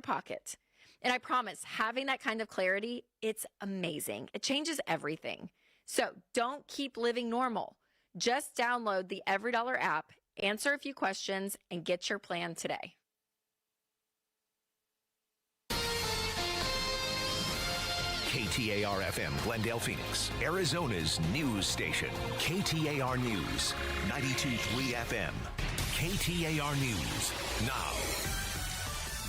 pocket. And I promise, having that kind of clarity, it's amazing. It changes everything. So don't keep living normal. Just download the EveryDollar app, answer a few questions, and get your plan today. KTAR-FM, Glendale, Phoenix, Arizona's news station. KTAR News, 92.3 FM. KTAR News, now.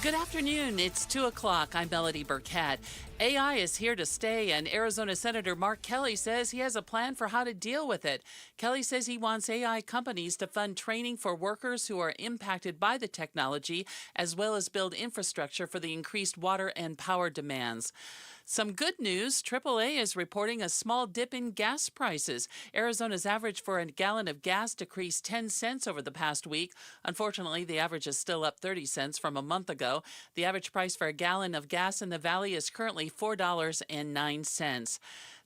Good afternoon. It's 2 o'clock. I'm Melody Burkett. AI is here to stay, and Arizona Senator Mark Kelly says he has a plan for how to deal with it. Kelly says he wants AI companies to fund training for workers who are impacted by the technology, as well as build infrastructure for the increased water and power demands. Some good news, AAA is reporting a small dip in gas prices. Arizona's average for a gallon of gas decreased 10 cents over the past week. Unfortunately, the average is still up 30 cents from a month ago. The average price for a gallon of gas in the valley is currently $4.09.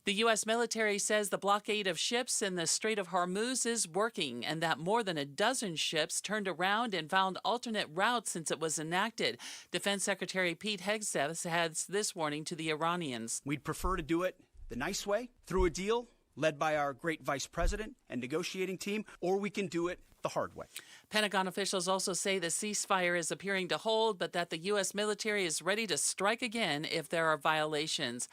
The U.S. military says the blockade of ships in the Strait of Hormuz is working and that more than a dozen ships turned around and found alternate routes since it was enacted. Defense Secretary Pete Hegseth has this warning to the Iranians. We'd prefer to do it the nice way, through a deal led by our great vice president and negotiating team, or we can do it the hard way. Pentagon officials also say the ceasefire is appearing to hold, but that the U.S. military is ready to strike again if there are violations.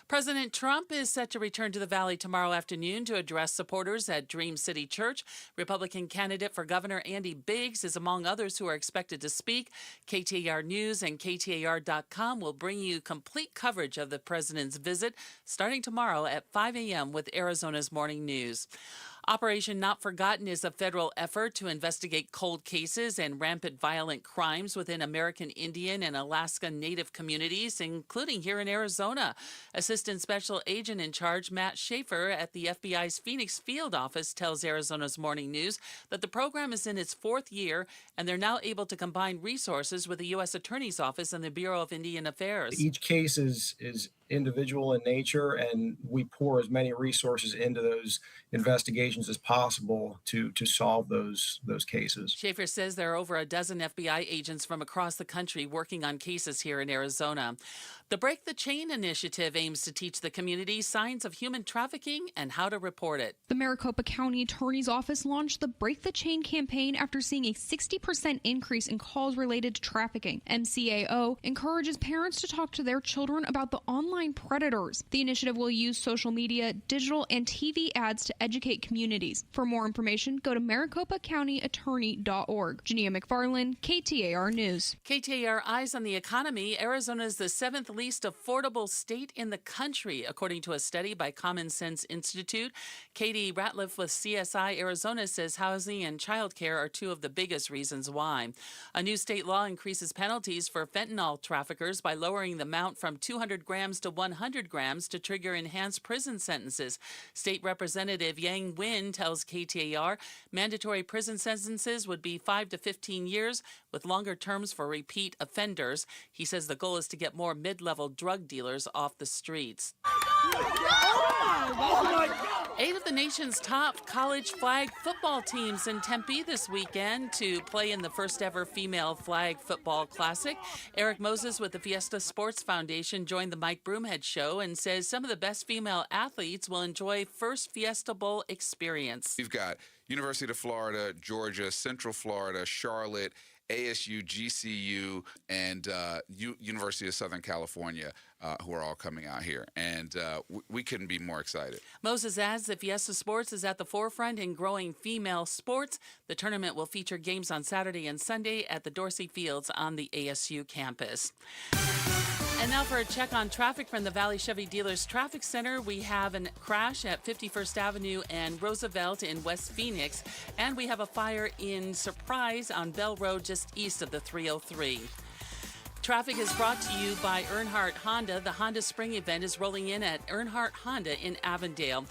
President Trump is set to return to the Valley tomorrow afternoon to address supporters at Dream City Church. Republican candidate for governor Andy Biggs is among others who are expected to speak. KTAR News and KTAR.com will bring you complete coverage of the president's visit starting tomorrow at 5 a.m. with Arizona's Morning News. Operation Not Forgotten is a federal effort to investigate cold cases and rampant violent crimes within American Indian and Alaska Native communities, including here in Arizona. Assistant Special Agent in Charge Matt Schaefer at the FBI's Phoenix Field Office tells Arizona's Morning News that the program is in its fourth year and they're now able to combine resources with the U.S. Attorney's Office and the Bureau of Indian Affairs. Each case is individual in nature, and we pour as many resources into those investigations as possible to solve those cases. Schaefer says there are over a dozen FBI agents from across the country working on cases here in Arizona. The Break the Chain initiative aims to teach the community signs of human trafficking and how to report it. The Maricopa County Attorney's Office launched the Break the Chain campaign after seeing a 60% increase in calls related to trafficking. MCAO encourages parents to talk to their children about the online predators. The initiative will use social media, digital, and TV ads to educate communities. For more information, go to maricopacountyattorney.org. Jania McFarland, KTAR News. KTAR Eyes on the Economy. Arizona is the seventh least affordable state in the country, according to a study by Common Sense Institute. Katie Ratliff with CSI Arizona says housing and childcare are two of the biggest reasons why. A new state law increases penalties for fentanyl traffickers by lowering the amount from 200 grams to 100 grams to trigger enhanced prison sentences. State Representative Yang Win tells KTAR mandatory prison sentences would be 5 to 15 years with longer terms for repeat offenders. He says the goal is to get more mid-level drug dealers off the streets. Oh my God. 8 of the nation's top college flag football teams in Tempe this weekend to play in the first ever female flag football classic. Eric Moses with the Fiesta Sports Foundation joined the Mike Broomhead Show and says some of the best female athletes will enjoy first Fiesta Bowl experience. We've got University of Florida, Georgia, Central Florida, Charlotte, ASU, GCU, and University of Southern California, who are all coming out here. And we couldn't be more excited. Moses adds that Fiesta Sports is at the forefront in growing female sports. The tournament will feature games on Saturday and Sunday at the Dorsey Fields on the ASU campus. And now for a check on traffic from the Valley Chevy Dealers Traffic Center. We have a crash at 51st Avenue and Roosevelt in West Phoenix. And we have a fire in Surprise on Bell Road just east of the 303. Traffic is brought to you by Earnhardt Honda. The Honda Spring event is rolling in at Earnhardt Honda in Avondale.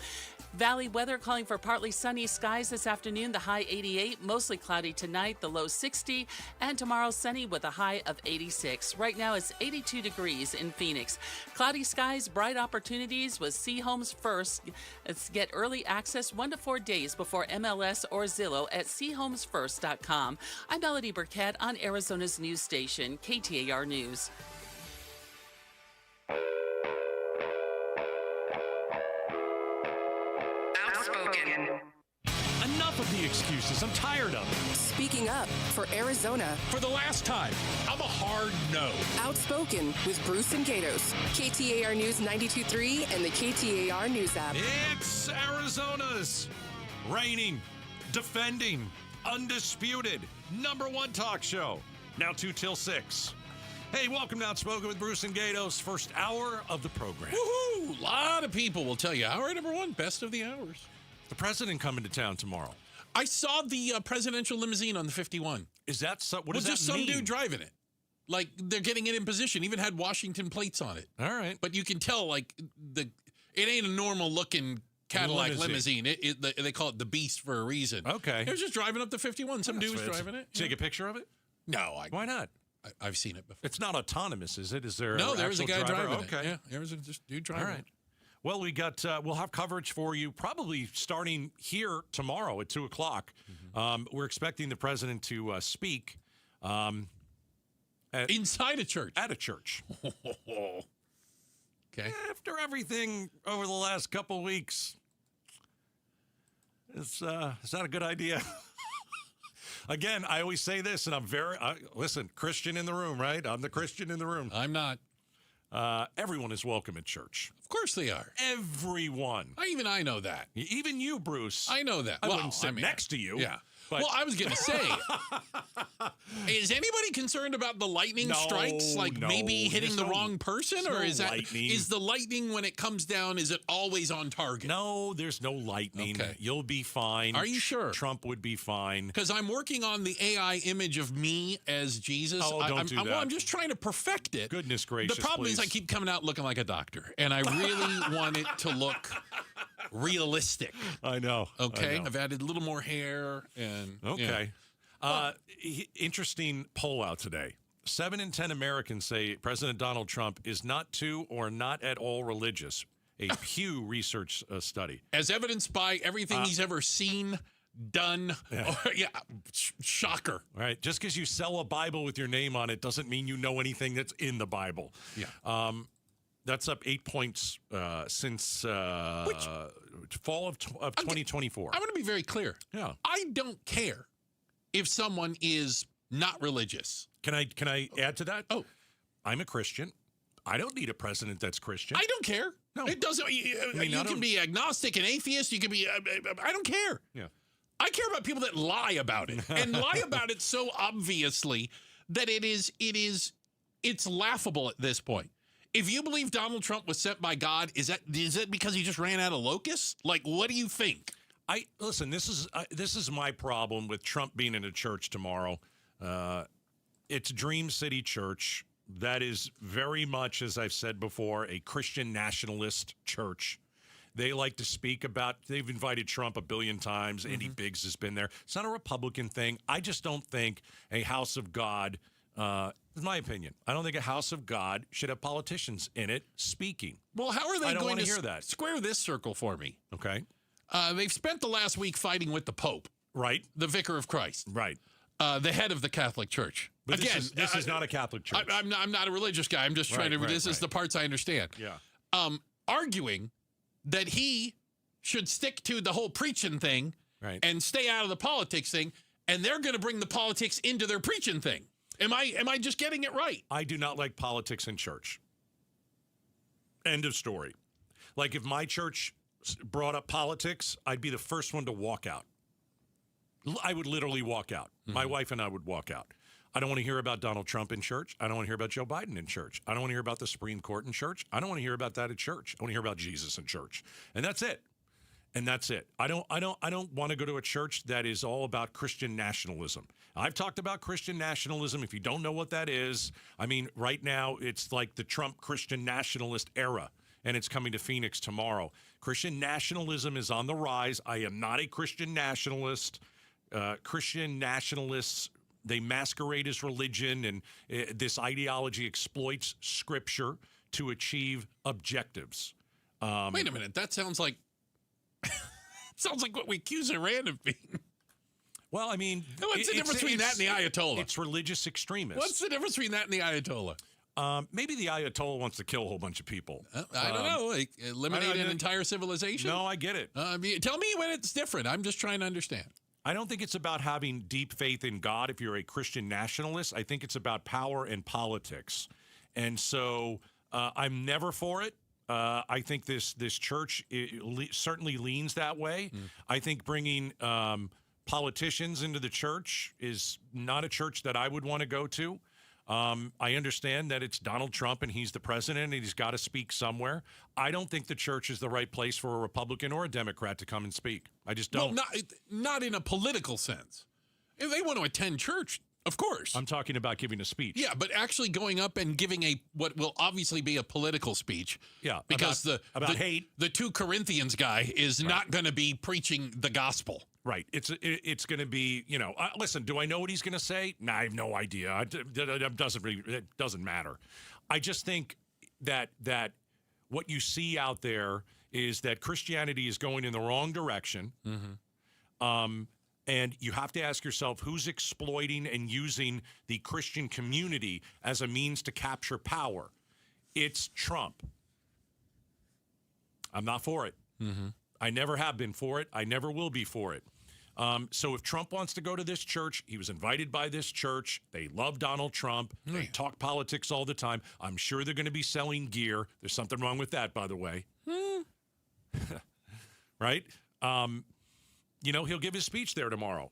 Valley weather calling for partly sunny skies this afternoon, the high 88, mostly cloudy tonight, the low 60, and tomorrow sunny with a high of 86. Right now it's 82 degrees in Phoenix. Cloudy skies, bright opportunities with See Homes First. Get early access 1 to 4 days before MLS or Zillow at seehomesfirst.com. I'm Melody Burkett on Arizona's news station, KTAR News. Enough of the excuses. I'm tired of it. Speaking up for Arizona. For the last time, I'm a hard no. Outspoken with Bruce and Gatos. KTAR News 92.3 and the KTAR News app. It's Arizona's reigning, defending, undisputed #1 talk show. Now 2 till 6. Hey, welcome to Outspoken with Bruce and Gatos. First hour of the program. Woohoo! A lot of people will tell you, hour #1, best of the hours. The president coming to town tomorrow. I saw the presidential limousine on the 51. Is that so? What does just that mean? Some dude driving it. Like, they're getting it in position. Even had Washington plates on it. All right. But you can tell, like, it ain't a normal-looking Cadillac limousine. They call it the Beast for a reason. Okay. It was just driving up the 51. Some dude was driving it. Take a picture of it? No. Why not? I've seen it before. It's not autonomous, is it? Is there? No, there was a guy driving it. Okay. Yeah, there was a dude driving All right. it. Well, we'll have coverage for you probably starting here tomorrow at 2 o'clock. We're expecting the president to speak inside a church. At a church. Okay. After everything over the last couple of weeks, is that a good idea? Again, I always say this, and listen, Christian in the room, right? I'm the Christian in the room. I'm not. Everyone is welcome at church. Of course they are. Everyone. Even I know that. Even you, Bruce. I know that. I wouldn't sit next to you. Yeah. But. Well, I was going to say, is anybody concerned about the lightning strikes? Like maybe hitting the wrong person? Or is the lightning when it comes down, is it always on target? No, there's no lightning. Okay. You'll be fine. Are you sure? Trump would be fine. Because I'm working on the AI image of me as Jesus. Oh, don't do that. Well, I'm just trying to perfect it. Goodness gracious, The problem is I keep coming out looking like a doctor, and I really want it to look realistic. I know. Okay? I know. I've added a little more hair and okay. Interesting poll out today. 7 in 10 Americans say President Donald Trump is not too or not at all religious. A Pew Research study. As evidenced by everything he's ever seen, done. Shocker. All right. Just because you sell a Bible with your name on it doesn't mean you know anything that's in the Bible. Yeah. That's up 8 points since fall of 2024. I want to be very clear. Yeah. I don't care if someone is not religious. Can I add to that? Oh. I'm a Christian. I don't need a president that's Christian. I don't care. No. It doesn't. You can be agnostic and atheist. You can be. I don't care. Yeah. I care about people that lie about it and lie about it so obviously that it's laughable at this point. If you believe Donald Trump was sent by God, is that because he just ran out of locusts? Like, what do you think? Listen. This is my problem with Trump being in a church tomorrow. It's Dream City Church. That is very much, as I've said before, a Christian nationalist church. They like to speak about, they've invited Trump a billion times. Andy Biggs has been there. It's not a Republican thing. I just don't think a house of God, in my opinion, I don't think a house of God should have politicians in it speaking. Well, how are they going to hear that? Square this circle for me? Okay. They've spent the last week fighting with the Pope. Right. The Vicar of Christ. Right. The head of the Catholic Church. But again, this is not a Catholic church. I'm not a religious guy. I'm just trying to. This is the parts I understand. Yeah. Arguing that he should stick to the whole preaching thing, and stay out of the politics thing, and they're going to bring the politics into their preaching thing. Am I just getting it right? I do not like politics in church. End of story. Like if my church brought up politics, I'd be the first one to walk out. I would literally walk out. My wife and I would walk out. I don't want to hear about Donald Trump in church. I don't want to hear about Joe Biden in church. I don't want to hear about the Supreme Court in church. I don't want to hear about that at church. I want to hear about Jesus in church. And that's it. And that's it. I don't want to go to a church that is all about Christian nationalism. I've talked about Christian nationalism. If you don't know what that is, I mean, right now it's like the Trump Christian nationalist era and it's coming to Phoenix tomorrow. Christian nationalism is on the rise. I am not a Christian nationalist. Christian nationalists, they masquerade as religion, and this ideology exploits Scripture to achieve objectives. Wait a minute. That sounds like what we accuse Iran of being. Well, I mean, what's the difference between that and the Ayatollah? It's religious extremists. What's the difference between that and the Ayatollah? Maybe the Ayatollah wants to kill a whole bunch of people. I don't know. Like, eliminate an entire civilization? No, I get it. Tell me when it's different. I'm just trying to understand. I don't think it's about having deep faith in God if you're a Christian nationalist. I think it's about power and politics. And so I'm never for it. I think this church certainly leans that way. I think bringing politicians into the church is not a church that I would want to go to. I understand that it's Donald Trump and he's the president and he's got to speak somewhere. I don't think the church is the right place for a Republican or a Democrat to come and speak. I just don't. Well, not in a political sense. If they want to attend church, of course. I'm talking about giving a speech. Yeah, but actually going up and giving what will obviously be a political speech. Yeah, because about hate. The 2 Corinthians guy is not going to be preaching the gospel. Right. It's going to be, listen, do I know what he's going to say? Nah, I have no idea. It doesn't matter. I just think that what you see out there is that Christianity is going in the wrong direction. And you have to ask yourself, who's exploiting and using the Christian community as a means to capture power? It's Trump. I'm not for it. I never have been for it. I never will be for it. So if Trump wants to go to this church, he was invited by this church. They love Donald Trump. They talk politics all the time. I'm sure they're going to be selling gear. There's something wrong with that, by the way. Right? He'll give his speech there tomorrow.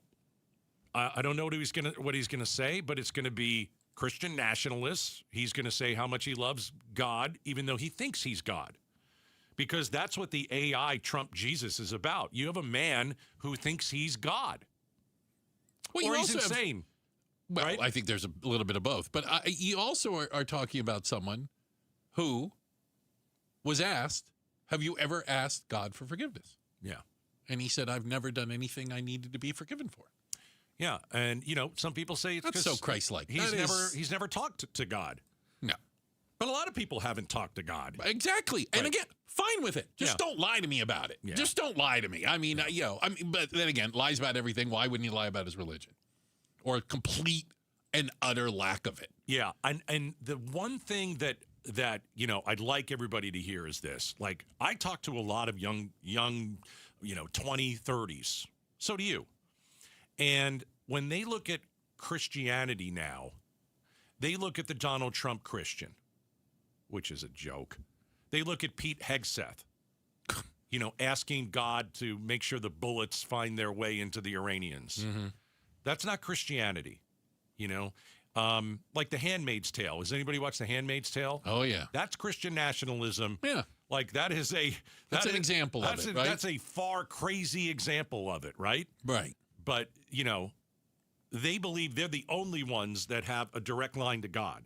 I don't know what he's going to say, but it's going to be Christian nationalists. He's going to say how much he loves God, even though he thinks he's God. Because that's what the AI Trump Jesus is about. You have a man who thinks he's God. Well, or he's insane. Right? I think there's a little bit of both. But you also are talking about someone who was asked, have you ever asked God for forgiveness? Yeah. And he said, I've never done anything I needed to be forgiven for. Yeah. And, some people say it's that's so Christ-like. He's never talked to God. No. But a lot of people haven't talked to God. Exactly. Right. And again, fine with it. Just don't lie to me about it. Yeah. Just don't lie to me. I mean, but then again, lies about everything. Why wouldn't he lie about his religion? Or complete and utter lack of it. Yeah. And the one thing that I'd like everybody to hear is this. Like, I talk to a lot of young 20, 30s. So do you. And when they look at Christianity now, they look at the Donald Trump Christian, which is a joke. They look at Pete Hegseth, asking God to make sure the bullets find their way into the Iranians. That's not Christianity, like The Handmaid's Tale. Has anybody watched The Handmaid's Tale? Oh, yeah. That's Christian nationalism. Yeah. Like that's an example of it, right? That's a far crazy example of it, right? Right. But, they believe they're the only ones that have a direct line to God.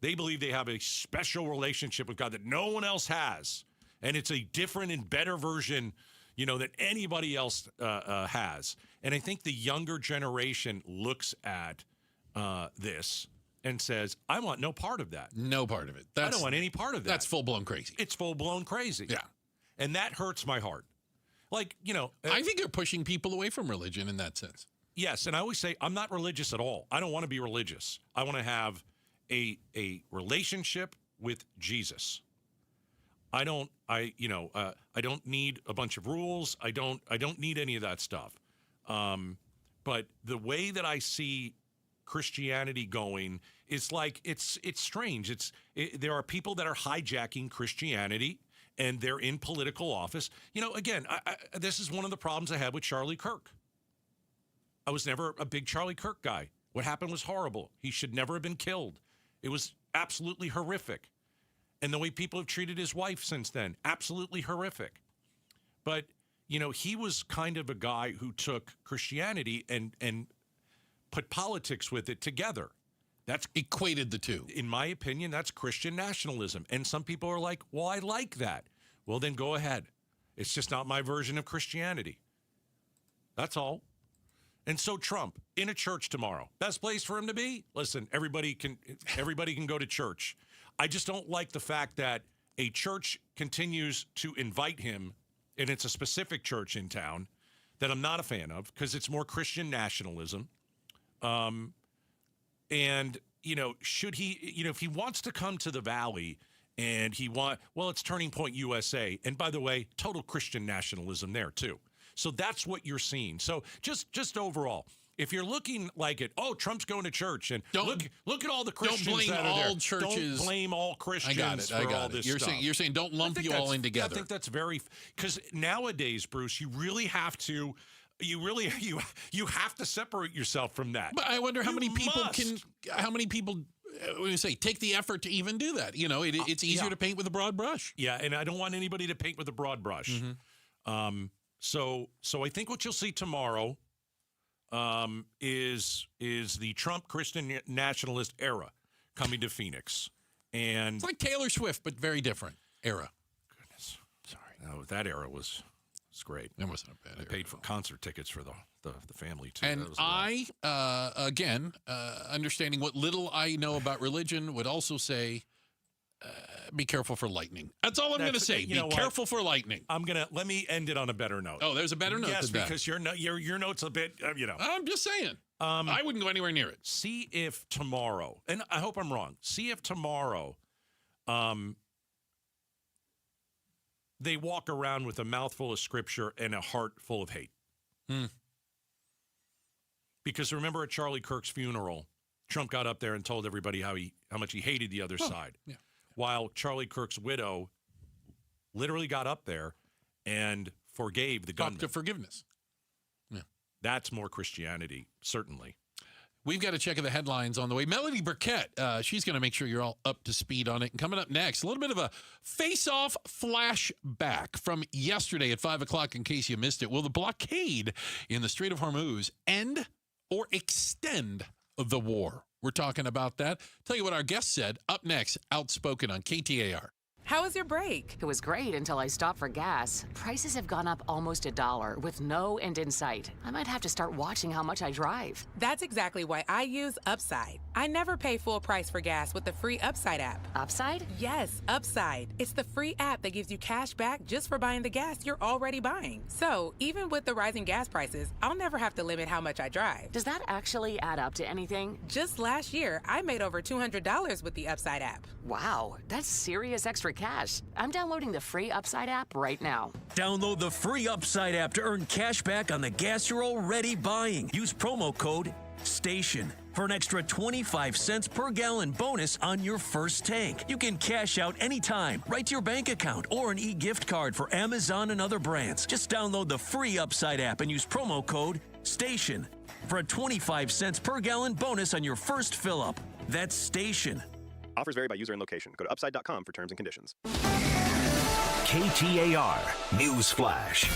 They believe they have a special relationship with God that no one else has. And it's a different and better version, that anybody else has. And I think the younger generation looks at this and says, I want no part of that. No part of it. I don't want any part of that. That's full-blown crazy. It's full-blown crazy. Yeah. And that hurts my heart. Like, I think you're pushing people away from religion in that sense. Yes, and I always say I'm not religious at all. I don't want to be religious. I want to have a relationship with Jesus. I don't need a bunch of rules. I don't need any of that stuff. But the way that I see Christianity going is like it's strange. There are people that are hijacking Christianity and they're in political office. Again, this is one of the problems I had with Charlie Kirk. I was never a big Charlie Kirk guy. What happened was horrible. He should never have been killed. It was absolutely horrific. And the way people have treated his wife since then, absolutely horrific. But, he was kind of a guy who took Christianity and put politics with it together. That's equated the two. In my opinion, that's Christian nationalism. And some people are like, well, I like that. Well, then go ahead. It's just not my version of Christianity. That's all. And so Trump in a church tomorrow. Best place for him to be? Listen, everybody can go to church. I just don't like the fact that a church continues to invite him, and it's a specific church in town that I'm not a fan of because it's more Christian nationalism. And, should he, if he wants to come to the Valley and it's Turning Point USA. And by the way, total Christian nationalism there too. So that's what you're seeing. So just overall, if you're looking like it, Trump's going to church and look at all the Christians don't blame that are all there. Don't blame all Christians I got all it. this You're stuff. saying don't lump you all in together. I think that's because nowadays, Bruce, you really have to. You have to separate yourself from that. But I wonder how many people when you say take the effort to even do that. It's easier to paint with a broad brush. Yeah, and I don't want anybody to paint with a broad brush. Mm-hmm. So I think what you'll see tomorrow is the Trump Christian nationalist era coming to Phoenix. And it's like Taylor Swift, but very different era. Goodness. Sorry. No, that era was great. It wasn't a bad era. I paid for concert tickets for the family, too. And I, understanding what little I know about religion, would also say, be careful for lightning. That's all I'm going to say. Be careful for lightning. Let me end it on a better note. Oh, there's a better note. Yes, than because your note's a bit, I'm just saying. I wouldn't go anywhere near it. See if tomorrow, and I hope I'm wrong, see if tomorrow they walk around with a mouthful of scripture and a heart full of hate. Because remember at Charlie Kirk's funeral, Trump got up there and told everybody how much he hated the other side. Yeah. While Charlie Kirk's widow literally got up there and forgave the gunman. Talked to forgiveness. Yeah. That's more Christianity, certainly. We've got a check of the headlines on the way. Melody Burkett, she's going to make sure you're all up to speed on it. And coming up next, a little bit of a face-off flashback from yesterday at 5 o'clock in case you missed it. Will the blockade in the Strait of Hormuz end or extend the war? We're talking about that. Tell you what our guest said up next, Outspoken on KTAR. How was your break? It was great until I stopped for gas. Prices have gone up almost $1 with no end in sight. I might have to start watching how much I drive. That's exactly why I use Upside. I never pay full price for gas with the free Upside app. Upside? Yes, Upside. It's the free app that gives you cash back just for buying the gas you're already buying. So, even with the rising gas prices, I'll never have to limit how much I drive. Does that actually add up to anything? Just last year, I made over $200 with the Upside app. Wow, that's serious extra cash. I'm downloading the free Upside app right now. Download the free Upside app to earn cash back on the gas you're already buying. Use promo code STATION for an extra 25 cents per gallon bonus on your first tank. You can cash out anytime, right to your bank account, or an e-gift card for Amazon and other brands. Just download the free Upside app and use promo code STATION for a 25 cents per gallon bonus on your first fill-up. That's STATION. Offers vary by user and location. Go to upside.com for terms and conditions. KTAR News Flash.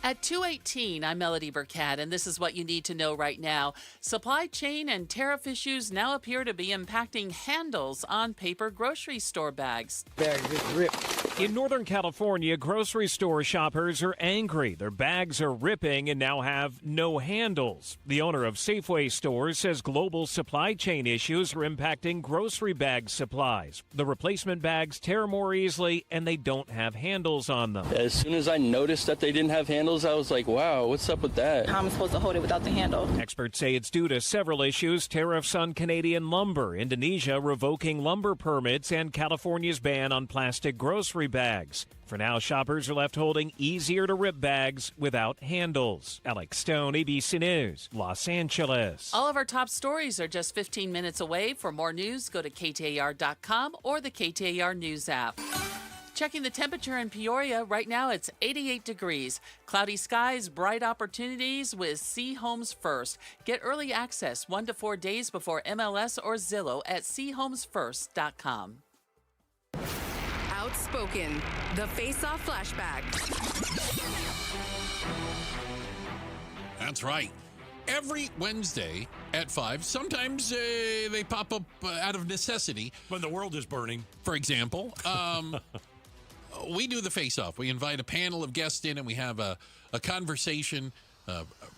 At 2:18, I'm Melody Burkett, and this is what you need to know right now. Supply chain and tariff issues now appear to be impacting handles on paper grocery store bags. Bags just ripped. In Northern California, grocery store shoppers are angry. Their bags are ripping and now have no handles. The owner of Safeway stores says global supply chain issues are impacting grocery bag supplies. The replacement bags tear more easily, and they don't have handles on them. As soon as I noticed that they didn't have handles, I was like, wow, what's up with that? How am I supposed to hold it without the handle? Experts say it's due to several issues: tariffs on Canadian lumber, Indonesia revoking lumber permits, and California's ban on plastic grocery bags. For now, shoppers are left holding easier-to-rip bags without handles. Alex Stone, ABC News, Los Angeles. All of our top stories are just 15 minutes away. For more news, go to KTAR.com or the KTAR News app. Checking the temperature in Peoria, right now it's 88 degrees. Cloudy skies, bright opportunities with C Homes First. Get early access 1 to 4 days before MLS or Zillow at chomesfirst.com. Outspoken, the face-off flashback. That's right. every Wednesday at 5. Sometimes they pop up out of necessity. When the world is burning. For example, we do the face-off. We invite a panel of guests in, and we have a conversation,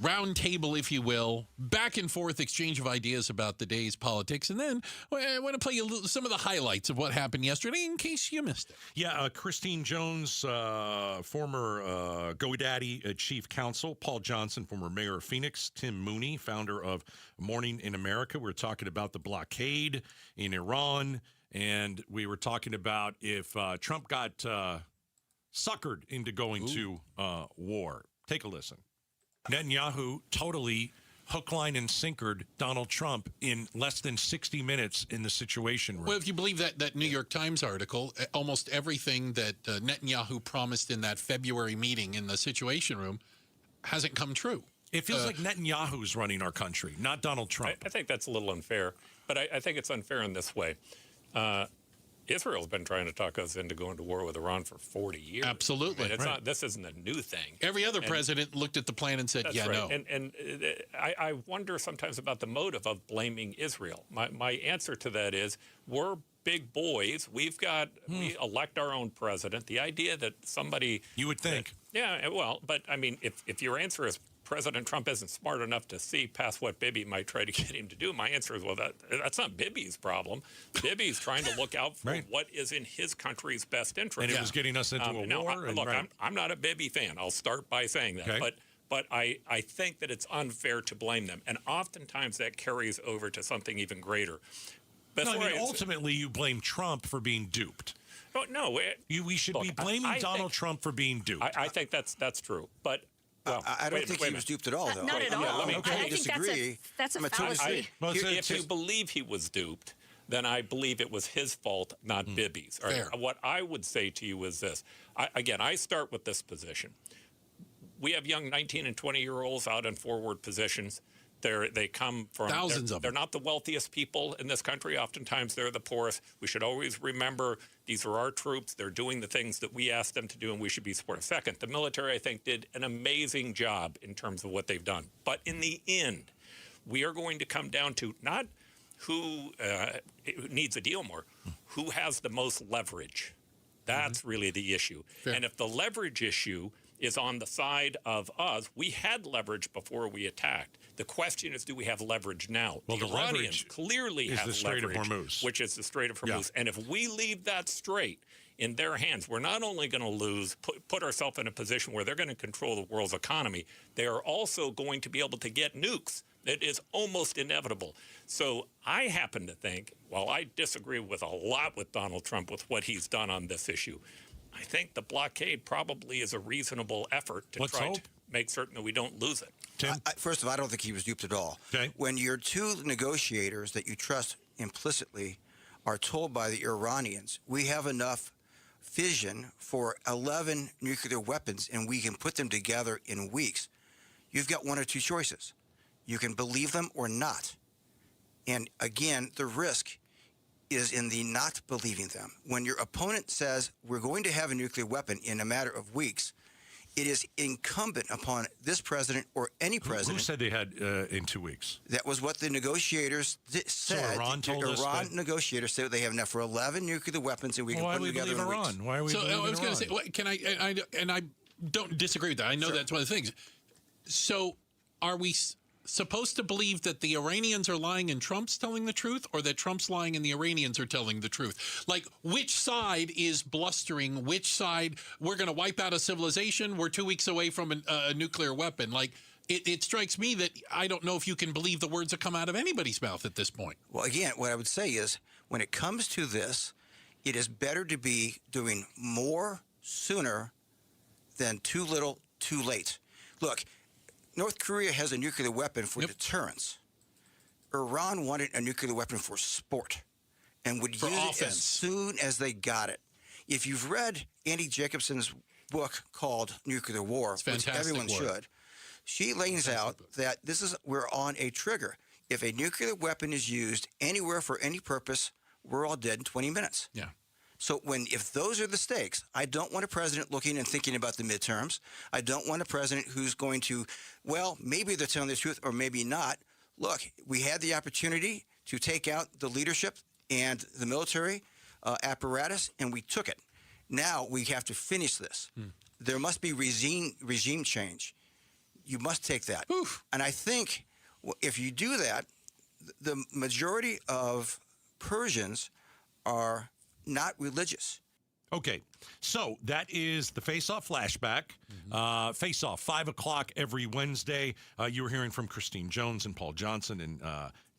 round table, if you will, back and forth exchange of ideas about the day's politics. And then I want to play you some of the highlights of what happened yesterday in case you missed it. Yeah, Christine Jones, former GoDaddy chief counsel, Paul Johnson, former mayor of Phoenix, Tim Mooney, founder of Morning in America. We're talking about the blockade in Iran, and we were talking about if Trump got suckered into going to war. Take a listen. Netanyahu totally hook, line, and sinkered Donald Trump in less than 60 minutes in the Situation Room. Well, if you believe that New York Times article, almost everything that Netanyahu promised in that February meeting in the Situation Room hasn't come true. It feels like Netanyahu's running our country, not Donald Trump. I think that's a little unfair, but I think it's unfair in this way. Israel's been trying to talk us into going to war with Iran for 40 years. Absolutely. I mean, it's not. This isn't a new thing. Every other president looked at the plan and said, yeah, right. no. And I wonder sometimes about the motive of blaming Israel. My answer to that is we're big boys. We elect our own president. The idea that somebody... You would think. Yeah, well, but I mean, if your answer is President Trump isn't smart enough to see past what Bibi might try to get him to do, my answer is, well, that's not Bibi's problem. Bibi's trying to look out for what is in his country's best interest. And it was getting us into a war. Look, I'm not a Bibi fan. I'll start by saying that. Okay. But I think that it's unfair to blame them. And oftentimes that carries over to something even greater. Ultimately, you blame Trump for being duped. Oh, no. We should be blaming Donald Trump for being duped. I think that's true. But... Well, I don't think he was duped at all, though. Not at all. I think that's a fallacy. If you believe he was duped, then I believe it was his fault, not Bibi's. Right? What I would say to you is this. I start with this position. We have young 19 and 20-year-olds out in forward positions. They come from thousands of them. They're not the wealthiest people in this country. Oftentimes, they're the poorest. We should always remember these are our troops. They're doing the things that we asked them to do, and we should be supportive. Second, the military, I think, did an amazing job in terms of what they've done. But in the end, we are going to come down to not who needs a deal more, who has the most leverage. That's really the issue. Fair. And if the leverage issue is on the side of us, we had leverage before we attacked. The question is, do we have leverage now? Well, the Iranians clearly have the Strait leverage, of Hormuz. which is the Strait of Hormuz. Yeah. And if we leave that strait in their hands, we're not only going to lose, put ourselves in a position where they're going to control the world's economy, they are also going to be able to get nukes. It is almost inevitable. So I happen to think, while I disagree with a lot with Donald Trump with what he's done on this issue, I think the blockade probably is a reasonable effort to try to make certain that we don't lose it. First of all, I don't think he was duped at all. Okay. When your two negotiators that you trust implicitly are told by the Iranians, we have enough fission for 11 nuclear weapons and we can put them together in weeks, you've got one or two choices. You can believe them or not. And again, the risk is in the not believing them. When your opponent says we're going to have a nuclear weapon in a matter of weeks, it is incumbent upon this president or any president. Who said they had in 2 weeks? That was what the negotiators said. So Iran told us Iran negotiators said they have enough for 11 nuclear weapons and we can put them together in weeks. Iran? Why are we so believing I was going to Iran? say, can I don't disagree with that. I know that's one of the things. So are we supposed to believe that the Iranians are lying and Trump's telling the truth, or that Trump's lying and the Iranians are telling the truth? Like, which side is blustering? Which side, we're going to wipe out a civilization? We're 2 weeks away from a nuclear weapon. Like, it strikes me that I don't know if you can believe the words that come out of anybody's mouth at this point. Well, again, what I would say is when it comes to this, it is better to be doing more sooner than too little, too late. Look, North Korea has a nuclear weapon for deterrence. Iran wanted a nuclear weapon for sport and would use it as soon as they got it. If you've read Andy Jacobson's book called Nuclear War, which everyone should, she lays out that we're on a trigger. If a nuclear weapon is used anywhere for any purpose, we're all dead in 20 minutes. Yeah. So if those are the stakes, I don't want a president looking and thinking about the midterms. I don't want a president who's going to, well, maybe they're telling the truth or maybe not. Look, we had the opportunity to take out the leadership and the military apparatus, and we took it. Now we have to finish this. There must be regime change. You must take that. Oof. And I think if you do that, the majority of Persians are not religious. Okay, so that is the Face-Off Flashback. Face-Off, 5 o'clock every Wednesday. You were hearing from Christine Jones and Paul Johnson and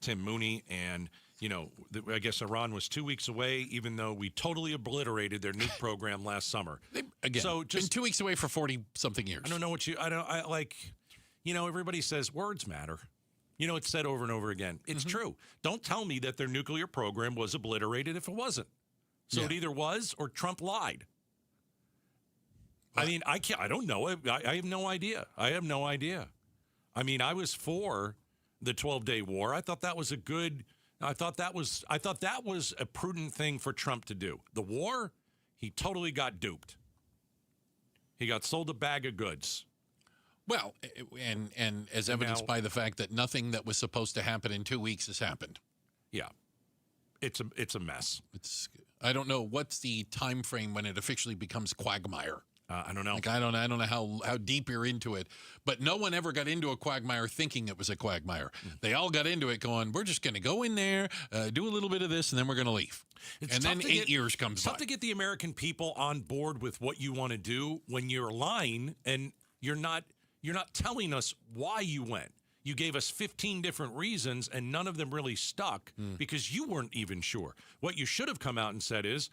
Tim Mooney. And, I guess Iran was 2 weeks away, even though we totally obliterated their nuke program last summer. Again, so just been 2 weeks away for 40-something years. I don't know what everybody says words matter. It's said over and over again. It's true. Don't tell me that their nuclear program was obliterated if it wasn't. So it either was or Trump lied. I mean, I don't know. I have no idea. I mean, I was for the 12-day war. I thought that was a prudent thing for Trump to do. The war, he totally got duped. He got sold a bag of goods. Well, and as evidenced by the fact that nothing that was supposed to happen in 2 weeks has happened. Yeah. It's a mess. I don't know what's the time frame when it officially becomes quagmire. I don't know. I don't know how deep you're into it, but no one ever got into a quagmire thinking it was a quagmire. They all got into it going, we're just going to go in there, do a little bit of this, and then we're going to leave. And then 8 years comes by. It's tough to get the American people on board with what you want to do when you're lying and you're not telling us why you went. You gave us 15 different reasons, and none of them really stuck because you weren't even sure. What you should have come out and said is,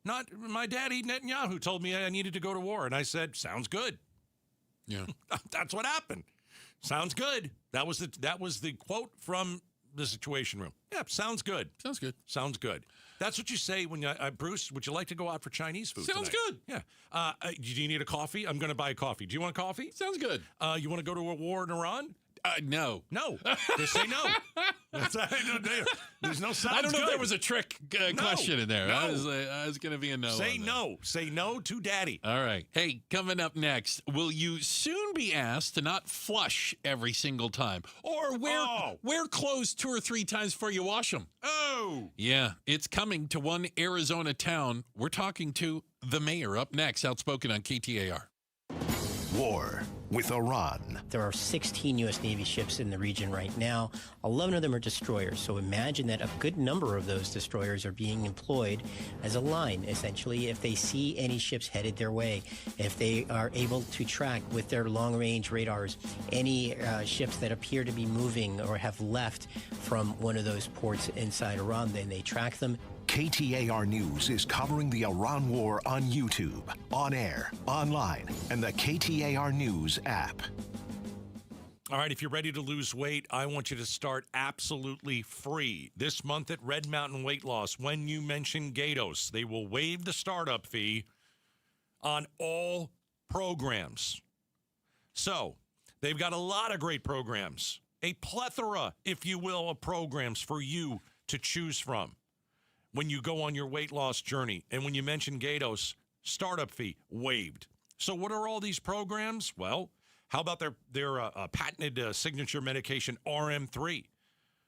not my daddy Netanyahu told me I needed to go to war, and I said, sounds good. Yeah, that's what happened. Sounds good. That was the quote from the Situation Room. Yeah, sounds good. Sounds good. Sounds good. That's what you say when Bruce, would you like to go out for Chinese food Sounds tonight? good. Yeah. Do you need a coffee? I'm going to buy a coffee. Do you want a coffee? Sounds good. You want to go to a war in Iran? No. No. Just say no. There's no sounds I don't know good. if there was a trick question in there. No. I was going to be a no. Say no. Say no to daddy. All right. Hey, coming up next, will you soon be asked to not flush every single time or wear clothes 2 or 3 times before you wash them? Oh. Yeah, it's coming to one Arizona town. We're talking to the mayor up next, Outspoken on KTAR. War with Iran. There are 16 U.S. Navy ships in the region right now. 11 of them are destroyers. So imagine that a good number of those destroyers are being employed as a line, essentially, if they see any ships headed their way, if they are able to track with their long-range radars any ships that appear to be moving or have left from one of those ports inside Iran, then they track them. KTAR News is covering the Iran war on YouTube, on air, online, and the KTAR News app. All right, if you're ready to lose weight, I want you to start absolutely free. This month at Red Mountain Weight Loss, when you mention Gatos, they will waive the startup fee on all programs. So, they've got a lot of great programs, a plethora, if you will, of programs for you to choose from when you go on your weight loss journey. And when you mention Gatos, startup fee waived. So what are all these programs? Well, how about their patented signature medication, RM3?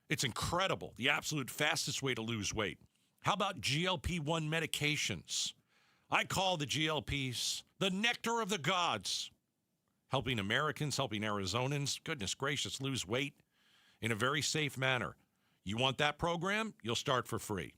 It's incredible, the absolute fastest way to lose weight. How about GLP-1 medications? I call the GLPs the nectar of the gods, helping Americans, helping Arizonans, goodness gracious, lose weight in a very safe manner. You want that program? You'll start for free.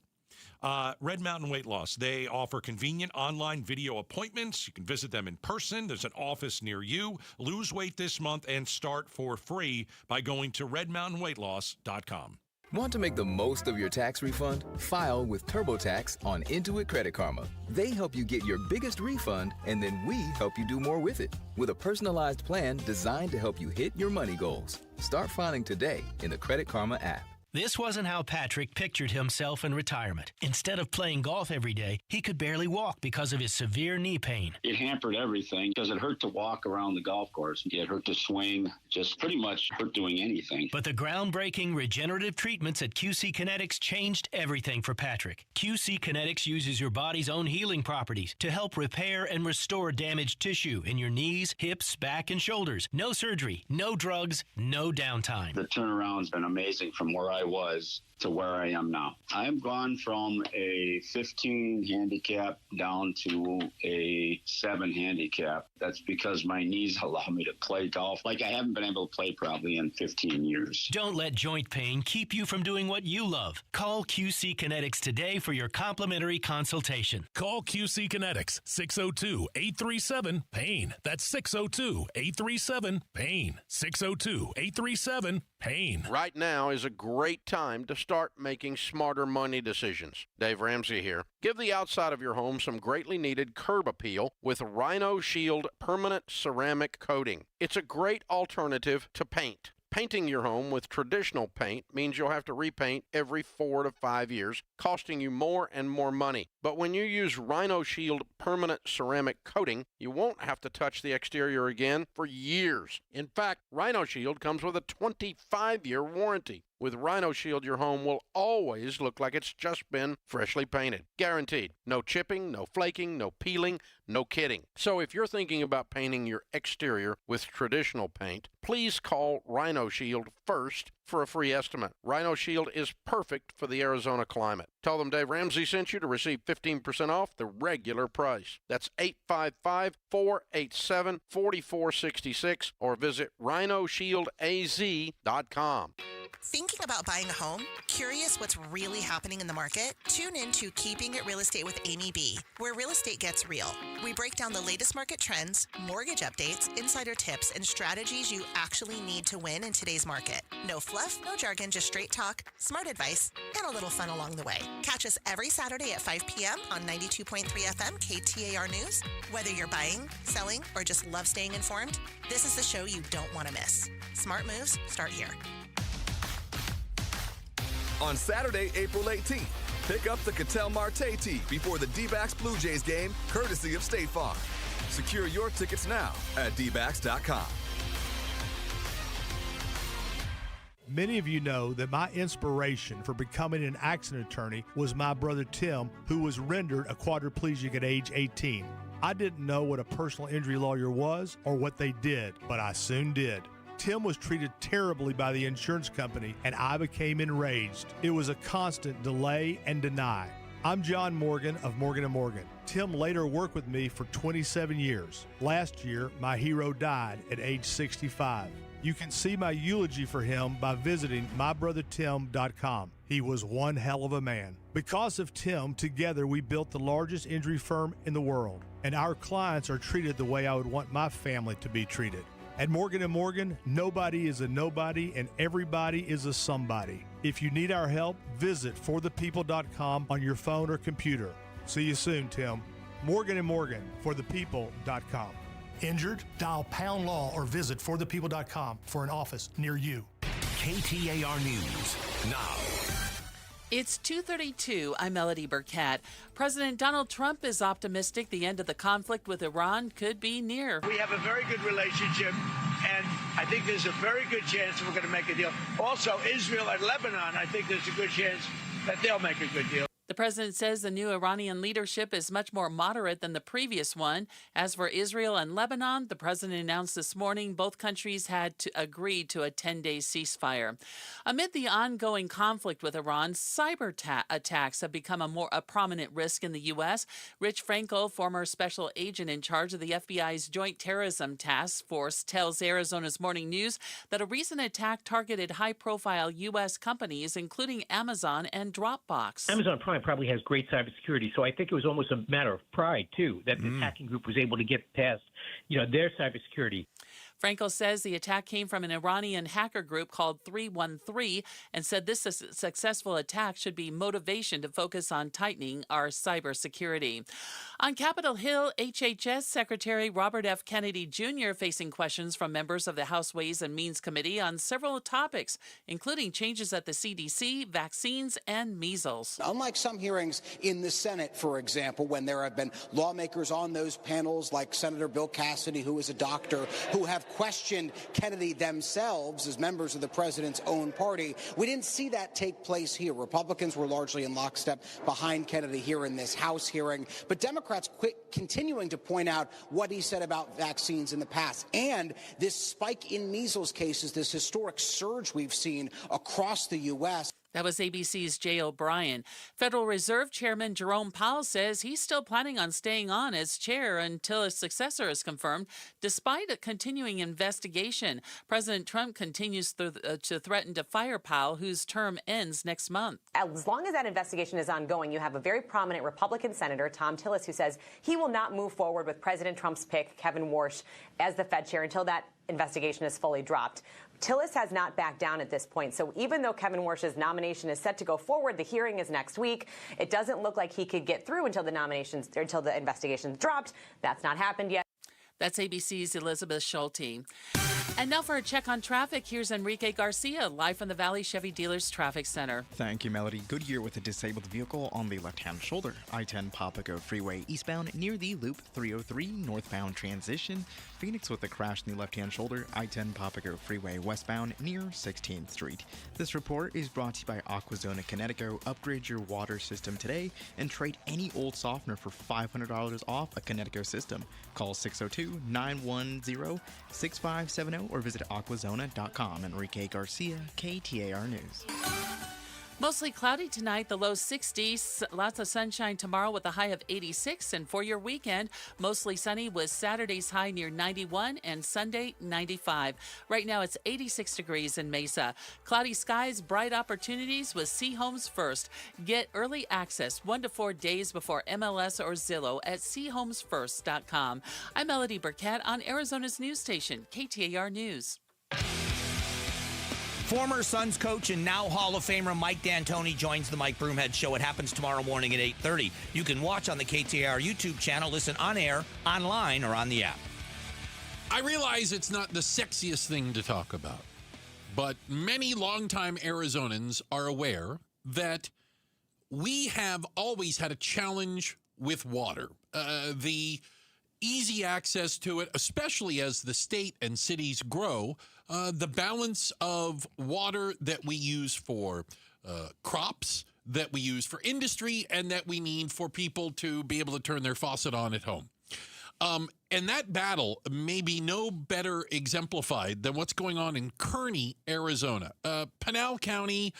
Red Mountain Weight Loss. They offer convenient online video appointments. You can visit them in person. There's an office near you. Lose weight this month and start for free by going to redmountainweightloss.com. Want to make the most of your tax refund? File with TurboTax on Intuit Credit Karma. They help you get your biggest refund, and then we help you do more with it. With a personalized plan designed to help you hit your money goals. Start filing today in the Credit Karma app. This wasn't how Patrick pictured himself in retirement. Instead of playing golf every day, he could barely walk because of his severe knee pain. It hampered everything because it hurt to walk around the golf course. It hurt to swing, just pretty much hurt doing anything. But the groundbreaking regenerative treatments at QC Kinetics changed everything for Patrick. QC Kinetics uses your body's own healing properties to help repair and restore damaged tissue in your knees, hips, back, and shoulders. No surgery, no drugs, no downtime. The turnaround's been amazing from where I was to where I am now. I've gone from a 15 handicap down to a 7 handicap. That's because my knees allow me to play golf like I haven't been able to play probably in 15 years. Don't let joint pain keep you from doing what you love. Call QC Kinetics today for your complimentary consultation. Call QC Kinetics, 602-837-PAIN. That's 602-837-PAIN. 602-837-PAIN. Right now is a great time to start making smarter money decisions. Dave Ramsey here. Give the outside of your home some greatly needed curb appeal with Rhino Shield permanent ceramic coating. It's a great alternative to paint. Painting your home with traditional paint means you'll have to repaint every 4 to 5 years, costing you more and more money. But when you use Rhino Shield permanent ceramic coating, you won't have to touch the exterior again for years. In fact, Rhino Shield comes with a 25-year warranty. With Rhino Shield, your home will always look like it's just been freshly painted. Guaranteed. No chipping, no flaking, no peeling, no kidding. So if you're thinking about painting your exterior with traditional paint, please call Rhino Shield first for a free estimate. Rhino Shield is perfect for the Arizona climate. Tell them Dave Ramsey sent you to receive 15% off the regular price. That's 855-487-4466 or visit rhinoshieldaz.com. Thinking about buying a home? Curious what's really happening in the market? Tune in to Keeping It Real Estate with Amy B., where real estate gets real. We break down the latest market trends, mortgage updates, insider tips, and strategies you actually need to win in today's market. No fluff, no jargon, just straight talk, smart advice, and a little fun along the way. Catch us every Saturday at 5 p.m. on 92.3 FM KTAR News. Whether you're buying, selling, or just love staying informed, this is the show you don't want to miss. Smart moves start here. On Saturday, April 18th, pick up the Cattell Marte tee before the D-backs Blue Jays game, courtesy of State Farm. Secure your tickets now at dbacks.com. Many of you know that my inspiration for becoming an accident attorney was my brother Tim, who was rendered a quadriplegic at age 18. I didn't know what a personal injury lawyer was or what they did, but I soon did. Tim was treated terribly by the insurance company, and I became enraged. It was a constant delay and deny. I'm John Morgan of Morgan & Morgan. Tim later worked with me for 27 years. Last year, my hero died at age 65. You can see my eulogy for him by visiting mybrothertim.com. He was one hell of a man. Because of Tim, together we built the largest injury firm in the world, and our clients are treated the way I would want my family to be treated. At Morgan & Morgan, nobody is a nobody and everybody is a somebody. If you need our help, visit forthepeople.com on your phone or computer. See you soon, Tim. Morgan & Morgan, forthepeople.com. Injured? Dial Pound Law or visit forthepeople.com for an office near you. KTAR News now. It's 2:32. I'm Melody Burkett. President Donald Trump is optimistic the end of the conflict with Iran could be near. We have a very good relationship, and I think there's a very good chance we're going to make a deal. Also, Israel and Lebanon, I think there's a good chance that they'll make a good deal. The president says the new Iranian leadership is much more moderate than the previous one. As for Israel and Lebanon, the president announced this morning both countries had agreed to a 10-day ceasefire. Amid the ongoing conflict with Iran, cyber attacks have become a prominent risk in the U.S. Rich Franco, former special agent in charge of the FBI's Joint Terrorism Task Force, tells Arizona's Morning News that a recent attack targeted high-profile U.S. companies, including Amazon and Dropbox. Amazon Prime probably has great cybersecurity, so I think it was almost a matter of pride, too, that the attacking group was able to get past, their cybersecurity. Frankel says the attack came from an Iranian hacker group called 313 and said this successful attack should be motivation to focus on tightening our cybersecurity. On Capitol Hill, HHS Secretary Robert F. Kennedy Jr. facing questions from members of the House Ways and Means Committee on several topics, including changes at the CDC, vaccines, and measles. Unlike some hearings in the Senate, for example, when there have been lawmakers on those panels like Senator Bill Cassidy, who is a doctor, who have questioned Kennedy themselves as members of the president's own party, we didn't see that take place here. Republicans were largely in lockstep behind Kennedy here in this House hearing, but Democrats continuing to point out what he said about vaccines in the past and this spike in measles cases, this historic surge we've seen across the U.S. That was ABC's Jay O'Brien. Federal Reserve Chairman Jerome Powell says he's still planning on staying on as chair until his successor is confirmed, despite a continuing investigation. President Trump continues to threaten to fire Powell, whose term ends next month. As long as that investigation is ongoing, you have a very prominent Republican Senator, Tom Tillis, who says he will not move forward with President Trump's pick, Kevin Warsh, as the Fed chair until that investigation is fully dropped. Tillis has not backed down at this point. So even though Kevin Warsh's nomination is set to go forward, the hearing is next week. It doesn't look like he could get through until the investigation's dropped. That's not happened yet. That's ABC's Elizabeth Schulte. And now for a check on traffic, here's Enrique Garcia, live from the Valley Chevy Dealers Traffic Center. Thank you, Melody. Goodyear with a disabled vehicle on the left-hand shoulder. I-10 Papago Freeway eastbound near the Loop 303 northbound transition. Phoenix with a crash in the left-hand shoulder. I-10 Papago Freeway westbound near 16th Street. This report is brought to you by Aquazona Connecticut. Upgrade your water system today and trade any old softener for $500 off a Connecticut system. Call 602-910-6570 or visit aquazona.com. Enrique Garcia, KTAR News. Mostly cloudy tonight, the low 60s. Lots of sunshine tomorrow with a high of 86. And for your weekend, mostly sunny with Saturday's high near 91 and Sunday 95. Right now it's 86 degrees in Mesa. Cloudy skies, bright opportunities with C Homes First. Get early access 1 to 4 days before MLS or Zillow at chomesfirst.com. I'm Melody Burkett on Arizona's news station, KTAR News. Former Suns coach and now Hall of Famer Mike D'Antoni joins the Mike Broomhead Show. It happens tomorrow morning at 8:30. You can watch on the KTAR YouTube channel, listen on air, online, or on the app. I realize it's not the sexiest thing to talk about, but many longtime Arizonans are aware that we have always had a challenge with water. The easy access to it, especially as the state and cities grow, the balance of water that we use for crops, that we use for industry, and that we need for people to be able to turn their faucet on at home. And that battle may be no better exemplified than what's going on in Kearney, Arizona. Pinal County,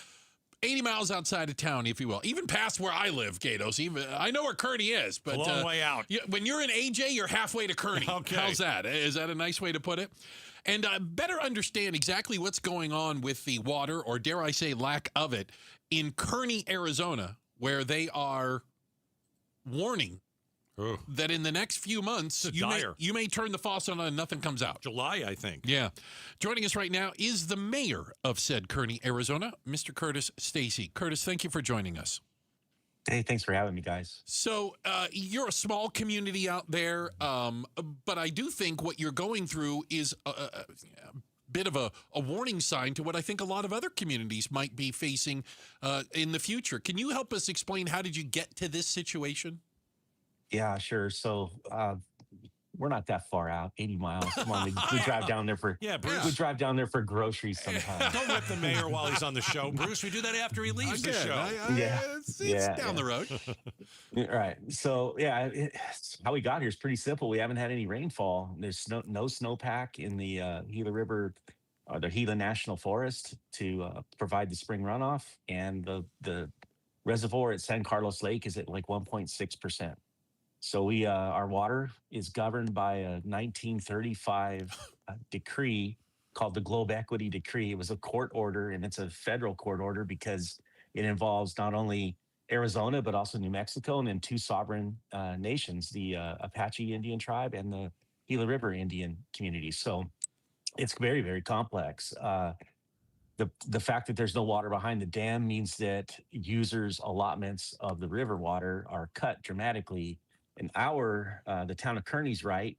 80 miles outside of town, if you will. Even past where I live, Gatos. I know where Kearney is, but a long way out. When you're in AJ, you're halfway to Kearney. Okay. How's that? Is that a nice way to put it? And better understand exactly what's going on with the water, or dare I say lack of it, in Kearney, Arizona, where they are warning that in the next few months, you may turn the faucet on and nothing comes out. July, I think. Yeah. Joining us right now is the mayor of said Kearney, Arizona, Mr. Curtis Stacy. Curtis, thank you for joining us. Hey, thanks for having me, guys. So you're a small community out there, but I do think what you're going through is a bit of a warning sign to what I think a lot of other communities might be facing in the future. Can you help us explain how did you get to this situation? Yeah, sure. So we're not that far out, 80 miles. Come on, we drive down there for we drive down there for groceries sometimes. Don't rip the mayor while he's on the show, Bruce. We do that after he leaves the show. It's down the road. Right. So how we got here is pretty simple. We haven't had any rainfall. There's no snowpack in the Gila River, or the Gila National Forest to provide the spring runoff, and the reservoir at San Carlos Lake is at like 1.6%. So our water is governed by a 1935 decree called the Globe Equity Decree. It was a court order, and it's a federal court order because it involves not only Arizona, but also New Mexico, and then two sovereign nations, the Apache Indian tribe and the Gila River Indian community. So It's very, very complex. The fact that there's no water behind the dam means that users' allotments of the river water are cut dramatically. And the town of Kearney's right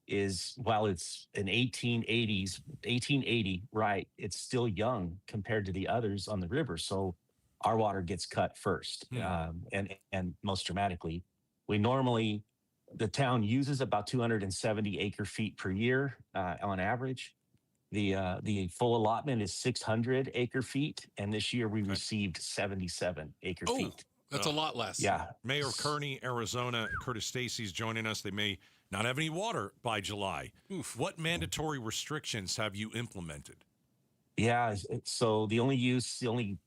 is, while it's an 1880 right, it's still young compared to the others on the river. So our water gets cut first, and most dramatically. The town uses about 270 acre feet per year on average. The full allotment is 600 acre feet, and this year we received 77 acre feet. That's a lot less. Yeah. Mayor of Kearney, Arizona, Curtis Stacy's joining us. They may not have any water by July. Oof. What mandatory restrictions have you implemented? Yeah, so the only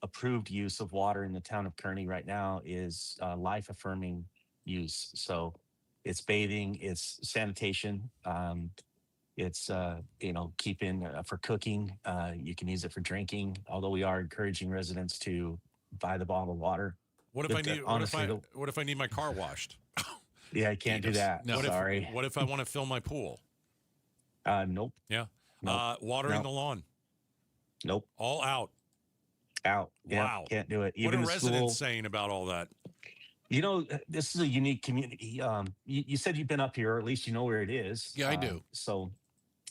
approved use of water in the town of Kearney right now is life-affirming use. So it's bathing, it's sanitation, it's keeping for cooking. You can use it for drinking, although we are encouraging residents to buy the bottled water. What if I need my car washed? Yeah, I can't do that. No. Sorry. What if I want to fill my pool? Nope. Yeah. Nope. Watering the lawn? Nope. All out. Out. Yeah, wow. Can't do it. What are residents saying about all that? This is a unique community. You said you've been up here, or at least you know where it is. Yeah, I do. So,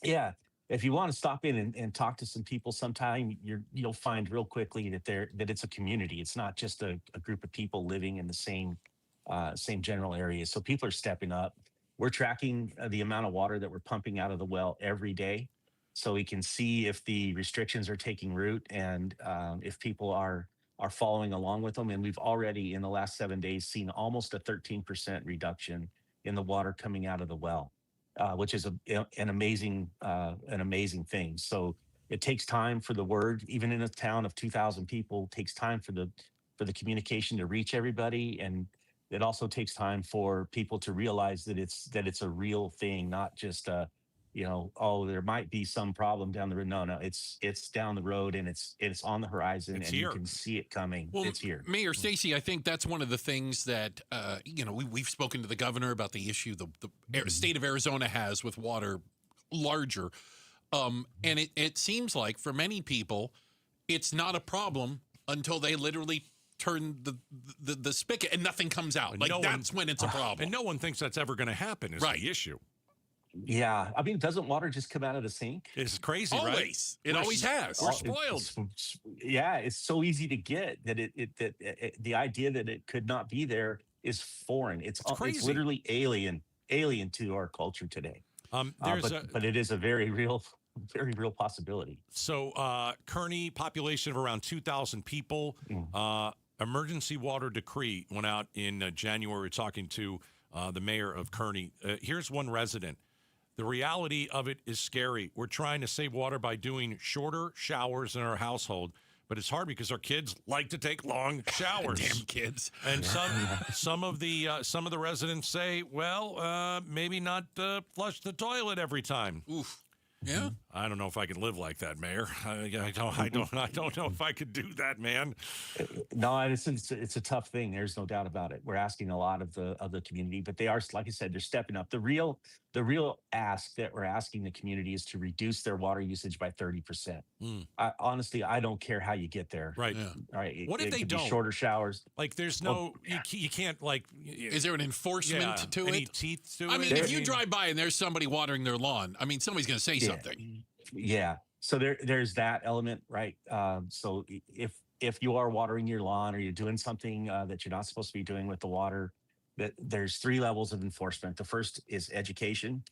yeah, if you want to stop in and talk to some people sometime, you'll find real quickly that it's a community. It's not just a group of people living in the same general area. So people are stepping up. We're tracking the amount of water that we're pumping out of the well every day, so we can see if the restrictions are taking root and if people are following along with them. And we've already, in the last 7 days, seen almost a 13% reduction in the water coming out of the well, which is an amazing thing. So it takes time for the word, even in a town of 2,000 people, it takes time for the communication to reach everybody. And it also takes time for people to realize that it's a real thing, not just there might be some problem down the road. No, it's down the road, and it's on the horizon, and you can see it coming. Well, it's here. Mayor Stacy, I think that's one of the things that we've spoken to the governor about the issue the state of Arizona has with water larger, and it seems like for many people, it's not a problem until they literally turn the spigot and nothing comes out. That's when it's a problem. And no one thinks that's ever going to happen is the issue. Yeah. I mean, doesn't water just come out of the sink? It's crazy, always. Right? It always has. We're spoiled. It's so easy to get that the idea that it could not be there is foreign. It's crazy. It's literally alien to our culture today. But it is a very real possibility. So Kearney, population of around 2,000 people. Emergency water decree went out in January. We're talking to the mayor of Kearney. Here's one resident. The reality of it is scary. We're trying to save water by doing shorter showers in our household, but it's hard because our kids like to take long showers. Damn kids. And some of the residents say, well, maybe not flush the toilet every time. Oof. Yeah, I don't know if I can live like that, Mayor. I don't know if I could do that, man. No, it's a tough thing. There's no doubt about it. We're asking a lot of the community, but they are, like I said, they're stepping up. The real ask that we're asking the community is to reduce their water usage by 30%. Honestly, I don't care how you get there. Right. Yeah. Right. What if they don't? Shorter showers. Like, there's no, you can't, like. Is there an enforcement to any it? Teeth to it? I mean, if you drive by and there's somebody watering their lawn, I mean, somebody's going to say something. Yeah. So there's that element, right? So if you are watering your lawn or you're doing something that you're not supposed to be doing with the water, there's 3 levels of enforcement. The first is education.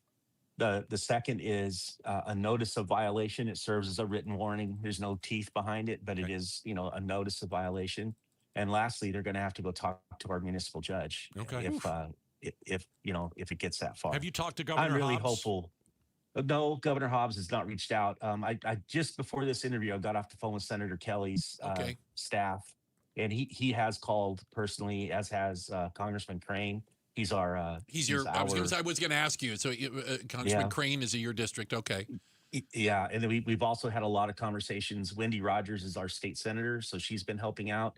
The second is a notice of violation. It serves as a written warning. There's no teeth behind it, but it is, a notice of violation. And lastly, they're going to have to go talk to our municipal judge if it gets that far. Have you talked to Governor I'm really Hobbs? hopeful. No, Governor Hobbs has not reached out. I just before this interview, I got off the phone with Senator Kelly's staff, and he has called personally, as has Congressman Crane. He's our. I was going to ask you. So, Congressman Crane is in your district, okay? Yeah, and then we've also had a lot of conversations. Wendy Rogers is our state senator, so she's been helping out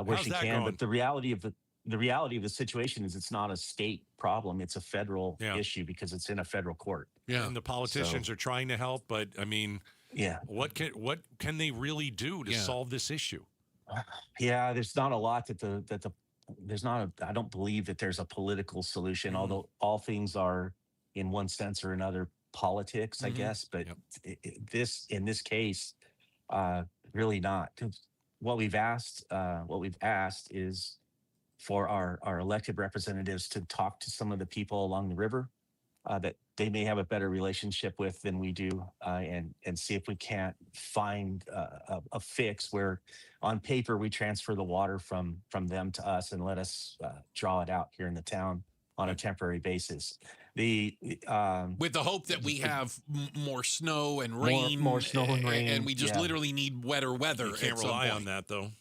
where she can. Going? But the reality of the reality of the situation is it's not a state problem. It's a federal issue because it's in a federal court. Yeah. And the politicians are trying to help, but I mean, what can they really do to solve this issue? Yeah, there's not a lot I don't believe that there's a political solution, although all things are in one sense or another politics, I guess. But in this case, really not. What we've asked is for our elected representatives to talk to some of the people along the river that they may have a better relationship with than we do, and see if we can't find a fix where on paper we transfer the water from them to us and let us draw it out here in the town on a temporary basis. With the hope that we have more snow and rain, more snow and rain, and we just literally need wetter weather. You can't rely on that, though.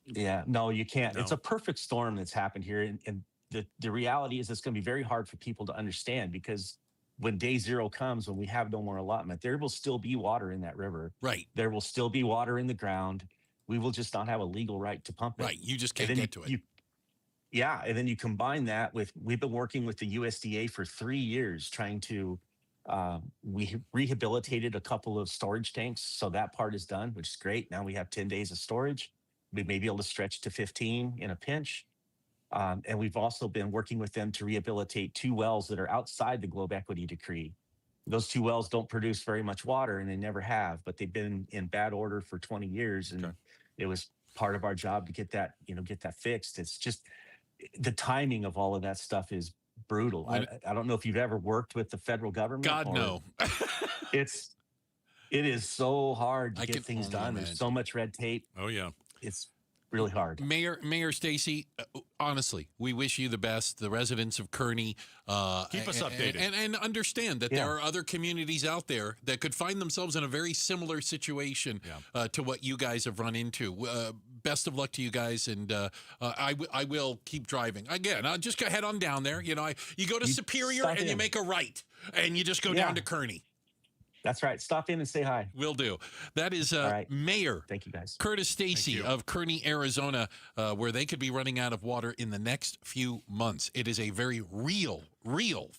Yeah, no, you can't. No. It's a perfect storm that's happened here, and the reality is it's going to be very hard for people to understand, because when day zero comes, when we have no more allotment, there will still be water in that river. Right. There will still be water in the ground. We will just not have a legal right to pump it. Right. You just can't get to it. And then you combine that with, we've been working with the USDA for 3 years trying to, we rehabilitated a couple of storage tanks. So that part is done, which is great. Now we have 10 days of storage. We may be able to stretch to 15 in a pinch. And we've also been working with them to rehabilitate 2 wells that are outside the Globe Equity Decree. Those 2 wells don't produce very much water, and they never have, but they've been in bad order for 20 years. And it was part of our job to get that fixed. It's just the timing of all of that stuff is brutal. I don't know if you've ever worked with the federal government. God, no. It is so hard to get things done. There's so much red tape. Oh, yeah. It's really hard. Mayor Stacy, honestly, we wish you the best. The residents of Kearney, keep us updated, and understand that there are other communities out there that could find themselves in a very similar situation to what you guys have run into. Best of luck to you guys, and I will keep driving. Again, I'll just head on down there. You go to Superior and you make a right, and you just go down to Kearney. That's right. Stop in and say hi. Will do. That is Mayor Thank you, guys. Curtis Stacy of Kearney, Arizona, where they could be running out of water in the next few months. It is a very real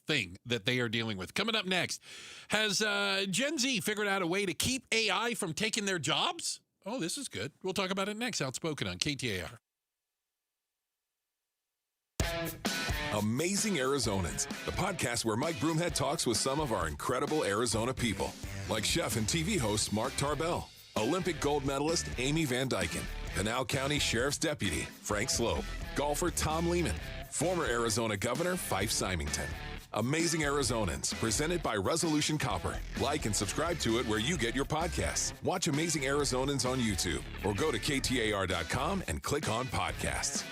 thing that they are dealing with. Coming up next, has Gen Z figured out a way to keep AI from taking their jobs? Oh, this is good. We'll talk about it next. Outspoken on KTAR. Amazing Arizonans, the podcast where Mike Broomhead talks with some of our incredible Arizona people, like chef and TV host Mark Tarbell, Olympic gold medalist Amy Van Dyken, Pinal County Sheriff's Deputy Frank Slope, golfer Tom Lehman, former Arizona Governor Fife Symington. Amazing Arizonans, presented by Resolution Copper. Like and subscribe to it where you get your podcasts. Watch Amazing Arizonans on YouTube or go to KTAR.com and click on podcasts.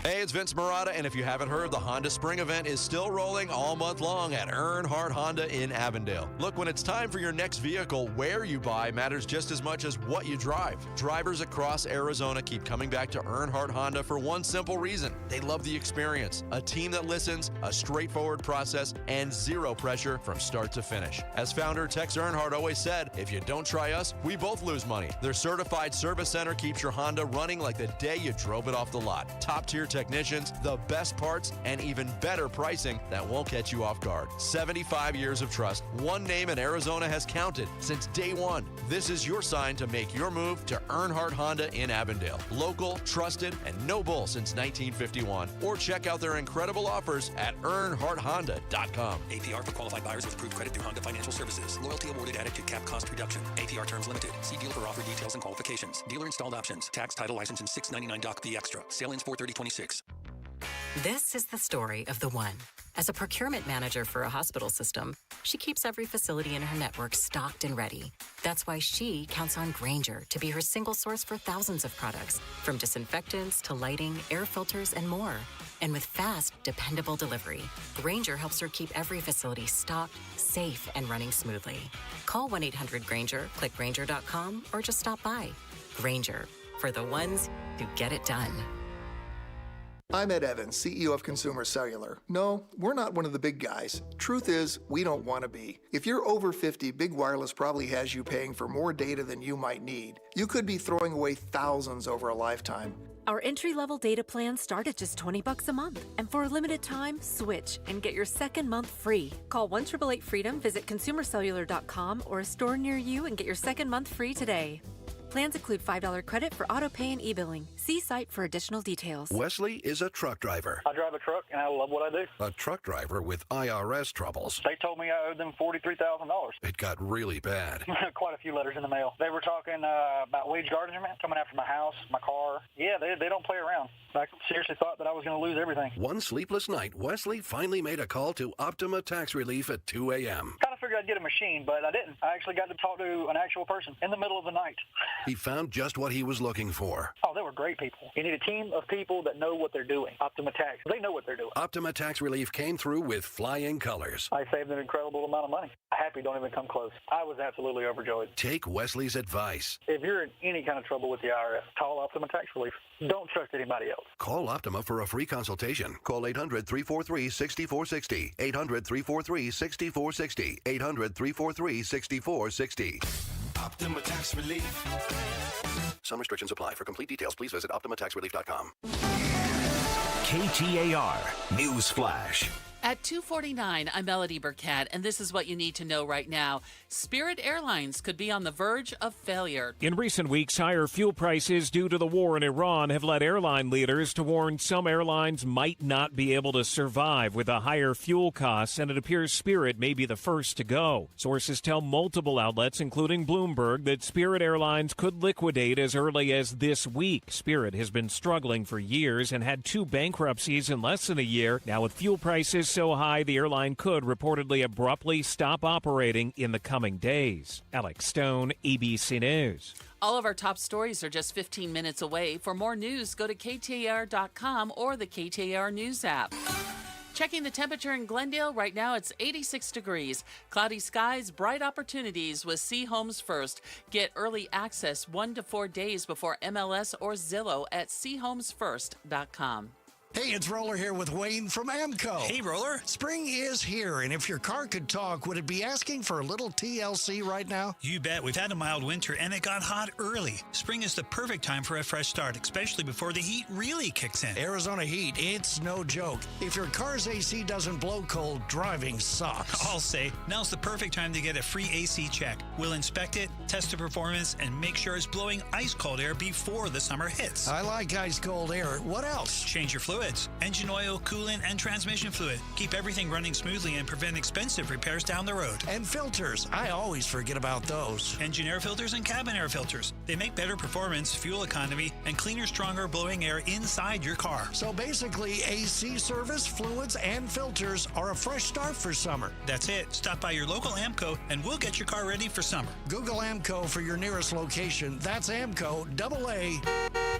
Hey, it's Vince Marotta, and if you haven't heard, the Honda Spring event is still rolling all month long at Earnhardt Honda in Avondale. Look, when it's time for your next vehicle, where you buy matters just as much as what you drive. Drivers across Arizona keep coming back to Earnhardt Honda for one simple reason. They love the experience, a team that listens, a straightforward process, and zero pressure from start to finish. As founder Tex Earnhardt always said, if you don't try us, we both lose money. Their certified service center keeps your Honda running like the day you drove it off the lot. Top-tier technicians, the best parts, and even better pricing that won't catch you off guard. 75 years of trust. One name in Arizona has counted since day one. This is your sign to make your move to Earnhardt Honda in Avondale. Local, trusted, and no bull since 1951. Or check out their incredible offers at EarnhardtHonda.com. APR for qualified buyers with approved credit through Honda Financial Services. Loyalty awarded added to cap cost reduction. APR terms limited. See dealer for offer details and qualifications. Dealer installed options. Tax, title, license, and $6.99 doc fee extra. Sale ends 4/30/26. This is the story of the one. As a procurement manager for a hospital system, she keeps every facility in her network stocked and ready. That's why she counts on Grainger to be her single source for thousands of products, from disinfectants to lighting, air filters, and more. And with fast, dependable delivery, Grainger helps her keep every facility stocked, safe, and running smoothly. Call 1-800-GRAINGER, click Grainger.com, or just stop by. Grainger, for the ones who get it done. I'm Ed Evans, CEO of Consumer Cellular. No, we're not one of the big guys. Truth is, we don't want to be. If you're over 50, Big Wireless probably has you paying for more data than you might need. You could be throwing away thousands over a lifetime. Our entry-level data plans start at just $20 a month. And for a limited time, switch and get your second month free. Call 1-888-FREEDOM, visit consumercellular.com or a store near you and get your second month free today. Plans include $5 credit for auto pay and e-billing. See site for additional details. Wesley is a truck driver. I drive a truck, and I love what I do. A truck driver with IRS troubles. They told me I owed them $43,000. It got really bad. Quite a few letters in the mail. They were talking about wage garnishment, coming after my house, my car. Yeah, they don't play around. I seriously thought that I was going to lose everything. One sleepless night, Wesley finally made a call to Optima Tax Relief at 2 a.m. Kind of figured I'd get a machine, but I didn't. I actually got to talk to an actual person in the middle of the night. He found just what he was looking for. Oh, they were great people. You need a team of people that know what they're doing. Optima Tax, they know what they're doing. Optima Tax Relief came through with flying colors. I saved an incredible amount of money. Happy don't even come close. I was absolutely overjoyed. Take Wesley's advice. If you're in any kind of trouble with the IRS, call Optima Tax Relief. Don't trust anybody else. Call Optima for a free consultation. Call 800-343-6460. 800-343-6460. 800-343-6460. Optima Tax Relief. Some restrictions apply. For complete details, please visit OptimaTaxRelief.com. KTAR News Flash. At 2:49, I'm Melody Burkett, and this is what you need to know right now. Spirit Airlines could be on the verge of failure. In recent weeks, higher fuel prices due to the war in Iran have led airline leaders to warn some airlines might not be able to survive with the higher fuel costs, and it appears Spirit may be the first to go. Sources tell multiple outlets, including Bloomberg, that Spirit Airlines could liquidate as early as this week. Spirit has been struggling for years and had 2 bankruptcies in less than a year. Now, with fuel prices so high, the airline could reportedly abruptly stop operating in the coming days. Alex Stone, ABC News. All of our top stories are just 15 minutes away. For more news, go to KTAR.com or the KTAR News app. Checking the temperature in Glendale, right now it's 86 degrees. Cloudy skies, bright opportunities with C Homes First. Get early access 1 to 4 days before MLS or Zillow at chomesfirst.com. Hey, it's Roller here with Wayne from AMCO. Hey, Roller. Spring is here, and if your car could talk, would it be asking for a little TLC right now? You bet. We've had a mild winter, and it got hot early. Spring is the perfect time for a fresh start, especially before the heat really kicks in. Arizona heat, it's no joke. If your car's AC doesn't blow cold, driving sucks. I'll say, now's the perfect time to get a free AC check. We'll inspect it, test the performance, and make sure it's blowing ice-cold air before the summer hits. I like ice-cold air. What else? Change your fluids. Engine oil, coolant, and transmission fluid. Keep everything running smoothly and prevent expensive repairs down the road. And filters. I always forget about those. Engine air filters and cabin air filters. They make better performance, fuel economy, and cleaner, stronger blowing air inside your car. So basically, AC service, fluids, and filters are a fresh start for summer. That's it. Stop by your local AMCO and we'll get your car ready for summer. Google AMCO for your nearest location. That's AMCO, AA,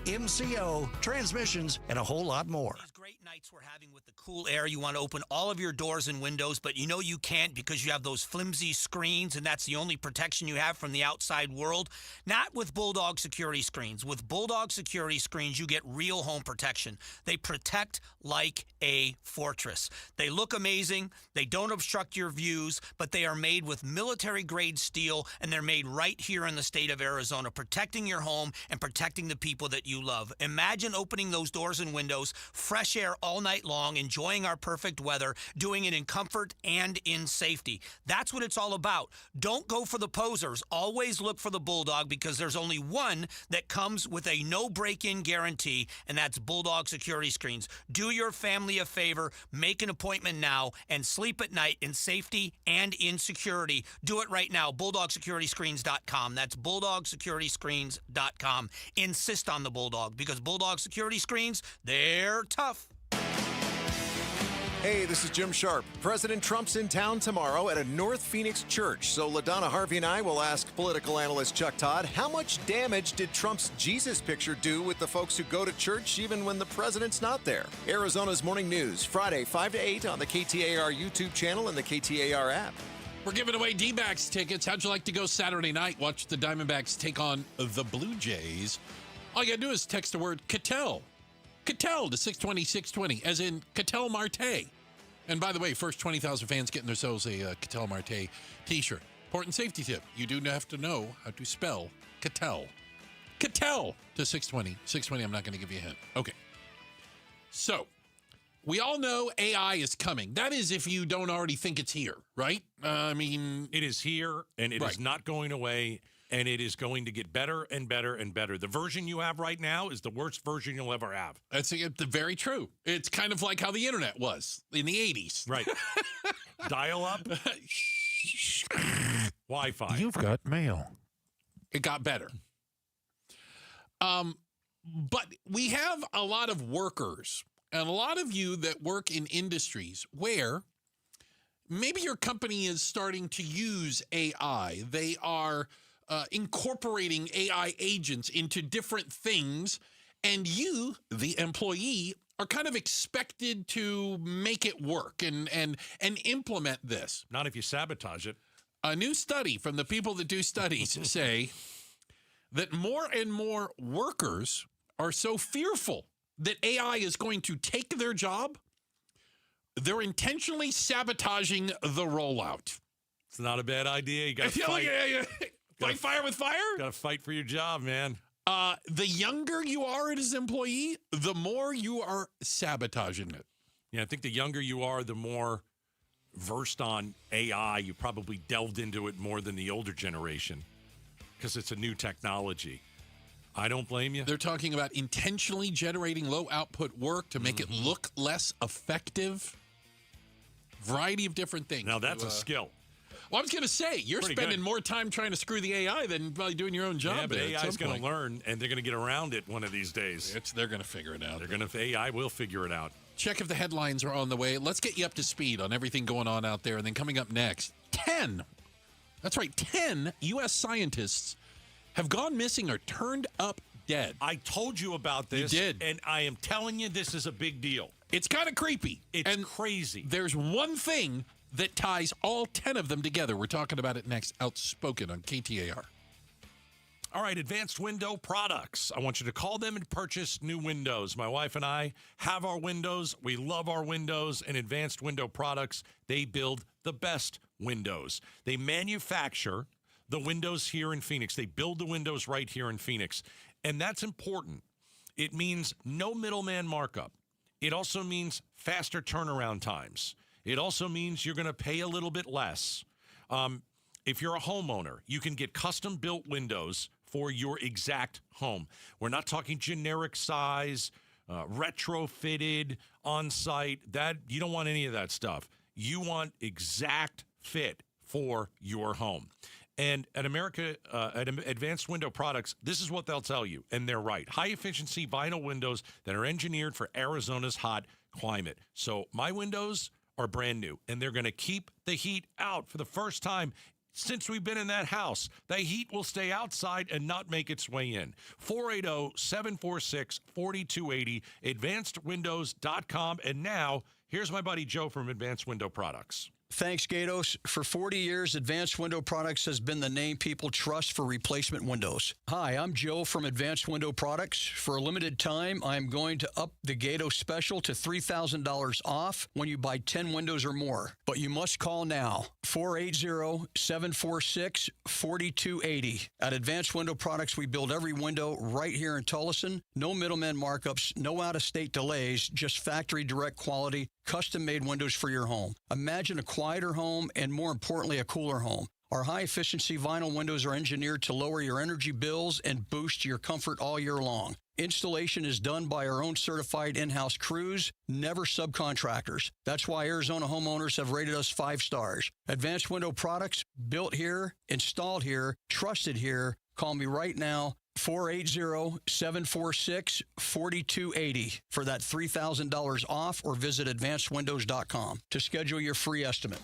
MCO, transmissions, and a whole lot more. These great nights we're having with the cool air, you want to open all of your doors and windows, but you know you can't because you have those flimsy screens, and that's the only protection you have from the outside world. Not with Bulldog Security Screens. With Bulldog Security Screens, you get real home protection. They protect like a fortress. They look amazing. They don't obstruct your views, but they are made with military-grade steel, and they're made right here in the state of Arizona, protecting your home and protecting the people that you love. Imagine opening those doors and windows, fresh air all night long, enjoying our perfect weather, doing it in comfort and in safety. That's what it's all about. Don't go for the posers. Always look for the Bulldog, because there's only one that comes with a no break-in guarantee, and that's Bulldog Security Screens. Do your family a favor, make an appointment now, and sleep at night in safety and in security. Do it right now. BulldogSecurityScreens.com. That's BulldogSecurityScreens.com. Insist on the Bulldog, because Bulldog Security Screens, they're tough. Hey, this is Jim Sharp. President Trump's in town tomorrow at a North Phoenix church. So LaDonna Harvey and I will ask political analyst Chuck Todd, how much damage did Trump's Jesus picture do with the folks who go to church even when the president's not there? Arizona's Morning News, Friday, 5 to 8 on the KTAR YouTube channel and the KTAR app. We're giving away D-backs tickets. How'd you like to go Saturday night? Watch the Diamondbacks take on the Blue Jays. All you got to do is text the word Cattell. Cattell to 620-620, as in Cattell Marte. And by the way, first 20,000 fans getting themselves a Cattell Marte t-shirt. Important safety tip. You do have to know how to spell Cattell. Alcatel to 620. 620, I'm not going to give you a hint. Okay. So, we all know AI is coming. That is if you don't already think it's here, right? I mean... It is here, and it is not going away, and it is going to get better and better and better. The version you have right now is the worst version you'll ever have. That's very true. It's kind of like how the internet was in the 80s. Right. Dial-up. Wi-Fi. You've got mail. It got better. But we have a lot of workers and a lot of you that work in industries where maybe your company is starting to use AI. They are incorporating AI agents into different things, and you, the employee, are kind of expected to make it work and implement this. Not if you sabotage it. A new study from the people that do studies say that more and more workers are so fearful that AI is going to take their job, they're intentionally sabotaging the rollout. It's not a bad idea. You got to fight. Fight fire with fire? Got to fight for your job, man. The younger you are as an employee, the more you are sabotaging it. Yeah, I think the younger you are, the more versed on AI. You probably delved into it more than the older generation because it's a new technology. I don't blame you. They're talking about intentionally generating low output work to make it look less effective. Variety of different things. Now that's a skill. Well, I was going to say, you're spending more time trying to screw the AI than probably doing your own job. Yeah, but AI is going to learn, and they're going to get around it one of these days. They're going to figure it out. AI will figure it out. Check if the headlines are on the way. Let's get you up to speed on everything going on out there. And then coming up next, 10 U.S. scientists have gone missing or turned up dead. I told you about this. You did. And I am telling you, this is a big deal. It's kind of creepy. It's crazy. There's one thing that ties all 10 of them together. We're talking about it next. Outspoken on KTAR. All right, Advanced Window Products. I want you to call them and purchase new windows. My wife and I have our windows. We love our windows. And Advanced Window Products, they build the best windows. They manufacture the windows here in Phoenix. They build the windows right here in Phoenix. And that's important. It means no middleman markup. It also means faster turnaround times. It also means you're going to pay a little bit less. If you're a homeowner, you can get custom-built windows for your exact home. We're not talking generic size, retrofitted, on-site. That you don't want any of that stuff. You want exact fit for your home. And at Advanced Window Products, this is what they'll tell you, and they're right. High-efficiency vinyl windows that are engineered for Arizona's hot climate. So my windows are brand new, and they're going to keep the heat out for the first time since we've been in that house. The heat will stay outside and not make its way in. 480-746-4280, advancedwindows.com. And now, here's my buddy Joe from Advanced Window Products. Thanks, Gatos. For 40 years, Advanced Window Products has been the name people trust for replacement windows. Hi, I'm Joe from Advanced Window Products. For a limited time, I'm going to up the Gatos special to $3,000 off when you buy 10 windows or more. But you must call now, 480-746-4280. At Advanced Window Products, we build every window right here in Tullison. No middleman markups, no out-of-state delays, just factory direct quality, custom-made windows for your home. Imagine a quieter home and, more importantly, a cooler home. Our high-efficiency vinyl windows are engineered to lower your energy bills and boost your comfort all year long. Installation is done by our own certified in-house crews, never subcontractors. That's why Arizona homeowners have rated us 5 stars. Advanced Window Products, built here, installed here, trusted here. Call me right now, 480-746-4280 for that $3,000 off, or visit advancedwindows.com to schedule your free estimate.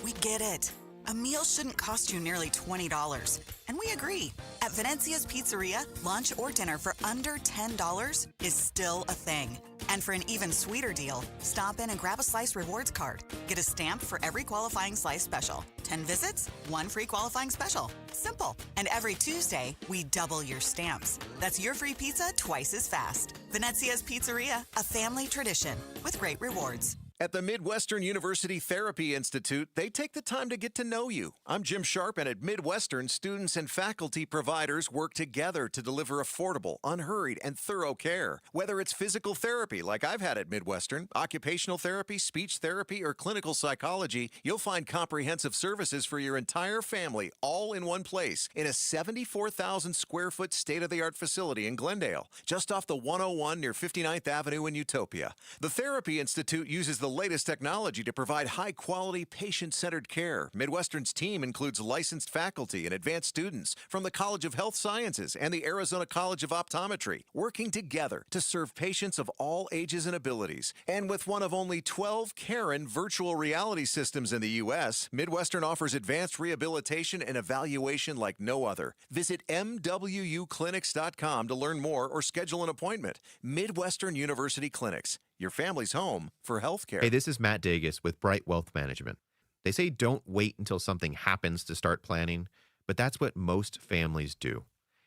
We get it. A meal shouldn't cost you nearly $20. And we agree. At Venezia's Pizzeria, lunch or dinner for under $10 is still a thing. And for an even sweeter deal, stop in and grab a Slice Rewards card. Get a stamp for every qualifying Slice special. 10 visits, 1 free qualifying special. Simple. And every Tuesday, we double your stamps. That's your free pizza twice as fast. Venezia's Pizzeria, a family tradition with great rewards. At the Midwestern University Therapy Institute, they take the time to get to know you. I'm Jim Sharp, and at Midwestern, students and faculty providers work together to deliver affordable, unhurried, and thorough care. Whether it's physical therapy, like I've had at Midwestern, occupational therapy, speech therapy, or clinical psychology, you'll find comprehensive services for your entire family, all in one place, in a 74,000 square foot state-of-the-art facility in Glendale, just off the 101 near 59th Avenue in Utopia. The Therapy Institute uses the latest technology to provide high-quality, patient-centered care. Midwestern's team includes licensed faculty and advanced students from the College of Health Sciences and the Arizona College of Optometry, working together to serve patients of all ages and abilities. And with one of only 12 Karen virtual reality systems in the U.S., Midwestern offers advanced rehabilitation and evaluation like no other. Visit MWUclinics.com to learn more or schedule an appointment. Midwestern University Clinics, your family's home for healthcare. Hey, this is Matt Dagus with Bright Wealth Management. They say don't wait until something happens to start planning, but that's what most families do.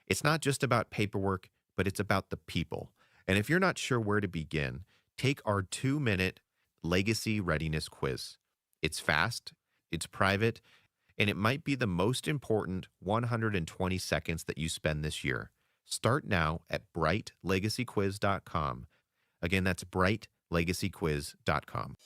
It's not just about paperwork, but it's about the people. And if you're not sure where to begin, take our 2-minute Legacy Readiness Quiz. It's fast, it's private, and it might be the most important 120 seconds that you spend this year. Start now at brightlegacyquiz.com. Again, that's brightlegacyquiz.com.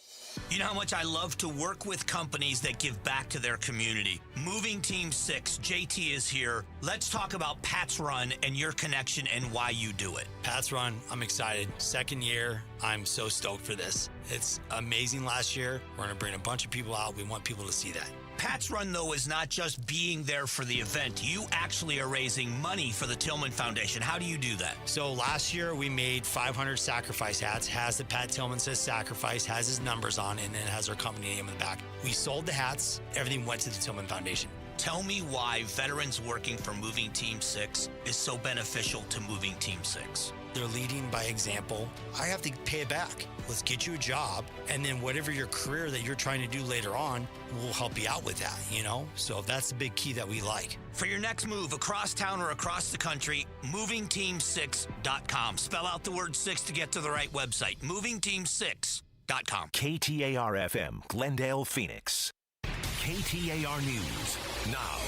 You know how much I love to work with companies that give back to their community. Moving Team 6, JT is here. Let's talk about Pat's Run and your connection and why you do it. Pat's Run, I'm excited. Second year, I'm so stoked for this. It's amazing last year. We're going to bring a bunch of people out. We want people to see that. Pat's Run, though, is not just being there for the event. You actually are raising money for the Tillman Foundation. How do you do that? So last year, we made 500 sacrifice hats. Has the Pat Tillman Says Sacrifice, has his numbers on, and then it has our company name in the back. We sold the hats. Everything went to the Tillman Foundation. Tell me why veterans working for Moving Team 6 is so beneficial to Moving Team 6. They're leading by example. I have to pay it back. Let's get you a job, and then whatever your career that you're trying to do later on, we'll help you out with that, you know? So that's the big key that we like. For your next move across town or across the country, movingteam6.com. Spell out the word 6 to get to the right website. movingteam6.com. KTAR-FM, Glendale, Phoenix. KTAR News now.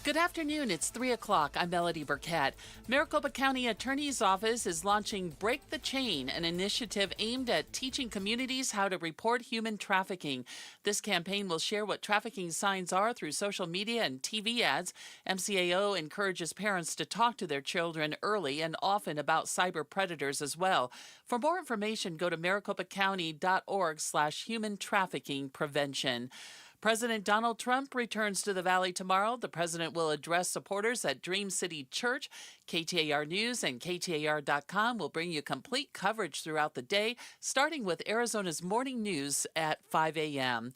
Good afternoon. It's 3 o'clock. I'm Melody Burkett. Maricopa County Attorney's Office is launching Break the Chain, an initiative aimed at teaching communities how to report human trafficking. This campaign will share what trafficking signs are through social media and TV ads. MCAO encourages parents to talk to their children early and often about cyber predators as well. For more information, go to maricopacounty.org/human trafficking prevention. President Donald Trump returns to the Valley tomorrow. The president will address supporters at Dream City Church. KTAR News and KTAR.com will bring you complete coverage throughout the day, starting with Arizona's morning news at 5 a.m.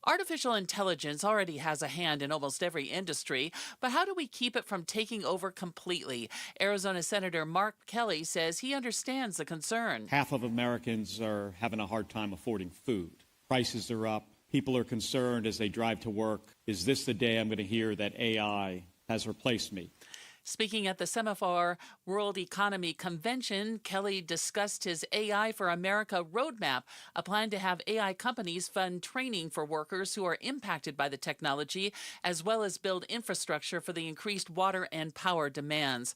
Artificial intelligence already has a hand in almost every industry, but how do we keep it from taking over completely? Arizona Senator Mark Kelly says he understands the concern. Half of Americans are having a hard time affording food. Prices are up. People are concerned as they drive to work. Is this the day I'm going to hear that AI has replaced me? Speaking at the Semaphore World Economy Convention, Kelly discussed his AI for America roadmap, a plan to have AI companies fund training for workers who are impacted by the technology, as well as build infrastructure for the increased water and power demands.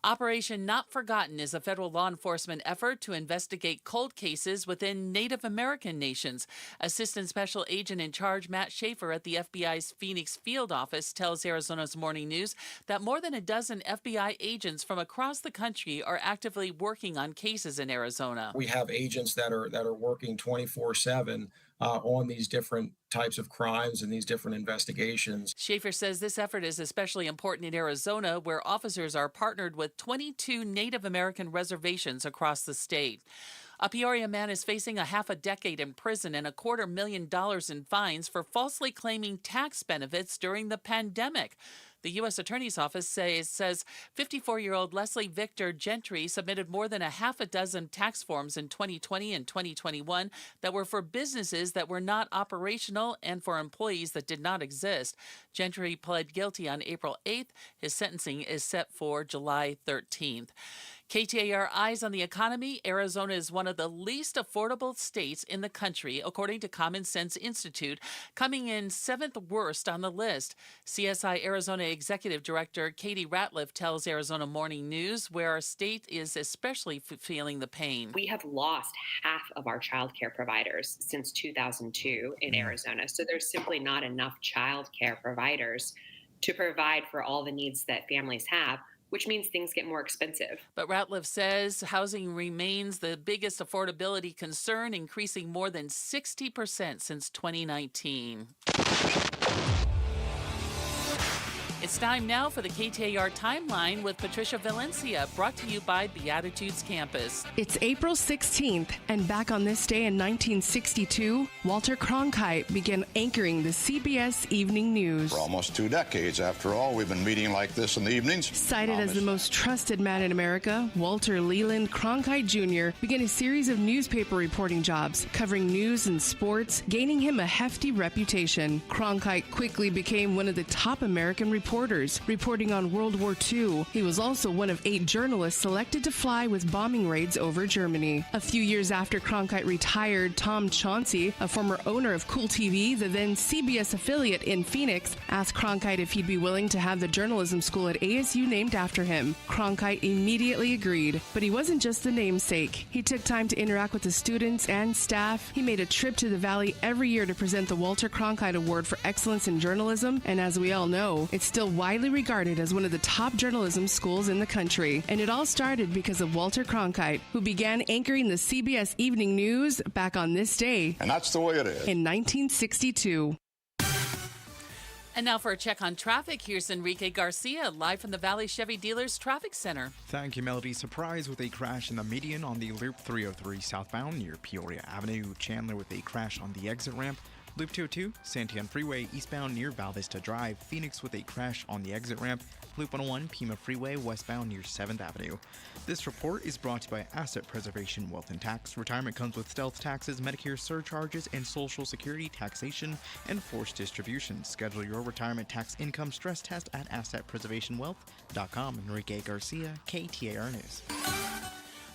Operation Not Forgotten is a federal law enforcement effort to investigate cold cases within Native American nations. Assistant Special Agent in Charge Matt Schaefer at the FBI's Phoenix Field Office tells Arizona's Morning News that more than a dozen FBI agents from across the country are actively working on cases in Arizona. We have agents that are working 24/7 on these different types of crimes and these different investigations. Schaefer says this effort is especially important in Arizona, where officers are partnered with 22 Native American reservations across the state. A Peoria man is facing a half a decade in prison and $250,000 in fines for falsely claiming tax benefits during the pandemic. The U.S. Attorney's Office says 54-year-old Leslie Victor Gentry submitted more than a half a dozen tax forms in 2020 and 2021 that were for businesses that were not operational and for employees that did not exist. Gentry pled guilty on April 8th. His sentencing is set for July 13th. KTAR Eyes on the Economy. Arizona is one of the least affordable states in the country, according to Common Sense Institute, coming in 7th worst on the list. CSI Arizona Executive Director Katie Ratliff tells Arizona Morning News where our state is especially feeling the pain. We have lost half of our child care providers since 2002 in Arizona, so there's simply not enough child care providers to provide for all the needs that families have, which means things get more expensive. But Ratliff says housing remains the biggest affordability concern, increasing more than 60% since 2019. It's time now for the KTAR Timeline with Patricia Valencia, brought to you by Beatitudes Campus. It's April 16th, and back on this day in 1962, Walter Cronkite began anchoring the CBS Evening News. For almost 2 decades, after all, we've been meeting like this in the evenings. Cited as the most trusted man in America, Walter Leland Cronkite Jr. began a series of newspaper reporting jobs, covering news and sports, gaining him a hefty reputation. Cronkite quickly became one of the top American reporters, reporting on World War II. He was also one of 8 journalists selected to fly with bombing raids over Germany. A few years after Cronkite retired, Tom Chauncey, a former owner of Cool TV, the then CBS affiliate in Phoenix, asked Cronkite if he'd be willing to have the journalism school at ASU named after him. Cronkite immediately agreed, but he wasn't just the namesake. He took time to interact with the students and staff. He made a trip to the Valley every year to present the Walter Cronkite Award for Excellence in Journalism, and as we all know, it's still widely regarded as one of the top journalism schools in the country. And it all started because of Walter Cronkite, who began anchoring the CBS Evening News back on this day. And that's the way it is. In 1962. And now for a check on traffic, here's Enrique Garcia, live from the Valley Chevy Dealers Traffic Center. Thank you, Melody. Surprise with a crash in the median on the Loop 303 southbound near Peoria Avenue. Chandler with a crash on the exit ramp. Loop 202, Santiago Freeway eastbound near Val Vista Drive. Phoenix with a crash on the exit ramp. Loop 101, Pima Freeway westbound near 7th Avenue. This report is brought to you by Asset Preservation Wealth and Tax. Retirement comes with stealth taxes, Medicare surcharges, and Social Security taxation and forced distribution. Schedule your retirement tax income stress test at AssetPreservationWealth.com. Enrique Garcia, KTAR News.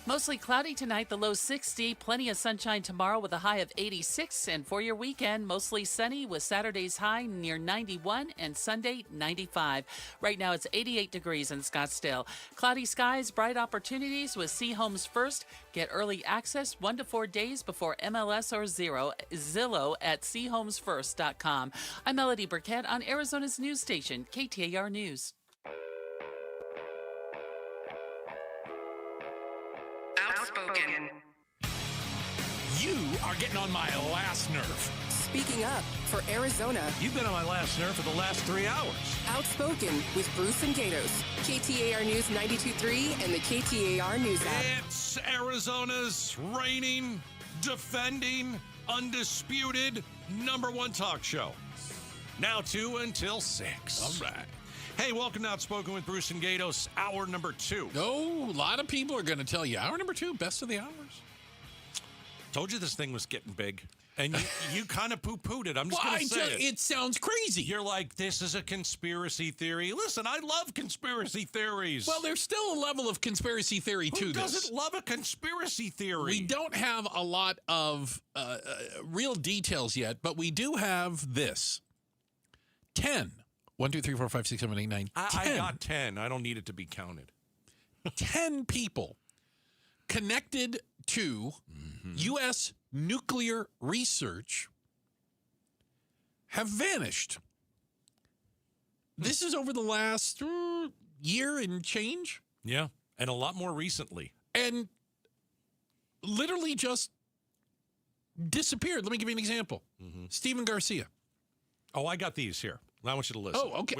Mostly cloudy tonight, the low 60. Plenty of sunshine tomorrow with a high of 86. And for your weekend, mostly sunny with Saturday's high near 91 and Sunday 95. Right now it's 88 degrees in Scottsdale. Cloudy skies, bright opportunities with C Homes First. Get early access 1 to 4 days before MLS or Zillow at chomesfirst.com. I'm Melody Burkett on Arizona's news station, KTAR News. Outspoken. You are getting on my last nerve. Speaking up for Arizona. You've been on my last nerve for the last 3 hours. Outspoken with Bruce and Gatos. KTAR News 92.3 and the KTAR News app. It's Arizona's reigning, defending, undisputed #1 talk show. Now 2 until 6. All right. Hey, welcome to Outspoken with Bruce and Gatos, hour number 2. Oh, a lot of people are going to tell you hour number 2, best of the hours. Told you this thing was getting big. And you kind of poo-pooed it. I'm just going to say it. It sounds crazy. You're like, this is a conspiracy theory. Listen, I love conspiracy theories. Well, there's still a level of conspiracy theory to this. Who doesn't love a conspiracy theory? We don't have a lot of real details yet, but we do have this. 10. 1, 2, 3, 4, 5, 6, 7, 8, 9, 10. I got 10. I don't need it to be counted. 10 people connected to U.S. nuclear research have vanished. This is over the last year and change. Yeah, and a lot more recently. And literally just disappeared. Let me give you an example. Stephen Garcia. Oh, I got these here. I want you to listen. Oh, okay.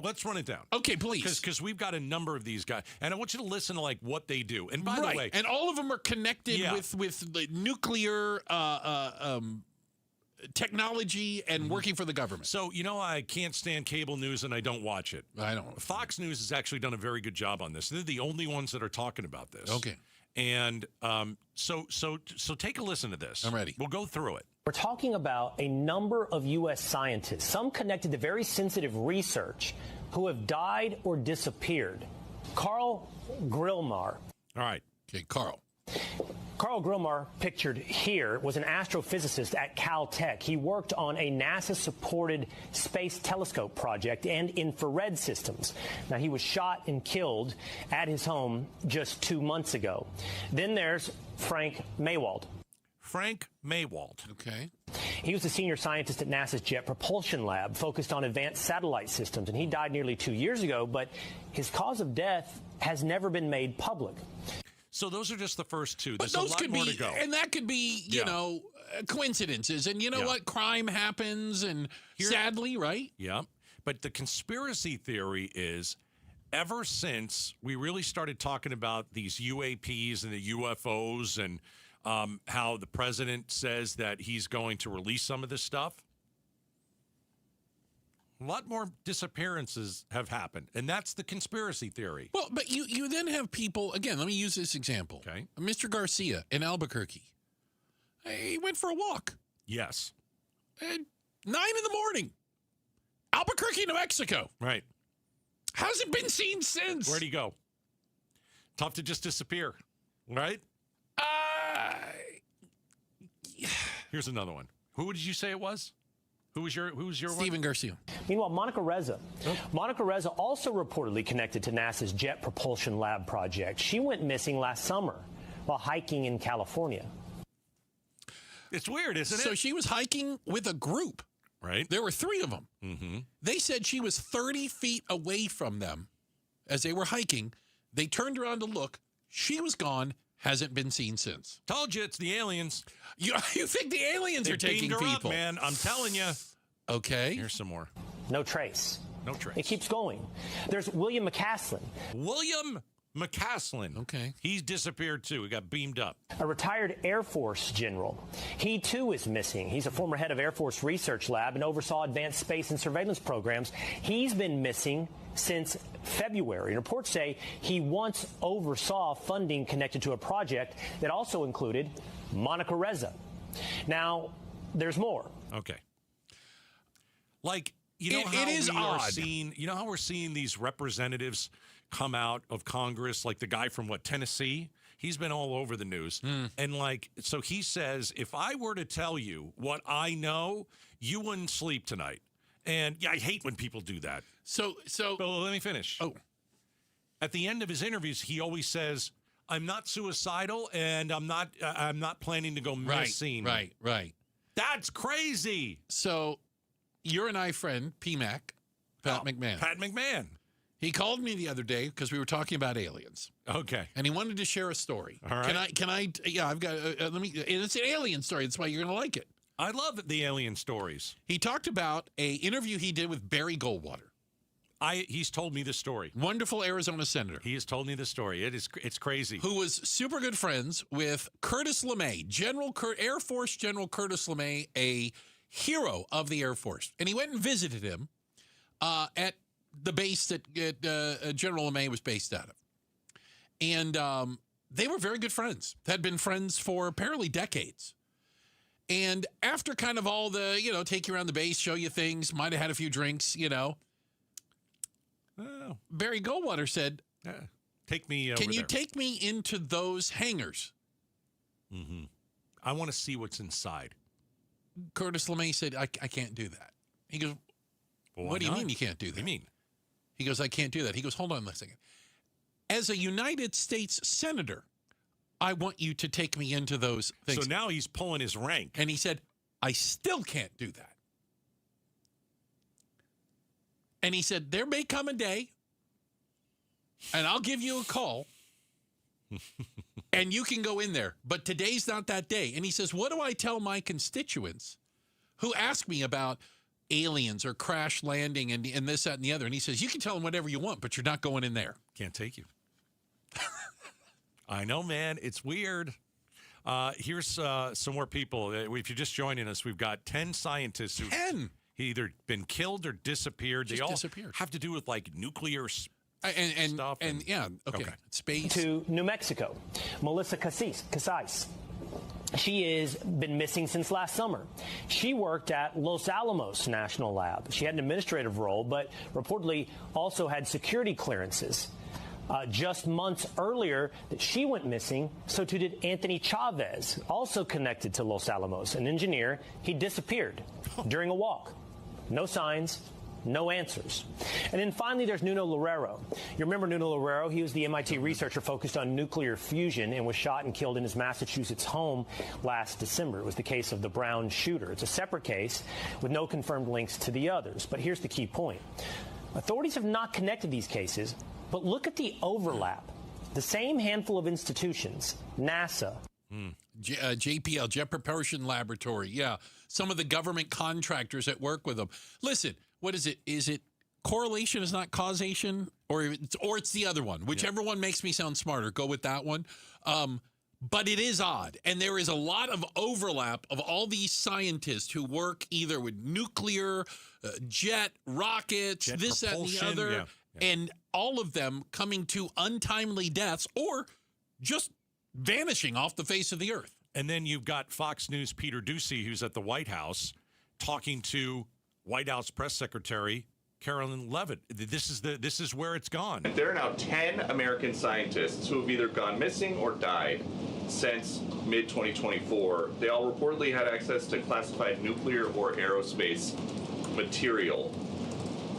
Let's run it down. Okay, please. Because we've got a number of these guys, and I want you to listen to like what they do. And by the way, and all of them are connected with the nuclear technology and working for the government. So I can't stand cable news and I don't watch it. I don't. Fox News has actually done a very good job on this. They're the only ones that are talking about this. Okay. And so take a listen to this. I'm ready. We'll go through it. We're talking about a number of U.S. scientists, some connected to very sensitive research, who have died or disappeared. Carl Grillmar. All right. Okay, Carl. Carl Grillmar, pictured here, was an astrophysicist at Caltech. He worked on a NASA-supported space telescope project and infrared systems. Now, he was shot and killed at his home just 2 months ago. Then there's Frank Maywald. Frank Maywald. Okay. He was a senior scientist at NASA's Jet Propulsion Lab, focused on advanced satellite systems, and he died nearly 2 years ago, but his cause of death has never been made public. So those are just the first two. But There's those a lot could more be, to go. and that could be, you know, coincidences. And you know what? Crime happens, and sadly, right? Yeah. But the conspiracy theory is, ever since we really started talking about these UAPs and the UFOs and how the president says that he's going to release some of this stuff, a lot more disappearances have happened, and that's the conspiracy theory. Well, but you then have people, again, let me use this example. Okay. Mr. Garcia in Albuquerque. He went for a walk. Yes. At 9 in the morning. Albuquerque, New Mexico. Right. Hasn't been seen since. Where'd he go? Tough to just disappear, right? Here's another one. Who did you say it was? Who was your Stephen Garcia. Meanwhile, Monica Reza. Monica Reza also reportedly connected to NASA's Jet Propulsion Lab project. She went missing last summer while hiking in California. It's weird, isn't it? So she was hiking with a group. Right. There were 3 of them. Mm-hmm. They said she was 30 feet away from them as they were hiking. They turned around to look. She was gone. Hasn't been seen since. Told you, it's the aliens. You think the aliens are taking beamed her people? up, man. I'm telling you. Okay. Here's some more. No trace. No trace. It keeps going. There's William McCaslin. William McCaslin. Okay. He's disappeared, too. He got beamed up. A retired Air Force general. He, too, is missing. He's a former head of Air Force Research Lab and oversaw advanced space and surveillance programs. He's been missing since February. And reports say he once oversaw funding connected to a project that also included Monica Reza. Now, there's more. Okay. Like, you know how we're seeing these representatives come out of Congress, like the guy from Tennessee? He's been all over the news. And so he says, if I were to tell you what I know, you wouldn't sleep tonight. And I hate when people do that. But let me finish. Oh. At the end of his interviews, he always says, I'm not suicidal and I'm not planning to go missing. Right. That's crazy. So your and I friend, PMAC, Pat McMahon. Pat McMahon. He called me the other day because we were talking about aliens. Okay. And he wanted to share a story. All right. Can I, I've got, it's an alien story. That's why you're going to like it. I love the alien stories. He talked about a interview he did with Barry Goldwater. He's told me this story. Wonderful Arizona senator. He has told me this story. It's crazy. Who was super good friends with Curtis LeMay, Air Force General Curtis LeMay, a hero of the Air Force. And he went and visited him at the base that General LeMay was based out of. And they were very good friends. Had been friends for apparently decades. And after kind of all the, take you around the base, show you things, might have had a few drinks, Barry Goldwater said, take me over Can you there. take me into those hangars? Mm-hmm. I want to see what's inside. Curtis LeMay said, I can't do that. He goes, well, what do you mean you can't do that? What do you mean? He goes, I can't do that. He goes, hold on a second. As a United States Senator, I want you to take me into those things. So now he's pulling his rank. And he said, I still can't do that. And he said, there may come a day, and I'll give you a call, and you can go in there. But today's not that day. And he says, what do I tell my constituents who ask me about aliens or crash landing and this, that, and the other? And he says, you can tell them whatever you want, but you're not going in there. Can't take you. I know, man. It's weird. Here's some more people. If you're just joining us, we've got 10 scientists who either been killed or disappeared. They all have to do with nuclear stuff. Okay. Space. To New Mexico, Melissa Casais. She has been missing since last summer. She worked at Los Alamos National Lab. She had an administrative role, but reportedly also had security clearances. Just months earlier that she went missing, so too did Anthony Chavez, also connected to Los Alamos, an engineer. He disappeared during a walk. No signs, no answers. And then finally, there's Nuno Loureiro. You remember Nuno Loureiro? He was the MIT researcher focused on nuclear fusion and was shot and killed in his Massachusetts home last December. It was the case of the Brown shooter. It's a separate case with no confirmed links to the others. But here's the key point. Authorities have not connected these cases, but look at the overlap. The same handful of institutions, NASA, JPL, Jet Propulsion Laboratory, yeah, some of the government contractors that work with them. Listen, what is it? Is it correlation is not causation, or it's the other one? Whichever one makes me sound smarter, go with that one. But it is odd, and there is a lot of overlap of all these scientists who work either with nuclear, jet, rockets, this, that, and the other, and all of them coming to untimely deaths or just vanishing off the face of the earth. And then you've got Fox News' Peter Doocy, who's at the White House, talking to White House Press Secretary Carolyn Leavitt. This is where it's gone. There are now 10 American scientists who have either gone missing or died since mid-2024. They all reportedly had access to classified nuclear or aerospace material.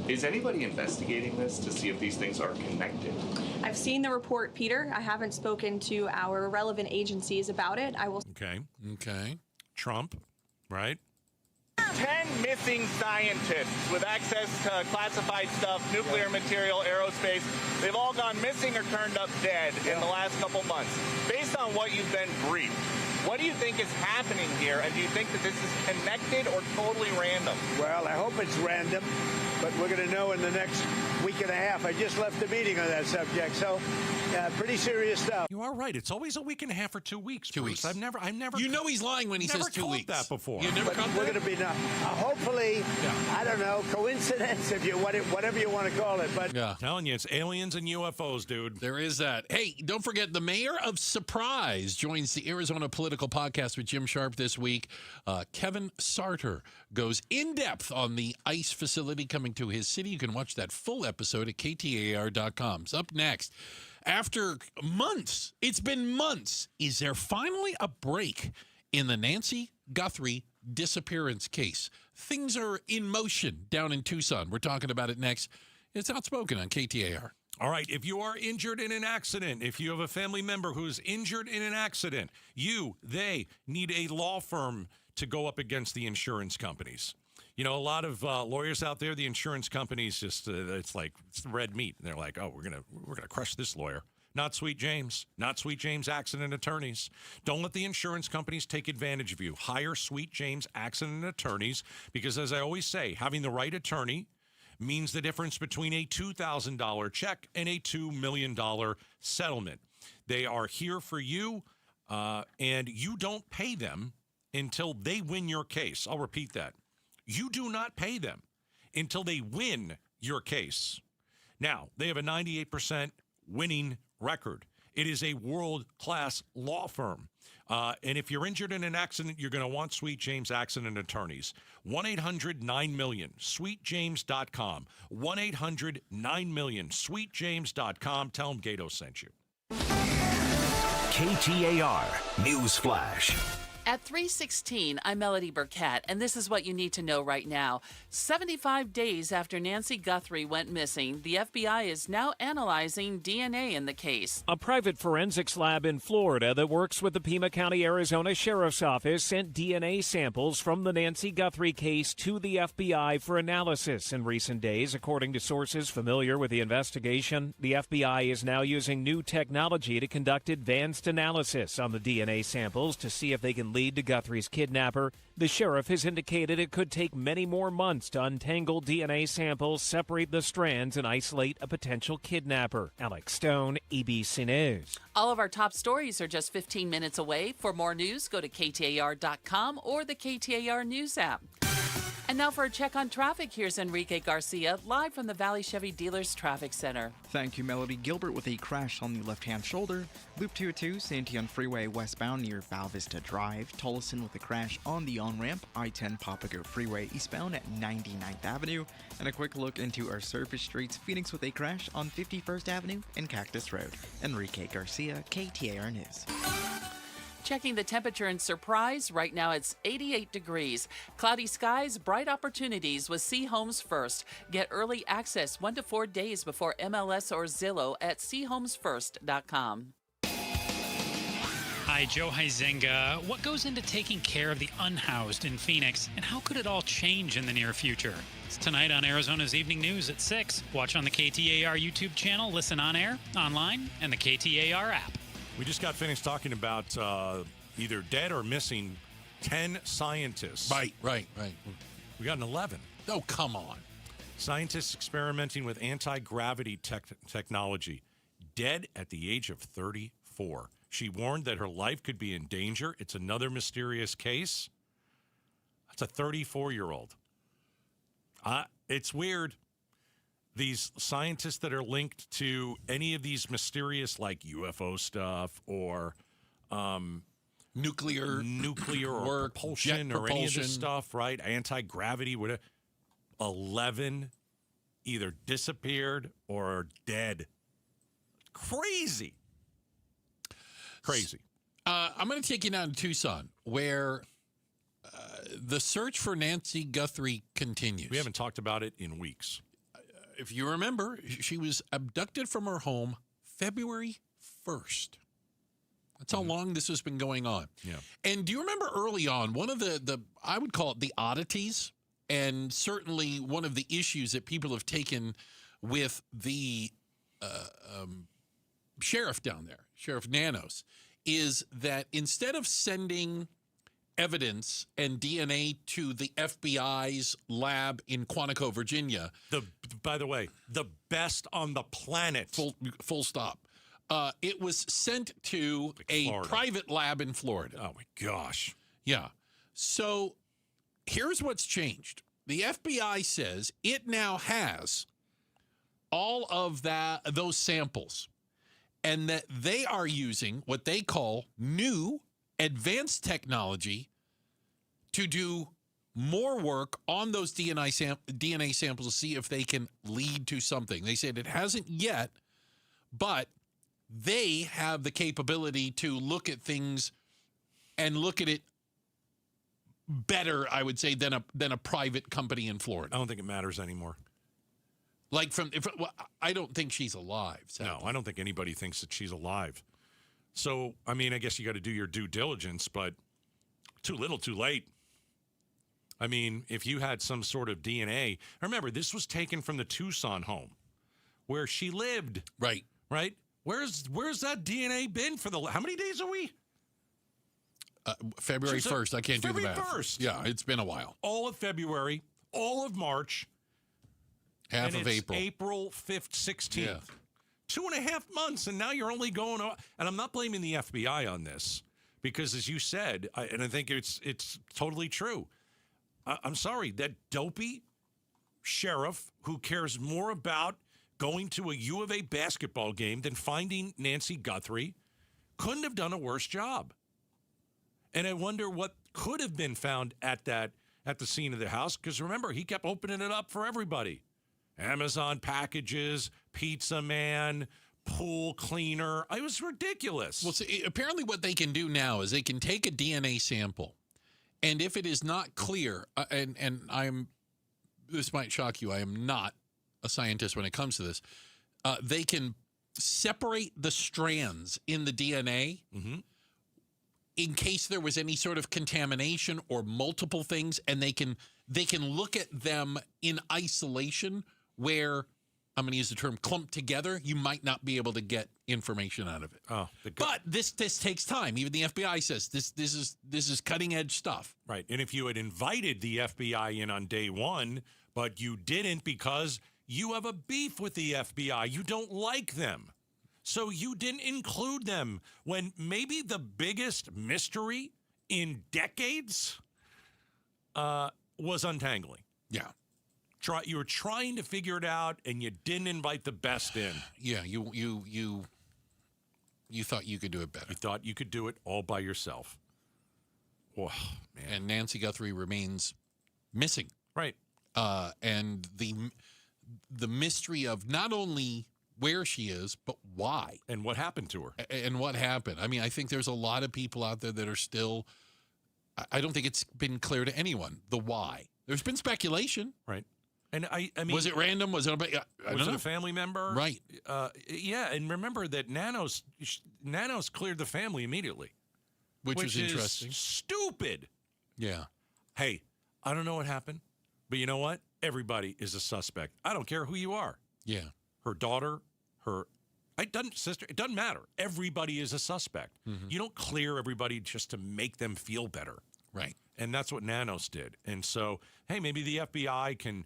Is anybody investigating this to see if these things are connected? I've seen the report, Peter. I haven't spoken to our relevant agencies about it. I will. Okay. Trump, right? 10 missing scientists with access to classified stuff, nuclear material, aerospace. They've all gone missing or turned up dead in the last couple months. Based on what you've been briefed, what do you think is happening here? And do you think that this is connected or totally random? Well, I hope it's random, but we're going to know in the next week and a half. I just left a meeting on that subject, so pretty serious stuff. You are right. It's always a week and a half or 2 weeks. 2 weeks. I've never. You know he's lying when he says 2 weeks. That before. You never. But we're going to be hopefully. I don't know, coincidence, if you whatever you want to call it. But I'm telling you, it's aliens and UFOs, dude. There is that. Hey, don't forget the mayor of Surprise joins the Arizona Political Podcast with Jim Sharp this week. Kevin Sarter goes in depth on the ICE facility coming to his city. You can watch that full episode at KTAR.com. It's up next. After months, it's been months, is there finally a break in the Nancy Guthrie disappearance case? Things are in motion down in Tucson. We're talking about it next. It's Outspoken on KTAR. All right, if you are injured in an accident, if you have a family member who's injured in an accident, they need a law firm to go up against the insurance companies. You know, a lot of lawyers out there, the insurance companies just, it's red meat. And they're like, oh, we're gonna crush this lawyer. Not Sweet James. Not Sweet James Accident Attorneys. Don't let the insurance companies take advantage of you. Hire Sweet James Accident Attorneys because, as I always say, having the right attorney means the difference between a $2,000 check and a $2 million settlement. They are here for you, and you don't pay them until they win your case. I'll repeat that. You do not pay them until they win your case. Now, they have a 98% winning record. It is a world-class law firm. And if you're injured in an accident, you're going to want Sweet James Accident Attorneys. 1-800-9-MILLION, sweetjames.com. 1-800-9-MILLION, sweetjames.com. Tell them Gato sent you. KTAR News Flash. At 3:16, I'm Melody Burkett, and this is what you need to know right now. 75 days after Nancy Guthrie went missing, the FBI is now analyzing DNA in the case. A private forensics lab in Florida that works with the Pima County, Arizona Sheriff's Office sent DNA samples from the Nancy Guthrie case to the FBI for analysis in recent days. According to sources familiar with the investigation, the FBI is now using new technology to conduct advanced analysis on the DNA samples to see if they can lead to Guthrie's kidnapper. The sheriff has indicated it could take many more months to untangle DNA samples, separate the strands, and isolate a potential kidnapper. Alex Stone, ABC News. All of our top stories are just 15 minutes away. For more news, go to KTAR.com or the KTAR News app. And now for a check on traffic, here's Enrique Garcia, live from the Valley Chevy Dealers Traffic Center. Thank you, Melody. Gilbert with a crash on the left-hand shoulder. Loop 202, Santiago Freeway westbound near Val Vista Drive. Tolleson with a crash on the on-ramp, I-10 Papago Freeway eastbound at 99th Avenue. And a quick look into our surface streets. Phoenix with a crash on 51st Avenue and Cactus Road. Enrique Garcia, KTAR News. Checking the temperature in Surprise, right now it's 88 degrees. Cloudy skies, bright opportunities with C Homes First. Get early access 1 to 4 days before MLS or Zillow at chomesfirst.com. Hi, Joe Huizenga. What goes into taking care of the unhoused in Phoenix, and how could it all change in the near future? It's tonight on Arizona's Evening News at 6. Watch on the KTAR YouTube channel, listen on air, online, and the KTAR app. We just got finished talking about either dead or missing 10 scientists. Right. We got an 11. Oh, come on. Scientists experimenting with anti-gravity technology, dead at the age of 34. She warned that her life could be in danger. It's another mysterious case. That's a 34-year-old. It's weird. These scientists that are linked to any of these mysterious, like UFO stuff or nuclear or propulsion or any of this stuff, right? Anti-gravity, whatever. 11 either disappeared or are dead. Crazy. I'm going to take you down to Tucson, where the search for Nancy Guthrie continues. We haven't talked about it in weeks. If you remember, she was abducted from her home February 1st. That's how long this has been going on. Yeah. And do you remember early on, one of the I would call it the oddities, and certainly one of the issues that people have taken with the sheriff down there, Sheriff Nanos, is that instead of sending evidence and DNA to the FBI's lab in Quantico, Virginia. By the way, the best on the planet. Full stop. It was sent to a private lab in Florida. Oh, my gosh. Yeah. So here's what's changed. The FBI says it now has all of those samples, and that they are using what they call new advanced technology to do more work on those DNA samples to see if they can lead to something. They said it hasn't yet, but they have the capability to look at things and look at it better, I would say, than a private company in Florida. I don't think it matters anymore. Like I don't think she's alive. Sadly. No, I don't think anybody thinks that she's alive. So, I mean, I guess you got to do your due diligence, but too little, too late. I mean, if you had some sort of DNA, remember, this was taken from the Tucson home where she lived. Right. Where's that DNA been for how many days are we? February 1st. I can't do the math. February 1st. Yeah, it's been a while. All of February, all of March. Half of April. April 5th, 16th. Yeah. 2.5 months, and now you're only going on. And I'm not blaming the FBI on this because, as you said, and I think it's totally true. I'm sorry, that dopey sheriff who cares more about going to a U of A basketball game than finding Nancy Guthrie couldn't have done a worse job. And I wonder what could have been found at the scene of the house, because remember, he kept opening it up for everybody. Amazon packages, pizza man, pool cleaner. It was ridiculous. Well, see, apparently what they can do now is they can take a DNA sample, and if it is not clear, and this might shock you, I am not a scientist when it comes to this, they can separate the strands in the DNA in case there was any sort of contamination or multiple things, and they can look at them in isolation where, I'm going to use the term clumped together, you might not be able to get information out of it. But this takes time. Even the FBI says this is cutting edge stuff. Right. And if you had invited the FBI in on day one, but you didn't because you have a beef with the FBI, you don't like them, so you didn't include them when maybe the biggest mystery in decades was untangling. Yeah. You were trying to figure it out, and you didn't invite the best in. Yeah, you thought you could do it better. You thought you could do it all by yourself. Oh, man. And Nancy Guthrie remains missing. Right. And the mystery of not only where she is, but why. And what happened to her. And what happened. I mean, I think there's a lot of people out there that are still, I don't think it's been clear to anyone, the why. There's been speculation. Right. And I mean. Was it random? Was it a family member? Right. Yeah, and remember that Nanos cleared the family immediately. Which was interesting. Is stupid. Yeah. Hey, I don't know what happened, but you know what? Everybody is a suspect. I don't care who you are. Yeah. Her daughter, sister, it doesn't matter. Everybody is a suspect. Mm-hmm. You don't clear everybody just to make them feel better. Right. And that's what Nanos did. And so, hey, maybe the FBI can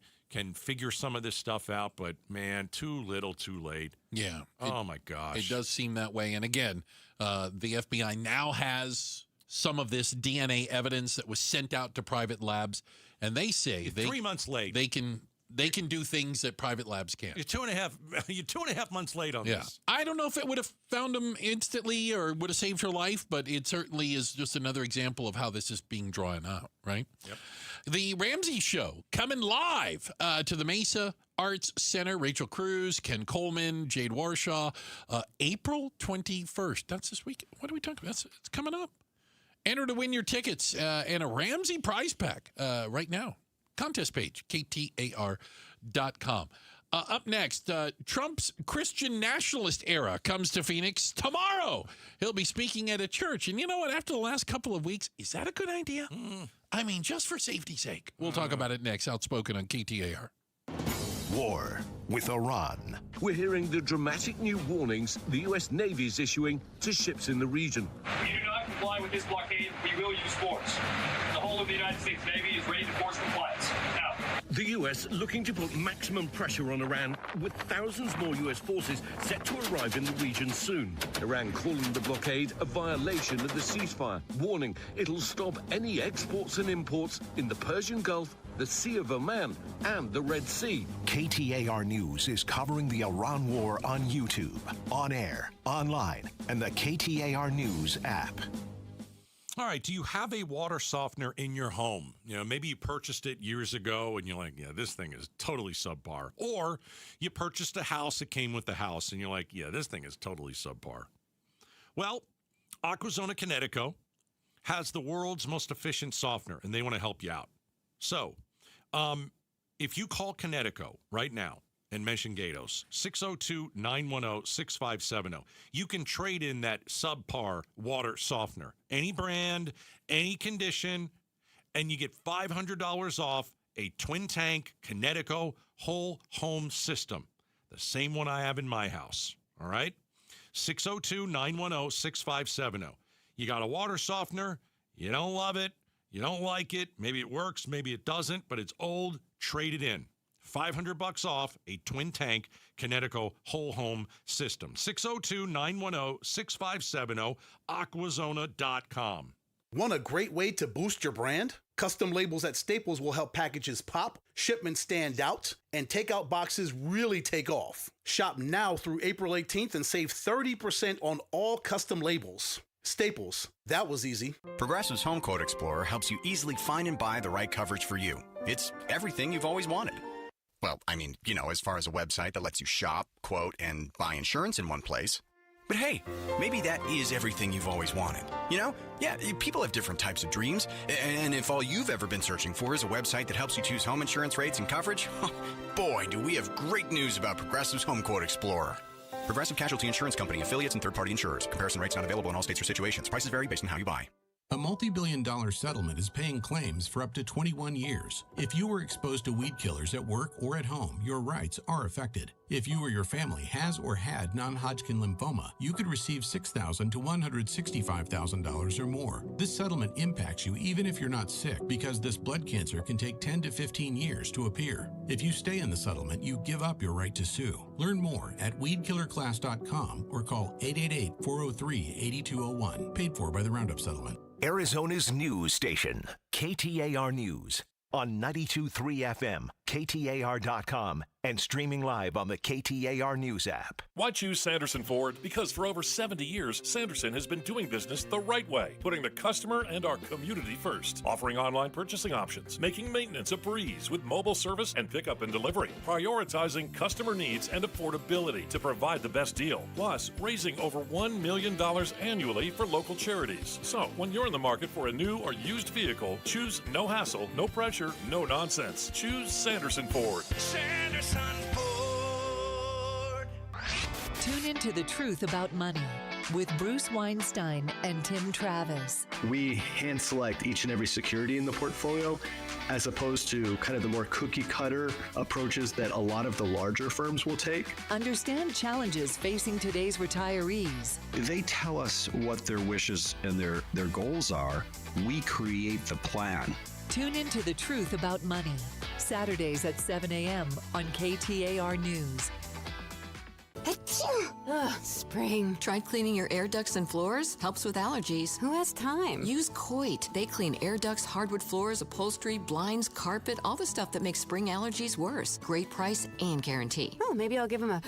figure some of this stuff out, but man, too little, too late. Yeah. Oh my gosh. It does seem that way. And again, the FBI now has some of this DNA evidence that was sent out to private labs, and they say 3 months late. They can do things that private labs can't. You're 2.5 months late on this. I don't know if it would have found him instantly or would have saved her life, but it certainly is just another example of how this is being drawn out, right? Yep. The Ramsey Show coming live to the Mesa Arts Center. Rachel Cruz, Ken Coleman, Jade Warshaw. April 21st. That's this week. What are we talking about? It's coming up. Enter to win your tickets and a Ramsey prize pack right now. Contest page, KTAR.com. Up next, Trump's Christian nationalist era comes to Phoenix tomorrow. He'll be speaking at a church. And you know what? After the last couple of weeks, is that a good idea? I mean, just for safety's sake. We'll talk about it next. Outspoken on KTAR. War with Iran. We're hearing the dramatic new warnings the U.S. Navy is issuing to ships in the region. If we do not comply with this blockade, we will use force. The whole of the United States Navy is ready to force compliance. Now. The U.S. looking to put maximum pressure on Iran, with thousands more U.S. forces set to arrive in the region soon. Iran calling the blockade a violation of the ceasefire, warning it'll stop any exports and imports in the Persian Gulf, the Sea of Oman, and the Red Sea. KTAR News is covering the Iran war on YouTube, on air, online, and the KTAR News app. All right, do you have a water softener in your home? You know, maybe you purchased it years ago and you're like, yeah, this thing is totally subpar. Or you purchased a house that came with the house and you're like, yeah, this thing is totally subpar. Well, Aquazona Connecticut has the world's most efficient softener, and they want to help you out. So, if you call Connecticut right now and mention Gatos, 602-910-6570, you can trade in that subpar water softener. Any brand, any condition, and you get $500 off a twin-tank Connecticut whole home system. The same one I have in my house, all right? 602-910-6570. You got a water softener, you don't love it, you don't like it, maybe it works, maybe it doesn't, but it's old, trade it in. $500 off a twin-tank Connecticut whole home system. 602-910-6570, aquazona.com. Want a great way to boost your brand? Custom labels at Staples will help packages pop, shipments stand out, and takeout boxes really take off. Shop now through April 18th and save 30% on all custom labels. Staples, that was easy. Progressive's Home Quote Explorer helps you easily find and buy the right coverage for you. It's everything you've always wanted. Well, I mean, you know, as far as a website that lets you shop, quote, and buy insurance in one place. But hey, maybe that is everything you've always wanted. You know? Yeah, people have different types of dreams. And if all you've ever been searching for is a website that helps you choose home insurance rates and coverage, boy, do we have great news about Progressive's Home Quote Explorer. Progressive Casualty Insurance Company, affiliates, and third-party insurers. Comparison rates not available in all states or situations. Prices vary based on how you buy. A multi-billion-dollar settlement is paying claims for up to 21 years. If you were exposed to weed killers at work or at home, your rights are affected. If you or your family has or had non-Hodgkin lymphoma, you could receive $6,000 to $165,000 or more. This settlement impacts you even if you're not sick, because this blood cancer can take 10 to 15 years to appear. If you stay in the settlement, you give up your right to sue. Learn more at weedkillerclass.com or call 888-403-8201. Paid for by the Roundup Settlement. Arizona's news station, KTAR News. on 92.3 FM, KTAR.com, and streaming live on the KTAR News app. Why choose Sanderson Ford? Because for over 70 years, Sanderson has been doing business the right way, putting the customer and our community first, offering online purchasing options, making maintenance a breeze with mobile service and pickup and delivery, prioritizing customer needs and affordability to provide the best deal, plus raising over $1 million annually for local charities. So, when you're in the market for a new or used vehicle, choose no hassle, no pressure, no nonsense. Choose Sanderson Ford. Sanderson Ford. Tune into The Truth About Money with Bruce Weinstein and Tim Travis. We hand select each and every security in the portfolio as opposed to kind of the more cookie cutter approaches that a lot of the larger firms will take. Understand challenges facing today's retirees. They tell us what their wishes and their goals are. We create the plan. Tune into The Truth About Money, Saturdays at 7 a.m. on KTAR News. Ugh, spring. Tried cleaning your air ducts and floors? Helps with allergies. Who has time? Use Coit. They clean air ducts, hardwood floors, upholstery, blinds, carpet, all the stuff that makes spring allergies worse. Great price and guarantee. Oh, maybe I'll give him a...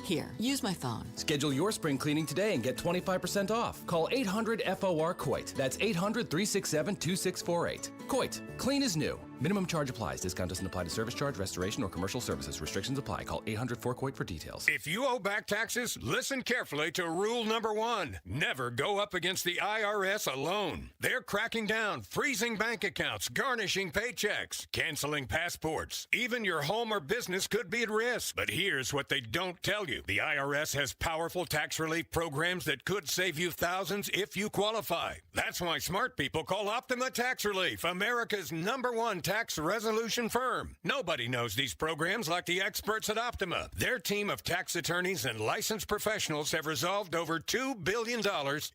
Here, use my phone. Schedule your spring cleaning today and get 25% off. Call 800-FOR-COIT. That's 800-367-2648. Coit. Clean is new. Minimum charge applies. Discount doesn't apply to service charge, restoration, or commercial services. Restrictions apply. Call 800-4COIT for details. If you owe back taxes, listen carefully to rule number 1. Never go up against the IRS alone. They're cracking down, freezing bank accounts, garnishing paychecks, canceling passports. Even your home or business could be at risk. But here's what they don't tell you. The IRS has powerful tax relief programs that could save you thousands if you qualify. That's why smart people call Optima Tax Relief, America's #1 tax resolution firm. Nobody knows these programs like the experts at Optima. Their team of tax attorneys and licensed professionals have resolved over $2 billion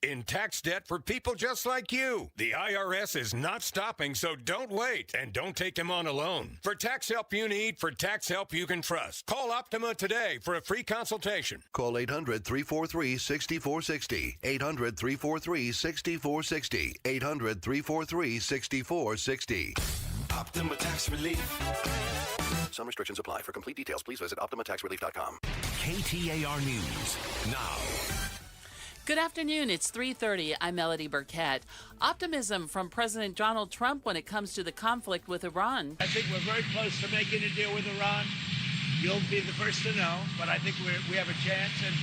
in tax debt for people just like you. The IRS is not stopping, so don't wait and don't take them on alone. For tax help you need, for tax help you can trust, call Optima today for a free consultation. Call 800-343-6460. 800-343-6460. 800-343-6460. Optima Tax Relief. Some restrictions apply. For complete details, please visit OptimaTaxRelief.com. KTAR News now. Good afternoon. It's 3:30. I'm Melody Burkett. Optimism from President Donald Trump when it comes to the conflict with Iran. I think we're very close to making a deal with Iran. You'll be the first to know, but I think we have a chance. And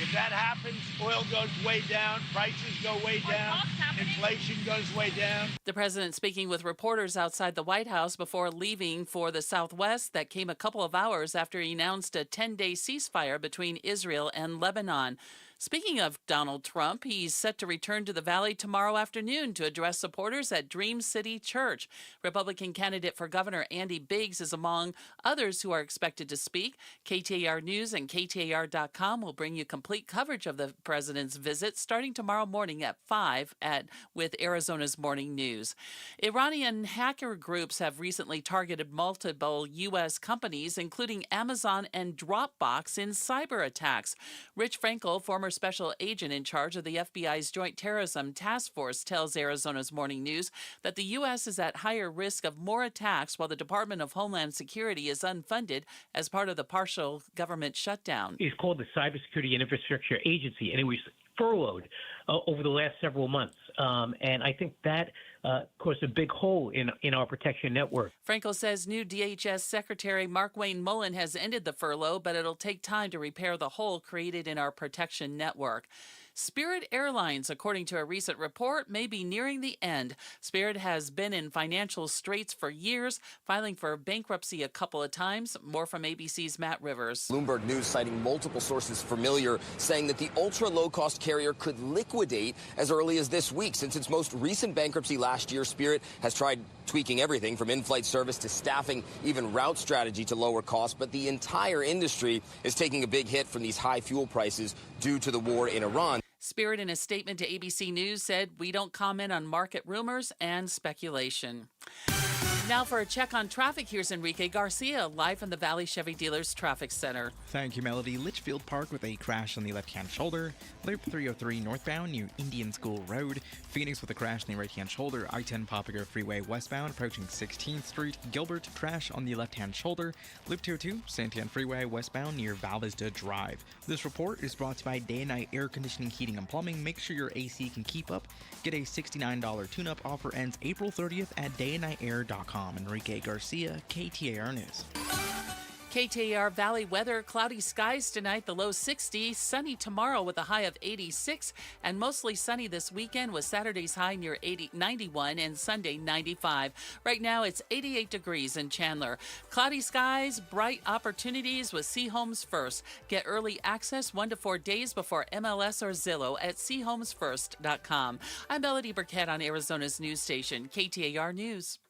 if that happens, oil goes way down, prices go way down, inflation goes way down. The president speaking with reporters outside the White House before leaving for the Southwest. That came a couple of hours after he announced a 10-day ceasefire between Israel and Lebanon. Speaking of Donald Trump, he's set to return to the Valley tomorrow afternoon to address supporters at Dream City Church. Republican candidate for governor Andy Biggs is among others who are expected to speak. KTAR News and KTAR.com will bring you complete coverage of the president's visit starting tomorrow morning at 5 with Arizona's Morning News. Iranian hacker groups have recently targeted multiple U.S. companies, including Amazon and Dropbox, in cyber attacks. Rich Frankel, former special agent in charge of the FBI's Joint Terrorism Task Force, tells Arizona's Morning News that the U.S. is at higher risk of more attacks while the Department of Homeland Security is unfunded as part of the partial government shutdown. It's called the Cybersecurity and Infrastructure Agency, and it was furloughed over the last several months. And I think that caused a big hole in our protection network. Frankel says new DHS Secretary Mark Wayne Mullen has ended the furlough, but it'll take time to repair the hole created in our protection network. Spirit Airlines, according to a recent report, may be nearing the end. Spirit has been in financial straits for years, filing for bankruptcy a couple of times. More from ABC's Matt Rivers. Bloomberg News citing multiple sources familiar, saying that the ultra-low-cost carrier could liquidate as early as this week. Since its most recent bankruptcy last year, Spirit has tried tweaking everything from in-flight service to staffing, even route strategy to lower costs. But the entire industry is taking a big hit from these high fuel prices due to the war in Iran. Spirit, in a statement to ABC News, said, "We don't comment on market rumors and speculation." Now for a check on traffic, here's Enrique Garcia, live from the Valley Chevy Dealers Traffic Center. Thank you, Melody. Litchfield Park with a crash on the left-hand shoulder. Loop 303 northbound near Indian School Road. Phoenix with a crash on the right-hand shoulder. I-10 Papago Freeway westbound approaching 16th Street. Gilbert crash on the left-hand shoulder. Loop 202 Santiago Freeway westbound near Val Vista Drive. This report is brought to you by Day and Night Air Conditioning, Heating, and Plumbing. Make sure your AC can keep up. Get a $69 tune-up offer. Ends April 30th at dayandnightair.com. Enrique Garcia, KTAR News. KTAR Valley weather, cloudy skies tonight, the low 60, sunny tomorrow with a high of 86, and mostly sunny this weekend with Saturday's high near 91 and Sunday 95. Right now it's 88 degrees in Chandler. Cloudy skies, bright opportunities with C Homes First. Get early access 1 to 4 days before MLS or Zillow at chomesfirst.com. I'm Melody Burkett on Arizona's news station, KTAR News.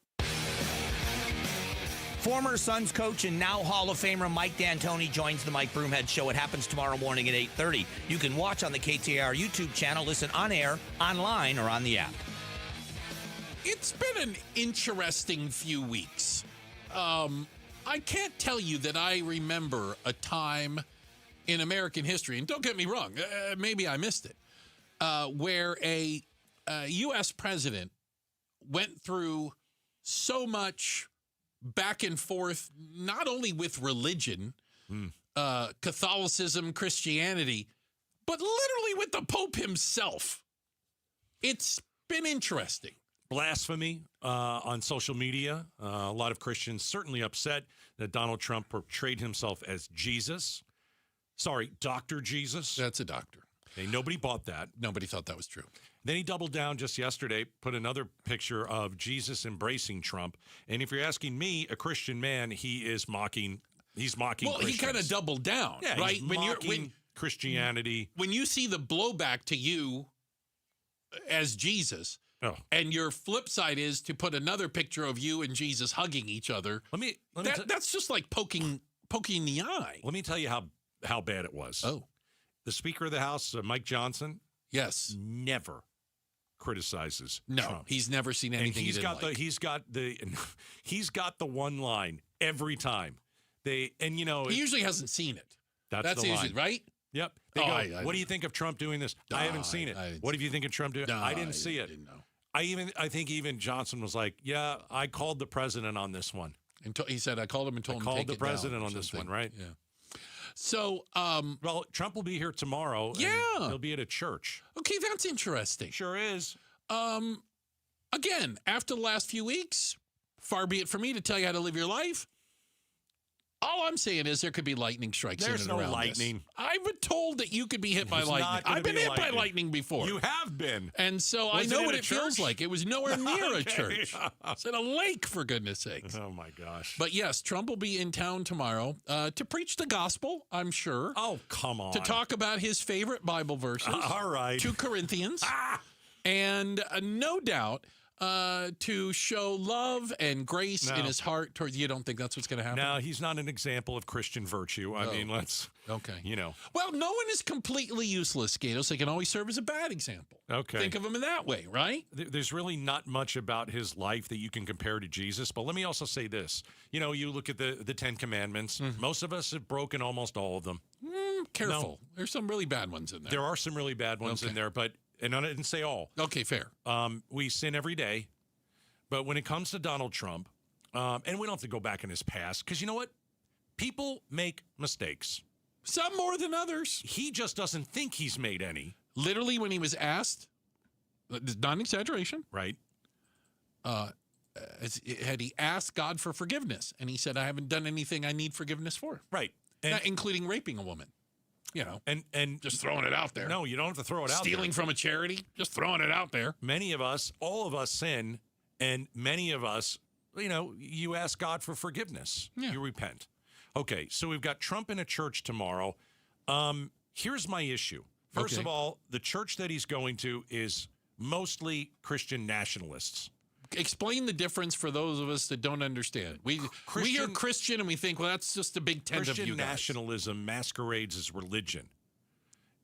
Former Suns coach and now Hall of Famer Mike D'Antoni joins the Mike Broomhead Show. It happens tomorrow morning at 8:30. You can watch on the KTAR YouTube channel, listen on air, online, or on the app. It's been an interesting few weeks. I can't tell you that I remember a time in American history, and don't get me wrong, maybe I missed it, where a U.S. president went through so much back and forth, not only with religion, Catholicism, Christianity, but literally with the Pope himself. It's been interesting. Blasphemy on social media. A lot of Christians certainly upset that Donald Trump portrayed himself as Jesus. Sorry, Dr. Jesus. That's a doctor. Okay, nobody bought that. Nobody thought that was true. Then he doubled down just yesterday, put another picture of Jesus embracing Trump. And if you're asking me, a Christian man, he is mocking. He's mocking. Well, Christians. he kind of doubled down, yeah, right? He's mocking Christianity. When you see the blowback to you as Jesus, and your flip side is to put another picture of you and Jesus hugging each other. That's just like poking in the eye. Let me tell you how bad it was. Oh, the Speaker of the House, Mike Johnson. Yes, never criticizes Trump. He's never seen anything. He's got the one line every time. He usually hasn't seen it. That's the usually line. right. Yep. They go, what do you think of Trump doing this? I haven't seen it. What do you think of Trump doing? I didn't see it. Didn't know. I think even Johnson was like, yeah, I called the president on this one. And he said, I called him and told him to take it down. I called the president on this one, right? Yeah. So, well, Trump will be here tomorrow. Yeah. And he'll be at a church. Okay, that's interesting. Sure is. Again, after the last few weeks, far be it for me to tell you how to live your life. All I'm saying is there could be lightning strikes. There's in and no around lightning. This. I've been told that you could be hit by lightning. I've been hit by lightning before. You have been. And so I know what it feels like. It was nowhere near a church. It's in a lake, for goodness sakes. Oh, my gosh. But yes, Trump will be in town tomorrow to preach the gospel, I'm sure. Oh, come on. To talk about his favorite Bible verses. All right. 2 Corinthians. And no doubt to show love and grace in his heart towards you. Don't think that's what's going to happen? No, he's not an example of Christian virtue. I mean, let's... Okay. Well, no one is completely useless, Gatos. They can always serve as a bad example. Okay. Think of him in that way, right? There's really not much about his life that you can compare to Jesus. But let me also say this. You look at the 10 Commandments. Mm-hmm. Most of us have broken almost all of them. Careful. No. There's some really bad ones in there. There are some really bad ones in there, but... And I didn't say all. Okay, fair. We sin every day. But when it comes to Donald Trump, and we don't have to go back in his past, because you know what? People make mistakes. Some more than others. He just doesn't think he's made any. Literally, when he was asked, not an exaggeration. Right. Had he asked God for forgiveness? And he said, I haven't done anything I need forgiveness for. Right. Including raping a woman. And just throwing it out there. No, you don't have to throw it out there. Stealing from a charity, just throwing it out there. Many of us, all of us sin, and many of us, you ask God for forgiveness. Yeah. You repent. Okay, so we've got Trump in a church tomorrow. Here's my issue. First of all, the church that he's going to is mostly Christian nationalists. Explain the difference for those of us that don't understand. We hear Christian and we think, well, that's just a big tent of you guys. Christian nationalism masquerades as religion.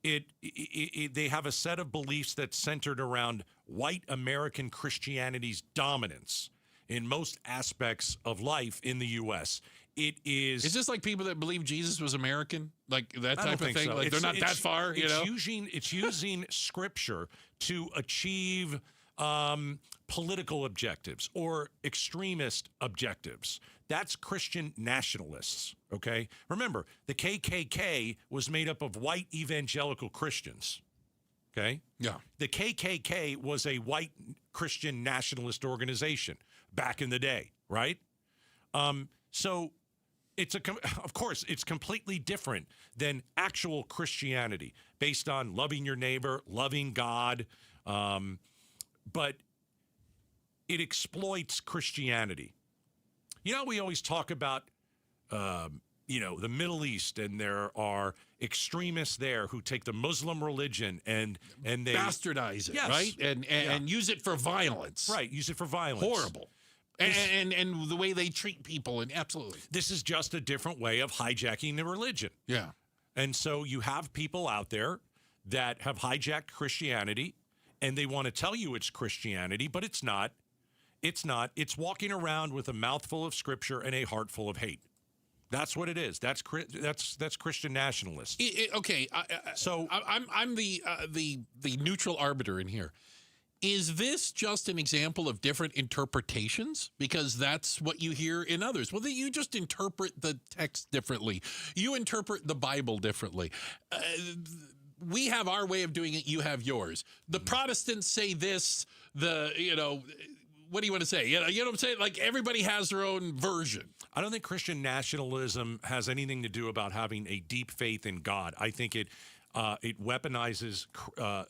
they have a set of beliefs that's centered around white American Christianity's dominance in most aspects of life in the U.S. It is. Is this like people that believe Jesus was American, like that I type don't of think thing? so. Like they're not that far, you know. It's using scripture to achieve political objectives or extremist objectives. That's Christian nationalists, okay? Remember, the KKK was made up of white evangelical Christians, okay? Yeah. The KKK was a white Christian nationalist organization back in the day, right? So of course, it's completely different than actual Christianity based on loving your neighbor, loving God, but it exploits Christianity. You know, we always talk about, the Middle East, and there are extremists there who take the Muslim religion and they bastardize it, yes. right? And use it for violence. Right, use it for violence. Horrible. And the way they treat people, and absolutely. This is just a different way of hijacking the religion. Yeah. And so you have people out there that have hijacked Christianity, and they want to tell you it's Christianity, but it's not. It's not. It's walking around with a mouthful of scripture and a heart full of hate. That's what it is. That's Christian nationalists. Okay. So I'm the neutral arbiter in here. Is this just an example of different interpretations? Because that's what you hear in others. Well, you just interpret the text differently. You interpret the Bible differently. We have our way of doing it. You have yours. The Protestants say this. What do you want to say? You know what I'm saying? Like everybody has their own version. I don't think Christian nationalism has anything to do about having a deep faith in God. I think it weaponizes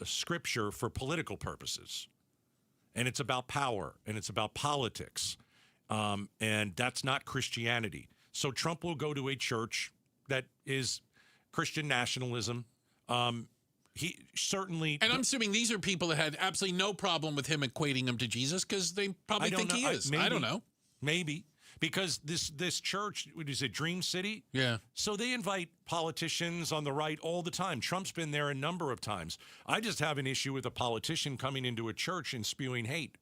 scripture for political purposes. And it's about power, and it's about politics. And that's not Christianity. So Trump will go to a church that is Christian nationalism. He certainly... And I'm assuming these are people that had absolutely no problem with him equating him to Jesus because they probably think he is. I don't know. Maybe. Because this church, what is it, Dream City? Yeah. So they invite politicians on the right all the time. Trump's been there a number of times. I just have an issue with a politician coming into a church and spewing hate.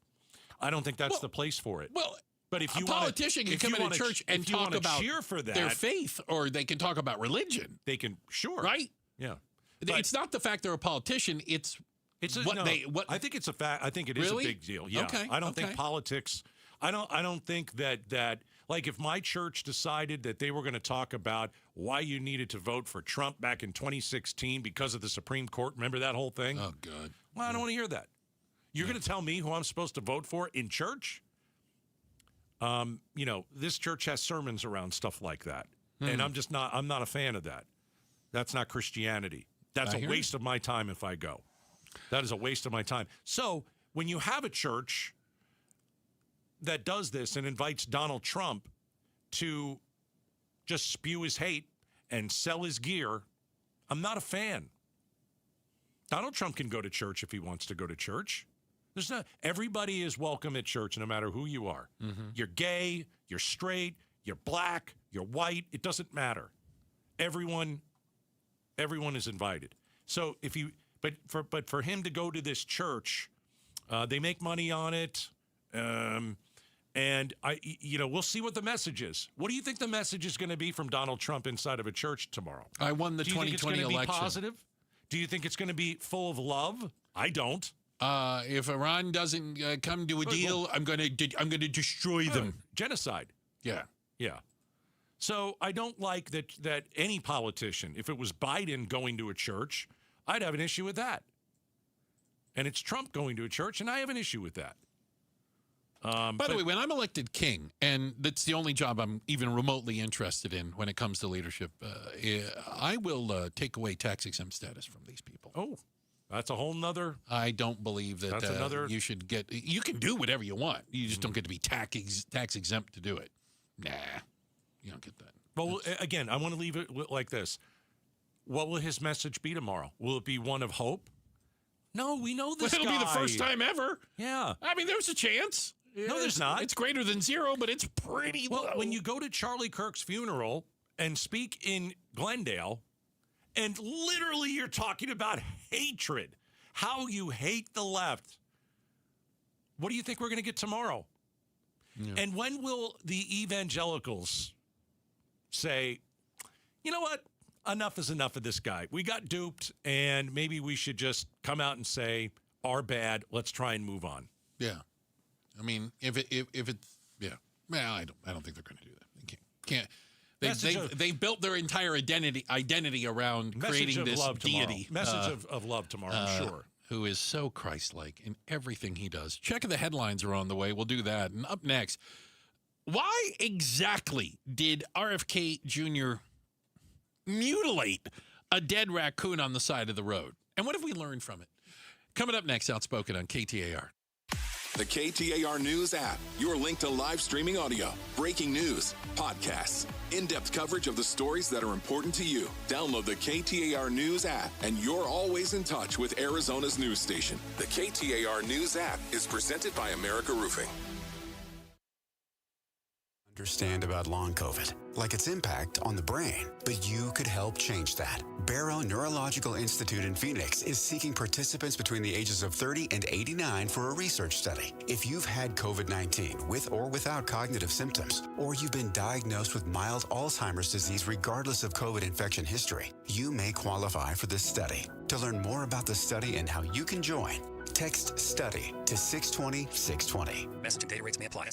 I don't think that's the place for it. Well, but if you a politician can come into church and talk about cheer for that, their faith, or they can talk about religion. They can, sure. Right? Yeah. But it's not the fact they're a politician. It's I think it's a fact. I think it is really? a big deal. Yeah. Okay. I don't think politics. I don't think that like if my church decided that they were going to talk about why you needed to vote for Trump back in 2016 because of the Supreme Court. Remember that whole thing? Oh, God. Well, I don't want to hear that. You're going to tell me who I'm supposed to vote for in church? This church has sermons around stuff like that. And I'm not a fan of that. That's not Christianity. That's a waste of my time if I go. That is a waste of my time. So when you have a church that does this and invites Donald Trump to just spew his hate and sell his gear, I'm not a fan. Donald Trump can go to church if he wants to go to church. Everybody is welcome at church, no matter who you are. Mm-hmm. You're gay, you're straight, you're black, you're white. It doesn't matter. Everyone is invited. So but for him to go to this church, they make money on it. And we'll see what the message is. What do you think the message is going to be from Donald Trump inside of a church tomorrow? I won the 2020 election. Do you think it's going to be positive? Do you think it's going to be full of love? I don't. If Iran doesn't come to a deal, I'm going to destroy them. Genocide. Yeah. Yeah. So I don't like that any politician, if it was Biden going to a church, I'd have an issue with that. And it's Trump going to a church, and I have an issue with that. By the way, when I'm elected king, and that's the only job I'm even remotely interested in when it comes to leadership, I will take away tax-exempt status from these people. Oh, that's a whole nother... I don't believe that another... you should get... You can do whatever you want. You just don't get to be tax-exempt to do it. Nah, you don't get that. Well, again, I want to leave it like this. What will his message be tomorrow? Will it be one of hope? No, we know this It'll be the first time ever. Yeah. I mean, there's a chance. No, there's not. It's greater than zero, but it's pretty low. When you go to Charlie Kirk's funeral and speak in Glendale And literally, you're talking about hatred, how you hate the left. What do you think we're going to get tomorrow? Yeah. And when will the evangelicals say, you know what? Enough is enough of this guy. We got duped, and maybe we should just come out and say, our bad, let's try and move on. Yeah. I mean, if it's, yeah. Well, I don't think they're going to do that. They can't. They built their entire identity around creating this deity. Message of love tomorrow, I'm sure. Who is so Christ-like in everything he does. Check the headlines are on the way. We'll do that. And up next, why exactly did RFK Jr. mutilate a dead raccoon on the side of the road? And what have we learned from it? Coming up next, Outspoken on KTAR. The KTAR News app, your link to live streaming audio, breaking news, podcasts, in-depth coverage of the stories that are important to you. Download the KTAR News app, and you're always in touch with Arizona's news station. The KTAR News app is presented by America Roofing. Understand about long COVID, like its impact on the brain, but you could help change that. Barrow Neurological Institute in Phoenix is seeking participants between the ages of 30 and 89 for a research study. If you've had COVID-19 with or without cognitive symptoms, or you've been diagnosed with mild Alzheimer's disease regardless of COVID infection history, you may qualify for this study. To learn more about the study and how you can join, text STUDY to 620-620. Message and data rates may apply.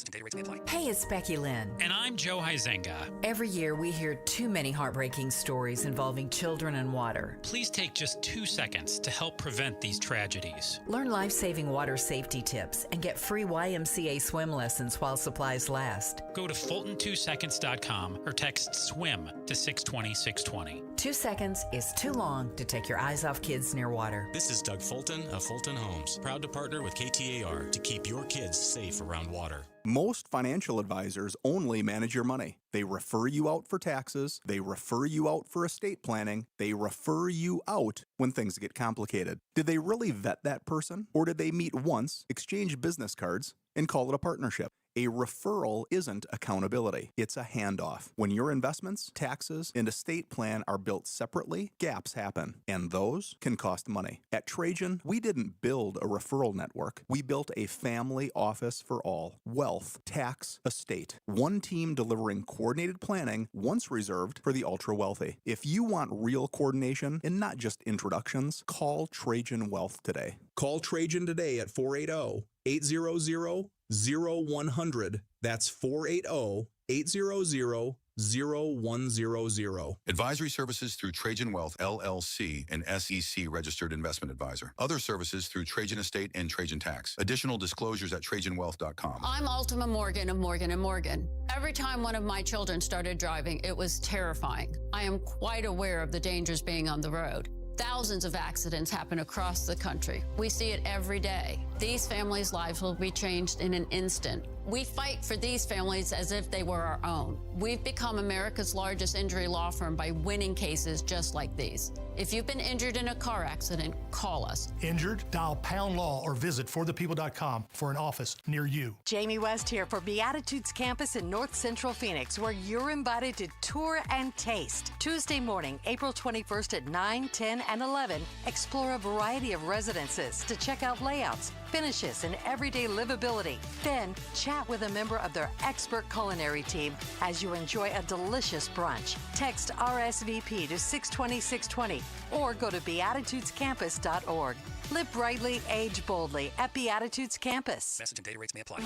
Hey, it's Becky Lynn. And I'm Joe Huizenga. Every year we hear too many heartbreaking stories involving children and water. Please take just 2 seconds to help prevent these tragedies. Learn life-saving water safety tips and get free YMCA swim lessons while supplies last. Go to Fulton2seconds.com or text SWIM to 620-620. 2 seconds is too long to take your eyes off kids near water. This is Doug Fulton of Fulton Homes, proud to partner with KTAR to keep your kids safe around water. Most financial advisors only manage your money. They refer you out for taxes, they refer you out for estate planning, they refer you out when things get complicated. Did they really vet that person? Or did they meet once, exchange business cards, and call it a partnership? A referral isn't accountability. It's a handoff. When your investments, taxes, and estate plan are built separately, gaps happen, and those can cost money. At Trajan, we didn't build a referral network. We built a family office for all. Wealth, tax, estate. One team delivering coordinated planning, once reserved for the ultra-wealthy. If you want real coordination and not just introductions, call Trajan Wealth today. Call Trajan today at 480-800-0100. That's 480-800-0100. Advisory services through Trajan Wealth, LLC, an SEC-registered investment advisor. Other services through Trajan Estate and Trajan Tax. Additional disclosures at TrajanWealth.com. I'm Ultima Morgan of Morgan & Morgan. Every time one of my children started driving, it was terrifying. I am quite aware of the dangers being on the road. Thousands of accidents happen across the country. We see it every day. These families' lives will be changed in an instant. We fight for these families as if they were our own. We've become America's largest injury law firm by winning cases just like these. If you've been injured in a car accident, call us. Injured? Dial Pound Law or visit forthepeople.com for an office near you. Jamie West here for Beatitudes Campus in North Central Phoenix, where you're invited to tour and taste. Tuesday morning, April 21st at 9, 10, and 11, explore a variety of residences to check out layouts, finishes, and everyday livability. Then, chat with a member of their expert culinary team as you enjoy a delicious brunch. Text RSVP to 620-620 or go to beatitudescampus.org. Live brightly, age boldly at Beatitudes Campus. Message and data rates may apply.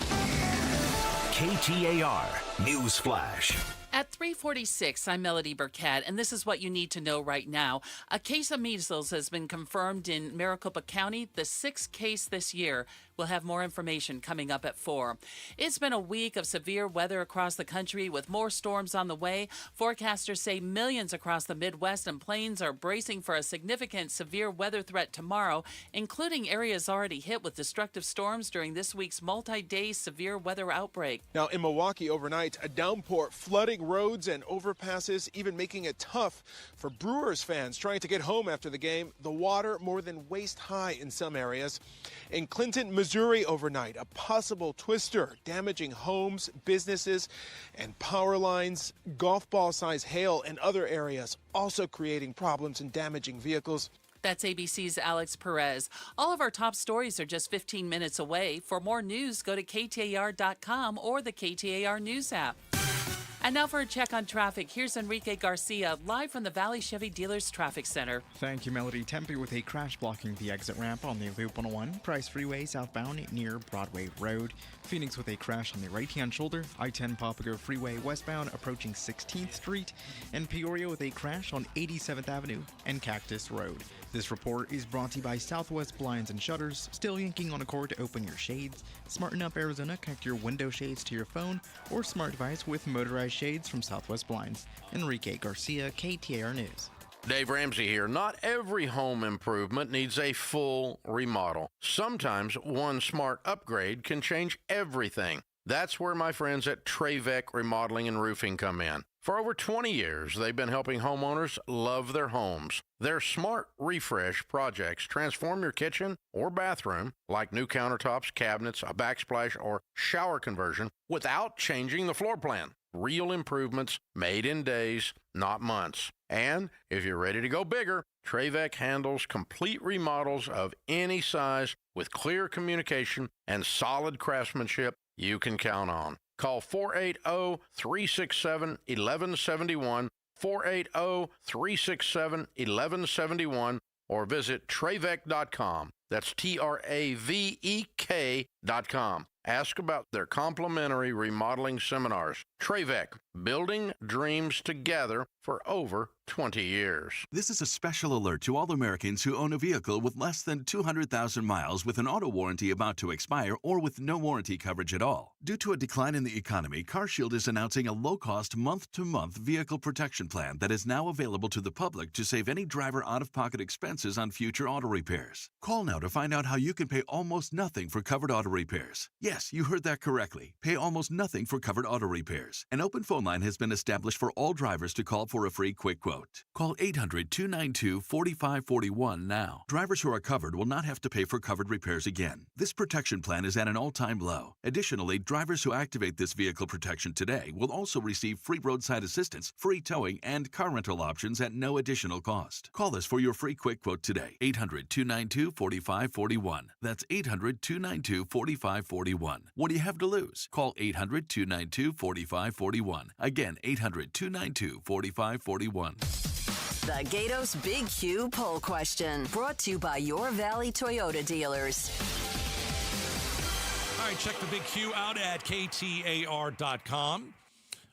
KTAR News Flash. At 3:46, I'm Melody Burkett, and this is what you need to know right now. A case of measles has been confirmed in Maricopa County, the 6th case this year. We'll have more information coming up at 4. It's been a week of severe weather across the country with more storms on the way. Forecasters say millions across the Midwest and Plains are bracing for a significant severe weather threat tomorrow, including areas already hit with destructive storms during this week's multi-day severe weather outbreak. Now in Milwaukee overnight, a downpour flooding roads and overpasses, even making it tough for Brewers fans trying to get home after the game. The water more than waist high in some areas. In Clinton, Missouri overnight, a possible twister damaging homes, businesses, and power lines. Golf ball-sized hail in other areas also creating problems and damaging vehicles. That's ABC's Alex Perez. All of our top stories are just 15 minutes away. For more news, go to KTAR.com or the KTAR News app. And now for a check on traffic, here's Enrique Garcia, live from the Valley Chevy Dealers Traffic Center. Thank you, Melody. Tempe with a crash blocking the exit ramp on the Loop 101, Price Freeway southbound near Broadway Road. Phoenix with a crash on the right-hand shoulder, I-10 Papago Freeway westbound approaching 16th Street, and Peoria with a crash on 87th Avenue and Cactus Road. This report is brought to you by Southwest Blinds and Shutters. Still yanking on a cord to open your shades? Smarten Up Arizona, connect your window shades to your phone or smart device with motorized shades from Southwest Blinds. Enrique Garcia, KTAR News. Dave Ramsey here. Not every home improvement needs a full remodel. Sometimes one smart upgrade can change everything. That's where my friends at Trevec Remodeling and Roofing come in. For over 20 years, they've been helping homeowners love their homes. Their smart refresh projects transform your kitchen or bathroom, like new countertops, cabinets, a backsplash, or shower conversion, without changing the floor plan. Real improvements made in days, not months. And if you're ready to go bigger, Trevec handles complete remodels of any size with clear communication and solid craftsmanship you can count on. Call 480-367-1171, 480-367-1171, or visit Trevec.com. That's TRAVEK.com. Ask about their complimentary remodeling seminars. Trevec, building dreams together for over 20 years. This is a special alert to all Americans who own a vehicle with less than 200,000 miles with an auto warranty about to expire or with no warranty coverage at all. Due to a decline in the economy, CarShield is announcing a low-cost month-to-month vehicle protection plan that is now available to the public to save any driver out-of-pocket expenses on future auto repairs. Call now to find out how you can pay almost nothing for covered auto repairs. Yes, you heard that correctly. Pay almost nothing for covered auto repairs. An open phone line has been established for all drivers to call for a free quick quote. Call 800-292-4541 now. Drivers who are covered will not have to pay for covered repairs again. This protection plan is at an all-time low. Additionally, drivers who activate this vehicle protection today will also receive free roadside assistance, free towing, and car rental options at no additional cost. Call us for your free quick quote today. 800-292-4541. That's 800-292-4541. What do you have to lose? Call 800-292-4541. Again, 800-292-4541. The Gatos Big Q poll question, brought to you by your Valley Toyota dealers. All right, check the Big Q out at KTAR.com.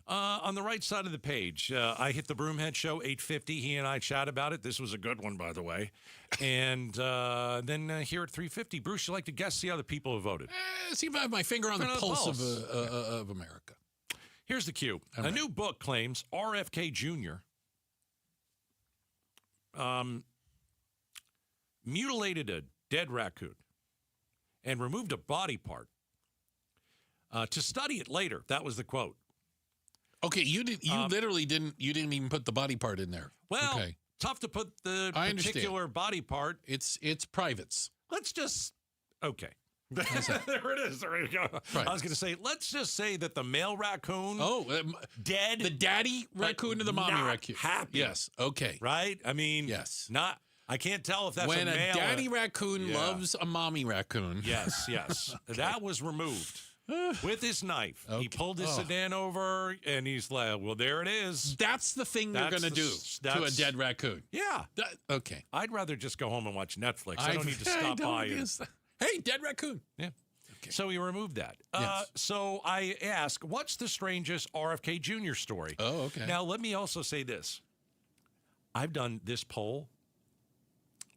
On the right side of the page, I hit the Broomhead Show, 8:50. He and I chat about it. This was a good one, by the way. And then here at 3:50, Bruce, you like to guess, see how the people have voted? See if I have my finger on the pulse of America. Here's the Q. All right. A new book claims RFK Jr. Mutilated a dead raccoon and removed a body part to study it later. That was the quote. Okay, you literally didn't even put the body part in there. Well, okay. Tough to put the particular body part. It's privates. Let's just okay. There it is. There you go. Right. I was going to say, let's just say that the male raccoon, dead, the daddy raccoon or the mommy raccoon. Happy. Yes. Okay. Right. I mean, yes. Not. I can't tell if that's when a male. A daddy raccoon loves a mommy raccoon. Yes. Yes. Okay. That was removed with his knife. Okay. He pulled his sedan over, and he's like, "Well, there it is." That's the thing you're going to do to a dead raccoon. Yeah. Okay. I'd rather just go home and watch Netflix. I don't need to stop by. Hey, dead raccoon. Yeah. Okay. So you removed that. Yes. So I ask, what's the strangest RFK Jr. story? Oh, okay. Now, let me also say this. I've done this poll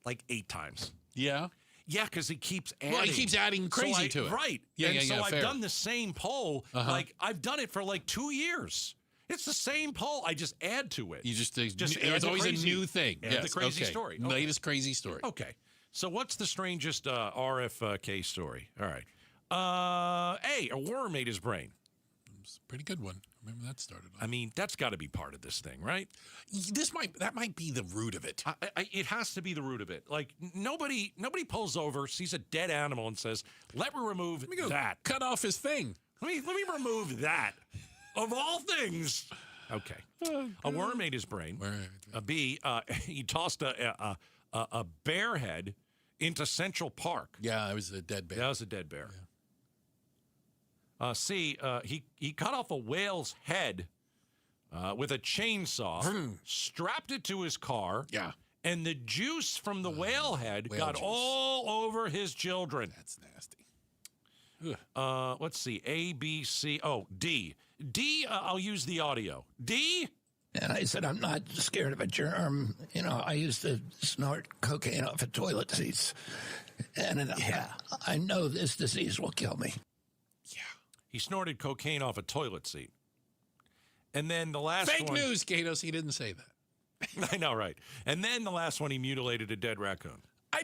like 8 times. Yeah? Yeah, because he keeps adding. Well, he keeps adding crazy to it. Right. Yeah, so I've fair. done the same poll. Like, I've done it for like 2 years. It's the same poll. I just add to it. You just it's always a new thing. Add the crazy story. Okay. Latest crazy story. Okay. So what's the strangest RFK story? All right. A worm ate his brain. It's a pretty good one. Remember that started off. I mean, that's got to be part of this thing, right? That might be the root of it. It has to be the root of it. Like, nobody pulls over, sees a dead animal, and says, "Let me remove that. Cut off his thing. Let me remove that." Of all things. Okay. A worm ate his brain. A B, he tossed a bear head into Central Park. Yeah, it was a dead bear. That was a dead bear. Yeah. C, he cut off a whale's head with a chainsaw, strapped it to his car. Yeah. And the juice from the whale head got all over his children. That's nasty. Let's see. A, B, C. Oh, D. D, I'll use the audio. D? And I said, I'm not scared of a germ. You know, I used to snort cocaine off of toilet seats. And I know this disease will kill me. Yeah. He snorted cocaine off a toilet seat. And then the last Fake one... news, Gatos. He didn't say that. I know, right. And then the last one, he mutilated a dead raccoon. I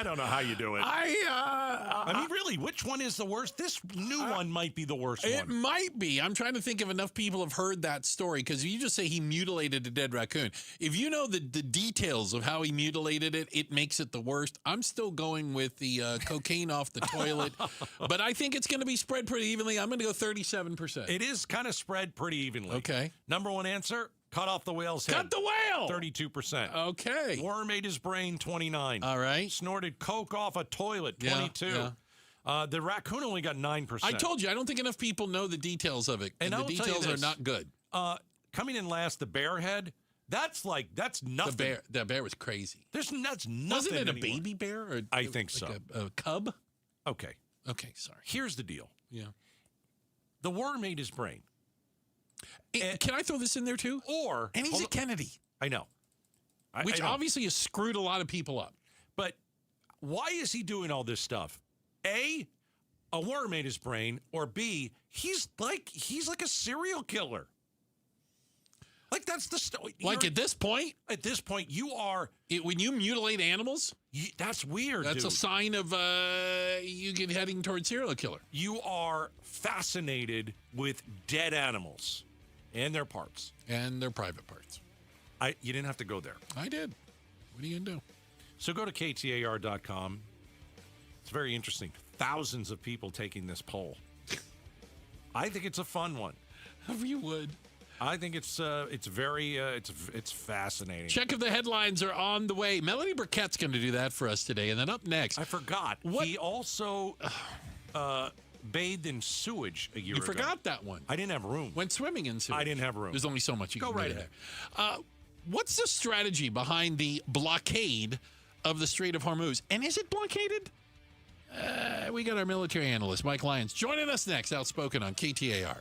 don't know how you do it. I mean, really, which one is the worst? This new one might be the worst one. It might be. I'm trying to think if enough people have heard that story, because you just say he mutilated a dead raccoon. If you know the details of how he mutilated it, it makes it the worst. I'm still going with the cocaine off the toilet, but I think it's going to be spread pretty evenly. I'm going to go 37%. It is kind of spread pretty evenly. Okay. Number one answer. Cut off the whale's head. Cut the whale! 32%. Okay. Worm ate his brain, 29. All right. Snorted coke off a toilet, 22. Yeah. The raccoon only got 9%. I told you, I don't think enough people know the details of it. And the details are not good. Coming in last, the bear head. That's nothing. The bear was crazy. That's nothing. Wasn't it a anymore. baby bear? Or I think so. A cub? Okay. Okay, sorry. Here's the deal. Yeah. The worm ate his brain. Can I throw this in there too? And he's a Kennedy. I know. Which obviously has screwed a lot of people up. But why is he doing all this stuff? A worm ate his brain, or B, he's like a serial killer. Like, that's the story. Like, at this point? At this point, you are... When you mutilate animals? That's weird, That's a sign of you get heading towards serial killer. You are fascinated with dead animals and their parts. And their private parts. You didn't have to go there. I did. What are you going to do? So go to KTAR.com. It's very interesting. Thousands of people taking this poll. I think it's a fun one. You would. I think it's very fascinating. Check if the headlines are on the way. Melanie Burkett's going to do that for us today. And then up next. I forgot. He also bathed in sewage a year ago. You forgot that one. I didn't have room. Went swimming in sewage. I didn't have room. There's only so much you can do right there. What's the strategy behind the blockade of the Strait of Hormuz? And is it blockaded? We got our military analyst, Mike Lyons, joining us next, Outspoken on KTAR.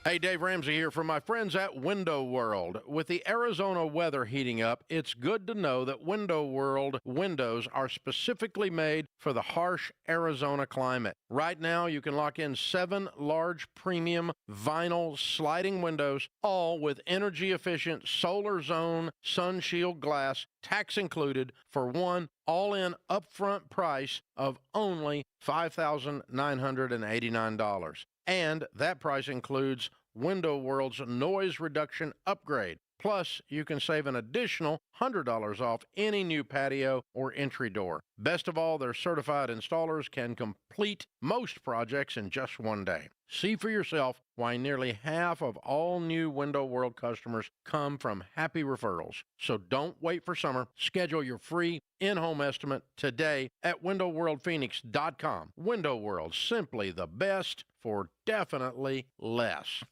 Hey, Dave Ramsey here from my friends at Window World. With the Arizona weather heating up, it's good to know that Window World windows are specifically made for the harsh Arizona climate. Right now, you can lock in 7 large premium vinyl sliding windows, all with energy-efficient solar zone sunshield glass, tax included, for one all-in upfront price of only $5,989. And that price includes Window World's noise reduction upgrade. Plus, you can save an additional $100 off any new patio or entry door. Best of all, their certified installers can complete most projects in just one day. See for yourself why nearly half of all new Window World customers come from happy referrals. So don't wait for summer. Schedule your free in-home estimate today at windowworldphoenix.com. Window World, simply the best for definitely less.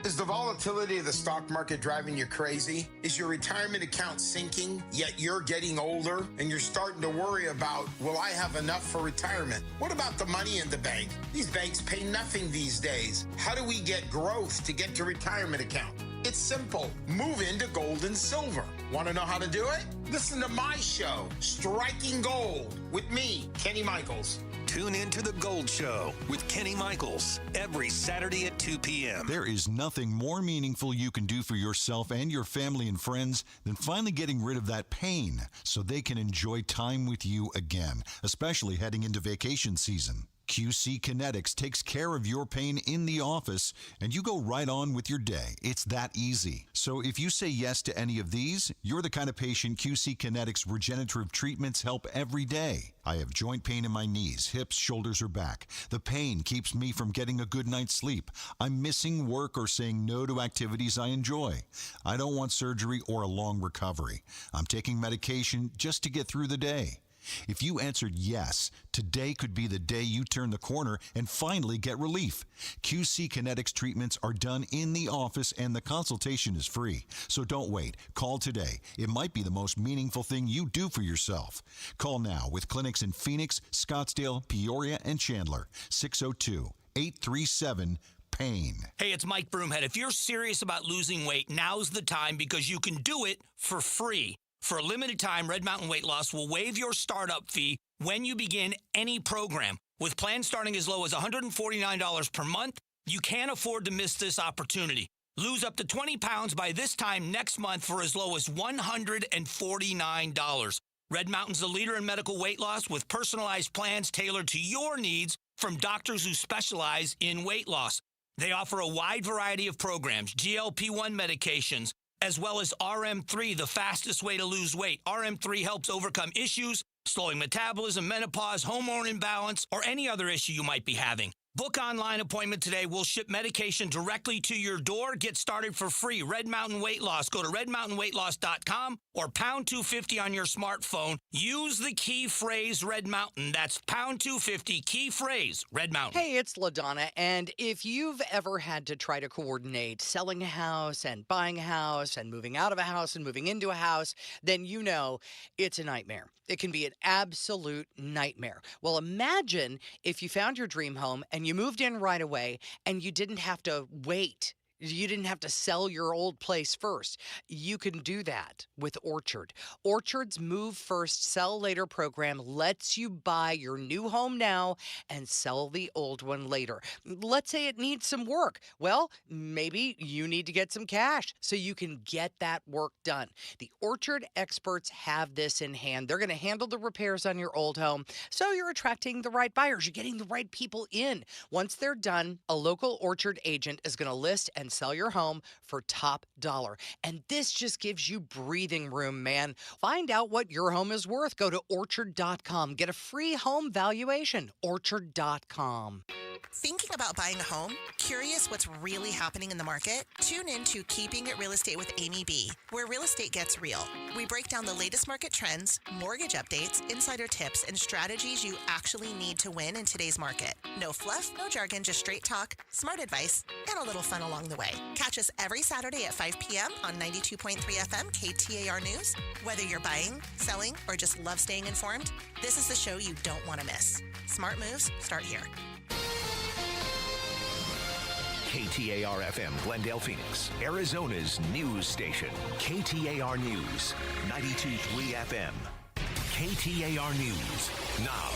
Is the volatility of the stock market driving you crazy? Is your retirement account sinking, yet you're getting older and you're starting to worry about, will I have enough for retirement? What about the money in the bank? These banks pay nothing these days. How do we get growth to get to retirement account? It's simple. Move into gold and silver. Want to know how to do it? Listen to my show, Striking Gold, with me, Kenny Michaels. Tune in to The Gold Show with Kenny Michaels every Saturday at 2 p.m. There is nothing more meaningful you can do for yourself and your family and friends than finally getting rid of that pain so they can enjoy time with you again, especially heading into vacation season. QC Kinetics takes care of your pain in the office, and you go right on with your day. It's that easy. So if you say yes to any of these, you're the kind of patient QC Kinetics regenerative treatments help every day. I have joint pain in my knees, hips, shoulders, or back. The pain keeps me from getting a good night's sleep. I'm missing work or saying no to activities I enjoy. I don't want surgery or a long recovery. I'm taking medication just to get through the day. If you answered yes, today could be the day you turn the corner and finally get relief. QC Kinetics treatments are done in the office and the consultation is free. So don't wait. Call today. It might be the most meaningful thing you do for yourself. Call now with clinics in Phoenix, Scottsdale, Peoria, and Chandler. 602-837-PAIN. Hey, it's Mike Broomhead. If you're serious about losing weight, now's the time because you can do it for free. For a limited time, Red Mountain Weight Loss will waive your startup fee when you begin any program. With plans starting as low as $149 per month, you can't afford to miss this opportunity. Lose up to 20 pounds by this time next month for as low as $149. Red Mountain's the leader in medical weight loss with personalized plans tailored to your needs from doctors who specialize in weight loss. They offer a wide variety of programs, GLP-1 medications, as well as RM3, the fastest way to lose weight. RM3 helps overcome issues, slowing metabolism, menopause, hormone imbalance, or any other issue you might be having. Book online appointment today. We'll ship medication directly to your door. Get started for free. Red Mountain Weight Loss. Go to redmountainweightloss.com or pound 250 on your smartphone. Use the key phrase Red Mountain. That's pound 250, key phrase Red Mountain. Hey, it's LaDonna, and if you've ever had to try to coordinate selling a house and buying a house and moving out of a house and moving into a house, then you know it's a nightmare. It can be an absolute nightmare. Well, imagine if you found your dream home and you moved in right away and you didn't have to wait. You didn't have to sell your old place first. You can do that with Orchard. Orchard's Move First, Sell Later program lets you buy your new home now and sell the old one later. Let's say it needs some work. Well, maybe you need to get some cash so you can get that work done. The Orchard experts have this in hand. They're going to handle the repairs on your old home, so you're attracting the right buyers. You're getting the right people in. Once they're done, a local Orchard agent is going to list and sell your home for top dollar. And this just gives you breathing room, man. Find out what your home is worth. Go to orchard.com. Get a free home valuation. Orchard.com. Thinking about buying a home? Curious what's really happening in the market? Tune in to Keeping It Real Estate with Amy B., where real estate gets real. We break down the latest market trends, mortgage updates, insider tips, and strategies you actually need to win in today's market. No fluff, no jargon, just straight talk, smart advice, and a little fun along the way. Catch us every Saturday at 5 p.m. on 92.3 FM KTAR News. Whether you're buying, selling, or just love staying informed, this is the show you don't want to miss. Smart moves start here. KTAR-FM, Glendale, Phoenix, Arizona's news station. KTAR News, 92.3 FM. KTAR News, now.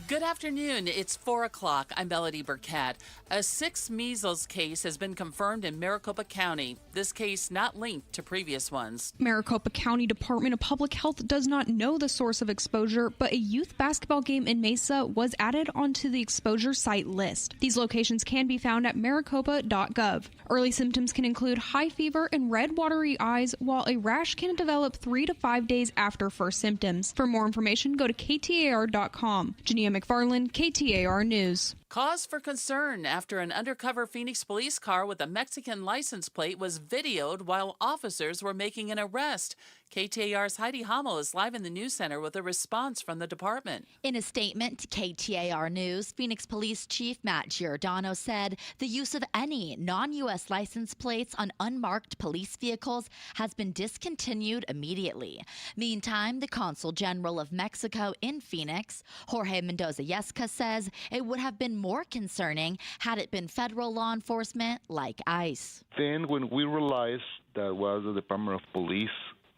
Good afternoon. It's 4 o'clock. I'm Melody Burkett. A 6 measles case has been confirmed in Maricopa County. This case not linked to previous ones. Maricopa County Department of Public Health does not know the source of exposure, but a youth basketball game in Mesa was added onto the exposure site list. These locations can be found at maricopa.gov. Early symptoms can include high fever and red watery eyes, while a rash can develop 3 to 5 days after first symptoms. For more information, go to KTAR.com. Jania McFarland, KTAR News. Cause for concern after an undercover Phoenix police car with a Mexican license plate was videoed while officers were making an arrest. KTAR's Heidi Hamel is live in the news center with a response from the department. In a statement to KTAR News, Phoenix Police Chief Matt Giordano said the use of any non-U.S. license plates on unmarked police vehicles has been discontinued immediately. Meantime, the Consul General of Mexico in Phoenix, Jorge Mendoza-Yesca, says it would have been more concerning had it been federal law enforcement like ICE. Then when we realized that was the Department of Police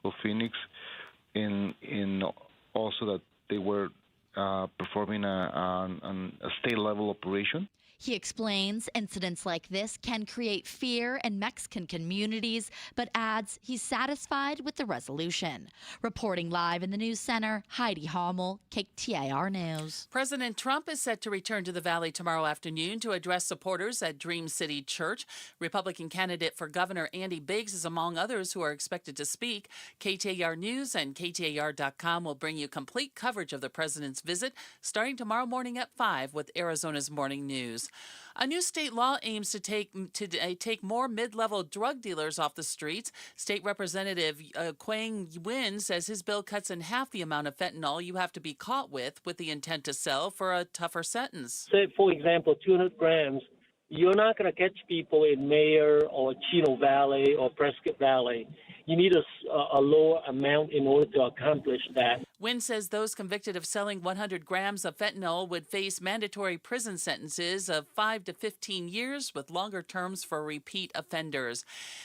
of Phoenix, in also that they were performing a state-level operation. He explains incidents like this can create fear in Mexican communities, but adds he's satisfied with the resolution. Reporting live in the News Center, Heidi Hommel, KTAR News. President Trump is set to return to the Valley tomorrow afternoon to address supporters at Dream City Church. Republican candidate for governor Andy Biggs is among others who are expected to speak. KTAR News and KTAR.com will bring you complete coverage of the president's visit starting tomorrow morning at 5 with Arizona's Morning News. A new state law aims to take more mid-level drug dealers off the streets. State Representative Quang Nguyen says his bill cuts in half the amount of fentanyl you have to be caught with the intent to sell for a tougher sentence. Say, for example, 200 grams, you're not going to catch people in Mayer or Chino Valley or Prescott Valley. You need a lower amount in order to accomplish that. Nguyen says those convicted of selling 100 grams of fentanyl would face mandatory prison sentences of 5 to 15 years with longer terms for repeat offenders.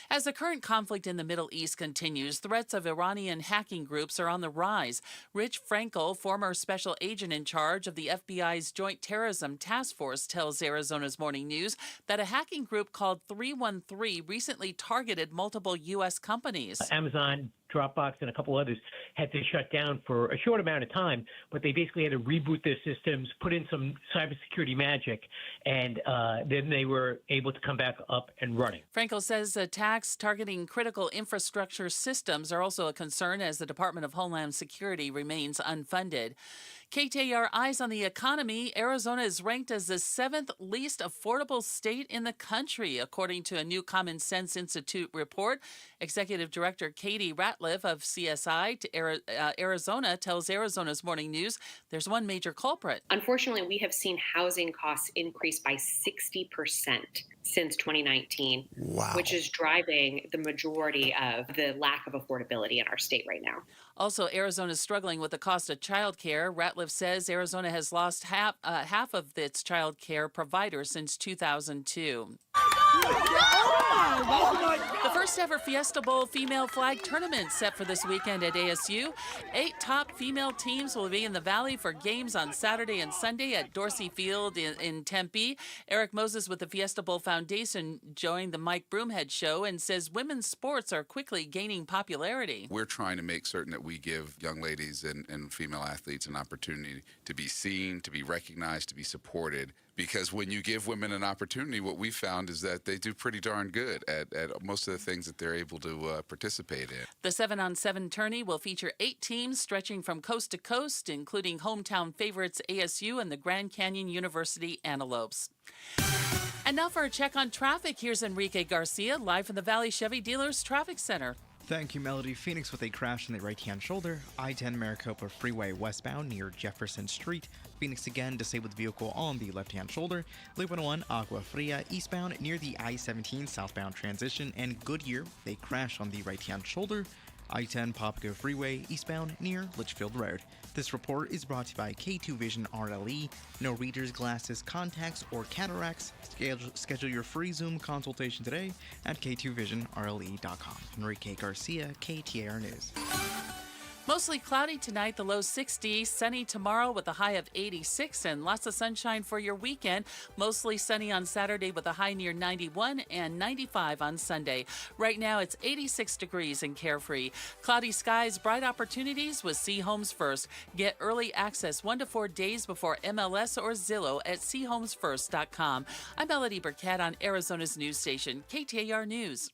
As the current conflict in the Middle East continues, threats of Iranian hacking groups are on the rise. Rich Frankel, former special agent in charge of the FBI's Joint Terrorism Task Force, tells Arizona's Morning News that a hacking group called 313 recently targeted multiple U.S. companies. Amazon, Dropbox, and a couple others had to shut down for a short amount of time, but they basically had to reboot their systems, put in some cybersecurity magic, and then they were able to come back up and running. Frankel says attacks targeting critical infrastructure systems are also a concern as the Department of Homeland Security remains unfunded. KTAR Eyes on the Economy. Arizona is ranked as the 7th least affordable state in the country, according to a new Common Sense Institute report. Executive Director Katie Ratliff of CSI to Arizona tells Arizona's Morning News there's one major culprit. Unfortunately, we have seen housing costs increase by 60% since 2019, which is driving the majority of the lack of affordability in our state right now. Also, Arizona is struggling with the cost of childcare. Ratliff says Arizona has lost half of its childcare providers since 2002. The first ever Fiesta Bowl female flag tournament set for this weekend at ASU. 8 top female teams will be in the Valley for games on Saturday and Sunday at Dorsey Field in Tempe. Eric Moses with the Fiesta Bowl Foundation joined the Mike Broomhead show and says women's sports are quickly gaining popularity. We're trying to make certain that we give young ladies and female athletes an opportunity to be seen, to be recognized, to be supported. Because when you give women an opportunity, what we found is that they do pretty darn good at most of the things that they're able to participate in. The 7-on-7 tourney will feature 8 teams stretching from coast to coast, including hometown favorites ASU and the Grand Canyon University Antelopes. And now for a check on traffic, here's Enrique Garcia, live from the Valley Chevy Dealers Traffic Center. Thank you, Melody. Phoenix with a crash on the right-hand shoulder. I-10 Maricopa Freeway westbound near Jefferson Street. Phoenix again, disabled vehicle on the left-hand shoulder. Loop 101 Agua Fria eastbound near the I-17 southbound transition. And Goodyear, they crash on the right-hand shoulder. I-10 Papago Freeway eastbound near Litchfield Road. This report is brought to you by K2 Vision RLE. No readers, glasses, contacts, or cataracts. Schedule your free Zoom consultation today at k2visionrle.com. Enrique Garcia, KTAR News. Mostly cloudy tonight, the low 60, sunny tomorrow with a high of 86, and lots of sunshine for your weekend. Mostly sunny on Saturday with a high near 91 and 95 on Sunday. Right now, it's 86 degrees in Carefree. Cloudy skies, bright opportunities with C Homes First. Get early access 1 to 4 days before MLS or Zillow at chomesfirst.com. I'm Melody Burkett on Arizona's news station, KTAR News.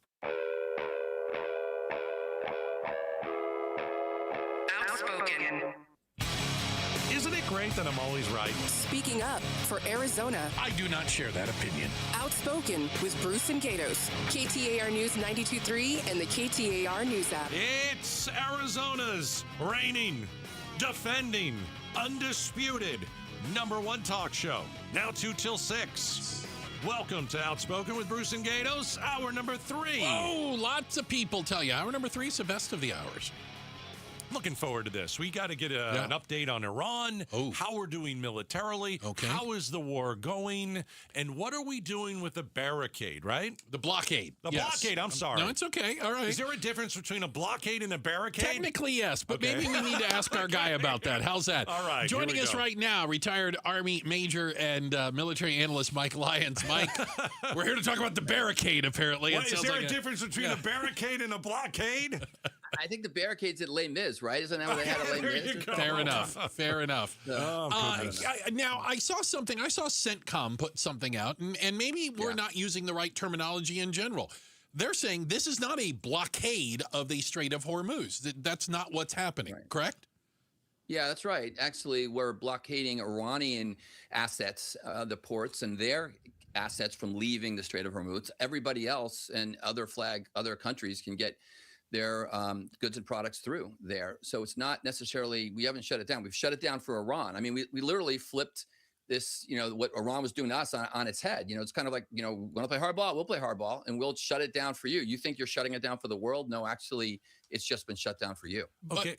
Isn't it great that I'm always right? Speaking up for Arizona. I do not share that opinion. Outspoken with Bruce and Gatos. KTAR News 92.3 and the KTAR News app. It's Arizona's reigning, defending, undisputed #1 talk show. Now 2 till 6. Welcome to Outspoken with Bruce and Gatos, hour number 3. Oh, lots of people tell you hour number 3 is the best of the hours. looking forward to this. We got to get an update on Iran, how we're doing militarily, how is the war going, and what are we doing with the barricade, right? The blockade. The blockade, I'm sorry. No, it's okay. All right. Is there a difference between a blockade and a barricade? Technically, yes, but maybe we need to ask our guy about that. How's that? All right. Joining us right now, retired Army Major and military analyst Mike Lyons. Mike, we're here to talk about the barricade, apparently. Is there a difference between a barrication and a blockade? I think the barricade's at Les Mis, right? Isn't that where they had a Les Mis? Fair enough. Fair enough. goodness. Now, I saw something. I saw CENTCOM put something out, and maybe we're not using the right terminology in general. They're saying this is not a blockade of the Strait of Hormuz. That's not what's happening, correct? Yeah, that's right. Actually, we're blockading Iranian assets, the ports, and their assets from leaving the Strait of Hormuz. Everybody else and other countries can get their goods and products through there. So it's not necessarily, we haven't shut it down. We've shut it down for Iran. I mean, we literally flipped this, what Iran was doing to us on its head. It's kind of like, want to play hardball? We'll play hardball and we'll shut it down for you. You think you're shutting it down for the world? No, actually, it's just been shut down for you. Okay,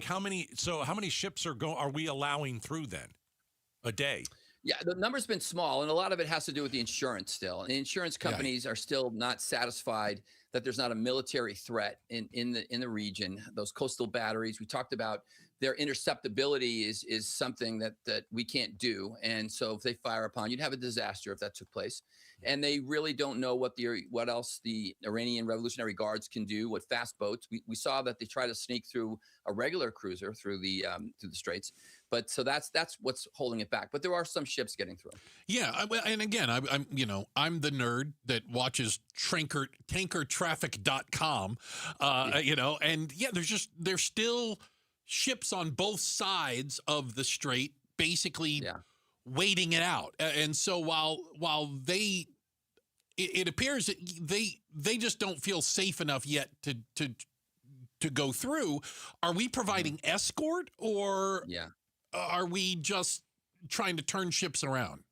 how many ships are we allowing through then a day? Yeah, the number's been small, and a lot of it has to do with the insurance still. And the insurance companies are still not satisfied that there's not a military threat in the region. Those coastal batteries we talked about, their interceptability is something that we can't do. And so if they fire upon, you'd have a disaster if that took place. And they really don't know what else the Iranian Revolutionary Guards can do with fast boats. We saw that they try to sneak through a regular cruiser through the straits. But so that's what's holding it back. But there are some ships getting through. Yeah, and again, I'm the nerd that watches tankertraffic.com. And yeah, there's still ships on both sides of the strait, basically waiting it out. And so while it appears that they just don't feel safe enough yet to go through, are we providing escort or are we just trying to turn ships around?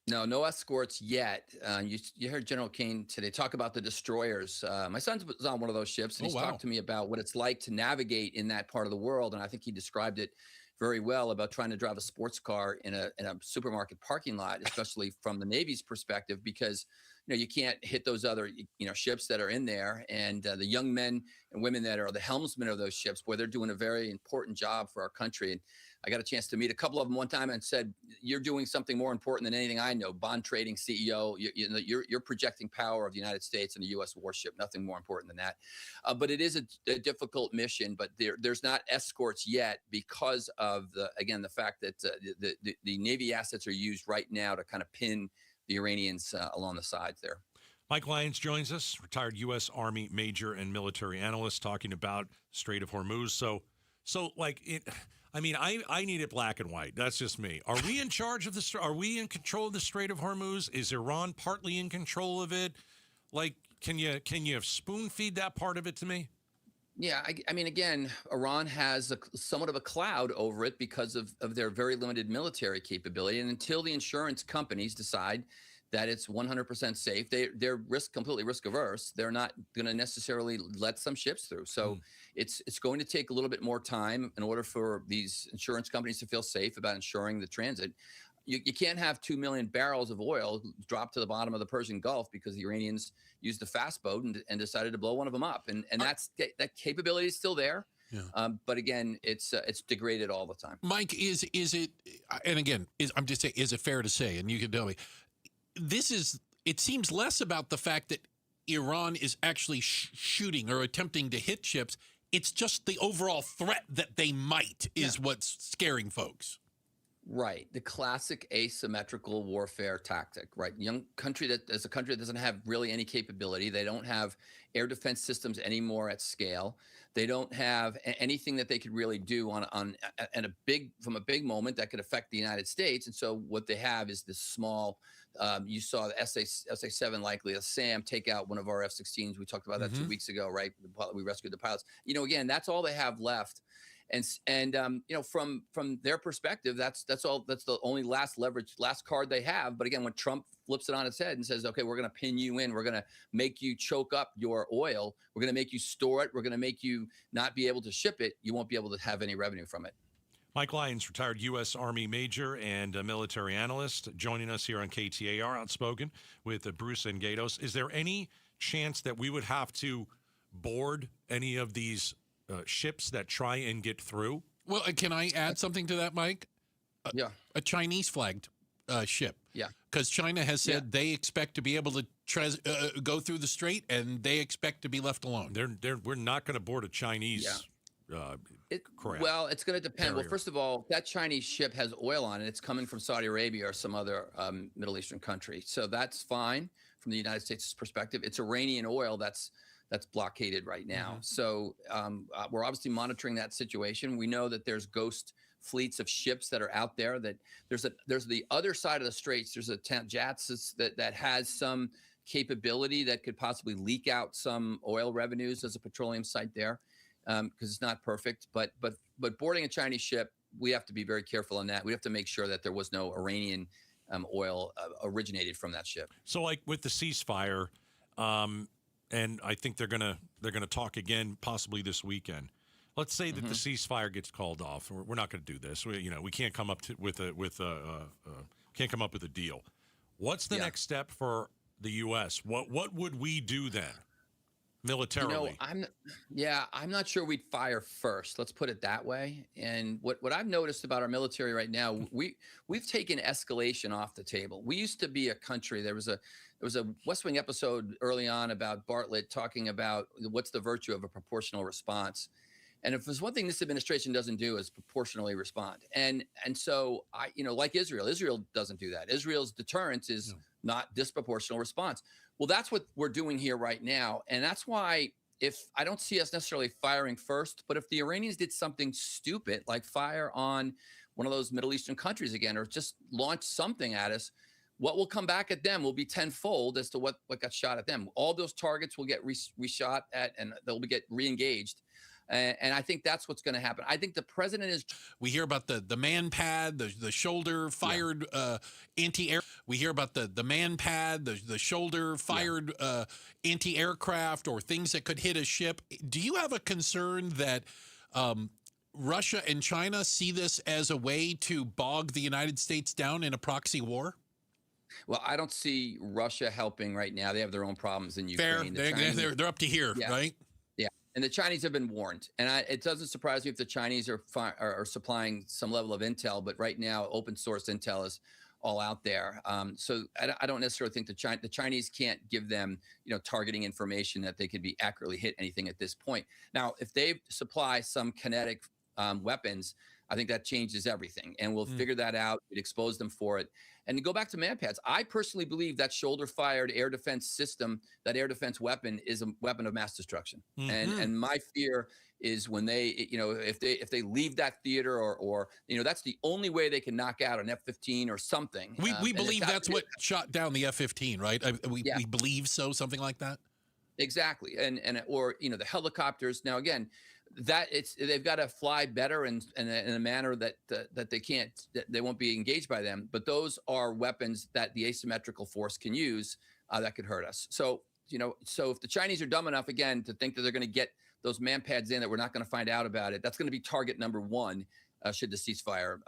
No escorts yet. You heard General Kane today talk about the destroyers. My son was on one of those ships, and he's talked to me about what it's like to navigate in that part of the world. And I think he described it very well about trying to drive a sports car in a supermarket parking lot, especially from the Navy's perspective, because you can't hit those other ships that are in there, and the young men and women that are the helmsmen of those ships. Boy, they're doing a very important job for our country. And I got a chance to meet a couple of them one time and said, "You're doing something more important than anything I know. Bond trading CEO, you're projecting power of the United States and the U.S. warship. Nothing more important than that." But it is a difficult mission. But there's not escorts yet because of the fact that the Navy assets are used right now to kind of pin the Iranians along the sides there. Mike Lyons joins us, retired U.S. Army Major and military analyst, talking about Strait of Hormuz. So like it. I mean, I need it black and white. That's just me. Are we in charge of are we in control of the Strait of Hormuz? Is Iran partly in control of it? Like, can you spoon feed that part of it to me? Yeah, I mean, again, Iran has somewhat of a cloud over it because of their very limited military capability. And until the insurance companies decide that it's 100% safe, they're completely risk averse. They're not going to necessarily let some ships through. So it's going to take a little bit more time in order for these insurance companies to feel safe about insuring the transit. You can't have 2 million barrels of oil drop to the bottom of the Persian Gulf because the Iranians used a fast boat and decided to blow one of them up. And that capability is still there. Yeah. But again, it's degraded all the time. Mike, is it? And again, I'm just saying, is it fair to say? And you can tell me. It seems less about the fact that Iran is actually shooting or attempting to hit ships. It's just the overall threat that they might is what's scaring folks. Right. The classic asymmetrical warfare tactic, right? A country that doesn't have really any capability. They don't have air defense systems anymore at scale. They don't have anything that they could really do from a big moment that could affect the United States. And so what they have is this small, you saw the SA-7 likely, a SAM take out one of our F-16s. We talked about that 2 weeks ago, right? We rescued the pilots. Again, that's all they have left. From their perspective, that's the only last card they have. But again, when Trump flips it on its head and says, okay, we're going to pin you in, we're going to make you choke up your oil, we're going to make you store it, we're going to make you not be able to ship it, you won't be able to have any revenue from it. Mike Lyons, retired U.S. Army major and a military analyst, joining us here on KTAR Outspoken with Bruce and Gatos. Is there any chance that we would have to board any of these ships that try and get through? Well, can I add something to that, Mike? Yeah. A Chinese flagged ship. Yeah. Because China has said they expect to be able to go through the strait, and they expect to be left alone. We're not going to board a Chinese crap. Well, it's going to depend. Carrier. Well, first of all, that Chinese ship has oil on it. It's coming from Saudi Arabia or some other Middle Eastern country. So that's fine from the United States' perspective. It's Iranian oil that's blockaded right now. Mm-hmm. So we're obviously monitoring that situation. We know that there's ghost fleets of ships that are out there. That there's the other side of the straits. There's a JATS that has some capability that could possibly leak out some oil revenues as a petroleum site there, because it's not perfect. But boarding a Chinese ship, we have to be very careful on that. We have to make sure that there was no Iranian oil originated from that ship. So, like with the ceasefire. And I think they're gonna talk again, possibly this weekend. Let's say that the ceasefire gets called off. We're not going to do this. We can't come up with a deal. What's the next step for the U.S.? What would we do then, militarily? I'm not sure we'd fire first. Let's put it that way. And what I've noticed about our military right now, we've taken escalation off the table. We used to be a country. There was a West Wing episode early on about Bartlett talking about what's the virtue of a proportional response. And if there's one thing this administration doesn't do is proportionally respond. And so like Israel doesn't do that. Israel's deterrence is not disproportional response. Well, that's what we're doing here right now. And that's why if I don't see us necessarily firing first, but if the Iranians did something stupid, like fire on one of those Middle Eastern countries again, or just launch something at us, what will come back at them will be tenfold as to what got shot at them. All those targets will get reshot at, and they'll get re-engaged. And I think that's what's going to happen. I think the president is. We hear about the man pad, the shoulder fired anti-air. We hear about the man pad, the shoulder fired anti-aircraft, or things that could hit a ship. Do you have a concern that Russia and China see this as a way to bog the United States down in a proxy war? Well, I don't see Russia helping right now. They have their own problems in Ukraine. Fair. They're up to here, right? Yeah. And the Chinese have been warned. And it doesn't surprise me if the Chinese are supplying some level of intel. But right now, open source intel is all out there. So I don't necessarily think the Chinese can't give them, targeting information that they could be accurately hit anything at this point. Now, if they supply some kinetic weapons, I think that changes everything, and we'll figure that out. We'd expose them for it. And to go back to manpads, I personally believe that shoulder-fired air defense system, that air defense weapon, is a weapon of mass destruction. And my fear is when they, if they leave that theater, or that's the only way they can knock out an F-15 or something. We believe that's what shot down the F-15, right? We believe so, something like that. Exactly, or the helicopters. Now again, they've got to fly better in a manner that they won't be engaged by them. But those are weapons that the asymmetrical force can use that could hurt us. So if the Chinese are dumb enough again to think that they're going to get those manpads in, that we're not going to find out about it, that's going to be target number one should the ceasefire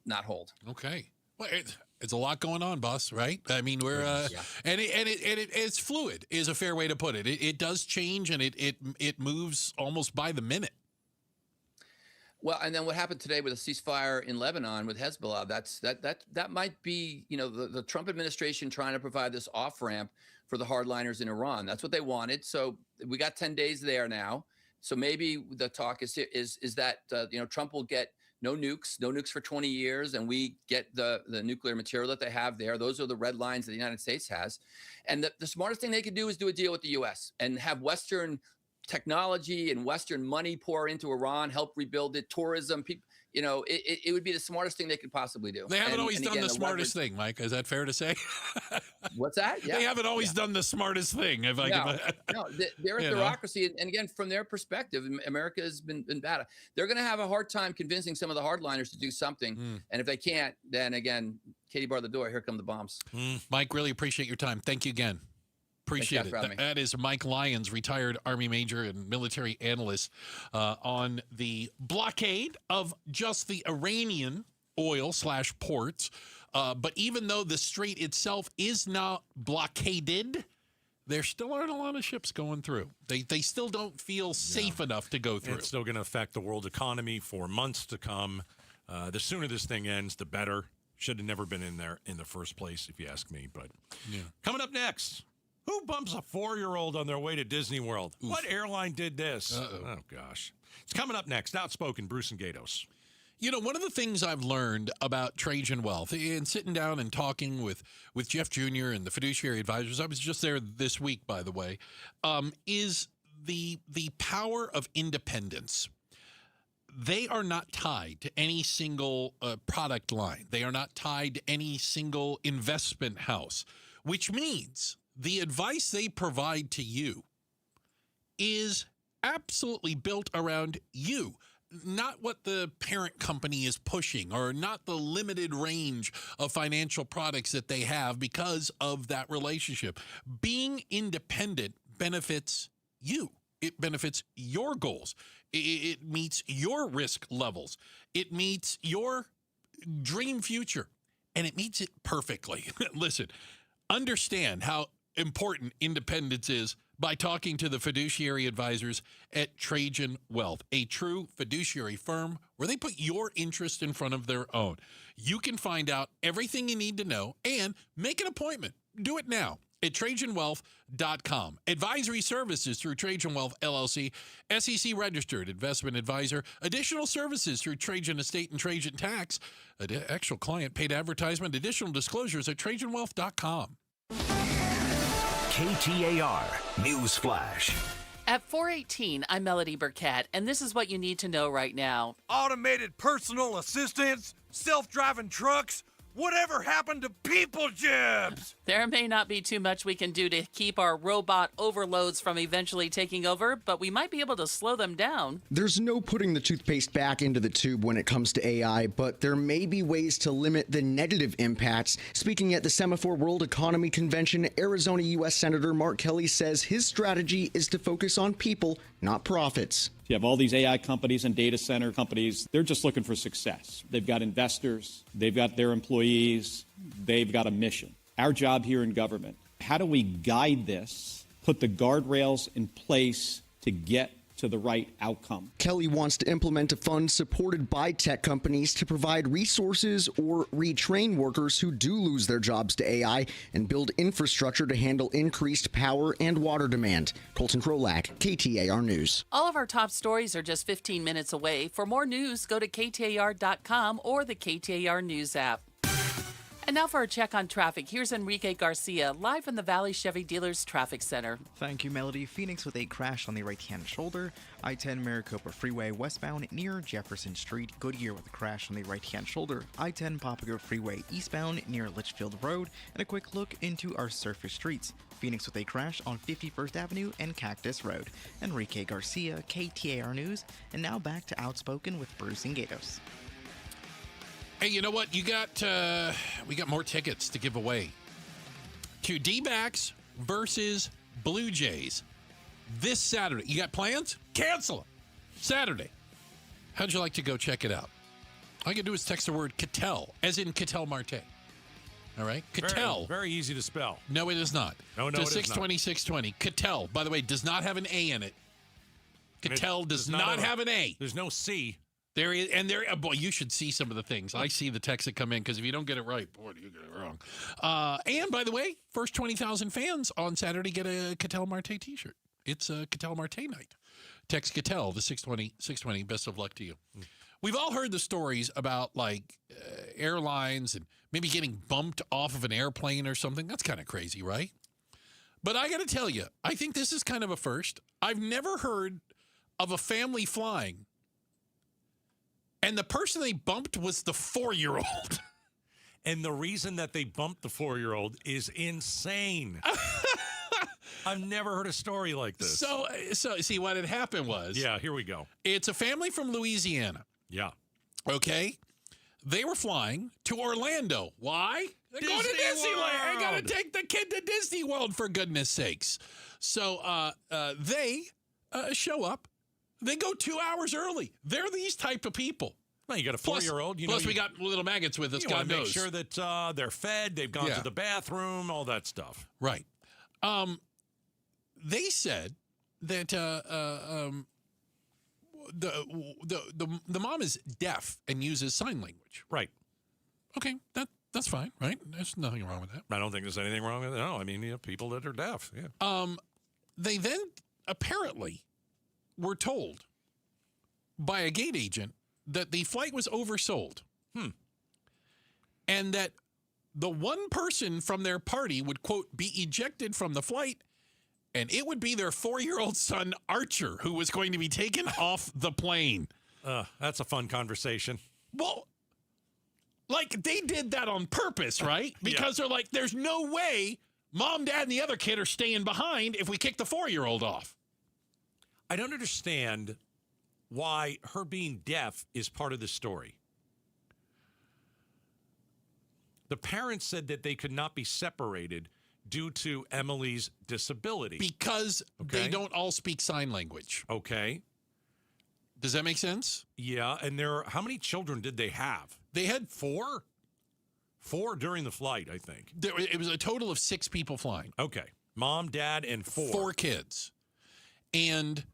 not hold. Okay. Well, it's a lot going on, boss, right? I mean, we're and it's fluid is a fair way to put it. It does change, and it moves almost by the minute. Well, and then what happened today with a ceasefire in Lebanon with Hezbollah? That might be the Trump administration trying to provide this off ramp for the hardliners in Iran. That's what they wanted. So we got 10 days there now. So maybe the talk is that Trump will get no nukes for 20 years, and we get the nuclear material that they have there. Those are the red lines that the United States has. And the smartest thing they could do is do a deal with the U.S. and have Western technology and Western money pour into Iran, help rebuild it, tourism, people. It would be the smartest thing they could possibly do. They haven't always done the smartest thing, Mike. Is that fair to say? What's that? Yeah. They haven't always done the smartest thing. They're a bureaucracy, and again, from their perspective, America has been bad. They're going to have a hard time convincing some of the hardliners to do something, and if they can't, then again, Katie bar the door. Here come the bombs. Mike, really appreciate your time. Thank you again. Appreciate it. That is Mike Lyons, retired Army major and military analyst, on the blockade of just the Iranian oil / ports. But even though the strait itself is not blockaded, there still aren't a lot of ships going through. They still don't feel safe enough to go through. It's still going to affect the world economy for months to come. The sooner this thing ends, the better. Should have never been in there in the first place, if you ask me. But coming up next. Who bumps a 4-year-old on their way to Disney World? Oof. What airline did this? Oh, gosh. It's coming up next. Outspoken, Bruce and Gatos. One of the things I've learned about Trajan Wealth, and sitting down and talking with Jeff Jr. and the fiduciary advisors, I was just there this week, by the way, is the power of independence. They are not tied to any single product line. They are not tied to any single investment house, which means the advice they provide to you is absolutely built around you, not what the parent company is pushing or not the limited range of financial products that they have because of that relationship. Being independent benefits you. It benefits your goals. It meets your risk levels. It meets your dream future, and it meets it perfectly. Listen, understand how important independence is by talking to the fiduciary advisors at Trajan Wealth, a true fiduciary firm where they put your interest in front of their own. You can find out everything you need to know and make an appointment. Do it now at TrajanWealth.com. Advisory services through Trajan Wealth LLC, SEC registered investment advisor. Additional services through Trajan Estate and Trajan Tax. Actual client paid advertisement. Additional disclosures at TrajanWealth.com. KTAR News Flash. At 4:18, I'm Melody Burkett, and this is what you need to know right now. Automated personal assistants, self-driving trucks. Whatever happened to people jobs? There may not be too much we can do to keep our robot overloads from eventually taking over, but we might be able to slow them down. There's no putting the toothpaste back into the tube when it comes to AI, but there may be ways to limit the negative impacts. Speaking at the Semaphore World Economy Convention, Arizona U.S. Senator Mark Kelly says his strategy is to focus on people, not profits. You have all these AI companies and data center companies. They're just looking for success. They've got investors. They've got their employees. They've got a mission. Our job here in government, how do we guide this, put the guardrails in place to get to the right outcome? Kelly wants to implement a fund supported by tech companies to provide resources or retrain workers who do lose their jobs to AI and build infrastructure to handle increased power and water demand. Colton Krolak, KTAR News. All of our top stories are just 15 minutes away. For more news, go to KTAR.com or the KTAR News app. And now for a check on traffic. Here's Enrique Garcia, live from the Valley Chevy Dealers Traffic Center. Thank you, Melody. Phoenix with a crash on the right-hand shoulder. I-10 Maricopa Freeway westbound near Jefferson Street. Goodyear with a crash on the right-hand shoulder. I-10 Papago Freeway eastbound near Litchfield Road. And a quick look into our surface streets. Phoenix with a crash on 51st Avenue and Cactus Road. Enrique Garcia, KTAR News. And now back to Outspoken with Bruce and Gatos. Hey, you know what? We got more tickets to give away to D-backs versus Blue Jays this Saturday. You got plans? Cancel them. Saturday. How'd you like to go check it out? All you can do is text the word Cattell, as in Cattell Marte. All right? Cattell. Very easy to spell. No, it is not. No, to it is 620, not. 620. Cattell, by the way, does not have an A in it. Cattell does not have an A. There's no C. There is, and there. Boy, you should see some of the things. I see the texts that come in because if you don't get it right, boy, you get it wrong. And by the way, first 20,000 fans on Saturday get a Cattell Marte T-shirt. It's a Cattell Marte night. Text Cattell to 620. Best of luck to you. We've all heard the stories about airlines and maybe getting bumped off of an airplane or something. That's kind of crazy, right? But I got to tell you, I think this is kind of a first. I've never heard of a family flying, and the person they bumped was the 4-year-old. And the reason that they bumped the 4-year-old is insane. I've never heard a story like this. So see, what had happened was... Yeah, here we go. It's a family from Louisiana. Yeah. Okay? They were flying to Orlando. Why? They're going to Disneyland. I got to take the kid to Disney World, for goodness sakes. So they show up. They go 2 hours early. They're these type of people. Well, you got a 4-year-old. Plus, we got little maggots with us. You God want to knows. make sure that they're fed, they've gone to the bathroom, all that stuff. Right. They said that the mom is deaf and uses sign language. Right. Okay, that's fine, right? There's nothing wrong with that. I don't think there's anything wrong with it. No, I mean, you have people that are deaf. Yeah. They then apparently were told by a gate agent that the flight was oversold. And that the one person from their party would, quote, be ejected from the flight, and it would be their 4-year-old son, Archer, who was going to be taken off the plane. That's a fun conversation. Well, like, they did that on purpose, right? Because they're like, there's no way Mom, Dad, and the other kid are staying behind if we kick the 4-year-old off. I don't understand why her being deaf is part of the story. The parents said that they could not be separated due to Emily's disability. Because they don't all speak sign language. Okay. Does that make sense? Yeah, and how many children did they have? They had 4? 4 during the flight, I think. It was a total of 6 people flying. Okay. Mom, Dad, and 4. 4 kids. And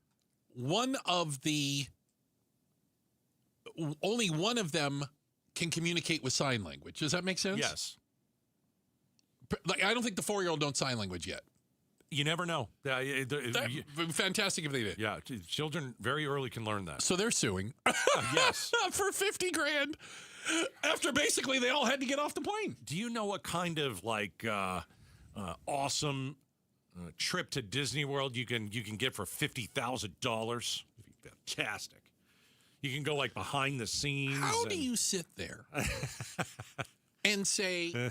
only one of them can communicate with sign language. Does that make sense? Yes. Like, I don't think the 4-year-old knows sign language yet. You never know. That'd be fantastic if they did. Yeah, children very early can learn that. So they're suing. Yes. For $50,000 after basically they all had to get off the plane. Do you know what kind of awesome trip to Disney World you can get for $50,000? Fantastic. You can go like behind the scenes. How do you sit there and say,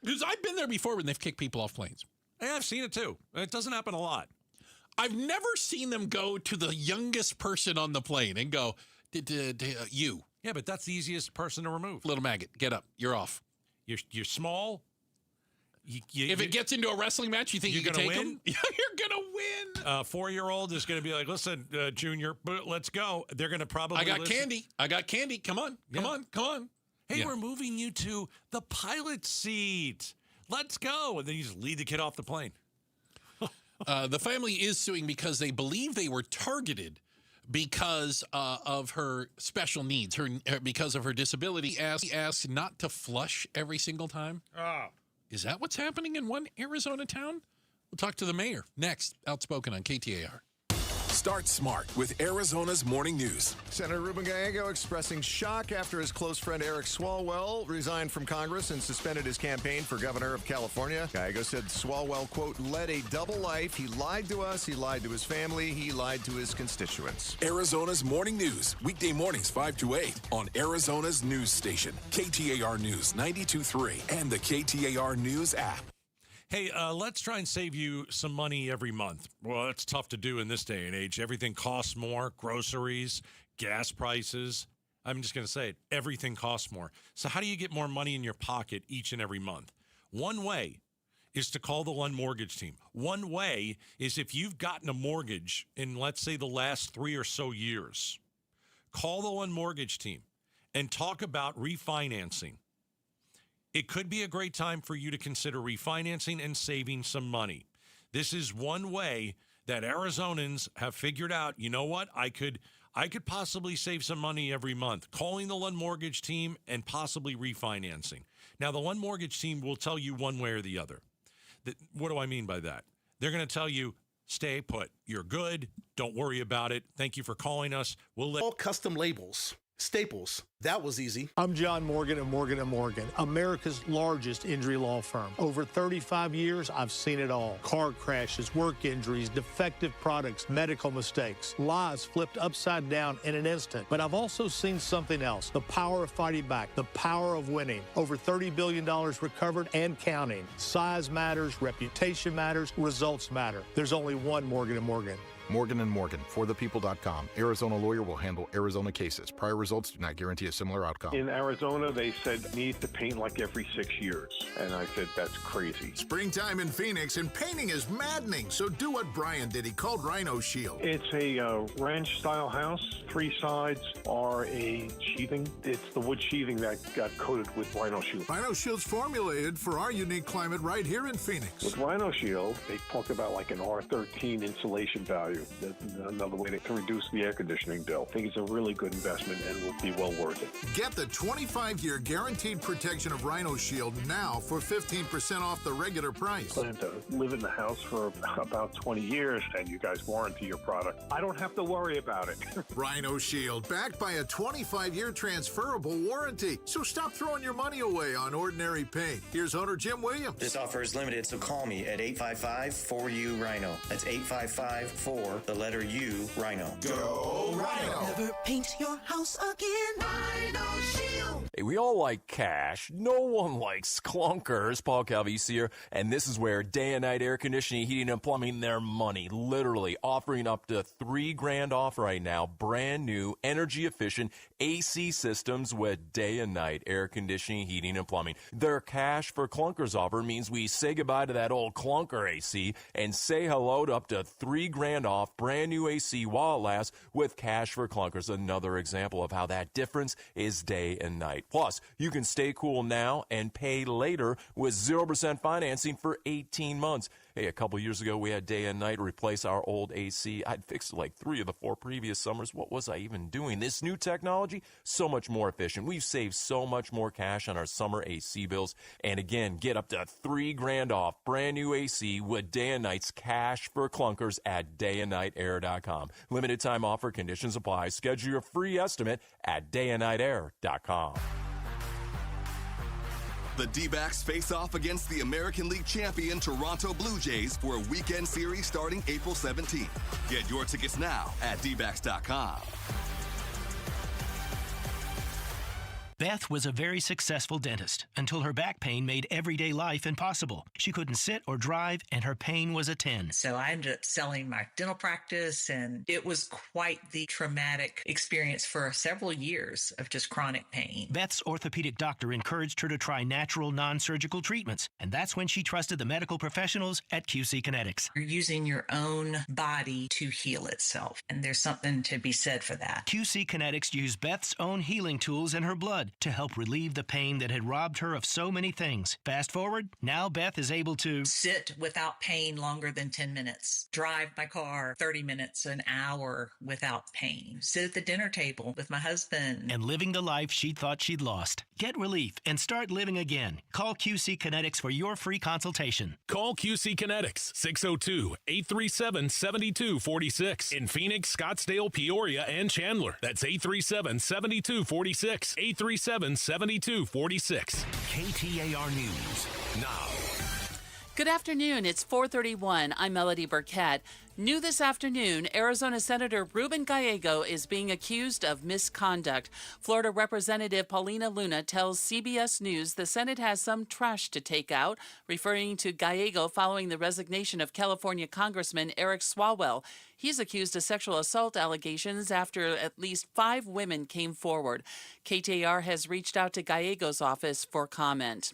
because I've been there before when they've kicked people off planes. Yeah, I've seen it too. It doesn't happen a lot. I've never seen them go to the youngest person on the plane and go, you. Yeah, but that's the easiest person to remove. Little maggot, get up. You're off. You're small. If it gets into a wrestling match, you think you can take win? them? You're going to win. 4-year-old is going to be like, listen, Junior, let's go. They're going to probably I got candy. Come on. Come on. Hey, we're moving you to the pilot seat. Let's go. And then you just lead the kid off the plane. The family is suing because they believe they were targeted because of her special needs, because of her disability. Asked not to flush every single time. Oh. Is that what's happening in one Arizona town? We'll talk to the mayor next. Outspoken on KTAR. Start smart with Arizona's morning news. Senator Ruben Gallego expressing shock after his close friend Eric Swalwell resigned from Congress and suspended his campaign for governor of California. Gallego said Swalwell, quote, led a double life. He lied to us. He lied to his family. He lied to his constituents. Arizona's morning news, weekday mornings 5 to 8 on Arizona's news station, KTAR News 92.3 and the KTAR News app. Hey, let's try and save you some money every month. Well, it's tough to do in this day and age. Everything costs more. Groceries, gas prices. I'm just going to say it. Everything costs more. So how do you get more money in your pocket each and every month? One way is to call the Lund Mortgage Team. One way is if you've gotten a mortgage in, let's say, the last 3 or so years, call the Lund Mortgage Team and talk about refinancing. It could be a great time for you to consider refinancing and saving some money. This is one way that Arizonans have figured out, you know what, I could possibly save some money every month, calling the Lund Mortgage Team and possibly refinancing. Now, the Lund Mortgage Team will tell you one way or the other. What do I mean by that? They're going to tell you, stay put. You're good. Don't worry about it. Thank you for calling us. We'll let all custom labels, staples, That was easy. I'm John Morgan of Morgan & Morgan, America's largest injury law firm. Over 35 years, I've seen it all. Car crashes, work injuries, defective products, medical mistakes, lives flipped upside down in an instant. But I've also seen something else, the power of fighting back, the power of winning. Over $30 billion recovered and counting. Size matters, reputation matters, results matter. There's only one Morgan & Morgan. Morgan & Morgan, forthepeople.com. Arizona lawyer will handle Arizona cases. Prior results do not guarantee a similar outcome. In Arizona, they said need to paint like every 6 years. And I said, that's crazy. Springtime in Phoenix, and painting is maddening. So do what Brian did. He called Rhino Shield. It's a ranch-style house. 3 sides are a sheathing. It's the wood sheathing that got coated with Rhino Shield. Rhino Shield's formulated for our unique climate right here in Phoenix. With Rhino Shield, they talk about like an R13 insulation value. That's another way to reduce the air conditioning bill. I think it's a really good investment and will be well worth it. Get the 25-year guaranteed protection of Rhino Shield now for 15% off the regular price. I plan to live in the house for about 20 years, and you guys warranty your product. I don't have to worry about it. Rhino Shield, backed by a 25-year transferable warranty. So stop throwing your money away on ordinary paint. Here's owner Jim Williams. This offer is limited, so call me at 855-4U-RHINO. That's 855-4, the letter U, Rhino. Go Rhino! Never paint your house again. Rhino Shield. Hey, we all like cash. No one likes clunkers. Paul Calvisi here, and this is where Day and Night Air Conditioning, Heating, and Plumbing their money. Literally offering up to $3,000 off right now. Brand new, energy-efficient AC systems with Day and Night Air Conditioning, Heating, and Plumbing. Their cash for clunkers offer means we say goodbye to that old clunker AC and say hello to up to $3,000 off brand new AC while it lasts with cash for clunkers. Another example of how that difference is day and night. Plus, you can stay cool now and pay later with 0% financing for 18 months. Hey, a couple years ago, we had Day and Night replace our old AC. I'd fixed like 3 of the 4 previous summers. What was I even doing? This new technology, so much more efficient. We've saved so much more cash on our summer AC bills. And again, get up to $3,000 off brand new AC with Day and Night's cash for clunkers at dayandnightair.com. Limited time offer, conditions apply. Schedule your free estimate at dayandnightair.com. The D-backs face off against the American League champion Toronto Blue Jays for a weekend series starting April 17th. Get your tickets now at dbacks.com. Beth was a very successful dentist until her back pain made everyday life impossible. She couldn't sit or drive, and her pain was a 10. So I ended up selling my dental practice, and it was quite the traumatic experience for several years of just chronic pain. Beth's orthopedic doctor encouraged her to try natural, non-surgical treatments, and that's when she trusted the medical professionals at QC Kinetics. You're using your own body to heal itself, and there's something to be said for that. QC Kinetics used Beth's own healing tools in her blood to help relieve the pain that had robbed her of so many things. Fast forward, now Beth is able to sit without pain longer than 10 minutes, drive my car 30 minutes, an hour without pain, sit at the dinner table with my husband, and living the life she thought she'd lost. Get relief and start living again. Call QC Kinetics for your free consultation. Call QC Kinetics, 602-837-7246. In Phoenix, Scottsdale, Peoria, and Chandler. That's 837-7246. 837-7246. KTAR News now. Good afternoon. It's 4:31. I'm Melody Burkett. New this afternoon, Arizona Senator Ruben Gallego is being accused of misconduct. Florida Representative Paulina Luna tells CBS News the Senate has some trash to take out, referring to Gallego following the resignation of California Congressman Eric Swalwell. He's accused of sexual assault allegations after at least 5 women came forward. KTAR has reached out to Gallego's office for comment.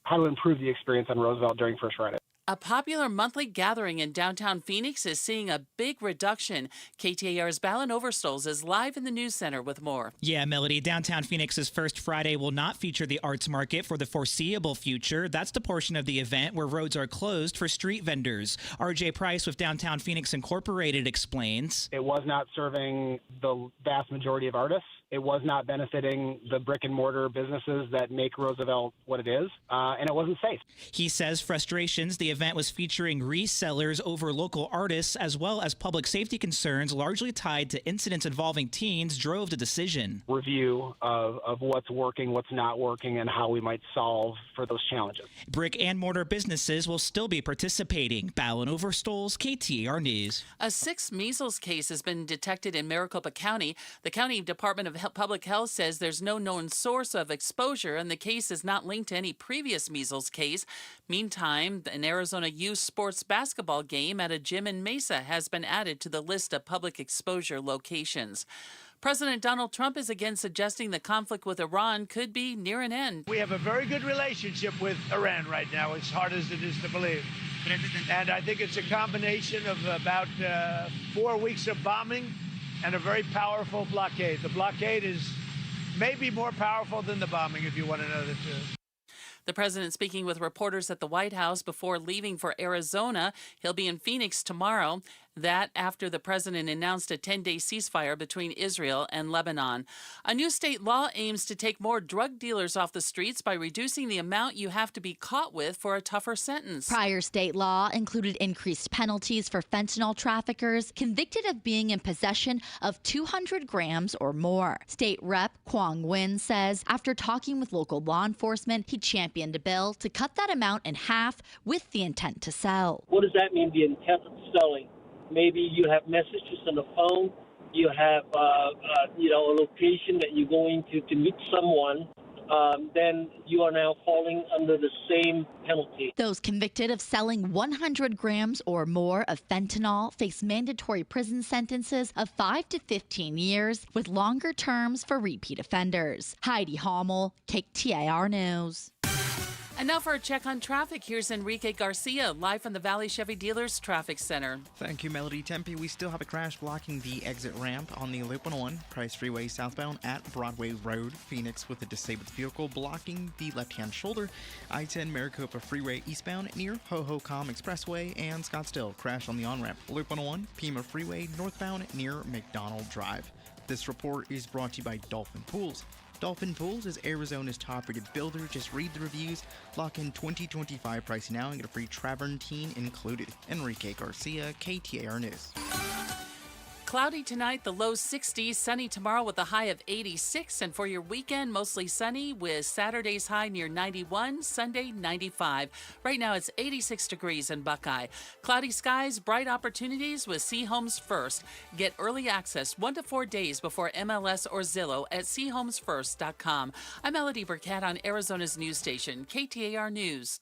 How to improve the experience on Roosevelt during First Friday. A popular monthly gathering in downtown Phoenix is seeing a big reduction. KTAR's Ballon Overstoles is live in the news center with more. Yeah, Melody, downtown Phoenix's First Friday will not feature the arts market for the foreseeable future. That's the portion of the event where roads are closed for street vendors. RJ Price with Downtown Phoenix Incorporated explains. It was not serving the vast majority of artists. It was not benefiting the brick and mortar businesses that make Roosevelt what it is, and it wasn't safe. He says frustrations the event was featuring resellers over local artists as well as public safety concerns largely tied to incidents involving teens drove the decision. Review of what's working, what's not working, and how we might solve for those challenges. Brick and mortar businesses will still be participating. Ballin Overstoles, KTAR News. A sixth measles case has been detected in Maricopa County. The County Department of Public Health says there's no known source of exposure, and the case is not linked to any previous measles case. Meantime, an Arizona youth sports basketball game at a gym in Mesa has been added to the list of public exposure locations. President Donald Trump is again suggesting the conflict with Iran could be near an end. We have a very good relationship with Iran right now, as hard as it is to believe. And I think it's a combination of about 4 weeks of bombing and a very powerful blockade. The blockade is maybe more powerful than the bombing, if you want to know the truth. The president speaking with reporters at the White House before leaving for Arizona. He'll be in Phoenix tomorrow. That after the president announced a 10-day ceasefire between Israel and Lebanon. A new state law aims to take more drug dealers off the streets by reducing the amount you have to be caught with for a tougher sentence. Prior state law included increased penalties for fentanyl traffickers convicted of being in possession of 200 grams or more. State Rep. Kwong Win says after talking with local law enforcement, he championed a bill to cut that amount in half with the intent to sell. What does that mean, the intent of selling? Maybe you have messages on the phone, you have, a location that you're going to meet someone, then you are now falling under the same penalty. Those convicted of selling 100 grams or more of fentanyl face mandatory prison sentences of 5 to 15 years with longer terms for repeat offenders. Heidi Hommel, KTAR News. And now for a check on traffic, here's Enrique Garcia, live from the Valley Chevy Dealers Traffic Center. Thank you, Melody. Tempe, we still have a crash blocking the exit ramp on the Loop 101, Price Freeway southbound at Broadway Road. Phoenix with a disabled vehicle blocking the left-hand shoulder. I-10 Maricopa Freeway eastbound near Ho-Ho-Com Expressway, and Scottsdale crash on the on-ramp. Loop 101, Pima Freeway northbound near McDonald Drive. This report is brought to you by Dolphin Pools. Dolphin Pools is Arizona's top-rated builder. Just read the reviews, lock in 2025 pricing now, and get a free Travertine included. Enrique Garcia, KTAR News. Cloudy tonight, the low 60s, sunny tomorrow with a high of 86. And for your weekend, mostly sunny with Saturday's high near 91, Sunday 95. Right now it's 86 degrees in Buckeye. Cloudy skies, bright opportunities with C Homes First. Get early access 1 to 4 days before MLS or Zillow at chomesfirst.com. I'm Melody Burkett on Arizona's news station, KTAR News.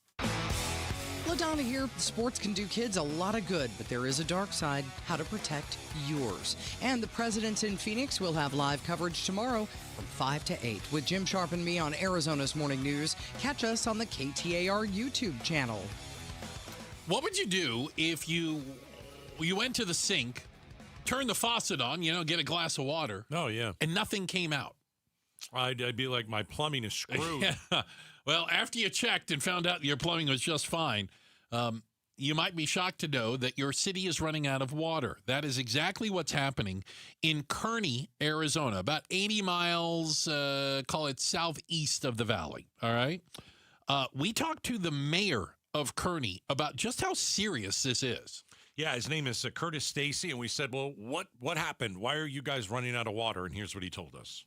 LaDonna here. Sports can do kids a lot of good, but there is a dark side, how to protect yours. And the President's in Phoenix will have live coverage tomorrow from 5 to 8 with Jim Sharp and me on Arizona's Morning News. Catch us on the KTAR YouTube channel. What would you do if you went to the sink, turned the faucet on, get a glass of water? Oh, yeah. And nothing came out? I'd be like, my plumbing is screwed. Yeah. Well, after you checked and found out your plumbing was just fine, you might be shocked to know that your city is running out of water. That is exactly what's happening in Kearney, Arizona, about 80 miles, call it southeast of the valley, all right? We talked to the mayor of Kearney about just how serious this is. Yeah, his name is Curtis Stacy, and we said, well, what happened? Why are you guys running out of water? And here's what he told us.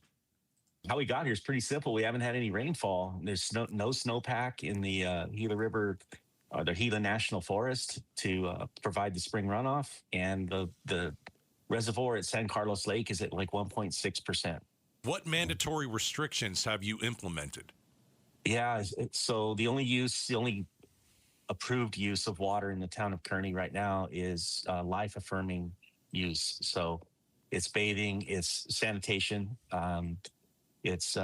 How we got here is pretty simple. We haven't had any rainfall. There's no snowpack in the Gila River, the Gila National Forest to provide the spring runoff. And the reservoir at San Carlos Lake is at like 1.6%. What mandatory restrictions have you implemented? Yeah, so the only approved use of water in the town of Kearney right now is life-affirming use. So it's bathing, it's sanitation, it's,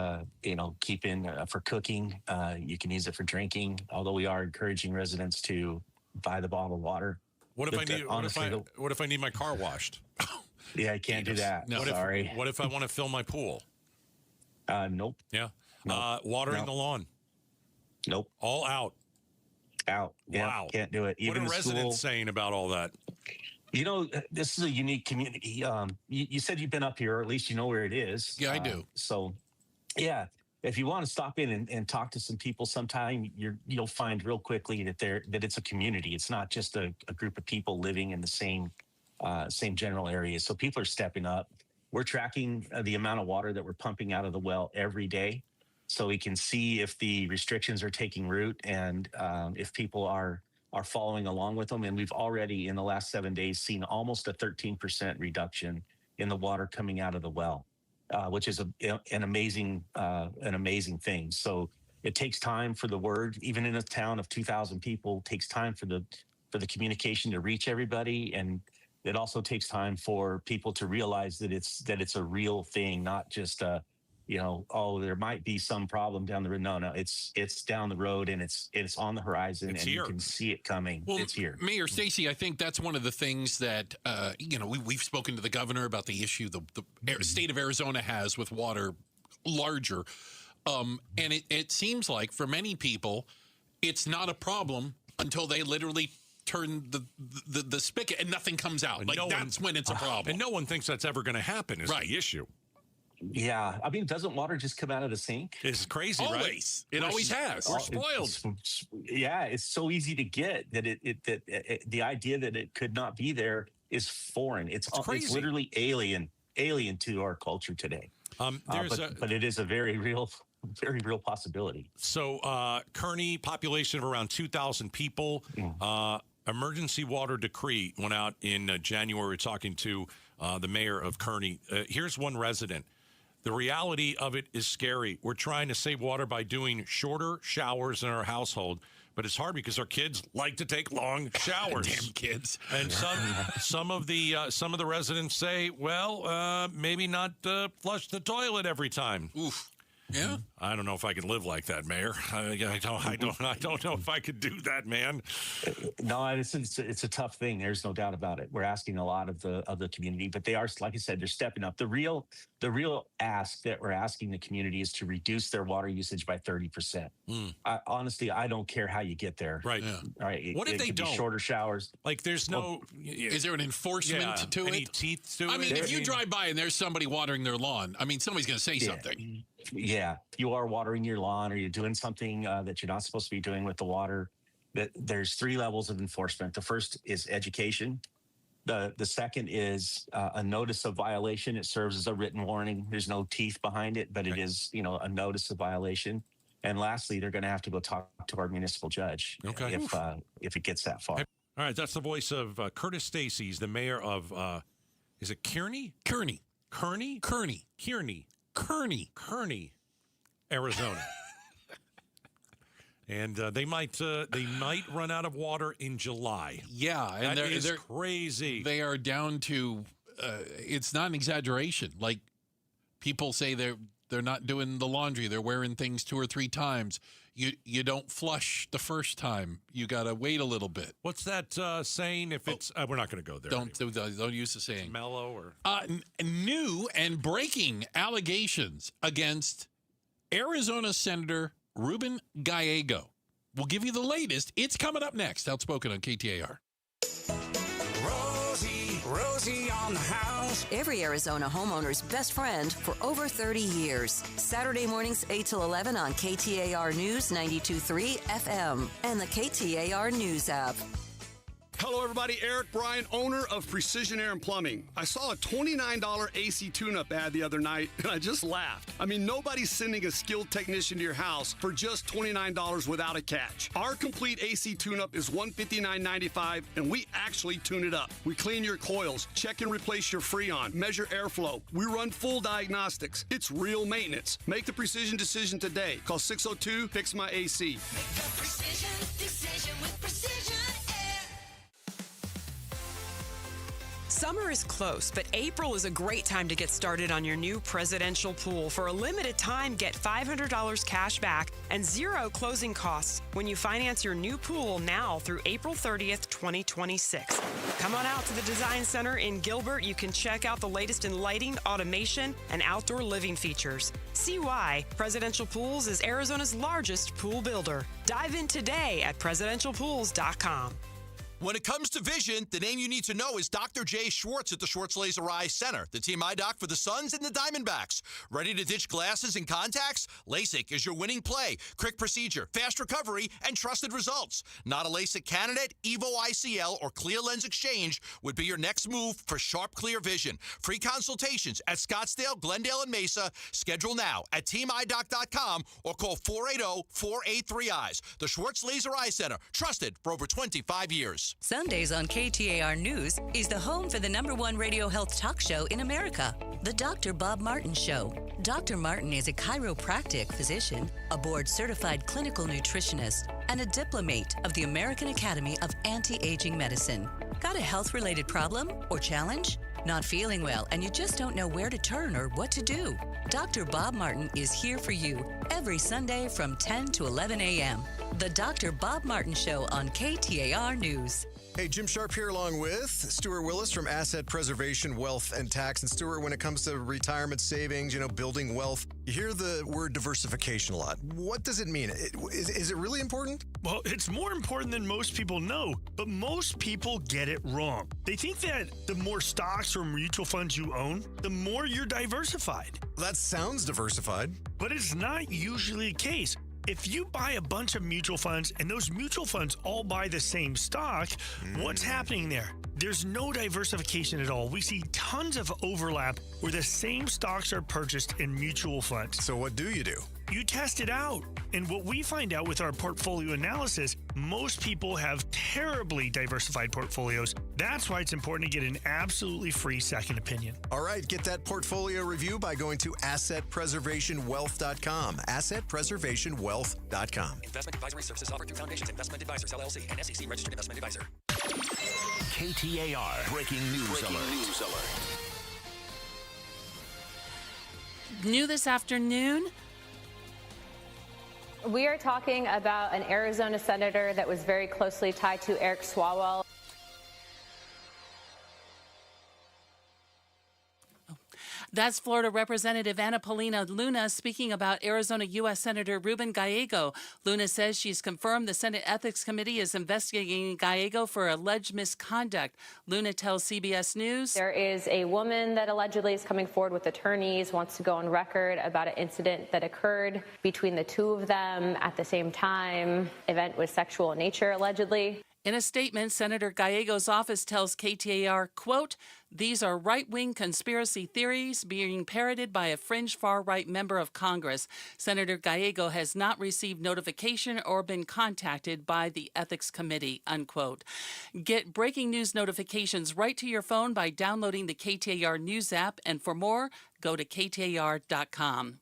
keeping for cooking. You can use it for drinking, although we are encouraging residents to buy the bottled water. What if I need my car washed? Yeah, I can't do that. No. Sorry. What if I want to fill my pool? Nope. Yeah. Nope. Watering the lawn? Nope. All out. Out. Yeah, wow. Can't do it. Even what are residents saying about all that? You know, this is a unique community. You said you've been up here, or at least you know where it is. Yeah, I do. So, yeah, if you want to stop in and talk to some people sometime, you'll find real quickly that it's a community. It's not just a group of people living in the same general area. So people are stepping up. We're tracking the amount of water that we're pumping out of the well every day, so we can see if the restrictions are taking root and if people are following along with them. And we've already, in the last 7 days, seen almost a 13% reduction in the water coming out of the well, which is an amazing thing. So it takes time for the word, even in a town of 2,000 people, it takes time for the communication to reach everybody. And it also takes time for people to realize that it's a real thing, not just there might be some problem down the road. No, it's down the road, and it's on the horizon, and you can see it coming. Well, it's here. Mayor Stacy, I think that's one of the things that we've spoken to the governor about the issue the state of Arizona has with water larger, and it seems like for many people, it's not a problem until they literally turn the spigot and nothing comes out. That's when it's a problem. And no one thinks that's ever going to happen. Is the issue. Yeah, I mean, doesn't water just come out of the sink? It's crazy, always. Right? It always has. We're spoiled. It's so easy to get that the idea that it could not be there is foreign. It's literally alien to our culture today. But it is a very real possibility. So Kearney, population of around 2,000 people. Emergency water decree went out in January. We're talking to the mayor of Kearney. Here's one resident. The reality of it is scary. We're trying to save water by doing shorter showers in our household, but it's hard because our kids like to take long showers. Damn kids. And some of the residents say, well, maybe not flush the toilet every time. Oof. Yeah, I don't know if I could live like that, Mayor. I don't know if I could do that, man. No, it's a tough thing. There's no doubt about it. We're asking a lot of the community, but they are, like I said, they're stepping up. The real ask that we're asking the community is to reduce their water usage by 30%. Honestly, I don't care how you get there. Right. Yeah. All right. What if they don't? Shorter showers. Like, there's no. Is there an enforcement to any it? Teeth to it? I mean, if you drive by and there's somebody watering their lawn, I mean, somebody's going to say something. Yeah, you are watering your lawn, or you're doing something that you're not supposed to be doing with the water. There's 3 levels of enforcement. The first is education. The second is a notice of violation. It serves as a written warning. There's no teeth behind it, but it is, a notice of violation. And lastly, they're going to have to go talk to our municipal judge if it gets that far. All right, that's the voice of Curtis Stacy. He's the mayor of, is it Kearney? Kearney, Arizona. And they might run out of water in July. Yeah, and they're crazy. They are down to it's not an exaggeration. Like, people say they're not doing the laundry. They're wearing things 2 or 3 times. You don't flush the first time. You got to wait a little bit. What's that saying? If it's we're not going to go there. Don't use the saying. It's mellow or new and breaking allegations against Arizona Senator Ruben Gallego. We'll give you the latest. It's coming up next. Outspoken on KTAR. Rosie on the house. Every Arizona homeowner's best friend for over 30 years. Saturday mornings 8 till 11 on KTAR News 92.3 FM and the KTAR News app. Hello, everybody. Eric Bryan, owner of Precision Air and Plumbing. I saw a $29 AC tune-up ad the other night, and I just laughed. I mean, nobody's sending a skilled technician to your house for just $29 without a catch. Our complete AC tune-up is $159.95, and we actually tune it up. We clean your coils, check and replace your Freon, measure airflow. We run full diagnostics. It's real maintenance. Make the precision decision today. Call 602-FIX-MY-AC. Make the precision decision with Precision Air. Summer is close, but April is a great time to get started on your new presidential pool. For a limited time, get $500 cash back and 0 closing costs when you finance your new pool now through April 30th, 2026. Come on out to the Design Center in Gilbert. You can check out the latest in lighting, automation, and outdoor living features. See why Presidential Pools is Arizona's largest pool builder. Dive in today at presidentialpools.com. When it comes to vision, the name you need to know is Dr. Jay Schwartz at the Schwartz Laser Eye Center, the team eye doc for the Suns and the Diamondbacks. Ready to ditch glasses and contacts? LASIK is your winning play. Quick procedure, fast recovery, and trusted results. Not a LASIK candidate? Evo ICL or Clear Lens Exchange would be your next move for sharp, clear vision. Free consultations at Scottsdale, Glendale, and Mesa. Schedule now at teamidoc.com or call 480-483-EYES. The Schwartz Laser Eye Center, trusted for over 25 years. Sundays on KTAR News is the home for the #1 radio health talk show in America, The Dr. Bob Martin Show. Dr. Martin is a chiropractic physician, a board-certified clinical nutritionist, and a diplomate of the American Academy of Anti-Aging Medicine. Got a health-related problem or challenge? Not feeling well and you just don't know where to turn or what to do? Dr. Bob Martin is here for you every Sunday from 10 to 11 a.m. The Dr. Bob Martin Show on KTAR News. Hey, Jim Sharp here along with Stuart Willis from Asset Preservation, Wealth, and Tax. And Stuart, when it comes to retirement savings, building wealth, you hear the word diversification a lot. What does it mean? Is it really important? Well, it's more important than most people know, but most people get it wrong. They think that the more stocks or mutual funds you own, the more you're diversified. That sounds diversified. But it's not usually the case. If you buy a bunch of mutual funds and those mutual funds all buy the same stock, what's happening there? There's no diversification at all. We see tons of overlap where the same stocks are purchased in mutual funds. So what do? You test it out. And what we find out with our portfolio analysis, most people have terribly diversified portfolios. That's why it's important to get an absolutely free second opinion. All right, get that portfolio review by going to assetpreservationwealth.com. Assetpreservationwealth.com. Investment advisory services offered through Foundations Investment Advisors, LLC, and SEC Registered Investment Advisor. KTAR Breaking News Alert. New this afternoon. We are talking about an Arizona senator that was very closely tied to Eric Swalwell. That's Florida Representative Anna Paulina Luna speaking about Arizona U.S. Senator Ruben Gallego. Luna says she's confirmed the Senate Ethics Committee is investigating Gallego for alleged misconduct. Luna tells CBS News. There is a woman that allegedly is coming forward with attorneys, wants to go on record about an incident that occurred between the two of them at the same time. Event was sexual in nature, allegedly. In a statement, Senator Gallego's office tells KTAR, quote, "These are right-wing conspiracy theories being parroted by a fringe far-right member of Congress. Senator Gallego has not received notification or been contacted by the Ethics Committee," unquote. Get breaking news notifications right to your phone by downloading the KTAR News app. And for more, go to KTAR.com.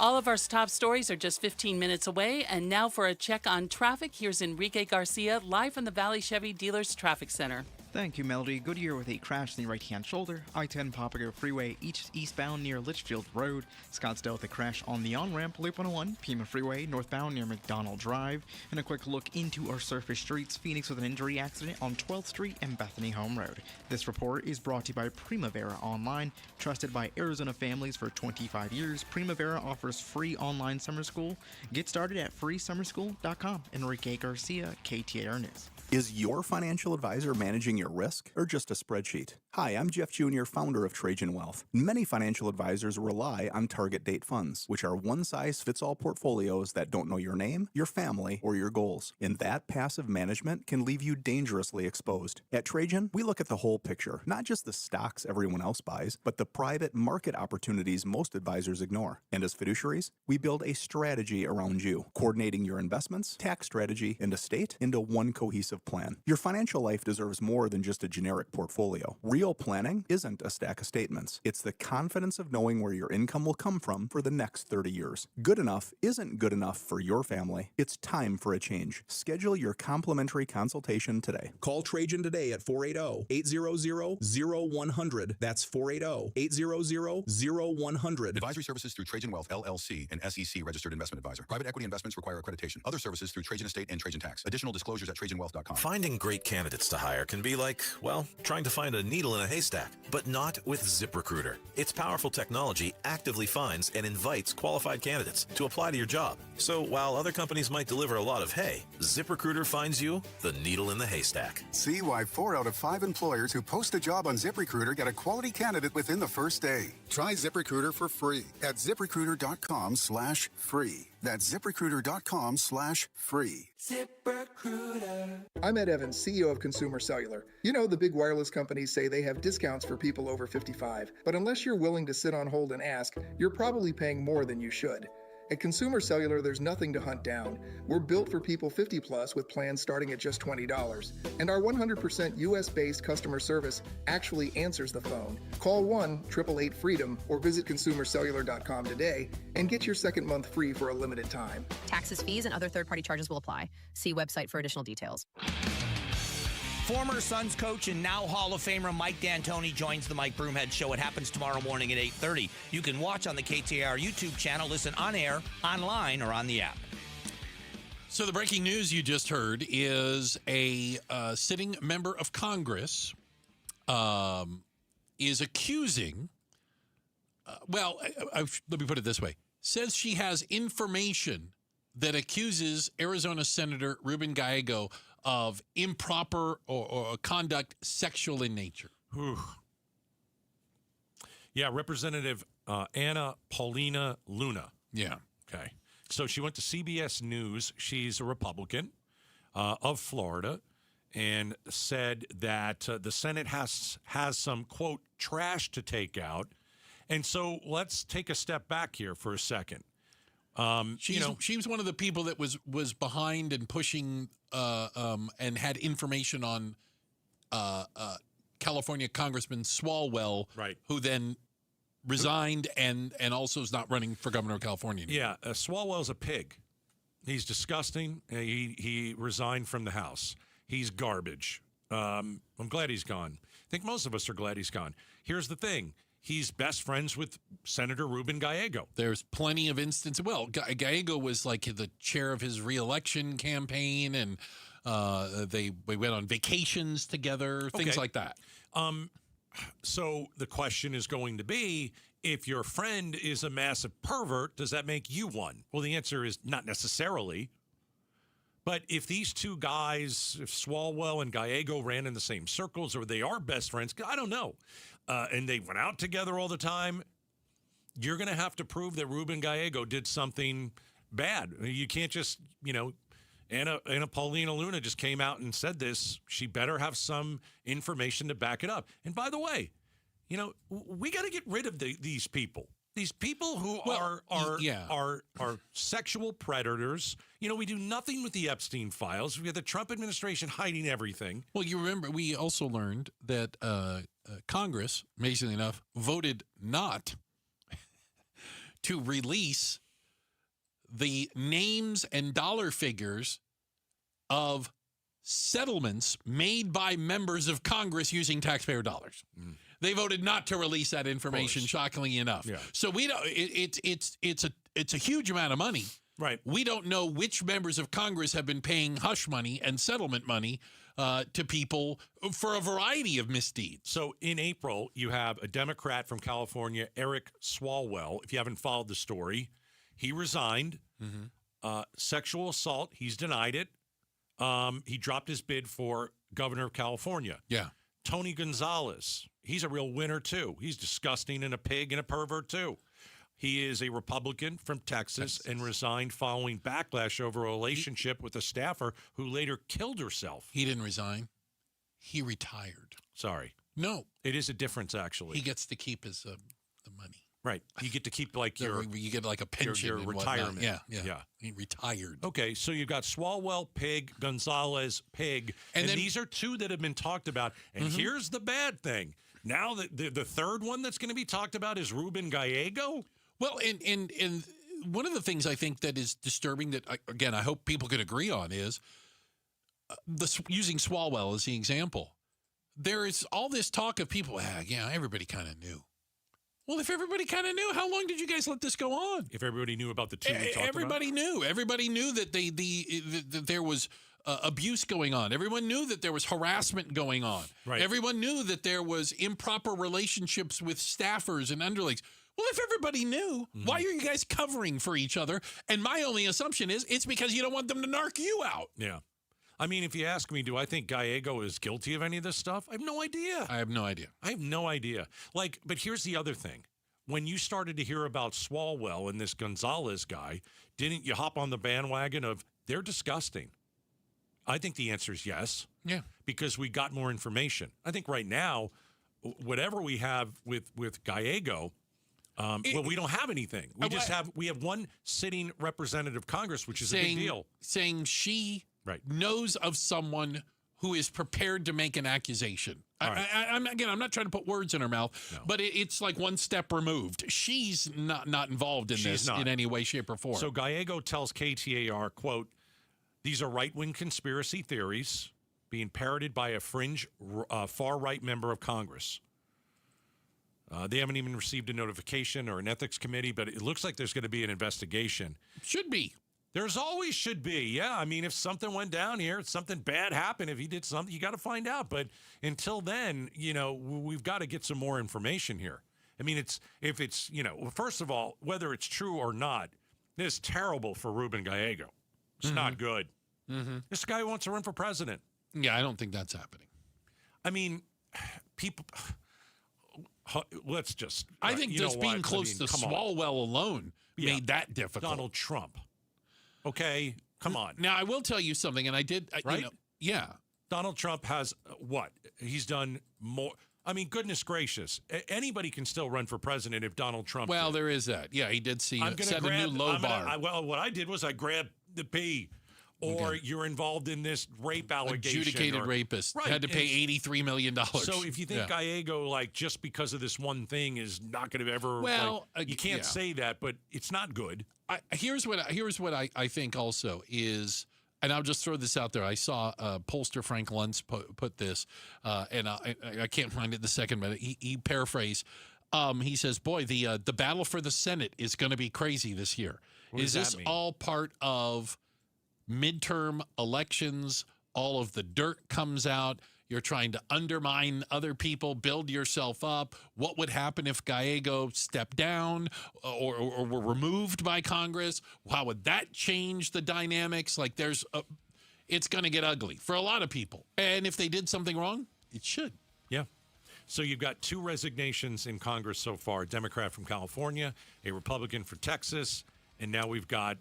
All of our top stories are just 15 minutes away. And now for a check on traffic, here's Enrique Garcia live from the Valley Chevy Dealers Traffic Center. Thank you, Melody. Goodyear with a crash in the right-hand shoulder. I-10 Papago Freeway eastbound near Litchfield Road. Scottsdale with a crash on the on-ramp. Loop 101, Pima Freeway northbound near McDonald Drive. And a quick look into our surface streets. Phoenix with an injury accident on 12th Street and Bethany Home Road. This report is brought to you by Primavera Online. Trusted by Arizona families for 25 years, Primavera offers free online summer school. Get started at freesummerschool.com. Enrique Garcia, KTAR News. Is your financial advisor managing your risk or just a spreadsheet? Hi, I'm Jeff Jr., founder of Trajan Wealth. Many financial advisors rely on target date funds, which are one-size-fits-all portfolios that don't know your name, your family, or your goals. And that passive management can leave you dangerously exposed. At Trajan, we look at the whole picture, not just the stocks everyone else buys, but the private market opportunities most advisors ignore. And as fiduciaries, we build a strategy around you, coordinating your investments, tax strategy, and estate into one cohesive plan. Your financial life deserves more than just a generic portfolio. Real planning isn't a stack of statements. It's the confidence of knowing where your income will come from for the next 30 years. Good enough isn't good enough for your family. It's time for a change. Schedule your complimentary consultation today. Call Trajan today at 480-800-0100. That's 480-800-0100. Advisory services through Trajan Wealth, LLC, and SEC Registered Investment Advisor. Private equity investments require accreditation. Other services through Trajan Estate and Trajan Tax. Additional disclosures at TrajanWealth.com. Finding great candidates to hire can be like, well, trying to find a needle in a haystack, but not with ZipRecruiter. Its powerful technology actively finds and invites qualified candidates to apply to your job. So while other companies might deliver a lot of hay, ZipRecruiter finds you the needle in the haystack. See why 4 out of 5 employers who post a job on ZipRecruiter get a quality candidate within the first day. Try ZipRecruiter for free at ZipRecruiter.com/free. That's ZipRecruiter.com/free. ZipRecruiter. I'm Ed Evans, CEO of Consumer Cellular. You know, the big wireless companies say they have discounts for people over 55, but unless you're willing to sit on hold and ask, you're probably paying more than you should. At Consumer Cellular, there's nothing to hunt down. We're built for people 50 plus with plans starting at just $20. And our 100% US-based customer service actually answers the phone. Call 1-888-FREEDOM or visit consumercellular.com today and get your second month free for a limited time. Taxes, fees, and other third-party charges will apply. See website for additional details. Former Suns coach and now Hall of Famer Mike D'Antoni joins the Mike Broomhead Show. It happens tomorrow morning at 8:30. You can watch on the KTAR YouTube channel, listen on air, online, or on the app. So the breaking news you just heard is a sitting member of Congress is accusing, let me put it this way, says she has information that accuses Arizona Senator Ruben Gallego of improper or conduct sexual in nature. Whew. Yeah, Representative Anna Paulina Luna. Yeah. Okay. So she went to CBS News. She's a Republican of Florida and said that the Senate has some, quote, trash to take out. And so let's take a step back here for a second. She was one of the people that was behind and pushing and had information on California Congressman Swalwell, right, who then resigned and also is not running for governor of California anymore. Yeah, Swalwell's a pig. He's disgusting. He resigned from the House. He's garbage. I'm glad he's gone. I think most of us are glad he's gone. Here's the thing. He's best friends with Senator Ruben Gallego. There's plenty of instances. Well, Gallego was like the chair of his reelection campaign, and they went on vacations together, things like that. So the question is going to be, if your friend is a massive pervert, does that make you one? Well, the answer is not necessarily. But if these two guys, if Swalwell and Gallego ran in the same circles, or they are best friends, I don't know, and they went out together all the time, you're going to have to prove that Ruben Gallego did something bad. You can't just, Anna Paulina Luna just came out and said this. She better have some information to back it up. And by the way, we got to get rid of these people. These people who are sexual predators. We do nothing with the Epstein files. We have the Trump administration hiding everything. Well, you remember, we also learned that Congress, amazingly enough, voted not to release the names and dollar figures of settlements made by members of Congress using taxpayer dollars. Mm. They voted not to release that information, shockingly enough. Yeah. So we don't. It's a huge amount of money. Right. We don't know which members of Congress have been paying hush money and settlement money to people for a variety of misdeeds. So in April, you have a Democrat from California, Eric Swalwell. If you haven't followed the story, he resigned. Mm-hmm. Sexual assault. He's denied it. He dropped his bid for governor of California. Yeah. Tony Gonzalez. He's a real winner, too. He's disgusting and a pig and a pervert, too. He is a Republican from Texas and resigned following backlash over a relationship with a staffer who later killed herself. He didn't resign. He retired. Sorry. No. It is a difference, actually. He gets to keep his the money. Right. You get to keep you get like a pension, your retirement. Yeah. He retired. Okay, so you've got Swalwell, pig, Gonzalez, pig, and then, these are two that have been talked about. And here's the bad thing: now the third one that's going to be talked about is Ruben Gallego. Well, and one of the things I think that is disturbing that again I hope people could agree on is using Swalwell as the example. There is all this talk of people. Everybody kind of knew. Well, if everybody kind of knew, how long did you guys let this go on? If everybody knew about the two we talked everybody about? Knew. Everybody knew that that there was abuse going on. Everyone knew that there was harassment going on. Right. Everyone knew that there was improper relationships with staffers and underlings. Well, if everybody knew, why are you guys covering for each other? And my only assumption is it's because you don't want them to narc you out. Yeah. I mean, if you ask me, do I think Gallego is guilty of any of this stuff? I have no idea. I have no idea. Like, but here's the other thing. When you started to hear about Swalwell and this Gonzalez guy, didn't you hop on the bandwagon of they're disgusting? I think the answer is yes. Yeah. Because we got more information. I think right now, whatever we have with Gallego, well, we don't have anything. We have one sitting representative of Congress, which is a big deal. Saying she knows of someone who is prepared to make an accusation. I'm not trying to put words in her mouth, but it's like one step removed. She's not involved in this in any way, shape, or form. So Gallego tells KTAR, quote, "These are right-wing conspiracy theories being parroted by a fringe far-right member of Congress. They haven't even received a notification or an ethics committee, but it looks like there's going to be an investigation." Should be. There's always should be. Yeah, I mean, if something went down here, if something bad happened, if he did something, you got to find out. But until then, we've got to get some more information here. I mean, first of all, whether it's true or not, this is terrible for Ruben Gallego. It's not good. Mm-hmm. This guy wants to run for president. Yeah, I don't think that's happening. I mean, people... Let's just... I think just being close to Swalwell alone made that difficult. Donald Trump. Okay, come on. Now, I will tell you something, and I did... Right? Yeah. Donald Trump has what? He's done more... I mean, goodness gracious. Anybody can still run for president if Donald Trump... Well, there is that. Yeah, he did set a new low bar. What I did was I grabbed the P. Or you're involved in this rape allegation. Adjudicated rapist. Right. Had to pay $83 million. So if you think Gallego, just because of this one thing, is not going to ever... Well, you can't say that, but it's not good. Here's what I think also is, and I'll just throw this out there. I saw pollster Frank Luntz put this, and I can't find it in the second minute. He paraphrased. He says, boy, the battle for the Senate is going to be crazy this year. Is this all part of... midterm elections, all of the dirt comes out. You're trying to undermine other people, build yourself up. What would happen if Gallego stepped down or were removed by Congress? How would that change the dynamics? It's going to get ugly for a lot of people. And if they did something wrong, it should. Yeah. So you've got 2 resignations in Congress so far, a Democrat from California, a Republican from Texas, and now we've got...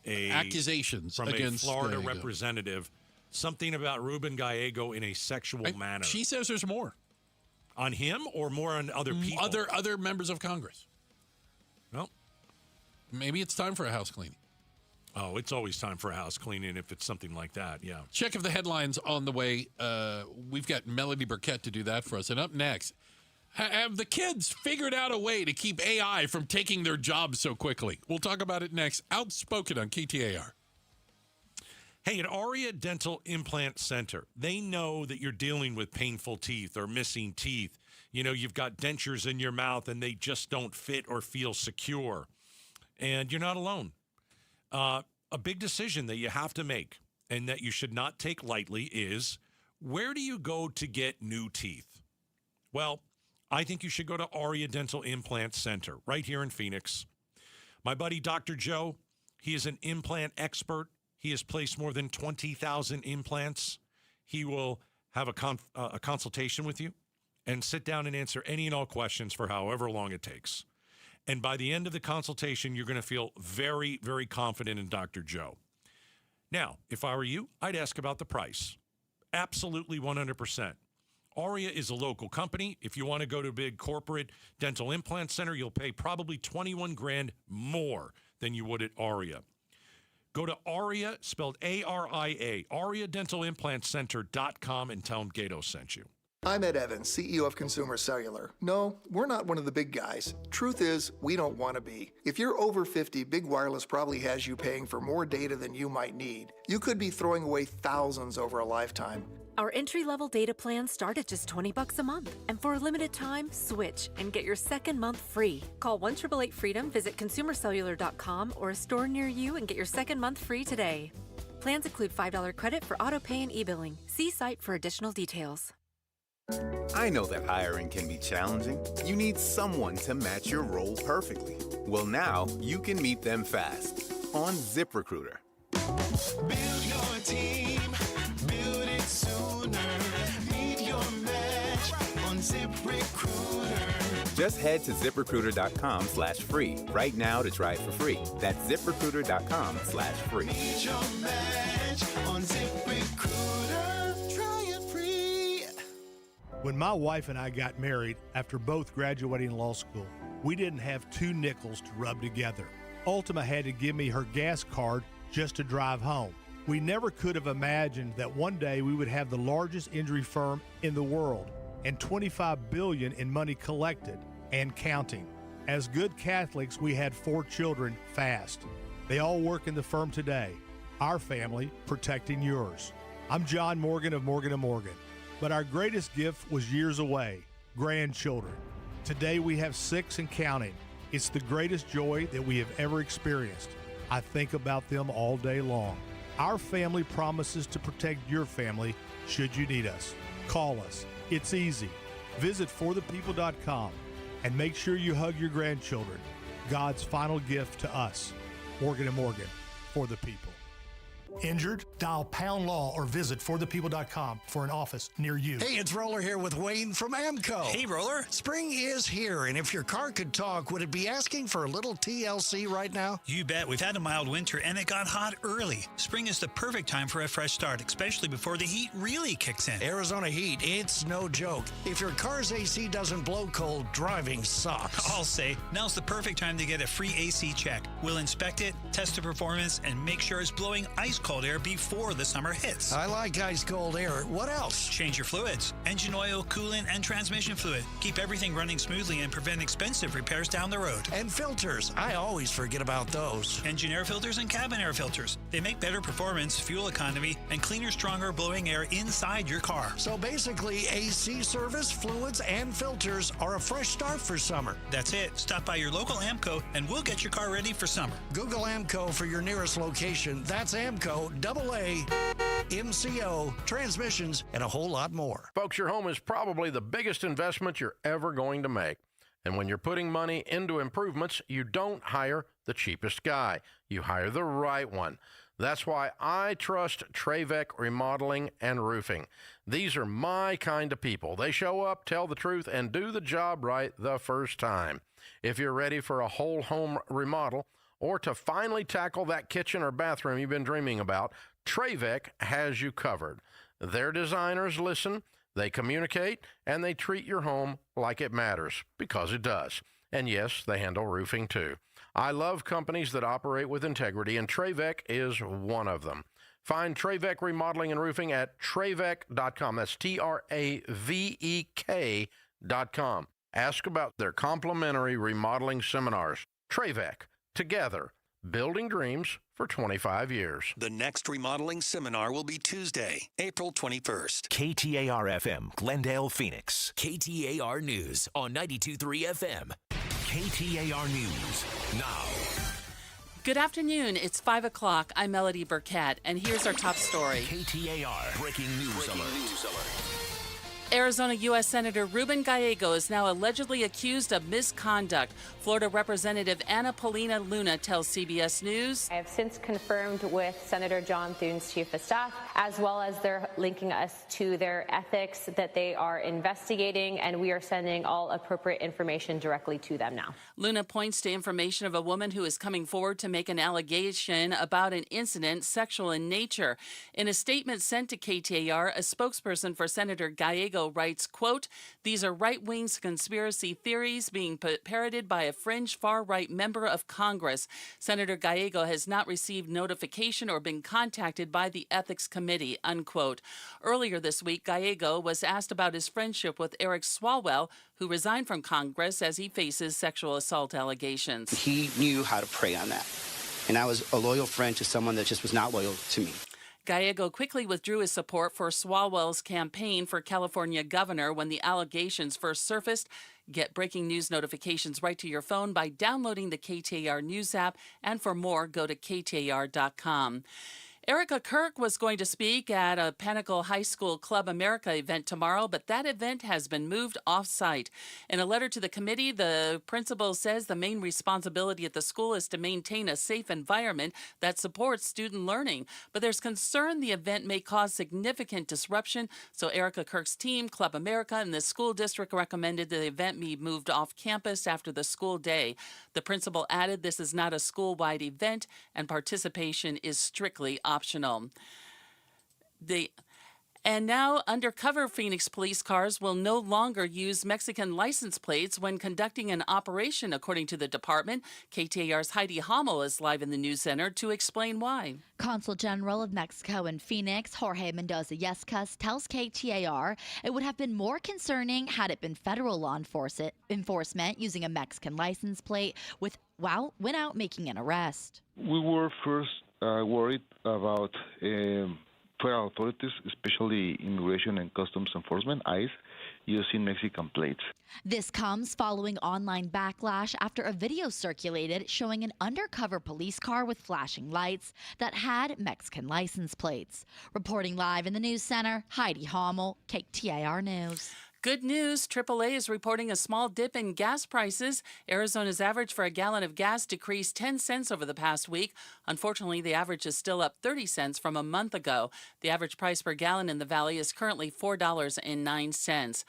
accusations from against a Florida Gallego. representative, something about Ruben Gallego in a sexual manner. She says there's more on him or more on other people, other members of Congress. Well, maybe it's time for a house cleaning. Oh, it's always time for a house cleaning if it's something like that. Yeah. Check if the headline's on the way. We've got Melody Burkett to do that for us, and up next. Have the kids figured out a way to keep AI from taking their jobs so quickly? We'll talk about it next. Outspoken on KTAR. Hey, at Aria Dental Implant Center, they know that you're dealing with painful teeth or missing teeth. You've got dentures in your mouth and they just don't fit or feel secure. And you're not alone. A big decision that you have to make and that you should not take lightly is, where do you go to get new teeth? Well, I think you should go to Aria Dental Implant Center right here in Phoenix. My buddy, Dr. Joe, he is an implant expert. He has placed more than 20,000 implants. He will have a consultation with you and sit down and answer any and all questions for however long it takes. And by the end of the consultation, you're going to feel very, very confident in Dr. Joe. Now, if I were you, I'd ask about the price. Absolutely 100%. Aria is a local company. If you want to go to a big corporate dental implant center, you'll pay probably $21,000 more than you would at Aria. Go to Aria, spelled A-R-I-A, AriaDentalImplantCenter.com, and tell them Gato sent you. I'm Ed Evans, CEO of Consumer Cellular. No, we're not one of the big guys. Truth is, we don't want to be. If you're over 50, Big Wireless probably has you paying for more data than you might need. You could be throwing away thousands over a lifetime. Our entry-level data plans start at just $20 a month. And for a limited time, switch and get your second month free. Call 1-888-FREEDOM, visit consumercellular.com or a store near you and get your second month free today. Plans include $5 credit for auto pay and e-billing. See site for additional details. I know that hiring can be challenging. You need someone to match your role perfectly. Well, now you can meet them fast on ZipRecruiter. Build your team, build it sooner. Meet your match on ZipRecruiter. Just head to ZipRecruiter.com/free right now to try it for free. That's ZipRecruiter.com/free. Meet your match on ZipRecruiter. Try it free. When my wife and I got married after both graduating law school, we didn't have 2 nickels to rub together. Ultima had to give me her gas card just to drive home. We never could have imagined that one day we would have the largest injury firm in the world and $25 billion in money collected and counting. As good Catholics, we had 4 children fast. They all work in the firm today. Our family protecting yours. I'm John Morgan of Morgan & Morgan. But our greatest gift was years away, grandchildren. Today we have 6 and counting. It's the greatest joy that we have ever experienced. I think about them all day long. Our family promises to protect your family should you need us. Call us. It's easy. Visit forthepeople.com and make sure you hug your grandchildren. God's final gift to us. Morgan & Morgan, for the people. Injured? Dial Pound Law or visit forthepeople.com for an office near you. Hey, it's Roller here with Wayne from AMCO. Hey, Roller. Spring is here, and if your car could talk, would it be asking for a little TLC right now? You bet. We've had a mild winter, and it got hot early. Spring is the perfect time for a fresh start, especially before the heat really kicks in. Arizona heat, it's no joke. If your car's AC doesn't blow cold, driving sucks. I'll say, now's the perfect time to get a free AC check. We'll inspect it, test the performance, and make sure it's blowing ice-cold air before the summer hits. I like ice-cold air. What else? Change your fluids. Engine oil, coolant, and transmission fluid. Keep everything running smoothly and prevent expensive repairs down the road. And filters. I always forget about those. Engine air filters and cabin air filters. They make better performance, fuel economy, and cleaner, stronger blowing air inside your car. So basically, AC service, fluids, and filters are a fresh start for summer. That's it. Stop by your local AMCO and we'll get your car ready for summer. Google AMCO for your nearest location. That's AMCO, AA, MCO, transmissions, and a whole lot more. Folks, your home is probably the biggest investment you're ever going to make. And when you're putting money into improvements, you don't hire the cheapest guy. You hire the right one. That's why I trust Trevec Remodeling and Roofing. These are my kind of people. They show up, tell the truth, and do the job right the first time. If you're ready for a whole home remodel, or to finally tackle that kitchen or bathroom you've been dreaming about, Trevec has you covered. Their designers listen, they communicate, and they treat your home like it matters, because it does. And yes, they handle roofing too. I love companies that operate with integrity, and Trevec is one of them. Find Trevec Remodeling and Roofing at Trevec.com. That's TRAVEK.com. Ask about their complimentary remodeling seminars. Trevec. Together, building dreams for 25 years. The next remodeling seminar will be Tuesday, April 21st. KTAR-FM, Glendale, Phoenix. KTAR News on 92.3 FM. KTAR News now. Good afternoon. It's 5 o'clock. I'm Melody Burkett, and here's our top story. KTAR breaking news alert. Arizona U.S. Senator Ruben Gallego is now allegedly accused of misconduct. Florida Representative Anna Paulina Luna tells CBS News. I have since confirmed with Senator John Thune's chief of staff, as well as they're linking us to their ethics, that they are investigating, and we are sending all appropriate information directly to them now. Luna points to information of a woman who is coming forward to make an allegation about an incident sexual in nature. In a statement sent to KTAR, a spokesperson for Senator Gallego writes, quote, "These are right-wing conspiracy theories being parroted by a fringe far-right member of Congress. Senator Gallego has not received notification or been contacted by the Ethics Committee," unquote. Earlier this week, Gallego was asked about his friendship with Eric Swalwell, who resigned from Congress as he faces sexual assault allegations. He knew how to prey on that. And I was a loyal friend to someone that just was not loyal to me. Gallego quickly withdrew his support for Swalwell's campaign for California governor when the allegations first surfaced. Get breaking news notifications right to your phone by downloading the KTAR News app. And for more, go to KTAR.com. Erica Kirk was going to speak at a Pinnacle High School Club America event tomorrow, but that event has been moved off-site. In a letter to the committee, the principal says the main responsibility at the school is to maintain a safe environment that supports student learning. But there's concern the event may cause significant disruption, so Erica Kirk's team, Club America, and the school district recommended the event be moved off campus after the school day. The principal added this is not a school-wide event and participation is strictly optional. And now, undercover Phoenix police cars will no longer use Mexican license plates when conducting an operation, according to the department. KTAR's Heidi Hommel is live in the news center to explain why. Consul General of Mexico in Phoenix, Jorge Mendoza-Yescas, tells KTAR it would have been more concerning had it been federal law enforcement using a Mexican license plate without making an arrest. We were first worried about federal authorities, especially Immigration and Customs Enforcement, ICE, using Mexican plates. This comes following online backlash after a video circulated showing an undercover police car with flashing lights that had Mexican license plates. Reporting live in the news center, Heidi Hommel, KTAR News. Good news, AAA is reporting a small dip in gas prices. Arizona's average for a gallon of gas decreased 10 cents over the past week. Unfortunately, the average is still up 30 cents from a month ago. The average price per gallon in the valley is currently $4.09.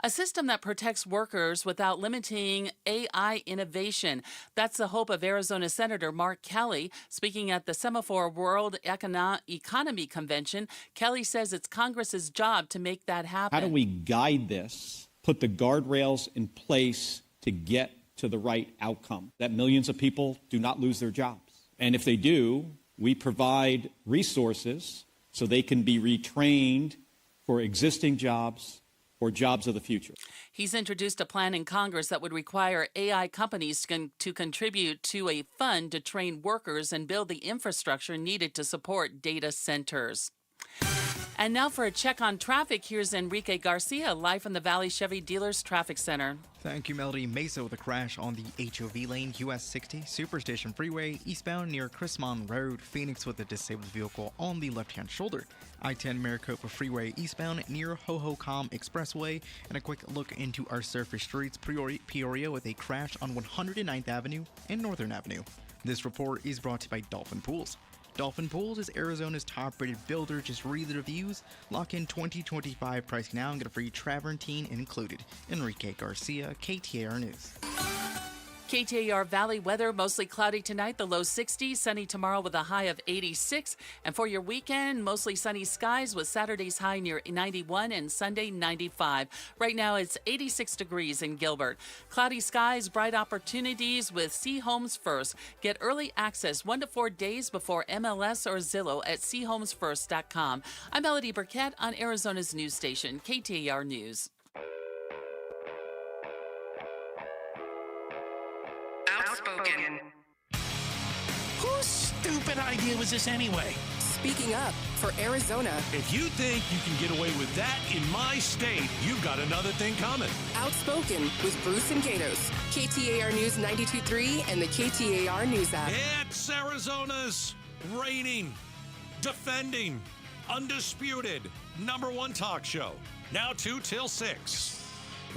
A system that protects workers without limiting AI innovation. That's the hope of Arizona Senator Mark Kelly. Speaking at the Semaphore World Economy Convention, Kelly says it's Congress's job to make that happen. How do we guide this, put the guardrails in place to get to the right outcome, that millions of people do not lose their jobs? And if they do, we provide resources so they can be retrained for existing jobs or jobs of the future. He's introduced a plan in Congress that would require AI companies to contribute to a fund to train workers and build the infrastructure needed to support data centers. And now for a check on traffic, here's Enrique Garcia, live from the Valley Chevy Dealers Traffic Center. Thank you, Melody. Mesa with a crash on the HOV lane, US 60, Superstation Freeway, eastbound near Chrismon Road. Phoenix with a disabled vehicle on the left-hand shoulder. I-10 Maricopa Freeway, eastbound near Hohokam Expressway. And a quick look into our surface streets, Peoria with a crash on 109th Avenue and Northern Avenue. This report is brought to you by Dolphin Pools. Dolphin Pools is Arizona's top-rated builder. Just read the reviews, lock in 2025 price now, and get a free Travertine included. Enrique Garcia, KTAR News. KTAR Valley weather, mostly cloudy tonight, the low 60s, sunny tomorrow with a high of 86. And for your weekend, mostly sunny skies with Saturday's high near 91 and Sunday 95. Right now it's 86 degrees in Gilbert. Cloudy skies, bright opportunities with See Homes First. Get early access 1 to 4 days before MLS or Zillow at seehomesfirst.com. I'm Melody Burkett on Arizona's news station, KTAR News. Outspoken. Whose stupid idea was this anyway? Speaking up for Arizona. If you think you can get away with that in my state, you've got another thing coming. Outspoken with Bruce and Gatos. KTAR News 92.3 and the KTAR News app. It's Arizona's reigning, defending, undisputed #1 talk show. Now 2 till 6.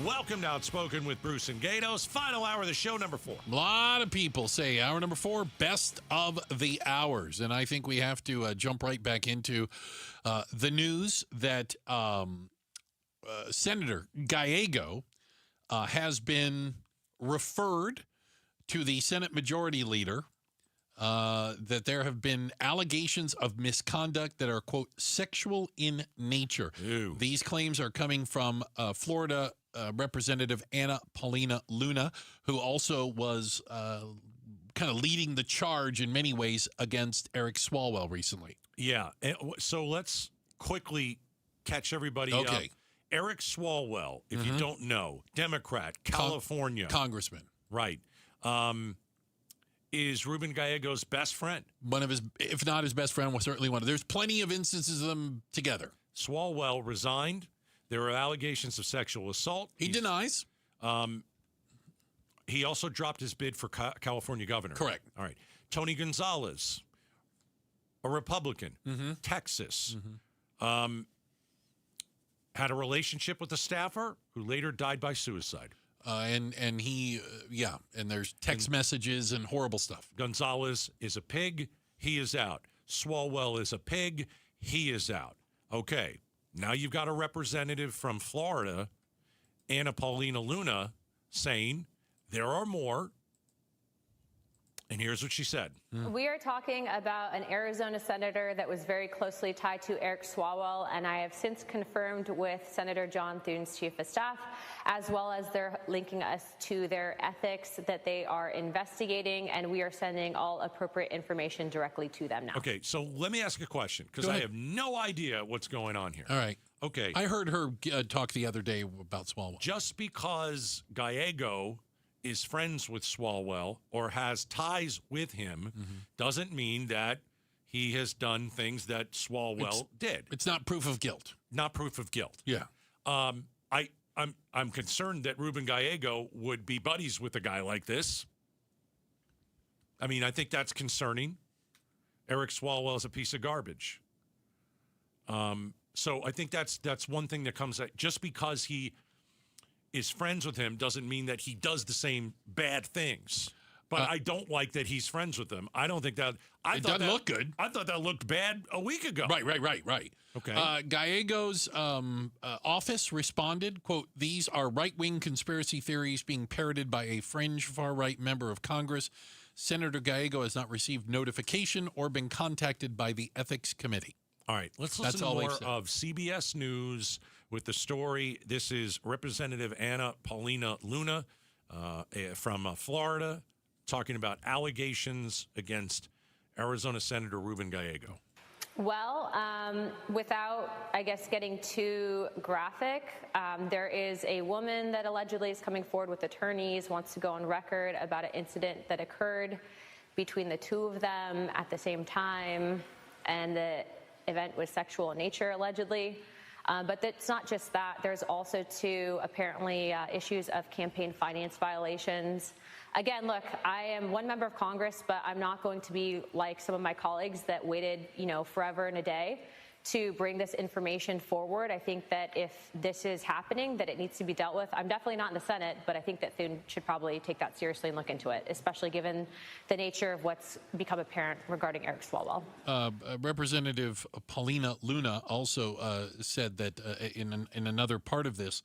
Welcome to Outspoken with Bruce and Gatos. Final hour of the show, number 4. A lot of people say hour number 4, best of the hours. And I think we have to jump right back into the news that Senator Gallego has been referred to the Senate Majority Leader, that there have been allegations of misconduct that are, quote, sexual in nature. Ew. These claims are coming from Florida Representative Anna Paulina Luna, who also was kind of leading the charge in many ways against Eric Swalwell recently. Yeah. So let's quickly catch everybody up. Eric Swalwell, if you don't know, Democrat, California. Congressman. Right. Is Ruben Gallego's best friend. One of his, if not his best friend, was certainly one. There's plenty of instances of them together. Swalwell resigned. There were allegations of sexual assault. He denies. He also dropped his bid for California governor. Correct. All right. Tony Gonzalez a Republican, Texas, had a relationship with a staffer who later died by suicide. And he, and there's text messages and horrible stuff. Gonzalez is a pig. He is out. Swalwell is a pig. He is out. Okay. Now you've got a representative from Florida, Anna Paulina Luna, saying there are more. And here's what she said. We are talking about an Arizona senator that was very closely tied to Eric Swalwell, and I have since confirmed with Senator John Thune's chief of staff, as well as they're linking us to their ethics that they are investigating, and we are sending all appropriate information directly to them now. Okay, so let me ask a question, because I have no idea what's going on here. All right. Okay. I heard her talk the other day about Swalwell. Just because Gallego is friends with Swalwell or has ties with him doesn't mean that he has done things that Swalwell did. It's not proof of guilt. Not proof of guilt. Yeah. I'm concerned that Ruben Gallego would be buddies with a guy like this. I mean, I think that's concerning. Eric Swalwell is a piece of garbage. So I think that's one thing that comes out. Just because he is friends with him doesn't mean that he does the same bad things. But I don't like that he's friends with them. I don't think that... It doesn't look good. I thought that looked bad a week ago. Right. Okay. Gallego's office responded, quote, "These are right-wing conspiracy theories being parroted by a fringe far-right member of Congress. Senator Gallego has not received notification or been contacted by the Ethics Committee." All right, let's listen to more of CBS News with the story. This is Representative Anna Paulina Luna from Florida talking about allegations against Arizona Senator Ruben Gallego. Well, without, I guess, getting too graphic, there is a woman that allegedly is coming forward with attorneys, wants to go on record about an incident that occurred between the two of them at the same time, and the event was sexual in nature, allegedly. But it's not just that. There's also, too, apparently issues of campaign finance violations. Again, look, I am one member of Congress, but I'm not going to be like some of my colleagues that waited, forever and a day to bring this information forward. I think that if this is happening, that it needs to be dealt with. I'm definitely not in the Senate, but I think that Thune should probably take that seriously and look into it, especially given the nature of what's become apparent regarding Eric Swalwell. Representative Paulina Luna also said that in another part of this,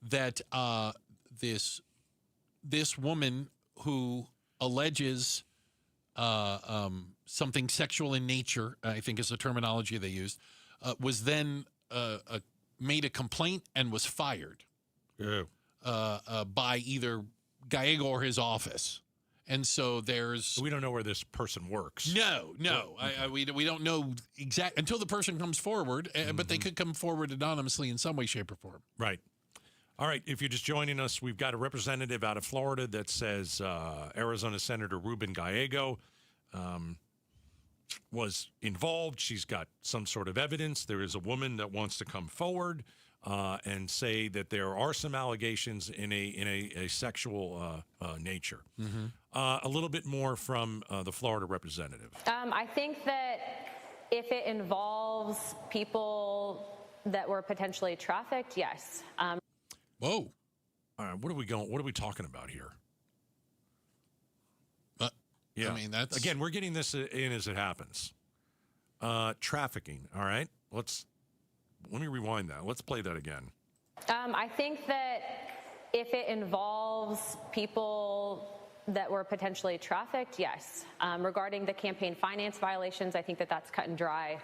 that this woman who alleges something sexual in nature, I think is the terminology they used, was then made a complaint and was fired by either Gallego or his office. And so we don't know where this person works. No. We don't know exactly until the person comes forward, but they could come forward anonymously in some way, shape, or form. Right. All right, if you're just joining us, we've got a representative out of Florida that says Arizona Senator Ruben Gallego was involved. She's got some sort of evidence. There is a woman that wants to come forward and say that there are some allegations in a sexual nature. A little bit more from the Florida representative. I think that if it involves people that were potentially trafficked, yes. Whoa. All right, what are we talking about here? Yeah. I mean, that's... Again, we're getting this in as it happens. Trafficking, all right? Let me rewind that. Let's play that again. I think that if it involves people that were potentially trafficked, yes. Regarding the campaign finance violations, I think that that's cut and dry.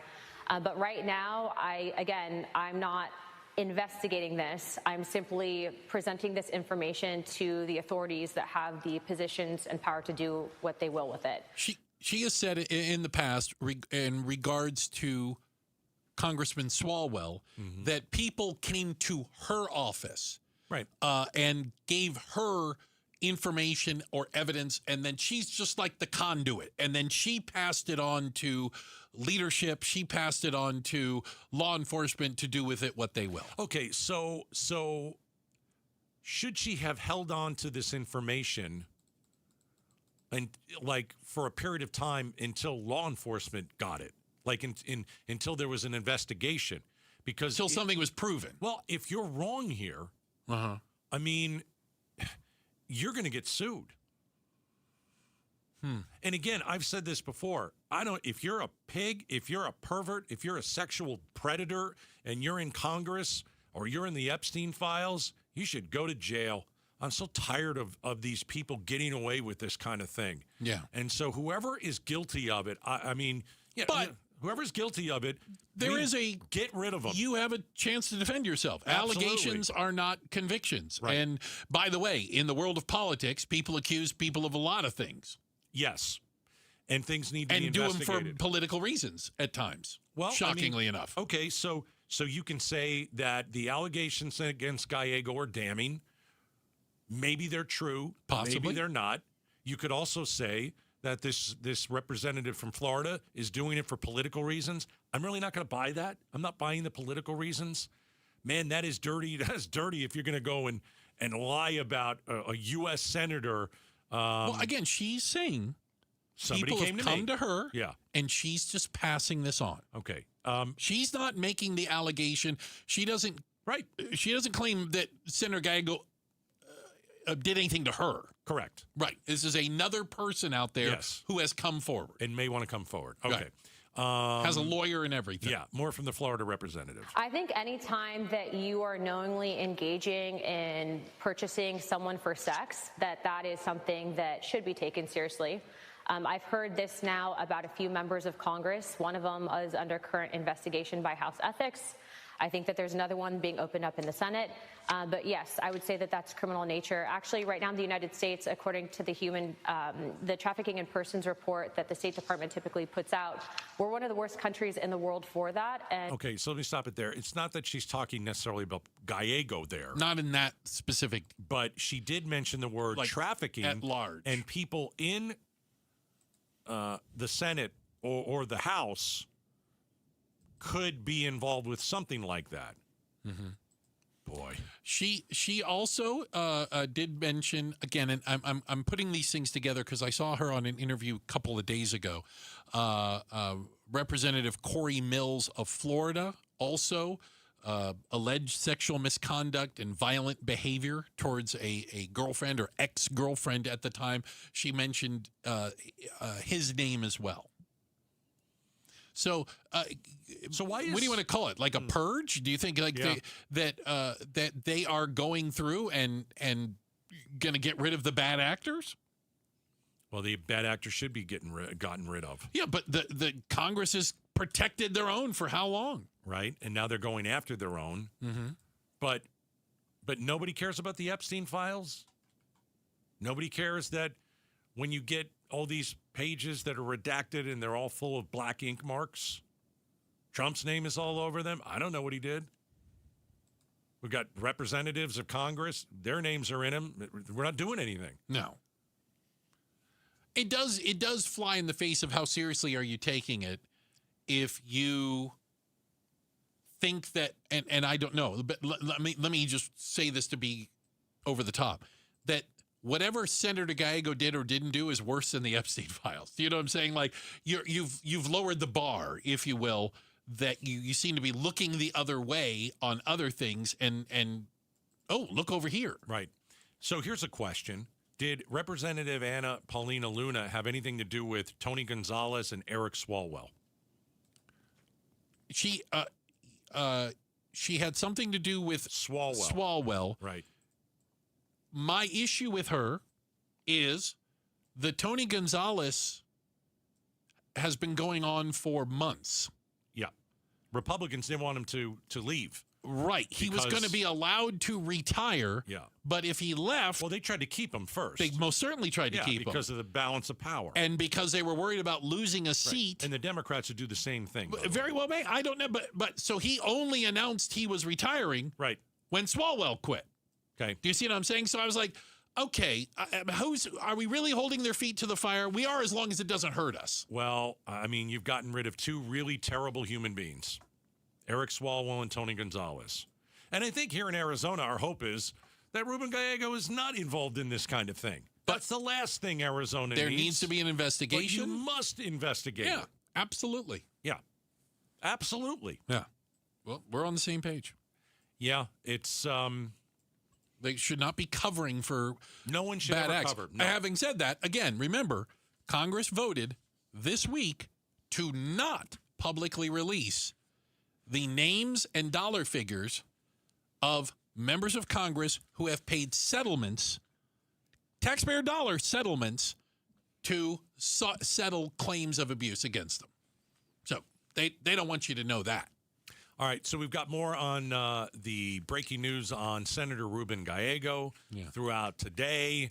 But right now, I'm not investigating this. I'm simply presenting this information to the authorities that have the positions and power to do what they will with it. She has said in the past, in regards to Congressman Swalwell, that people came to her office, right, and gave her information or evidence, and then she's just like the conduit, and then she passed it on to leadership, she passed it on to law enforcement to do with it what they will. Okay, so should she have held on to this information and for a period of time until law enforcement got it? like until there was an investigation. Because until something was proven. Well, if you're wrong here, I mean, you're going to get sued. And again, I've said this before. If you're a pig, if you're a pervert, if you're a sexual predator and you're in Congress or you're in the Epstein files, you should go to jail. I'm so tired of these people getting away with this kind of thing. Yeah. And so whoever is guilty of it, whoever's guilty of it, get rid of them. You have a chance to defend yourself. Absolutely. Allegations are not convictions. Right. And by the way, in the world of politics, people accuse people of a lot of things. Yes. And things need to be investigated. And do them for political reasons at times. Well, shockingly enough. Okay, so you can say that the allegations against Gallego are damning. Maybe they're true. Possibly. Maybe they're not. You could also say that this representative from Florida is doing it for political reasons. I'm really not going to buy that. I'm not buying the political reasons. Man, that is dirty. That's dirty if you're going to go and lie about a U.S. senator. Well, again, she's saying somebody people came have to come me. to her, Yeah. and she's just passing this on. Okay. She's not making the allegation. She doesn't. Right. She doesn't claim that Senator Gallego did anything to her. Correct. Right. This is another person out there who has come forward. And may want to come forward. Okay. Right. Has a lawyer and everything. Yeah, more from the Florida representative. I think any time that you are knowingly engaging in purchasing someone for sex, that is something that should be taken seriously. I've heard this now about a few members of Congress. One of them is under current investigation by House Ethics. I think that there's another one being opened up in the Senate. But yes, I would say that that's criminal nature. Actually, right now in the United States, according to the Trafficking in Persons report that the State Department typically puts out, we're one of the worst countries in the world for that. And okay, so let me stop it there. It's not that she's talking necessarily about Gallego there. Not in that specific. But she did mention the word trafficking. At large. And people in the Senate or the House could be involved with something like that. Mm-hmm. Boy, she also did mention again, and I'm putting these things together because I saw her on an interview a couple of days ago. Representative Corey Mills of Florida also alleged sexual misconduct and violent behavior towards a girlfriend or ex-girlfriend at the time. She mentioned his name as well. So why? What do you want to call it? Like a purge? Do you think that they are going through and going to get rid of the bad actors? Well, the bad actors should be gotten rid of. Yeah, but the Congress has protected their own for how long? Right, and now they're going after their own. Mm-hmm. But nobody cares about the Epstein files. Nobody cares that when you get all these pages that are redacted and they're all full of black ink marks, Trump's name is all over them. I don't know what he did. We've got representatives of Congress. Their names are in them. We're not doing anything. No. It does fly in the face of how seriously are you taking it if you think that, and I don't know, but let me just say this to be over the top, that whatever Senator Gallego did or didn't do is worse than the Epstein files. You know what I'm saying? Like you've lowered the bar, if you will, that you seem to be looking the other way on other things and oh, look over here. Right. So here's a question. Did Representative Anna Paulina Luna have anything to do with Tony Gonzalez and Eric Swalwell? She had something to do with Swalwell. Right. My issue with her is the Tony Gonzalez has been going on for months. Yeah. Republicans didn't want him to leave. Right. He was going to be allowed to retire. Yeah. But if he left... Well, they tried to keep him first. They most certainly tried to keep him. because of the balance of power. And because they were worried about losing a seat. And the Democrats would do the same thing. Very well, may. I don't know. But so he only announced he was retiring when Swalwell quit. Okay. Do you see what I'm saying? So I was like, okay, are we really holding their feet to the fire? We are, as long as it doesn't hurt us. Well, I mean, you've gotten rid of two really terrible human beings, Eric Swalwell and Tony Gonzalez. And I think here in Arizona, our hope is that Ruben Gallego is not involved in this kind of thing. That's the last thing Arizona needs. There needs to be an investigation. But you must investigate. Yeah, absolutely. Yeah. Absolutely. Yeah. Well, we're on the same page. Yeah, it's they should not be covering for no one should bad ever acts. cover. No. Having said that, again, remember, Congress voted this week to not publicly release the names and dollar figures of members of Congress who have paid settlements, taxpayer dollar settlements, to settle claims of abuse against them. So they don't want you to know that. All right, so we've got more on the breaking news on Senator Ruben Gallego throughout today,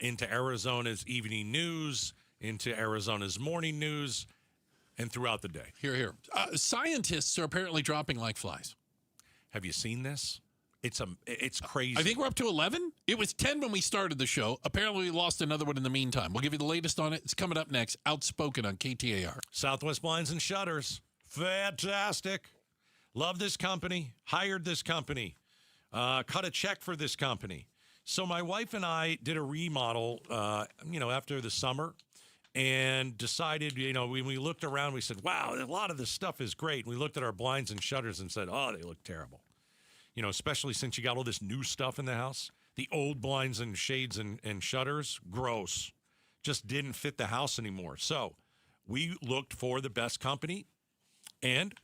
into Arizona's evening news, into Arizona's morning news, and throughout the day. Here. Scientists are apparently dropping like flies. Have you seen this? It's crazy. I think we're up to 11. It was 10 when we started the show. Apparently, we lost another one in the meantime. We'll give you the latest on it. It's coming up next. Outspoken on KTAR. Southwest Blinds and Shutters. Fantastic. Love this company. Hired this company. Cut a check for this company. So my wife and I did a remodel, after the summer, and decided, when we looked around, we said, wow, a lot of this stuff is great. And we looked at our blinds and shutters and said, oh, they look terrible. Especially since you got all this new stuff in the house. The old blinds and shades and shutters, gross. Just didn't fit the house anymore. So we looked for the best company, and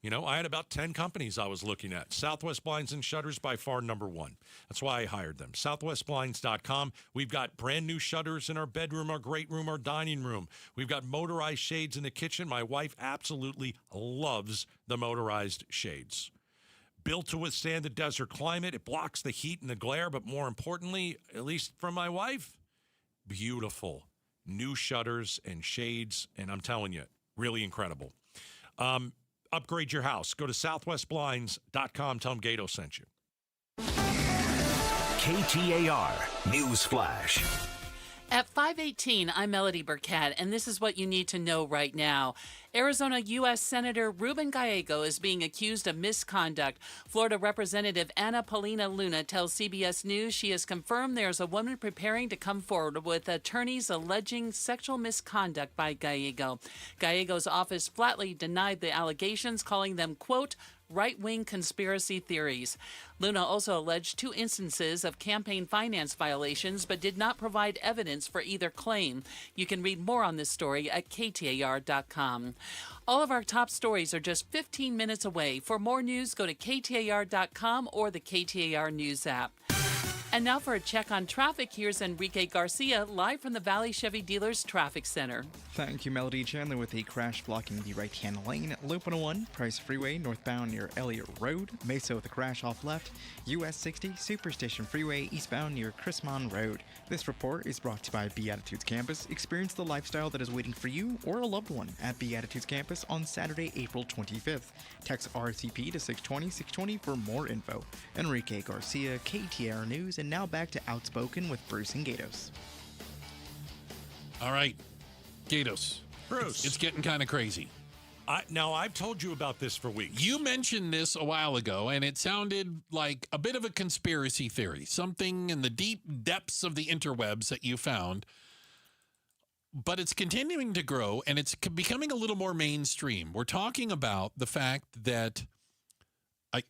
I had about 10 companies I was looking at. Southwest Blinds and Shutters, by far number one. That's why I hired them. SouthwestBlinds.com. We've got brand new shutters in our bedroom, our great room, our dining room. We've got motorized shades in the kitchen. My wife absolutely loves the motorized shades. Built to withstand the desert climate. It blocks the heat and the glare, but more importantly, at least from my wife, beautiful. New shutters and shades, and I'm telling you, really incredible. Upgrade your house. Go to southwestblinds.com. Tell them Gato sent you. KTAR News Flash. At 5:18, I'm Melody Burkett, and this is what you need to know right now. Arizona U.S. Senator Ruben Gallego is being accused of misconduct. Florida Representative Ana Paulina Luna tells CBS News she has confirmed there's a woman preparing to come forward with attorneys alleging sexual misconduct by Gallego. Gallego's office flatly denied the allegations, calling them, quote, right-wing conspiracy theories. Luna also alleged 2 instances of campaign finance violations, but did not provide evidence for either claim. You can read more on this story at KTAR.com. All of our top stories are just 15 minutes away. For more news, go to KTAR.com or the KTAR News app. And now for a check on traffic, here's Enrique Garcia, live from the Valley Chevy Dealers Traffic Center. Thank you, Melody. Chandler with a crash blocking the right-hand lane. Loop 101, Price Freeway, northbound near Elliott Road. Mesa with a crash off left. US 60, Superstation Freeway, eastbound near Chrismon Road. This report is brought to you by Beatitudes Campus. Experience the lifestyle that is waiting for you or a loved one at Beatitudes Campus on Saturday, April 25th. Text RCP to 620-620 for more info. Enrique Garcia, KTAR News. And now back to Outspoken with Bruce and Gatos. All right, Gatos. Bruce. It's getting kind of crazy. Now, I've told you about this for weeks. You mentioned this a while ago, and it sounded like a bit of a conspiracy theory, something in the deep depths of the interwebs that you found. But it's continuing to grow, and it's becoming a little more mainstream. We're talking about the fact that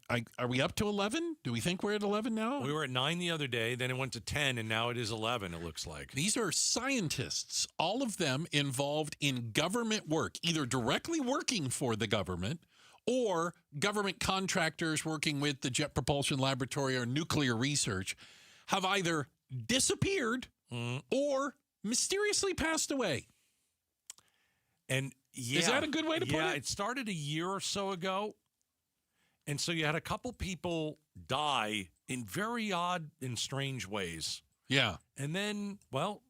are we up to 11? Do we think we're at 11 now? We were at 9 the other day, then it went to 10, and now it is 11, it looks like. These are scientists, all of them involved in government work, either directly working for the government or government contractors working with the Jet Propulsion Laboratory or nuclear research, have either disappeared or mysteriously passed away. And is that a good way to put it? Yeah, it started a year or so ago. And so you had a couple people die in very odd and strange ways. Yeah. And then,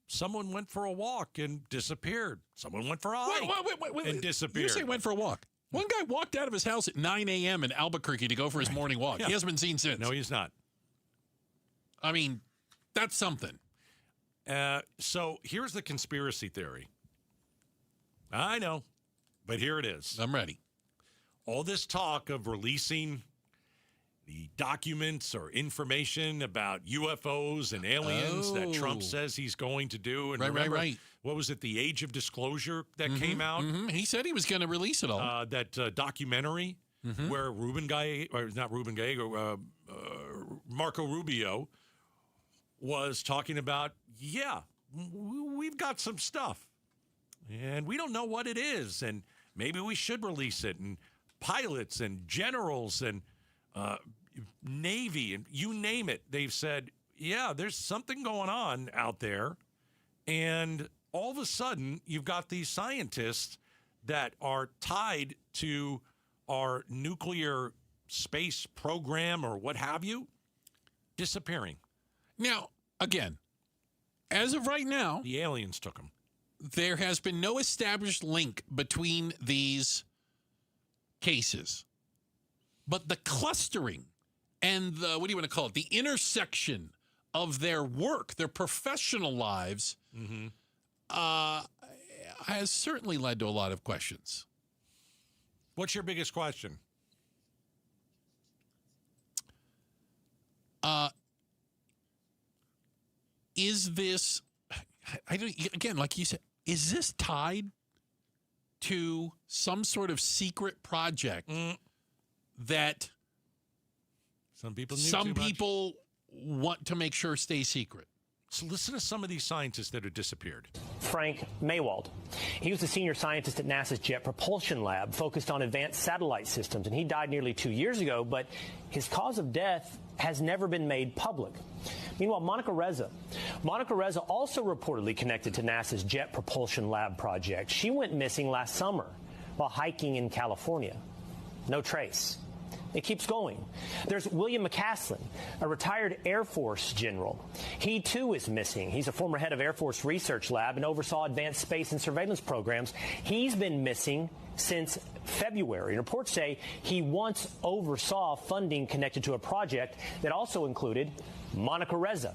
someone went for a walk and disappeared. Someone went for a hike and disappeared. You say went for a walk. One guy walked out of his house at 9 a.m. in Albuquerque to go for his morning walk. Yeah. He hasn't been seen since. No, he's not. I mean, that's something. So here's the conspiracy theory. I know, but here it is. I'm ready. All this talk of releasing documents or information about UFOs and aliens that Trump says he's going to do. And Right. What was it, the Age of Disclosure that came out? He said he was going to release it all. That documentary where Marco Rubio was talking about, we've got some stuff, and we don't know what it is, and maybe we should release it. And pilots and generals and Navy and you name it, they've said, there's something going on out there. And all of a sudden, you've got these scientists that are tied to our nuclear space program or what have you, disappearing. Now, again, as of right now, the aliens took them. There has been no established link between these cases. But the clustering and the, what do you want to call it, the intersection of their work, their professional lives, has certainly led to a lot of questions. What's your biggest question? Is this, again, like you said, is this tied to some sort of secret project that some people want to make sure stays secret? So listen to some of these scientists that have disappeared. Frank Maywald. He was a senior scientist at NASA's Jet Propulsion Lab, focused on advanced satellite systems, and he died nearly 2 years ago, but his cause of death has never been made public. Meanwhile, Monica Reza also reportedly connected to NASA's Jet Propulsion Lab project. She went missing last summer while hiking in California. No trace. It keeps going. There's William McCaslin, a retired Air Force general. He, too, is missing. He's a former head of Air Force Research Lab and oversaw advanced space and surveillance programs. He's been missing since February. And reports say he once oversaw funding connected to a project that also included Monica Reza.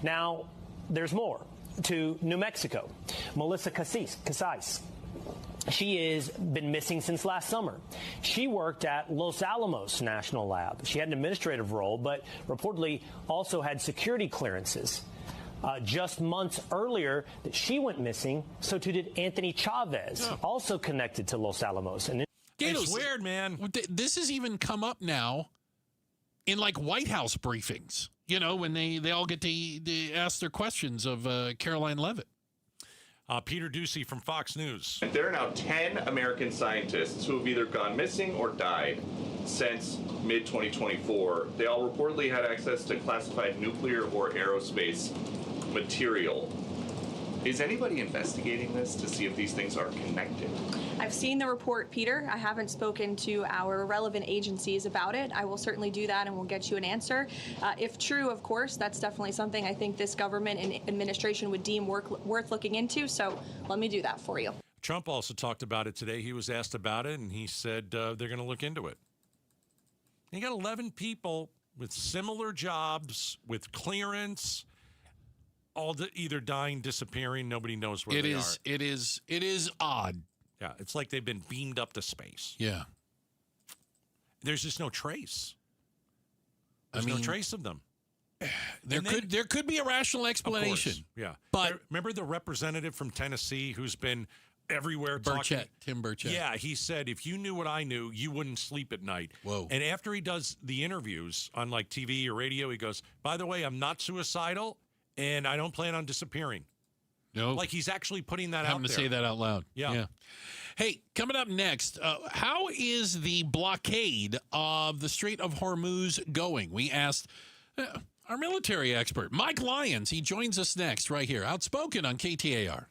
Now, there's more. To New Mexico, Melissa Casais. She has been missing since last summer. She worked at Los Alamos National Lab. She had an administrative role, but reportedly also had security clearances. Just months earlier, that she went missing, so too did Anthony Chavez, also connected to Los Alamos. And it's weird, man. This has even come up now in like White House briefings, you know, when they all get to ask their questions of Caroline Leavitt. Peter Ducey from Fox News. There are now 10 American scientists who have either gone missing or died since mid-2024. They all reportedly had access to classified nuclear or aerospace material. Is anybody investigating this to see if these things are connected? I've seen the report, Peter. I haven't spoken to our relevant agencies about it. I will certainly do that, and we'll get you an answer. If true, of course, that's definitely something I think this government and administration would deem worth looking into, so let me do that for you. Trump also talked about it today. He was asked about it, and he said they're going to look into it. You got 11 people with similar jobs, with clearance, all either dying, disappearing. Nobody knows where they are. It is odd. Yeah, it's like they've been beamed up to space. Yeah. There's just no trace. There's no trace of them. There could be a rational explanation. Of course, yeah. But remember the representative from Tennessee who's been everywhere talking? Tim Burchett. Yeah, he said, if you knew what I knew, you wouldn't sleep at night. Whoa. And after he does the interviews on like TV or radio, he goes, by the way, I'm not suicidal and I don't plan on disappearing. No. Like he's actually putting that out there. Having to say that out loud. Yeah. Hey, coming up next, how is the blockade of the Strait of Hormuz going? We asked our military expert, Mike Lyons. He joins us next right here. Outspoken on KTAR.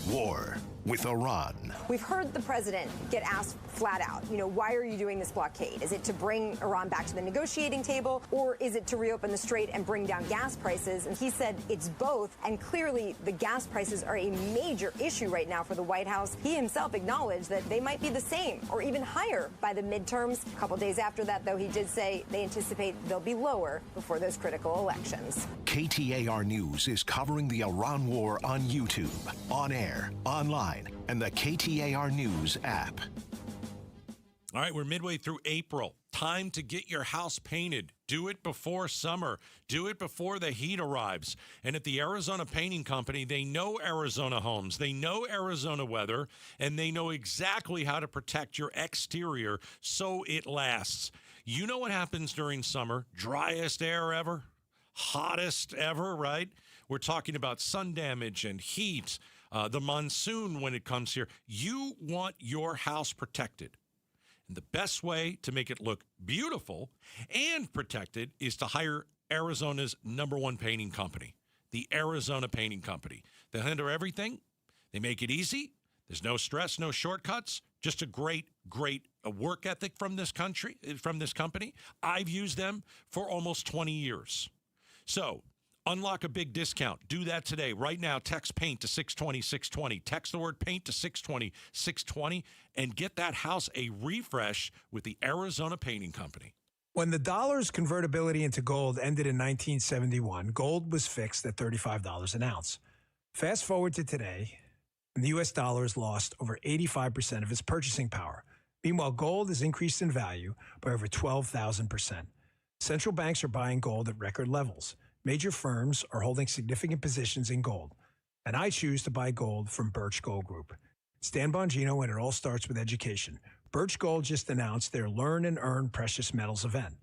War with Iran. We've heard the president get asked flat out, why are you doing this blockade? Is it to bring Iran back to the negotiating table, or is it to reopen the strait and bring down gas prices? And he said it's both, and clearly the gas prices are a major issue right now for the White House. He himself acknowledged that they might be the same or even higher by the midterms. A couple days after that, though, he did say they anticipate they'll be lower before those critical elections. KTAR News is covering the Iran war on YouTube, on air, online, and the KTAR News app. All right, we're midway through April. time to get your house painted. Do it before summer. Do it before the heat arrives. And at the Arizona Painting Company, they know Arizona homes. They know Arizona weather, and they know exactly how to protect your exterior so it lasts. You know what happens during summer? Driest air ever, hottest ever, right? We're talking about sun damage and heat, the monsoon when it comes here. You want your house protected. And the best way to make it look beautiful and protected is to hire Arizona's #1 painting company, the Arizona Painting Company. They handle everything. They make it easy. There's no stress, no shortcuts, just a great work ethic from this company. I've used them for almost 20 years. So unlock a big discount. Do that today. Right now, text PAINT to 620-620. Text the word PAINT to 620-620 and get that house a refresh with the Arizona Painting Company. When the dollar's convertibility into gold ended in 1971, gold was fixed at $35 an ounce. Fast forward to today, and the U.S. dollar has lost over 85% of its purchasing power. Meanwhile, gold has increased in value by over 12,000%. Central banks are buying gold at record levels. Major firms are holding significant positions in gold, and I choose to buy gold from Birch Gold Group. It's Dan Bongino, and it all starts with education. Birch Gold just announced their Learn and Earn Precious Metals event.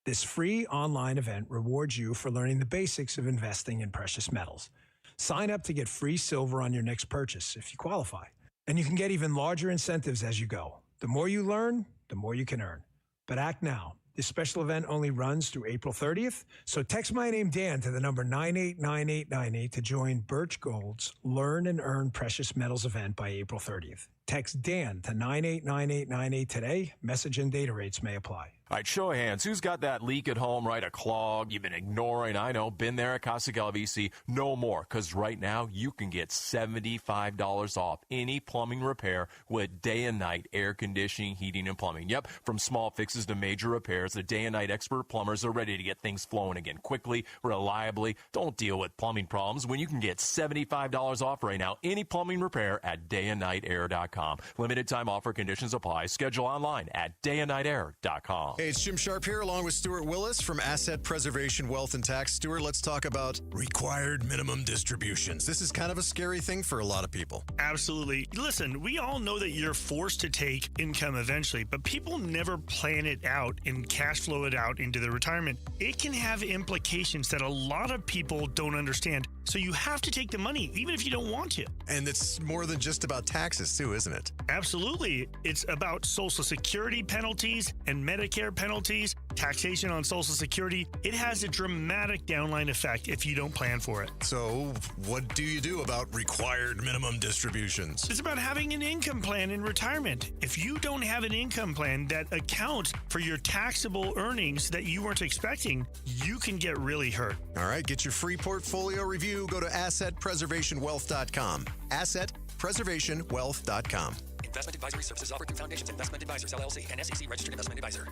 This free online event rewards you for learning the basics of investing in precious metals. Sign up to get free silver on your next purchase if you qualify, and you can get even larger incentives as you go. The more you learn, the more you can earn. But act now. This special event only runs through April 30th, so text my name Dan to the number 989898 to join Birch Gold's Learn and Earn Precious Metals event by April 30th. Text Dan to 989898 today. Message and data rates may apply. All right, show of hands. Who's got that leak at home, right? A clog you've been ignoring. I know. Been there at Casa Galavisi. No more, because right now you can get $75 off any plumbing repair with Day and Night Air Conditioning, Heating, and Plumbing. Yep, from small fixes to major repairs, the Day and Night expert plumbers are ready to get things flowing again quickly, reliably. Don't deal with plumbing problems when you can get $75 off right now. Any plumbing repair at dayandnightair.com. Limited time offer, conditions apply. Schedule online at dayandnightair.com. Hey, it's Jim Sharp here along with Stuart Willis from Asset Preservation Wealth and Tax. Stuart, let's talk about required minimum distributions. This is kind of a scary thing for a lot of people. Absolutely. Listen, we all know that you're forced to take income eventually, but people never plan it out and cash flow it out into their retirement. It can have implications that a lot of people don't understand. So you have to take the money, even if you don't want to. And it's more than just about taxes, too, isn't it? Absolutely. It's about Social Security penalties and Medicare penalties, taxation on Social Security. It has a dramatic downline effect if you don't plan for it. So what do you do about required minimum distributions? It's about having an income plan in retirement. If you don't have an income plan that accounts for your taxable earnings that you weren't expecting, you can get really hurt. All right, get your free portfolio review. Go to AssetPreservationWealth.com. AssetPreservationWealth.com. Investment advisory services offered through Foundations Investment Advisors, LLC, an SEC registered investment advisor.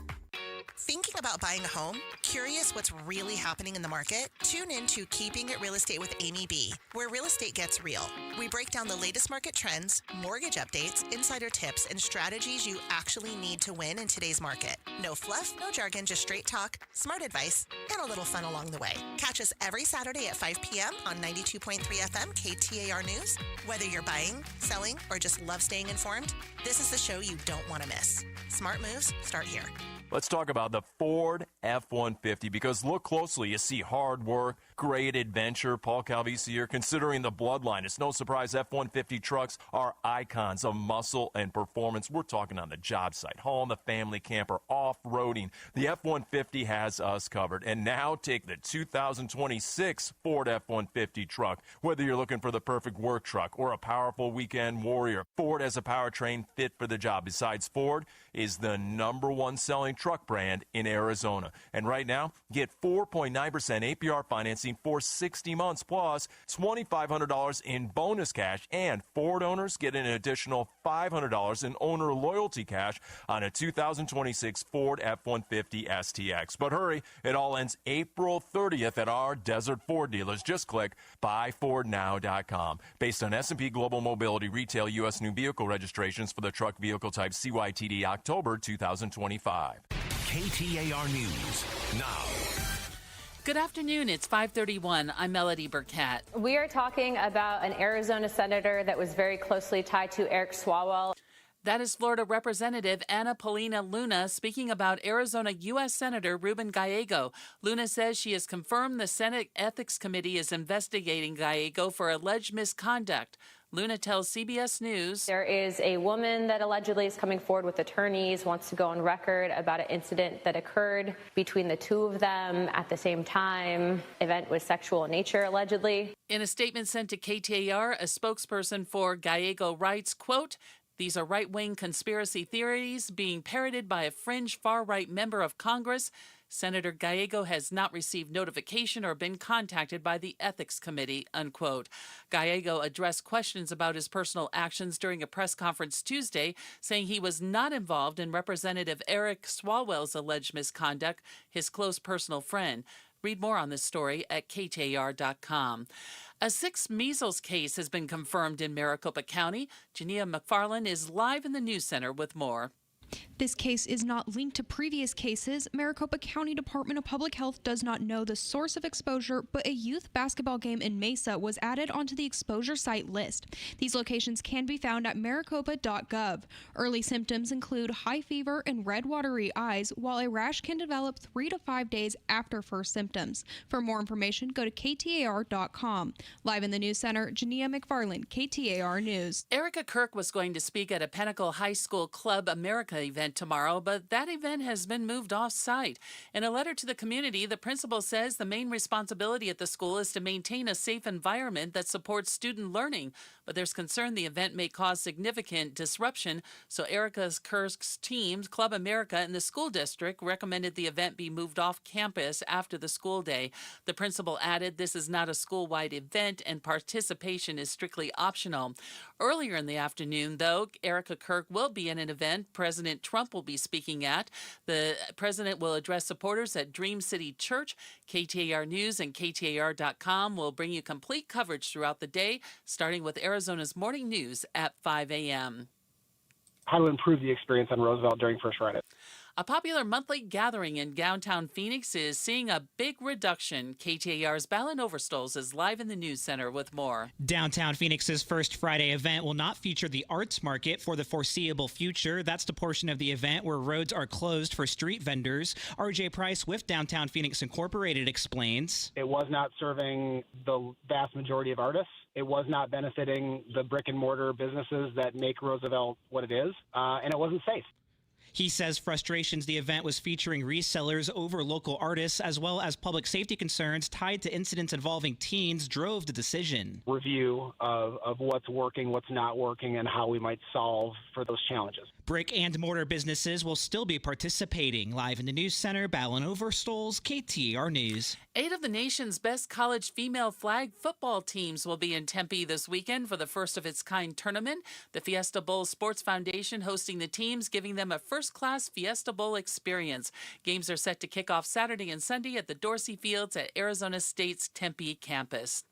Thinking about buying a home? Curious what's really happening in the market? Tune in to Keeping It Real Estate with Amy B., where real estate gets real. We break down the latest market trends, mortgage updates, insider tips, and strategies you actually need to win in today's market. No fluff, no jargon, just straight talk, smart advice, and a little fun along the way. Catch us every Saturday at 5 p.m. on 92.3 FM KTAR News. Whether you're buying, selling, or just love staying informed, this is the show you don't want to miss. Smart moves start here. Let's talk about the Ford F-150, because look closely. You see hard work, great adventure. Paul Calvisi here. Considering the bloodline, it's no surprise F-150 trucks are icons of muscle and performance. We're talking on the job site, home, the family camper, off-roading. The F-150 has us covered. And now take the 2026 Ford F-150 truck. Whether you're looking for the perfect work truck or a powerful weekend warrior, Ford has a powertrain fit for the job. Besides, Ford is the #1 selling truck brand in Arizona. And right now, get 4.9% APR financing for 60 months plus $2,500 in bonus cash, and Ford owners get an additional $500 in owner loyalty cash on a 2026 Ford F-150 STX. But hurry, it all ends April 30th at our Desert Ford dealers. Just click buyfordnow.com. Based on S&P Global Mobility Retail U.S. new vehicle registrations for the truck vehicle type CYTD October 2025. KTAR News now. Good afternoon. It's 5:31. I'm Melody Burkett. We are talking about an Arizona senator that was very closely tied to Eric Swalwell. That is Florida Representative Ana Paulina Luna speaking about Arizona U.S. Senator Ruben Gallego. Luna says she has confirmed the Senate Ethics Committee is investigating Gallego for alleged misconduct. Luna tells CBS News. There is a woman that allegedly is coming forward with attorneys, wants to go on record about an incident that occurred between the two of them at the same time. Event was sexual in nature, allegedly. In a statement sent to KTAR, a spokesperson for Gallego writes, quote, "These are right-wing conspiracy theories being parroted by a fringe far-right member of Congress. Senator Gallego has not received notification or been contacted by the Ethics Committee," unquote. Gallego addressed questions about his personal actions during a press conference Tuesday, saying he was not involved in Representative Eric Swalwell's alleged misconduct, his close personal friend. Read more on this story at KTAR.com. A sixth measles case has been confirmed in Maricopa County. Jania McFarland is live in the news center with more. This case is not linked to previous cases. Maricopa County Department of Public Health does not know the source of exposure, but a youth basketball game in Mesa was added onto the exposure site list. These locations can be found at maricopa.gov. Early symptoms include high fever and red watery eyes, while a rash can develop 3 to 5 days after first symptoms. For more information, go to KTAR.com. Live in the news center, Jania McFarland, KTAR News. Erica Kirk was going to speak at a Pinnacle High School Club America event tomorrow, but that event has been moved off-site. In a letter to the community, the principal says the main responsibility at the school is to maintain a safe environment that supports student learning, but there's concern the event may cause significant disruption, so Erica Kirk's team, Club America, and the school district recommended the event be moved off campus after the school day. The principal added this is not a school-wide event and participation is strictly optional. Earlier in the afternoon, though, Erica Kirk will be in an event President Trump will be speaking at. The president will address supporters at Dream City Church. KTAR News and KTAR.com will bring you complete coverage throughout the day, starting with Arizona's morning news at 5 a.m. How to improve the experience on Roosevelt during First Ride-It. A popular monthly gathering in downtown Phoenix is seeing a big reduction. KTAR's Ballin Overstoles is live in the news center with more. Downtown Phoenix's First Friday event will not feature the arts market for the foreseeable future. That's the portion of the event where roads are closed for street vendors. RJ Price with Downtown Phoenix Incorporated explains. It was not serving the vast majority of artists. It was not benefiting the brick and mortar businesses that make Roosevelt what it is, and it wasn't safe. He says frustrations the event was featuring resellers over local artists, as well as public safety concerns tied to incidents involving teens, drove the decision. Review of what's working, what's not working, and how we might solve for those challenges. Brick and mortar businesses will still be participating. Live in the news center, Ballin Overstoles, KTAR News. 8 of the nation's best college female flag football teams will be in Tempe this weekend for the first of its kind tournament. The Fiesta Bowl Sports Foundation hosting the teams, giving them a first-class Fiesta Bowl experience. Games are set to kick off Saturday and Sunday at the Dorsey Fields at Arizona State's Tempe campus.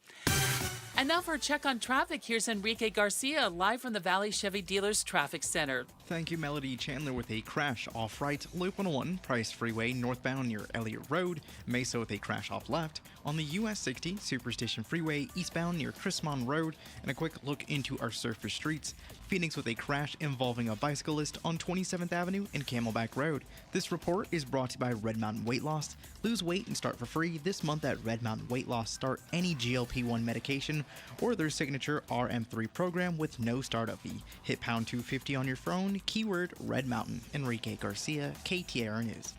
And now for a check on traffic, here's Enrique Garcia, live from the Valley Chevy Dealers Traffic Center. Thank you, Melody. Chandler with a crash off right, Loop 101, Price Freeway northbound near Elliott Road. Mesa with a crash off left on the US 60, Superstition Freeway eastbound near Chrismon Road. And a quick look into our surface streets. Phoenix with a crash involving a bicyclist on 27th Avenue and Camelback Road. This report is brought to you by Red Mountain Weight Loss. Lose weight and start for free this month at Red Mountain Weight Loss. Start any GLP-1 medication or their signature RM3 program with no startup fee. Hit pound 250 on your phone, keyword Red Mountain. Enrique Garcia, KTAR News.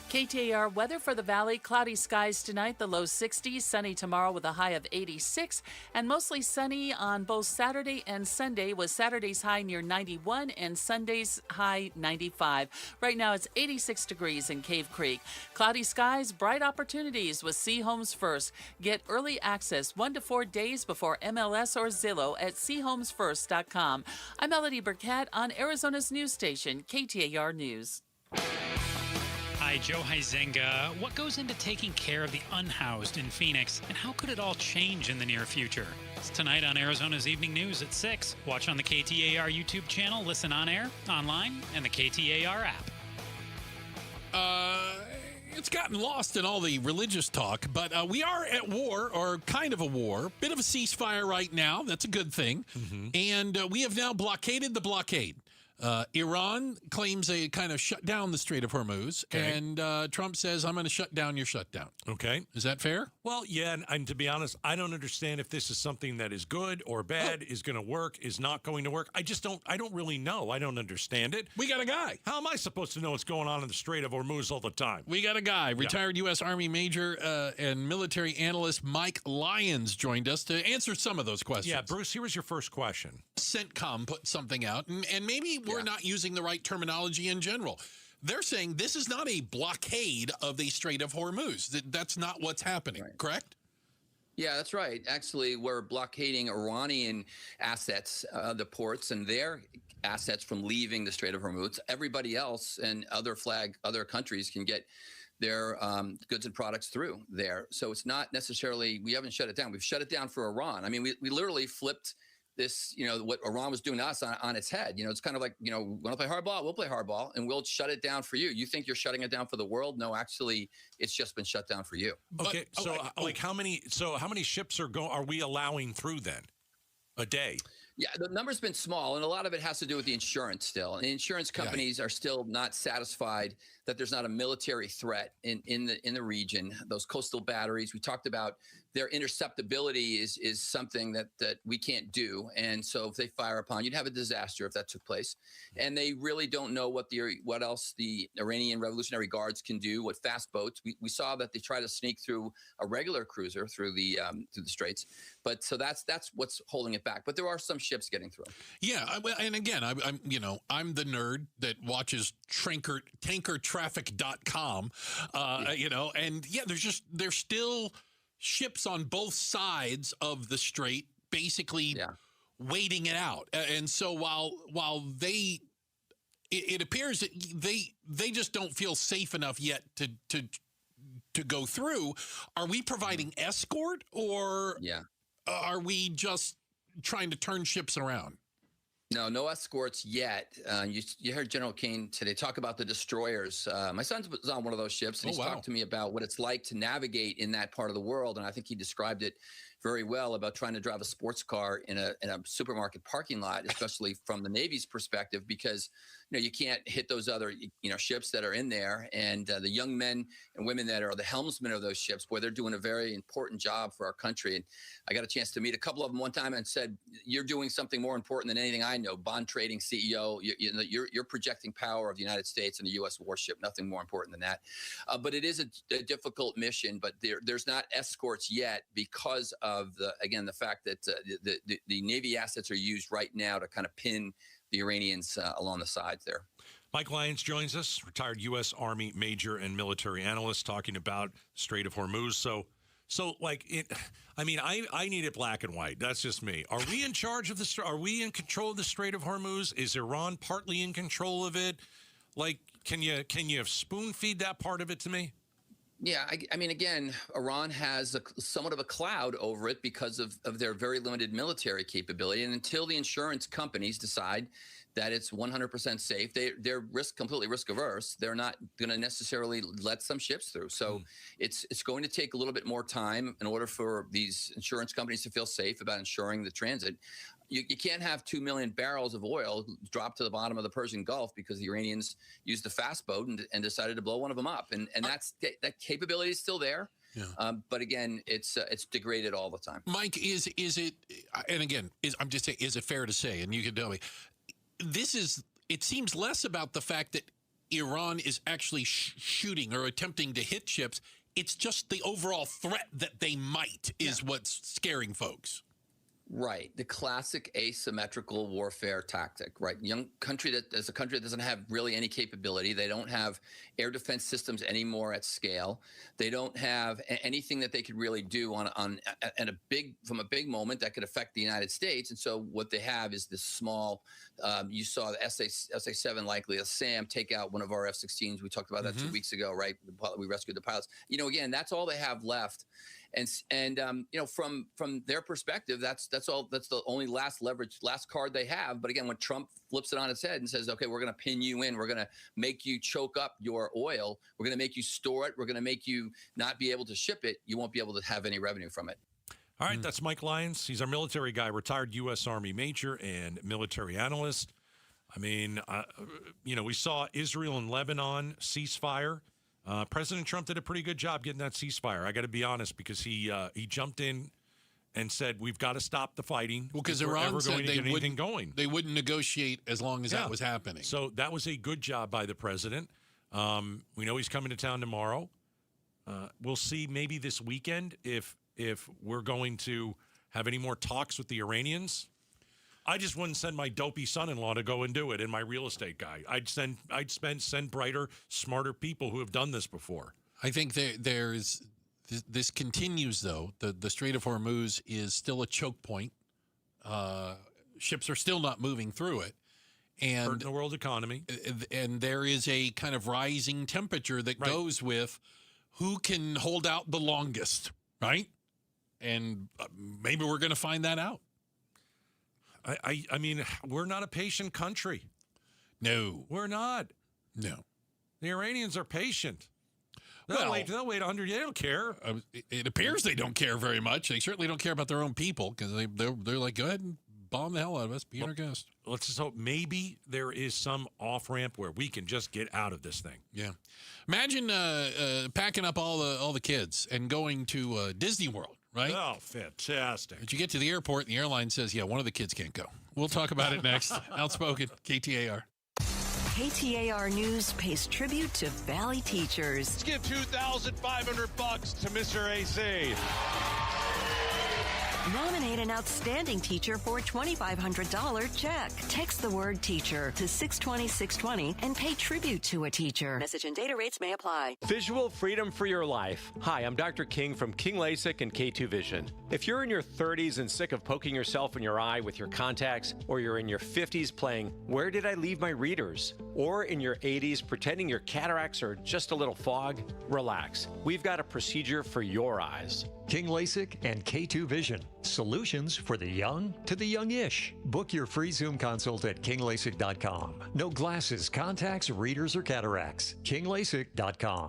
KTAR weather for the valley. Cloudy skies tonight, the low 60s. Sunny tomorrow with a high of 86. And mostly sunny on both Saturday and Sunday, with Saturday's high near 91 and Sunday's high 95. Right now it's 86 degrees in Cave Creek. Cloudy skies, bright opportunities with C Homes First. Get early access 1 to 4 days before MLS or Zillow at chomesfirst.com. I'm Melody Burkett on Arizona's news station, KTAR News. Hi, Joe Huizenga. What goes into taking care of the unhoused in Phoenix, and how could it all change in the near future? It's tonight on Arizona's Evening News at 6. Watch on the KTAR YouTube channel, listen on air, online, and the KTAR app. It's gotten lost in all the religious talk, but we are at war, or kind of a war. Bit of a ceasefire right now. That's a good thing. And we have now blockaded the blockade. Iran claims they kind of shut down the Strait of Hormuz, and Trump says, I'm going to shut down your shutdown. Okay. Is that fair? Well, yeah, and to be honest, I don't understand if this is something that is good or bad, is going to work, is not going to work. I don't really know. I don't understand it. We got a guy. How am I supposed to know what's going on in the Strait of Hormuz all the time? We got a guy. Retired U.S. Army Major and military analyst Mike Lyons joined us to answer some of those questions. Yeah, Bruce, here was your first question. CENTCOM put something out, and maybe we're not using the right terminology in general. They're saying this is not a blockade of the Strait of Hormuz. That's not what's happening, correct? Yeah, that's right. Actually, we're blockading Iranian assets, the ports, and their assets from leaving the Strait of Hormuz. Everybody else and other countries can get their goods and products through there. So it's not necessarily, we haven't shut it down. We've shut it down for Iran. I mean, we literally flipped this, what Iran was doing to us on its head. It's kind of like, want to play hardball? We'll play hardball, and we'll shut it down for you. You think you're shutting it down for the world? No, actually, it's just been shut down for you. Okay, how many ships are we allowing through then a day? Yeah, the number's been small, and a lot of it has to do with the insurance still. And the insurance companies are still not satisfied that there's not a military threat in the region. Those coastal batteries we talked about, their interceptability is something that we can't do. And so if they fire upon, you'd have a disaster if that took place. And they really don't know what else the Iranian Revolutionary Guards can do. What fast boats? We saw that they try to sneak through a regular cruiser through the straits. But so that's what's holding it back. But there are some ships getting through. Yeah, and again, I'm the nerd that watches tankertraffic.com, and there's still ships on both sides of the strait, basically waiting it out. And so while it appears that they just don't feel safe enough yet to go through, are we providing escort, or are we just trying to turn ships around? No escorts yet. You heard General Kane today talk about the destroyers. My son was on one of those ships, and he's talked to me about what it's like to navigate in that part of the world. And I think he described it very well about trying to drive a sports car in a supermarket parking lot, especially from the Navy's perspective, because you can't hit those other ships that are in there, and the young men and women that are the helmsmen of those ships. Boy, they're doing a very important job for our country. And I got a chance to meet a couple of them one time and said, "You're doing something more important than anything I know. Bond trading CEO. You're projecting power of the United States and a U.S. warship. Nothing more important than that." But it is a difficult mission. But there's not escorts yet because of the fact that the Navy assets are used right now to kind of pin the Iranians along the sides there. Mike Lyons joins us, retired U.S. Army Major and military analyst, talking about Strait of Hormuz. I need it black and white. That's just me. Are we in charge of the? Are we in control of the Strait of Hormuz? Is Iran partly in control of it? Can you spoon feed that part of it to me? Yeah, again, Iran has somewhat of a cloud over it because of their very limited military capability. And until the insurance companies decide that it's 100% safe, they're completely risk averse. They're not going to necessarily let some ships through. So it's going to take a little bit more time in order for these insurance companies to feel safe about insuring the transit. You can't have 2 million barrels of oil drop to the bottom of the Persian Gulf because the Iranians used the fast boat and decided to blow one of them up. And that capability is still there. Yeah. But again, it's degraded all the time. Mike, is it? And again, I'm just saying, is it fair to say? And you can tell me, it seems less about the fact that Iran is actually shooting or attempting to hit ships. It's just the overall threat that they might is what's scaring folks. Right. The classic asymmetrical warfare tactic, right? A country that doesn't have really any capability. They don't have air defense systems anymore at scale. They don't have anything that they could really do from a big moment that could affect the United States. And so what they have is this small, you saw the SA-7, likely a SAM, take out one of our F-16s. We talked about that 2 weeks ago, right? We rescued the pilots. Again, that's all they have left. And from their perspective, that's the only last card they have. But again, when Trump flips it on its head and says, okay, we're going to pin you in, we're going to make you choke up your oil, we're going to make you store it, we're going to make you not be able to ship it, you won't be able to have any revenue from it. All right, that's Mike Lyons. He's our military guy, retired U.S. Army major and military analyst. I mean, we saw Israel and Lebanon ceasefire. President Trump did a pretty good job getting that ceasefire. I got to be honest, because he jumped in and said, we've got to stop the fighting. Well, because Iran said they wouldn't negotiate as long as that was happening. So that was a good job by the president. We know he's coming to town tomorrow. We'll see maybe this weekend if we're going to have any more talks with the Iranians. I just wouldn't send my dopey son-in-law to go and do it, and my real estate guy. I'd send brighter, smarter people who have done this before. I think this continues, though. The Strait of Hormuz is still a choke point. Ships are still not moving through it. And hurting the world economy. And there is a kind of rising temperature that goes with who can hold out the longest, right? And maybe we're going to find that out. I mean, we're not a patient country. No. We're not. No. The Iranians are patient. They'll wait 100 years. They don't care. It appears they don't care very much. They certainly don't care about their own people, because they're like, go ahead and bomb the hell out of us. Be our guest. Let's just hope maybe there is some off-ramp where we can just get out of this thing. Yeah. Imagine packing up all the kids and going to Disney World. Right? Oh, fantastic. But you get to the airport and the airline says, yeah, one of the kids can't go. We'll talk about it next. Outspoken, KTAR. KTAR News pays tribute to Valley teachers. Let's give $2,500 to Mr. AC. Nominate an outstanding teacher for a $2,500 check. Text the word teacher to 620-620 and pay tribute to a teacher. Message and data rates may apply. Visual freedom for your life. Hi, I'm Dr. King from King LASIK and K2 Vision. If you're in your 30s and sick of poking yourself in your eye with your contacts, or you're in your 50s playing Where Did I Leave My Readers? Or in your 80s pretending your cataracts are just a little fog, relax. We've got a procedure for your eyes. King LASIK and K2 Vision. Solutions for the young to the youngish. Book your free Zoom consult at kinglasik.com. No glasses, contacts, readers, or cataracts. kinglasik.com.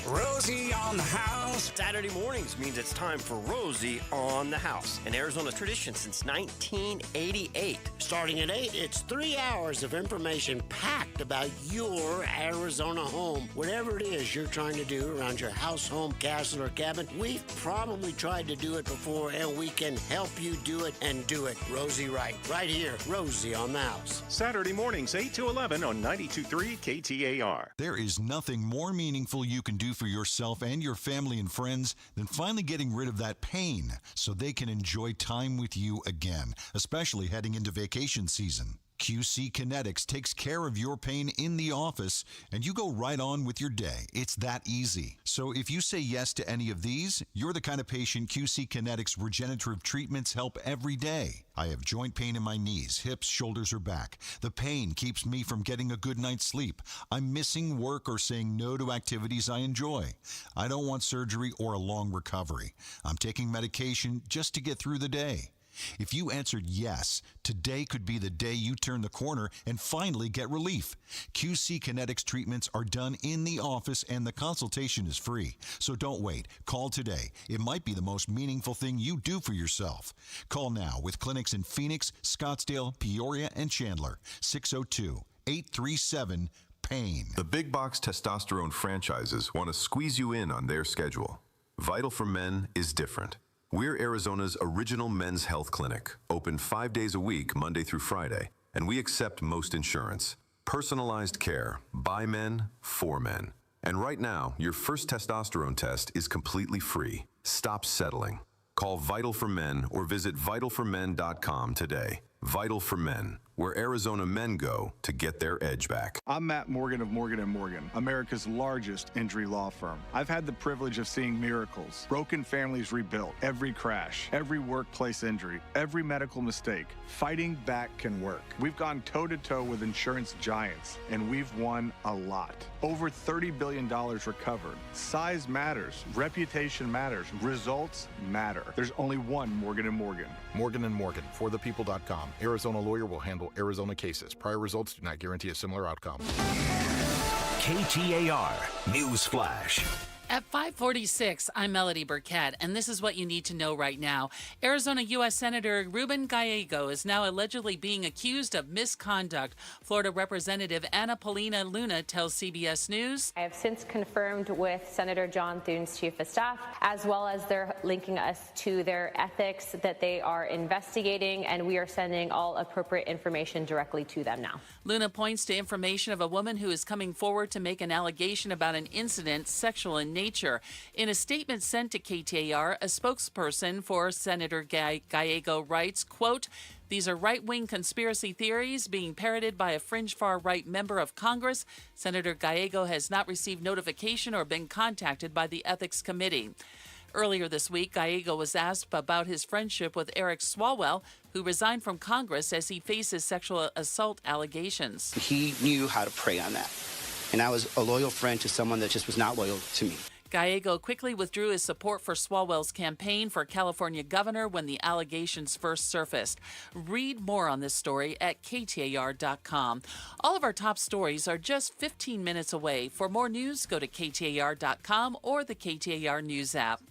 Rosie on the house. Saturday mornings means it's time for Rosie on the house, an Arizona tradition since 1988. Starting at 8, it's 3 hours of information packed about your Arizona home. Whatever it is you're trying to do around your house, home, castle, or cabin, we've probably tried to do it before, and we can help you do it and do it Rosie right. Right here, Rosie on the house. Saturday mornings, 8 to 11 on 92.3 KTAR. There is nothing more meaningful you can do for yourself and your family and friends than finally getting rid of that pain so they can enjoy time with you again, especially heading into vacation season. QC Kinetics takes care of your pain in the office, and you go right on with your day. It's that easy. So if you say yes to any of these, you're the kind of patient QC Kinetics regenerative treatments help every day. I have joint pain in my knees, hips, shoulders, or back. The pain keeps me from getting a good night's sleep. I'm missing work or saying no to activities I enjoy. I don't want surgery or a long recovery. I'm taking medication just to get through the day. If you answered yes, today could be the day you turn the corner and finally get relief. QC Kinetics treatments are done in the office and the consultation is free. So don't wait. Call today. It might be the most meaningful thing you do for yourself. Call now with clinics in Phoenix, Scottsdale, Peoria, and Chandler. 602-837-PAIN. The big box testosterone franchises want to squeeze you in on their schedule. Vital for Men is different. We're Arizona's original men's health clinic, open 5 days a week, Monday through Friday, and we accept most insurance. Personalized care, by men, for men. And right now, your first testosterone test is completely free. Stop settling. Call Vital for Men or visit vitalformen.com today. Vital for Men. where Arizona men go to get their edge back. I'm Matt Morgan of Morgan & Morgan, America's largest injury law firm. I've had the privilege of seeing miracles, broken families rebuilt, every crash, every workplace injury, every medical mistake. Fighting back can work. We've gone toe-to-toe with insurance giants, and we've won a lot. Over $30 billion recovered. Size matters. Reputation matters. Results matter. There's only one Morgan & Morgan. Morgan & Morgan, forthepeople.com. Arizona lawyer will handle Arizona cases. Prior results do not guarantee a similar outcome. KTAR News Flash. At 5:46, I'm Melody Burkett, and this is what you need to know right now. Arizona U.S. Senator Ruben Gallego is now allegedly being accused of misconduct. Florida Representative Anna Paulina Luna tells CBS News. I have since confirmed with Senator John Thune's chief of staff, as well as they're linking us to their ethics that they are investigating, and we are sending all appropriate information directly to them now. Luna points to information of a woman who is coming forward to make an allegation about an incident sexual in nature. In a statement sent to KTAR, a spokesperson for Senator Gallego writes, quote, "These are right-wing conspiracy theories being parroted by a fringe far-right member of Congress. Senator Gallego has not received notification or been contacted by the Ethics Committee." Earlier this week, Gallego was asked about his friendship with Eric Swalwell, who resigned from Congress as he faces sexual assault allegations. He knew how to prey on that. And I was a loyal friend to someone that just was not loyal to me. Gallego quickly withdrew his support for Swalwell's campaign for California governor when the allegations first surfaced. Read more on this story at KTAR.com. All of our top stories are just 15 minutes away. For more news, go to KTAR.com or the KTAR News app.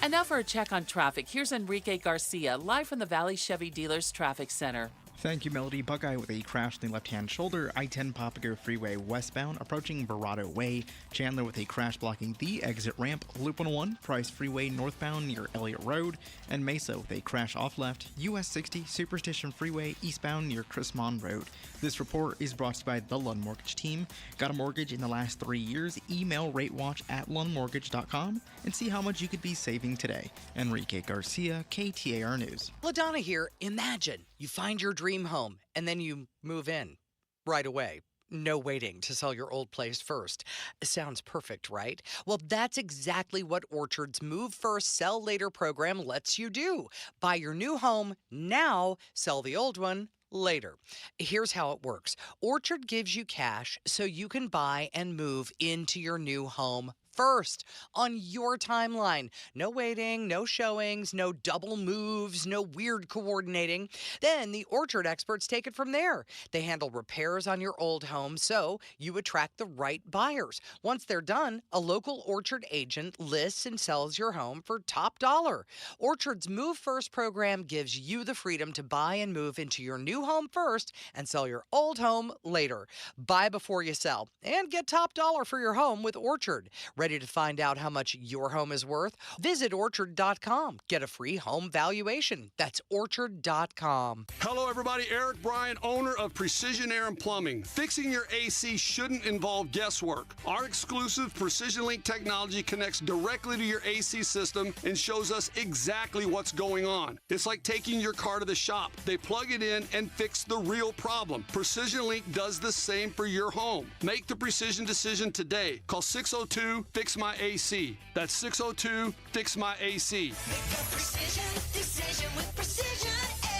And now for a check on traffic. Here's Enrique Garcia, live from the Valley Chevy Dealers Traffic Center. Thank you, Melody. Buckeye with a crash in the left-hand shoulder. I-10 Papago Freeway westbound, approaching Verrado Way. Chandler with a crash blocking the exit ramp. Loop 101, Price Freeway northbound near Elliott Road. And Mesa with a crash off left. US 60 Superstition Freeway eastbound near Chrismon Road. This report is brought to you by the Lund Mortgage Team. Got a mortgage in the last 3 years? Email ratewatch@lundmortgage.com and see how much you could be saving today. Enrique Garcia, KTAR News. LaDonna here. Imagine you find your dream home and then you move in right away. No waiting to sell your old place first. Sounds perfect, right? Well, that's exactly what Orchard's Move First, Sell Later program lets you do. Buy your new home now, sell the old one later. Here's how it works. Orchard gives you cash so you can buy and move into your new home first on your timeline. No waiting, no showings, no double moves, no weird coordinating. Then the Orchard experts take it from there. They handle repairs on your old home so you attract the right buyers. Once they're done, a local Orchard agent lists and sells your home for top dollar. Orchard's Move First program gives you the freedom to buy and move into your new home first and sell your old home later. Buy before you sell and get top dollar for your home with Orchard. Ready to find out how much your home is worth? Visit Orchard.com. Get a free home valuation. That's Orchard.com. Hello, everybody. Eric Bryan, owner of Precision Air and Plumbing. Fixing your AC shouldn't involve guesswork. Our exclusive Precision Link technology connects directly to your AC system and shows us exactly what's going on. It's like taking your car to the shop. They plug it in and fix the real problem. Precision Link does the same for your home. Make the precision decision today. Call 602-FIX-MY-AC. That's 602-FIX-MY-AC. Make a precision decision with Precision Air.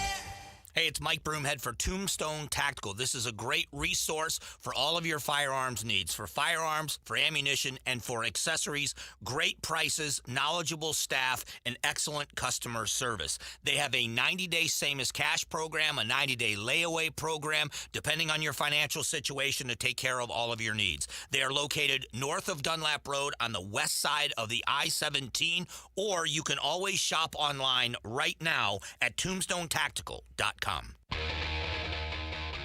Hey, it's Mike Broomhead for Tombstone Tactical. This is a great resource for all of your firearms needs, for firearms, for ammunition, and for accessories. Great prices, knowledgeable staff, and excellent customer service. They have a 90-day same-as-cash program, a 90-day layaway program, depending on your financial situation to take care of all of your needs. They are located north of Dunlap Road on the west side of the I-17, or you can always shop online right now at tombstonetactical.com.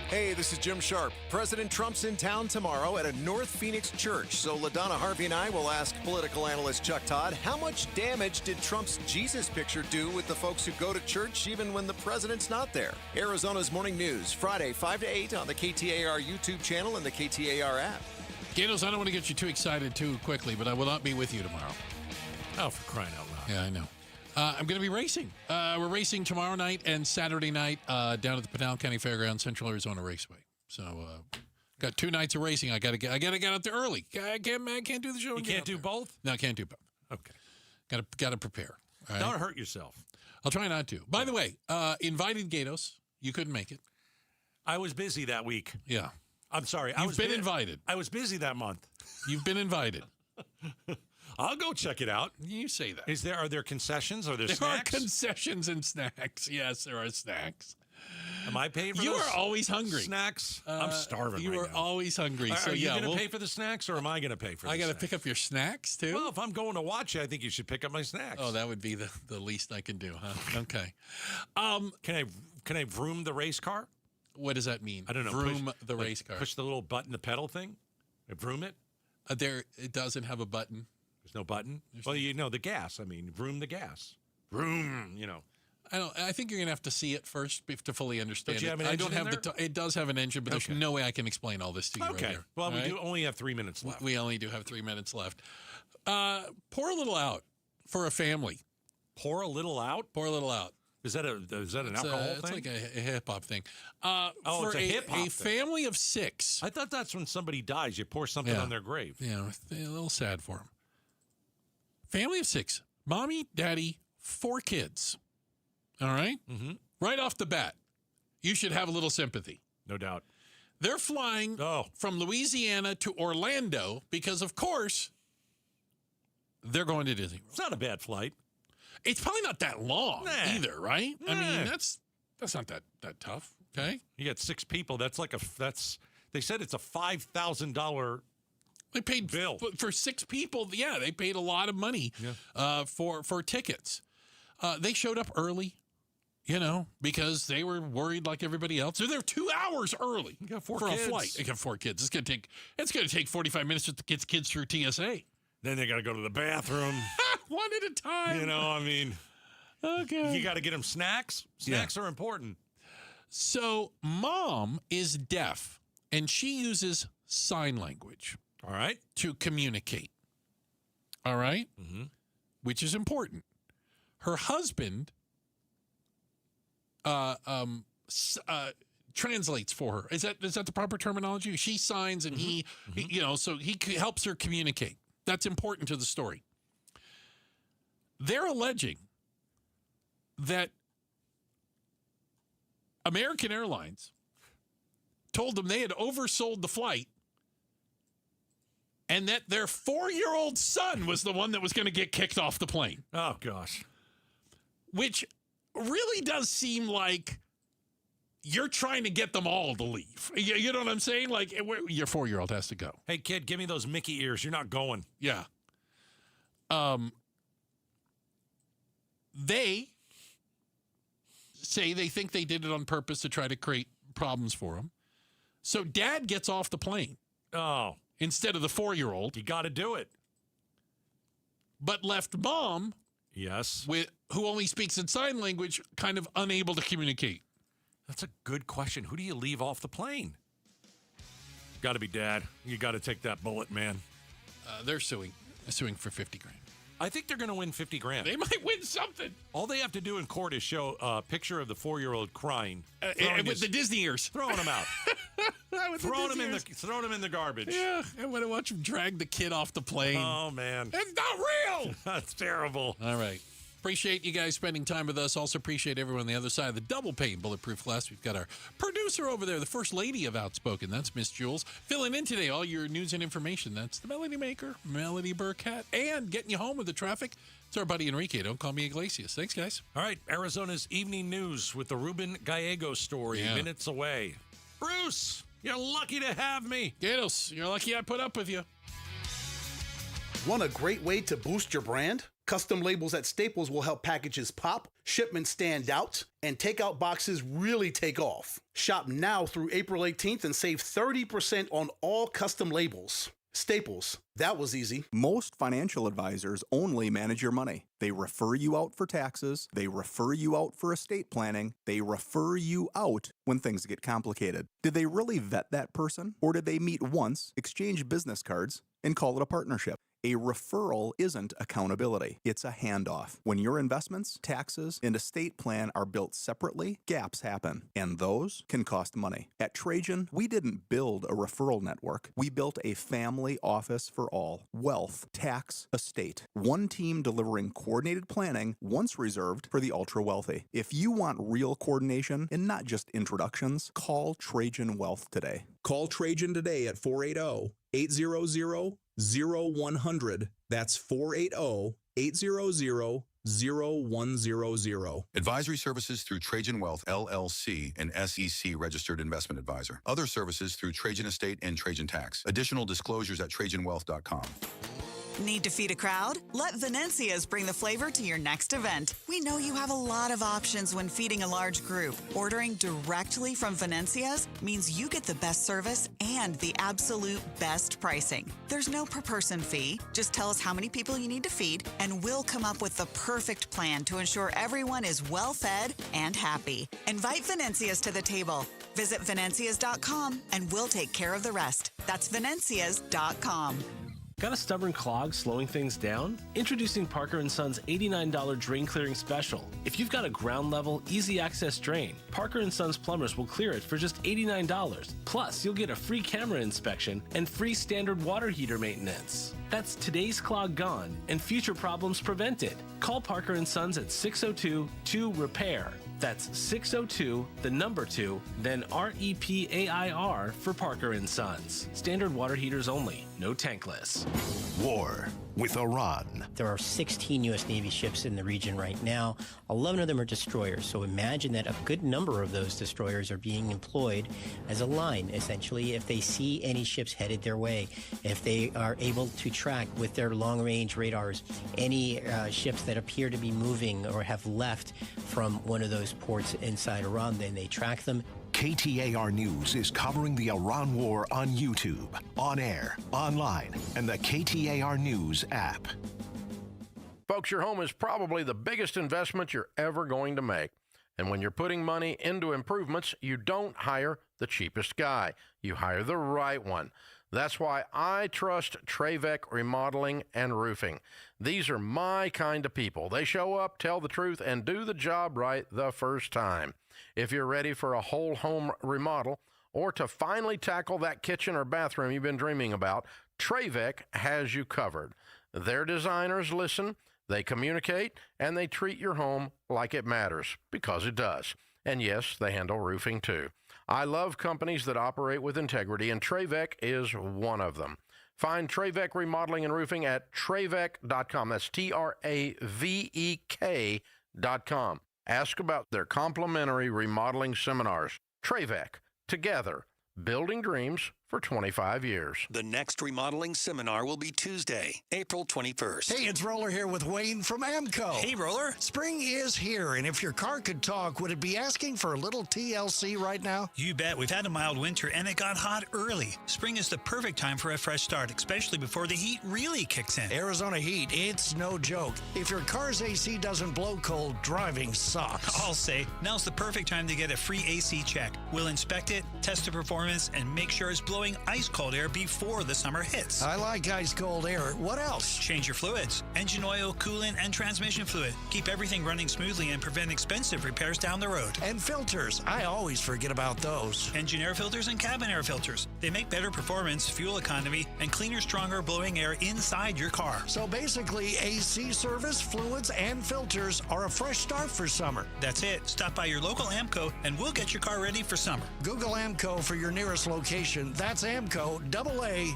Hey, this is Jim Sharp. President Trump's in town tomorrow at a North Phoenix church. So LaDonna Harvey and I will ask political analyst Chuck Todd, how much damage did Trump's Jesus picture do with the folks who go to church even when the president's not there? Arizona's Morning News, Friday, 5 to 8 on the KTAR YouTube channel and the KTAR app. Gatos, I don't want to get you too excited too quickly, but I will not be with you tomorrow. Oh, for crying out loud. Yeah, I know. I'm going to be racing. We're racing tomorrow night and Saturday night down at the Pinal County Fairgrounds, Central Arizona Raceway. So got 2 nights of racing. I got to get out there early. I can't do the show. You can't do both? No, I can't do both. Okay. Got to prepare. All right? Don't hurt yourself. I'll try not to. By the way, invited Gatos. You couldn't make it. I was busy that week. Yeah. I'm sorry. You've been invited. I was busy that month. You've been invited. I'll go check it out. You say that. Are there concessions? Are there There snacks? are concessions and snacks. Yes, there are snacks. Am I paying for You those are always hungry. snacks? I'm starving You right are now. always hungry. Are you yeah, going to pay for the snacks, or am I going to pay for the I got to snacks? pick up your snacks, too? Well, if I'm going to watch it, I think you should pick up my snacks. Oh, that would be the least I can do, huh? Okay. Can I vroom the race car? What does that mean? I don't know. Vroom the race car. Push the little button, the pedal thing? Vroom it? It doesn't have a button. There's no button? The gas. I mean, vroom the gas. Vroom, I think you're gonna have to see it first to fully understand. Don't you have an I engine don't have in there? it does have an engine, but there's no way I can explain all this to you. Okay. Right here. Well, All we right? do only have 3 minutes left. We only do have 3 minutes left. Pour a little out for a family. Pour a little out? Pour a little out. Is that an alcohol thing? It's like a hip hop thing. It's a hip hop thing. Family of 6. I thought that's when somebody dies, you pour something on their grave. Yeah, a little sad for them. Family of 6. Mommy, daddy, 4 kids. All right? Mm-hmm. Right off the bat, you should have a little sympathy. No doubt. They're flying from Louisiana to Orlando because, of course, they're going to Disney World. It's not a bad flight. It's probably not that long either, right? I mean, that's not that tough. Okay, you got 6 people. They said it's a $5,000. They paid bill for 6 people. Yeah, they paid a lot of money for tickets. They showed up early, because they were worried like everybody else. So they're 2 hours early for a kids. flight. They got 4 kids. It's gonna take 45 minutes to get kids through TSA. Then they got to go to the bathroom. One at a time. Okay. You got to get them snacks. Snacks are important. So mom is deaf, and she uses sign language. All right. To communicate. All right? Mm-hmm. Which is important. Her husband translates for her. Is that the proper terminology? She signs and he so he helps her communicate. That's important to the story. They're alleging that American Airlines told them they had oversold the flight and that their 4-year-old son was the one that was going to get kicked off the plane. Oh, gosh. Which really does seem like you're trying to get them all to leave. You know what I'm saying? Like, your 4-year-old has to go. Hey, kid, give me those Mickey ears. You're not going. Yeah. They say they think they did it on purpose to try to create problems for him. So dad gets off the plane. Oh. Instead of the 4-year-old. You got to do it. But left mom. Yes. Who only speaks in sign language, kind of unable to communicate. That's a good question. Who do you leave off the plane? Got to be dad. You got to take that bullet, man. They're suing for $50,000. I think they're going to win $50,000. They might win something. All they have to do in court is show a picture of the 4-year-old crying. With the Disney ears. Throwing him out. Throwing him in the garbage. Yeah, I want to watch him drag the kid off the plane. Oh, man. It's not real. That's terrible. All right. Appreciate you guys spending time with us. Also appreciate everyone on the other side of the double pane bulletproof glass. We've got our producer over there, the first lady of Outspoken. That's Miss Jules. Filling in today, all your news and information. That's the Melody Maker, Melody Burkett. And getting you home with the traffic, it's our buddy Enrique. Don't call me Iglesias. Thanks, guys. All right. Arizona's evening news with the Ruben Gallego story. Yeah. Minutes away. Bruce, you're lucky to have me. Gatos, you're lucky I put up with you. Want a great way to boost your brand? Custom labels at Staples will help packages pop, shipments stand out, and takeout boxes really take off. Shop now through April 18th and save 30% on all custom labels. Staples, that was easy. Most financial advisors only manage your money. They refer you out for taxes, they refer you out for estate planning, they refer you out when things get complicated. Did they really vet that person? Or did they meet once, exchange business cards, and call it a partnership? A referral isn't accountability. It's a handoff. When your investments, taxes, and estate plan are built separately, gaps happen, and those can cost money. At Trajan, we didn't build a referral network. We built a family office for all. Wealth, tax, estate. One team delivering coordinated planning, once reserved for the ultra-wealthy. If you want real coordination and not just introductions, call Trajan Wealth today. Call Trajan today at 480-800-0100. That's 480-800-0100. Advisory services through Trajan Wealth, LLC, an SEC registered investment advisor. Other services through Trajan Estate and Trajan Tax. Additional disclosures at TrajanWealth.com. Need to feed a crowd? Let Venencia's bring the flavor to your next event. We know you have a lot of options when feeding a large group. Ordering directly from Venencia's means you get the best service and the absolute best pricing. There's no per-person fee. Just tell us how many people you need to feed, and we'll come up with the perfect plan to ensure everyone is well-fed and happy. Invite Venencia's to the table. Visit Venencias.com, and we'll take care of the rest. That's Venencias.com. Got a stubborn clog slowing things down? Introducing Parker & Son's $89 drain clearing special. If you've got a ground level, easy access drain, Parker & Son's plumbers will clear it for just $89. Plus, you'll get a free camera inspection and free standard water heater maintenance. That's today's clog gone and future problems prevented. Call Parker & Sons at 602-2-REPAIR. That's 602, the number 2, then REPAIR for Parker & Sons. Standard water heaters only, no tankless. War with Iran. There are 16 U.S. Navy ships in the region right now. 11 of them are destroyers. So imagine that a good number of those destroyers are being employed as a line, essentially, if they see any ships headed their way, if they are able to track with their long-range radars any ships that appear to be moving or have left from one of those ports inside Iran, then they track them. KTAR News is covering the Iran war on YouTube, on air, online, and the KTAR News app. Folks, your home is probably the biggest investment you're ever going to make. And when you're putting money into improvements, you don't hire the cheapest guy. You hire the right one. That's why I trust Trevec Remodeling and Roofing. These are my kind of people. They show up, tell the truth, and do the job right the first time. If you're ready for a whole home remodel or to finally tackle that kitchen or bathroom you've been dreaming about, Trevec has you covered. Their designers listen, they communicate, and they treat your home like it matters, because it does. And yes, they handle roofing too. I love companies that operate with integrity, and Trevec is one of them. Find Trevec Remodeling and Roofing at Trevec.com. That's Travek.com. Ask about their complimentary remodeling seminars. Trevec, together, building dreams for 25 years. The next remodeling seminar will be Tuesday, April 21st. Hey, it's Roller here with Wayne from AMCO. Hey, Roller. Spring is here, and if your car could talk, would it be asking for a little TLC right now? You bet. We've had a mild winter, and it got hot early. Spring is the perfect time for a fresh start, especially before the heat really kicks in. Arizona heat, it's no joke. If your car's AC doesn't blow cold, driving sucks. I'll say, now's the perfect time to get a free AC check. We'll inspect it, test the performance, and make sure it's blowing ice-cold air before the summer hits. I like ice-cold air. What else? Change your fluids. Engine oil, coolant, and transmission fluid. Keep everything running smoothly and prevent expensive repairs down the road. And filters. I always forget about those. Engine air filters and cabin air filters. They make better performance, fuel economy, and cleaner, stronger blowing air inside your car. So basically, AC service, fluids, and filters are a fresh start for summer. That's it. Stop by your local AMCO, and we'll get your car ready for summer. Google AMCO for your nearest location. That's AMCO, AA,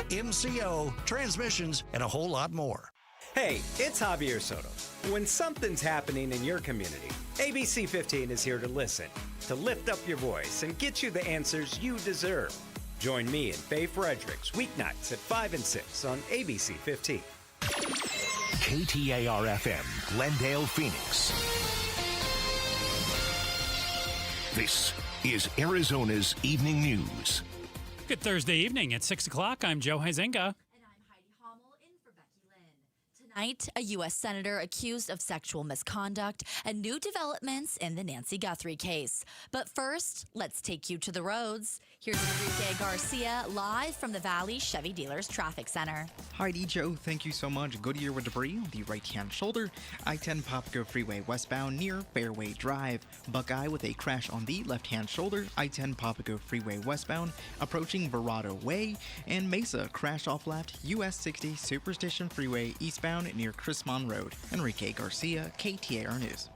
MCO, transmissions, and a whole lot more. Hey, it's Javier Soto. When something's happening in your community, ABC 15 is here to listen, to lift up your voice and get you the answers you deserve. Join me and Faye Fredericks weeknights at 5 and 6 on ABC 15. KTAR-FM, Glendale, Phoenix. This is Arizona's Evening News. Good Thursday evening at 6 o'clock. I'm Joe Huizenga. A U.S. senator accused of sexual misconduct and new developments in the Nancy Guthrie case. But first, let's take you to the roads. Here's Enrique Garcia live from the Valley Chevy Dealers Traffic Center. Heidi, Joe, thank you so much. Goodyear with debris on the right-hand shoulder. I-10 Popco Freeway westbound near Fairway Drive. Buckeye with a crash on the left-hand shoulder. I-10 Popco Freeway westbound approaching Verado Way. And Mesa crash off left US 60 Superstition Freeway eastbound near Chrismon Road. Enrique Garcia, KTAR News.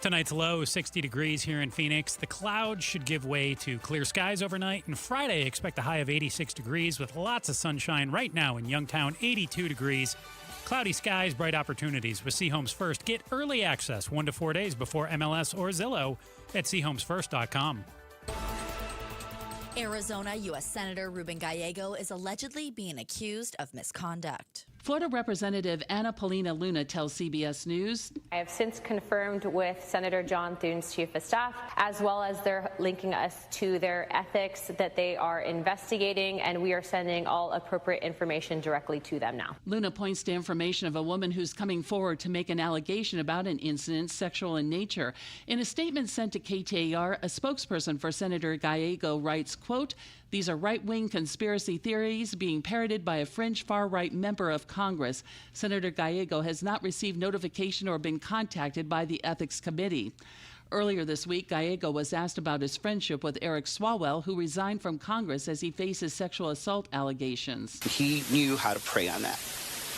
Tonight's low, 60 degrees here in Phoenix. The clouds should give way to clear skies overnight. And Friday, expect a high of 86 degrees with lots of sunshine. Right now in Youngtown, 82 degrees. Cloudy skies, bright opportunities with Seahomes First. Get early access 1 to 4 days before MLS or Zillow at SeahomesFirst.com. Arizona U.S. Senator Ruben Gallego is allegedly being accused of misconduct. Florida Representative Anna Paulina Luna tells CBS News, I have since confirmed with Senator John Thune's chief of staff, as well as they're linking us to their ethics that they are investigating, and we are sending all appropriate information directly to them now. Luna points to information of a woman who's coming forward to make an allegation about an incident sexual in nature. In a statement sent to KTAR, a spokesperson for Senator Gallego writes, quote, these are right-wing conspiracy theories being parroted by a fringe far-right member of Congress. Senator Gallego has not received notification or been contacted by the Ethics Committee. Earlier this week, Gallego was asked about his friendship with Eric Swalwell, who resigned from Congress as he faces sexual assault allegations. He knew how to prey on that.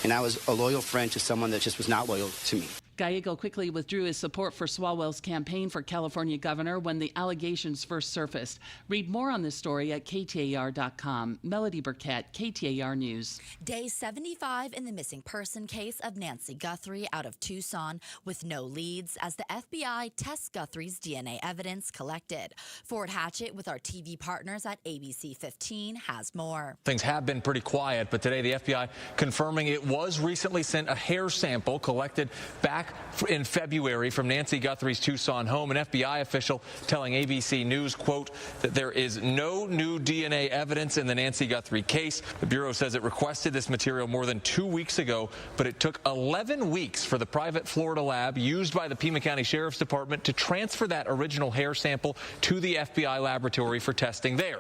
And I was a loyal friend to someone that just was not loyal to me. Gallego quickly withdrew his support for Swalwell's campaign for California governor when the allegations first surfaced. Read more on this story at KTAR.com. Melody Burkett, KTAR News. Day 75 in the missing person case of Nancy Guthrie out of Tucson with no leads as the FBI tests Guthrie's DNA evidence collected. Ford Hatchett with our TV partners at ABC 15 has more. Things have been pretty quiet, but today the FBI confirming it was recently sent a hair sample collected back in February from Nancy Guthrie's Tucson home. An FBI official telling ABC News, quote, that there is no new DNA evidence in the Nancy Guthrie case. The Bureau says it requested this material more than 2 weeks ago, but it took 11 weeks for the private Florida lab used by the Pima County Sheriff's Department to transfer that original hair sample to the FBI laboratory for testing there.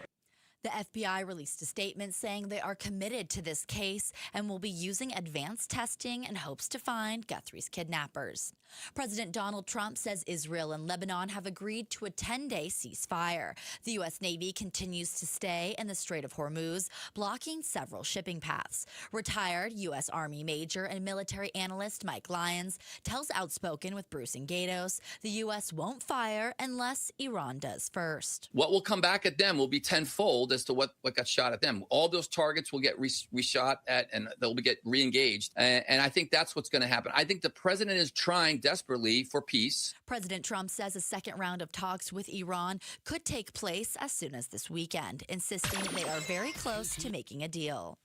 The FBI released a statement saying they are committed to this case and will be using advanced testing in hopes to find Guthrie's kidnappers. President Donald Trump says Israel and Lebanon have agreed to a 10-day ceasefire. The U.S. Navy continues to stay in the Strait of Hormuz, blocking several shipping paths. Retired U.S. Army Major and military analyst Mike Lyons tells Outspoken with Bruce and Gatos the U.S. won't fire unless Iran does first. What will come back at them will be tenfold as to what got shot at them. All those targets will get reshot at, and they'll get re-engaged. And I think that's what's going to happen. I think the president is trying desperately for peace. President Trump says a second round of talks with Iran could take place as soon as this weekend, insisting they are very close to making a deal.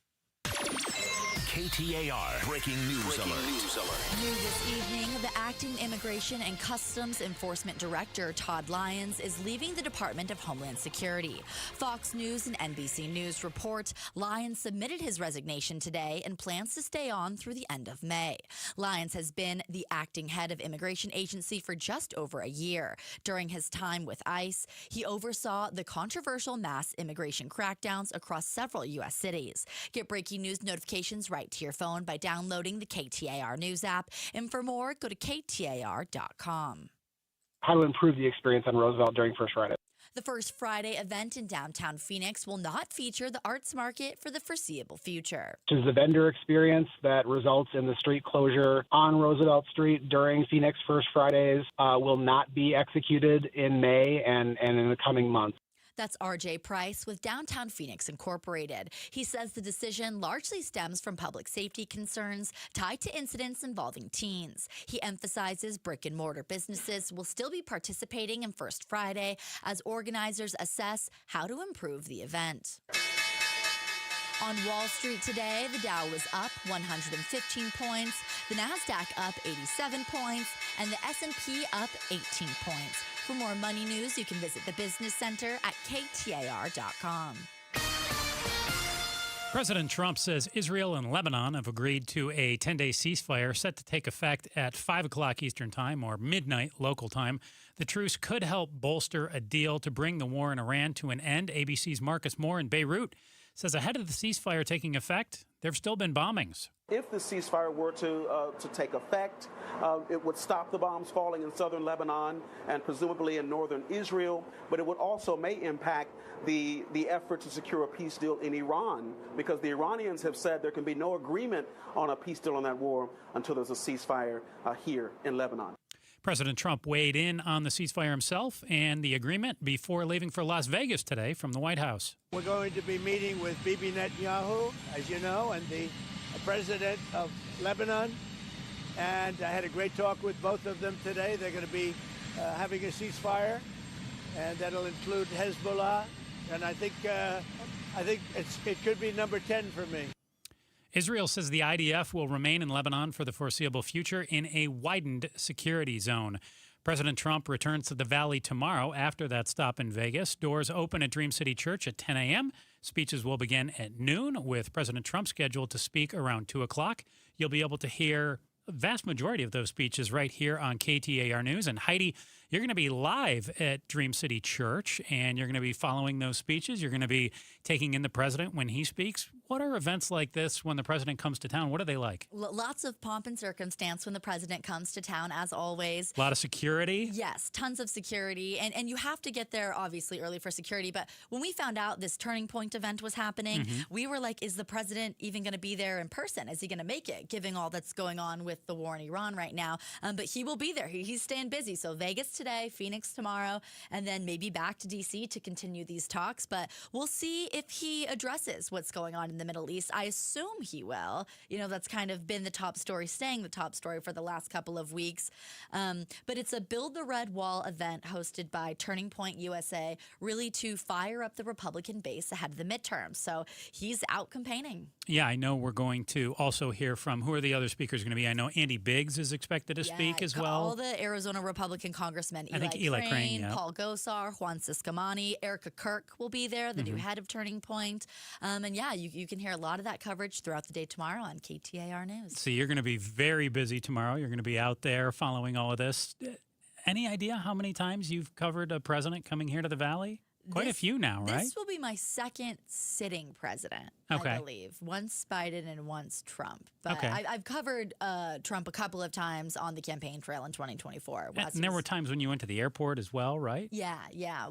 KTAR Breaking News Alert. New this evening, the acting Immigration and Customs Enforcement Director, Todd Lyons, is leaving the Department of Homeland Security. Fox News and NBC News report Lyons submitted his resignation today and plans to stay on through the end of May. Lyons has been the acting head of Immigration Agency for just over a year. During his time with ICE, he oversaw the controversial mass immigration crackdowns across several U.S. cities. Get breaking news notifications right to your phone by downloading the KTAR News app. And for more, go to KTAR.com. How to improve the experience on Roosevelt during First Friday. The First Friday event in downtown Phoenix will not feature the arts market for the foreseeable future. Which is the vendor experience that results in the street closure on Roosevelt Street during Phoenix First Fridays will not be executed in May and in the coming months. That's R.J. Price with Downtown Phoenix Incorporated. He says the decision largely stems from public safety concerns tied to incidents involving teens. He emphasizes brick-and-mortar businesses will still be participating in First Friday as organizers assess how to improve the event. On Wall Street today, the Dow was up 115 points, the NASDAQ up 87 points, and the S&P up 18 points. For more money news, you can visit the Business Center at KTAR.com. President Trump says Israel and Lebanon have agreed to a 10-day ceasefire set to take effect at 5 o'clock Eastern Time or midnight local time. The truce could help bolster a deal to bring the war in Iran to an end. ABC's Marcus Moore in Beirut says ahead of the ceasefire taking effect, there have still been bombings. If the ceasefire were to take effect, it would stop the bombs falling in southern Lebanon and presumably in northern Israel, but it would also may impact the effort to secure a peace deal in Iran, because the Iranians have said there can be no agreement on a peace deal on that war until there's a ceasefire here in Lebanon. President Trump weighed in on the ceasefire himself and the agreement before leaving for Las Vegas today from the White House. We're going to be meeting with Bibi Netanyahu, as you know, and the president of Lebanon. And I had a great talk with both of them today. They're going to be having a ceasefire, and that'll include Hezbollah. And I think it could be number 10 for me. Israel says the IDF will remain in Lebanon for the foreseeable future in a widened security zone. President Trump returns to the Valley tomorrow after that stop in Vegas. Doors open at Dream City Church at 10 a.m. Speeches will begin at noon, with President Trump scheduled to speak around 2 o'clock. You'll be able to hear a vast majority of those speeches right here on KTAR News. And Heidi, you're going to be live at Dream City Church, and you're going to be following those speeches. You're going to be taking in the president when he speaks. What are events like this when the president comes to town? What are they like? Lots of pomp and circumstance when the president comes to town, as always. A lot of security? Yes, tons of security. And you have to get there, obviously, early for security. But when we found out this Turning Point event was happening, we were like, is the president even going to be there in person? Is he going to make it, given all that's going on with the war in Iran right now? But he will be there. He's staying busy. So Vegas today, Phoenix tomorrow, and then maybe back to D.C. to continue these talks. But we'll see if he addresses what's going on in the Middle East. I assume he will. You know, that's kind of been the top story, staying the top story for the last couple of weeks. But it's a Build the Red Wall event hosted by Turning Point USA, really to fire up the Republican base ahead of the midterms. So he's out campaigning. Yeah, I know we're going to also hear from, who are the other speakers going to be? I know Andy Biggs is expected to speak as well. All the Arizona Republican congressmen, Eli Crane, yeah. Paul Gosar, Juan Ciscomani, Erica Kirk will be there, the new head of Turning Point. And yeah, you can hear a lot of that coverage throughout the day tomorrow on KTAR News. So you're going to be very busy tomorrow. You're going to be out there following all of this. Any idea how many times you've covered a president coming here to the Valley? Quite a few now, right? This will be my second sitting president, okay. I believe. Once Biden and once Trump. But okay. I've covered Trump a couple of times on the campaign trail in 2024. And there were times when you went to the airport as well, right? Yeah.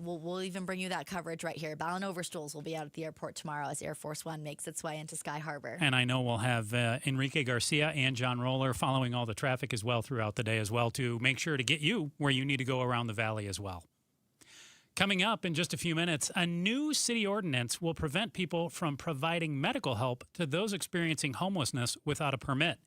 We'll even bring you that coverage right here. Ballon Overstools will be out at the airport tomorrow as Air Force One makes its way into Sky Harbor. And I know we'll have Enrique Garcia and John Roller following all the traffic as well throughout the day as well, to make sure to get you where you need to go around the Valley as well. Coming up in just a few minutes, a new city ordinance will prevent people from providing medical help to those experiencing homelessness without a permit.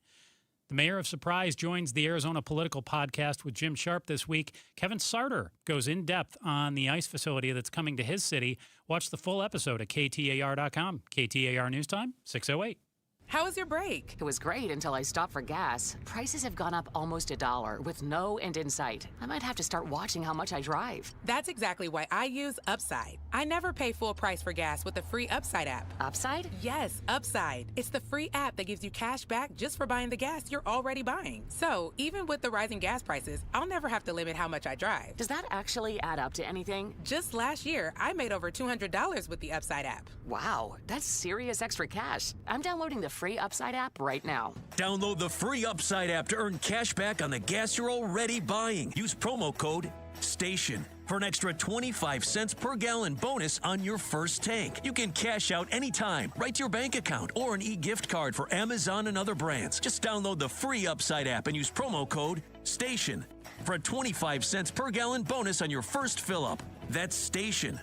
The mayor of Surprise joins the Arizona Political Podcast with Jim Sharp this week. Kevin Sarter goes in depth on the ICE facility that's coming to his city. Watch the full episode at KTAR.com. KTAR News Time, 6:08. How was your break? It was great until I stopped for gas. Prices have gone up almost $1 with no end in sight. I might have to start watching how much I drive. That's exactly why I use Upside. I never pay full price for gas with the free Upside app. Upside? Yes, Upside. It's the free app that gives you cash back just for buying the gas you're already buying. So even with the rising gas prices, I'll never have to limit how much I drive. Does that actually add up to anything? Just last year, I made over $200 with the Upside app. Wow, that's serious extra cash. I'm downloading the free Upside app right now. Download the free Upside app to earn cash back on the gas you're already buying. Use promo code STATION for an extra 25 cents per gallon bonus on your first tank. You can cash out anytime, right to your bank account, or an e-gift card for Amazon and other brands. Just download the free Upside app and use promo code STATION for a 25 cents per gallon bonus on your first fill-up. That's STATION.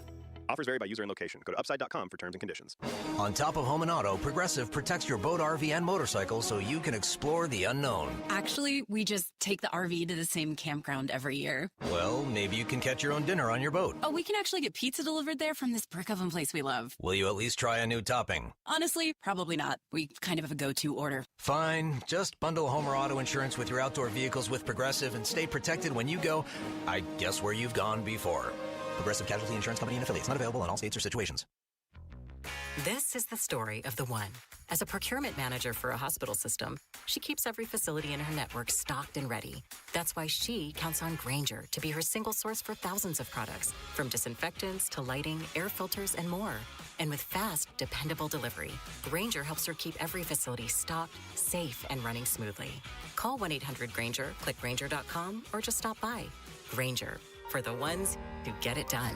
Offers vary by user and location. Go to upside.com for terms and conditions. On top of home and auto, Progressive protects your boat, RV, and motorcycle so you can explore the unknown. Actually, we just take the RV to the same campground every year. Well, maybe you can catch your own dinner on your boat. Oh, we can actually get pizza delivered there from this brick oven place we love. Will you at least try a new topping? Honestly, probably not. We kind of have a go-to order. Fine. Just bundle home or auto insurance with your outdoor vehicles with Progressive and stay protected when you go, I guess, where you've gone before. Progressive Casualty Insurance Company and affiliates. Not available in all states or situations. This is the story of the one. As a procurement manager for a hospital system, she keeps every facility in her network stocked and ready. That's why she counts on Grainger to be her single source for thousands of products, from disinfectants to lighting, air filters, and more. And with fast, dependable delivery, Grainger helps her keep every facility stocked, safe, and running smoothly. Call 1-800-GRAINGER, click Grainger.com, or just stop by. Grainger, for the ones who get it done.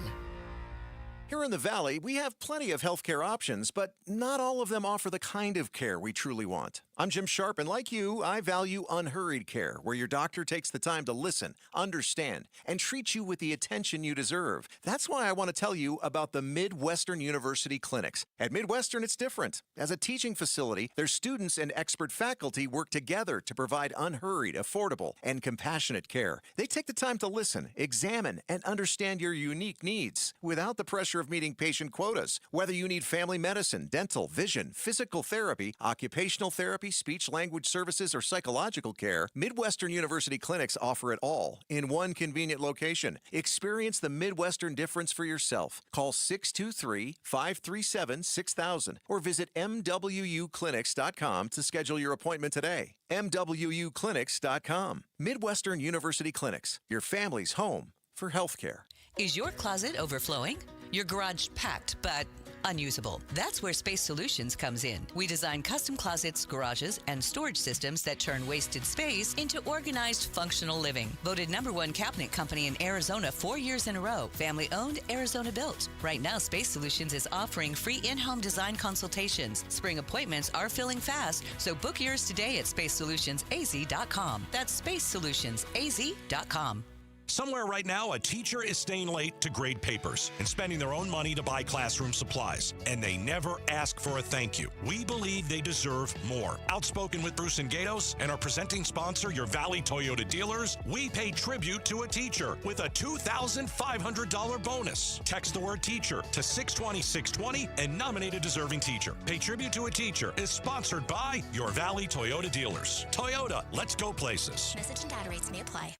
Here in the Valley, we have plenty of healthcare options, but not all of them offer the kind of care we truly want. I'm Jim Sharp, and like you, I value unhurried care, where your doctor takes the time to listen, understand, and treat you with the attention you deserve. That's why I want to tell you about the Midwestern University Clinics. At Midwestern, it's different. As a teaching facility, their students and expert faculty work together to provide unhurried, affordable, and compassionate care. They take the time to listen, examine, and understand your unique needs without the pressure of meeting patient quotas. Whether you need family medicine, dental, vision, physical therapy, occupational therapy, speech-language services, or psychological care, Midwestern University Clinics offer it all in one convenient location. Experience the Midwestern difference for yourself. Call 623-537-6000 or visit MWUclinics.com to schedule your appointment today. MWUclinics.com. Midwestern University Clinics, your family's home for healthcare. Is your closet overflowing? Your garage packed, but unusable? That's where Space Solutions comes in. We design custom closets, garages, and storage systems that turn wasted space into organized, functional living. Voted #1 cabinet company in Arizona 4 years in a row. Family-owned, Arizona-built. Right now, Space Solutions is offering free in-home design consultations. Spring appointments are filling fast, so book yours today at spacesolutionsaz.com. That's spacesolutionsaz.com. Somewhere right now, a teacher is staying late to grade papers and spending their own money to buy classroom supplies, and they never ask for a thank you. We believe they deserve more. Outspoken with Bruce and Gatos and our presenting sponsor, your Valley Toyota dealers, we pay tribute to a teacher with a $2,500 bonus. Text the word teacher to 620-620 and nominate a deserving teacher. Pay tribute to a teacher is sponsored by your Valley Toyota dealers. Toyota, let's go places. Message and data rates may apply.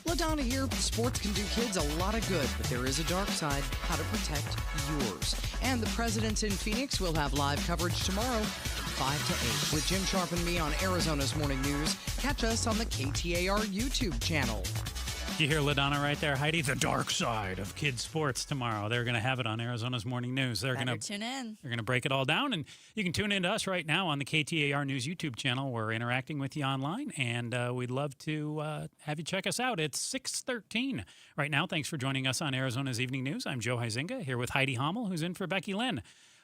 LaDonna here. Sports can do kids a lot of good, but there is a dark side. How to protect yours. And the Presidents in Phoenix will have live coverage tomorrow, 5 to 8, with Jim Sharp and me on Arizona's Morning News. Catch us on the KTAR YouTube channel. You hear LaDonna right there, Heidi? The dark side of kids' sports tomorrow. They're going to have it on Arizona's Morning News. They're going to tune in. They're going to break it all down, and you can tune in to us right now on the KTAR News YouTube channel. We're interacting with you online, and we'd love to have you check us out. It's 6:13 right now. Thanks for joining us on Arizona's Evening News. I'm Joe Huizinga here with Heidi Hommel, who's in for Becky Lynn.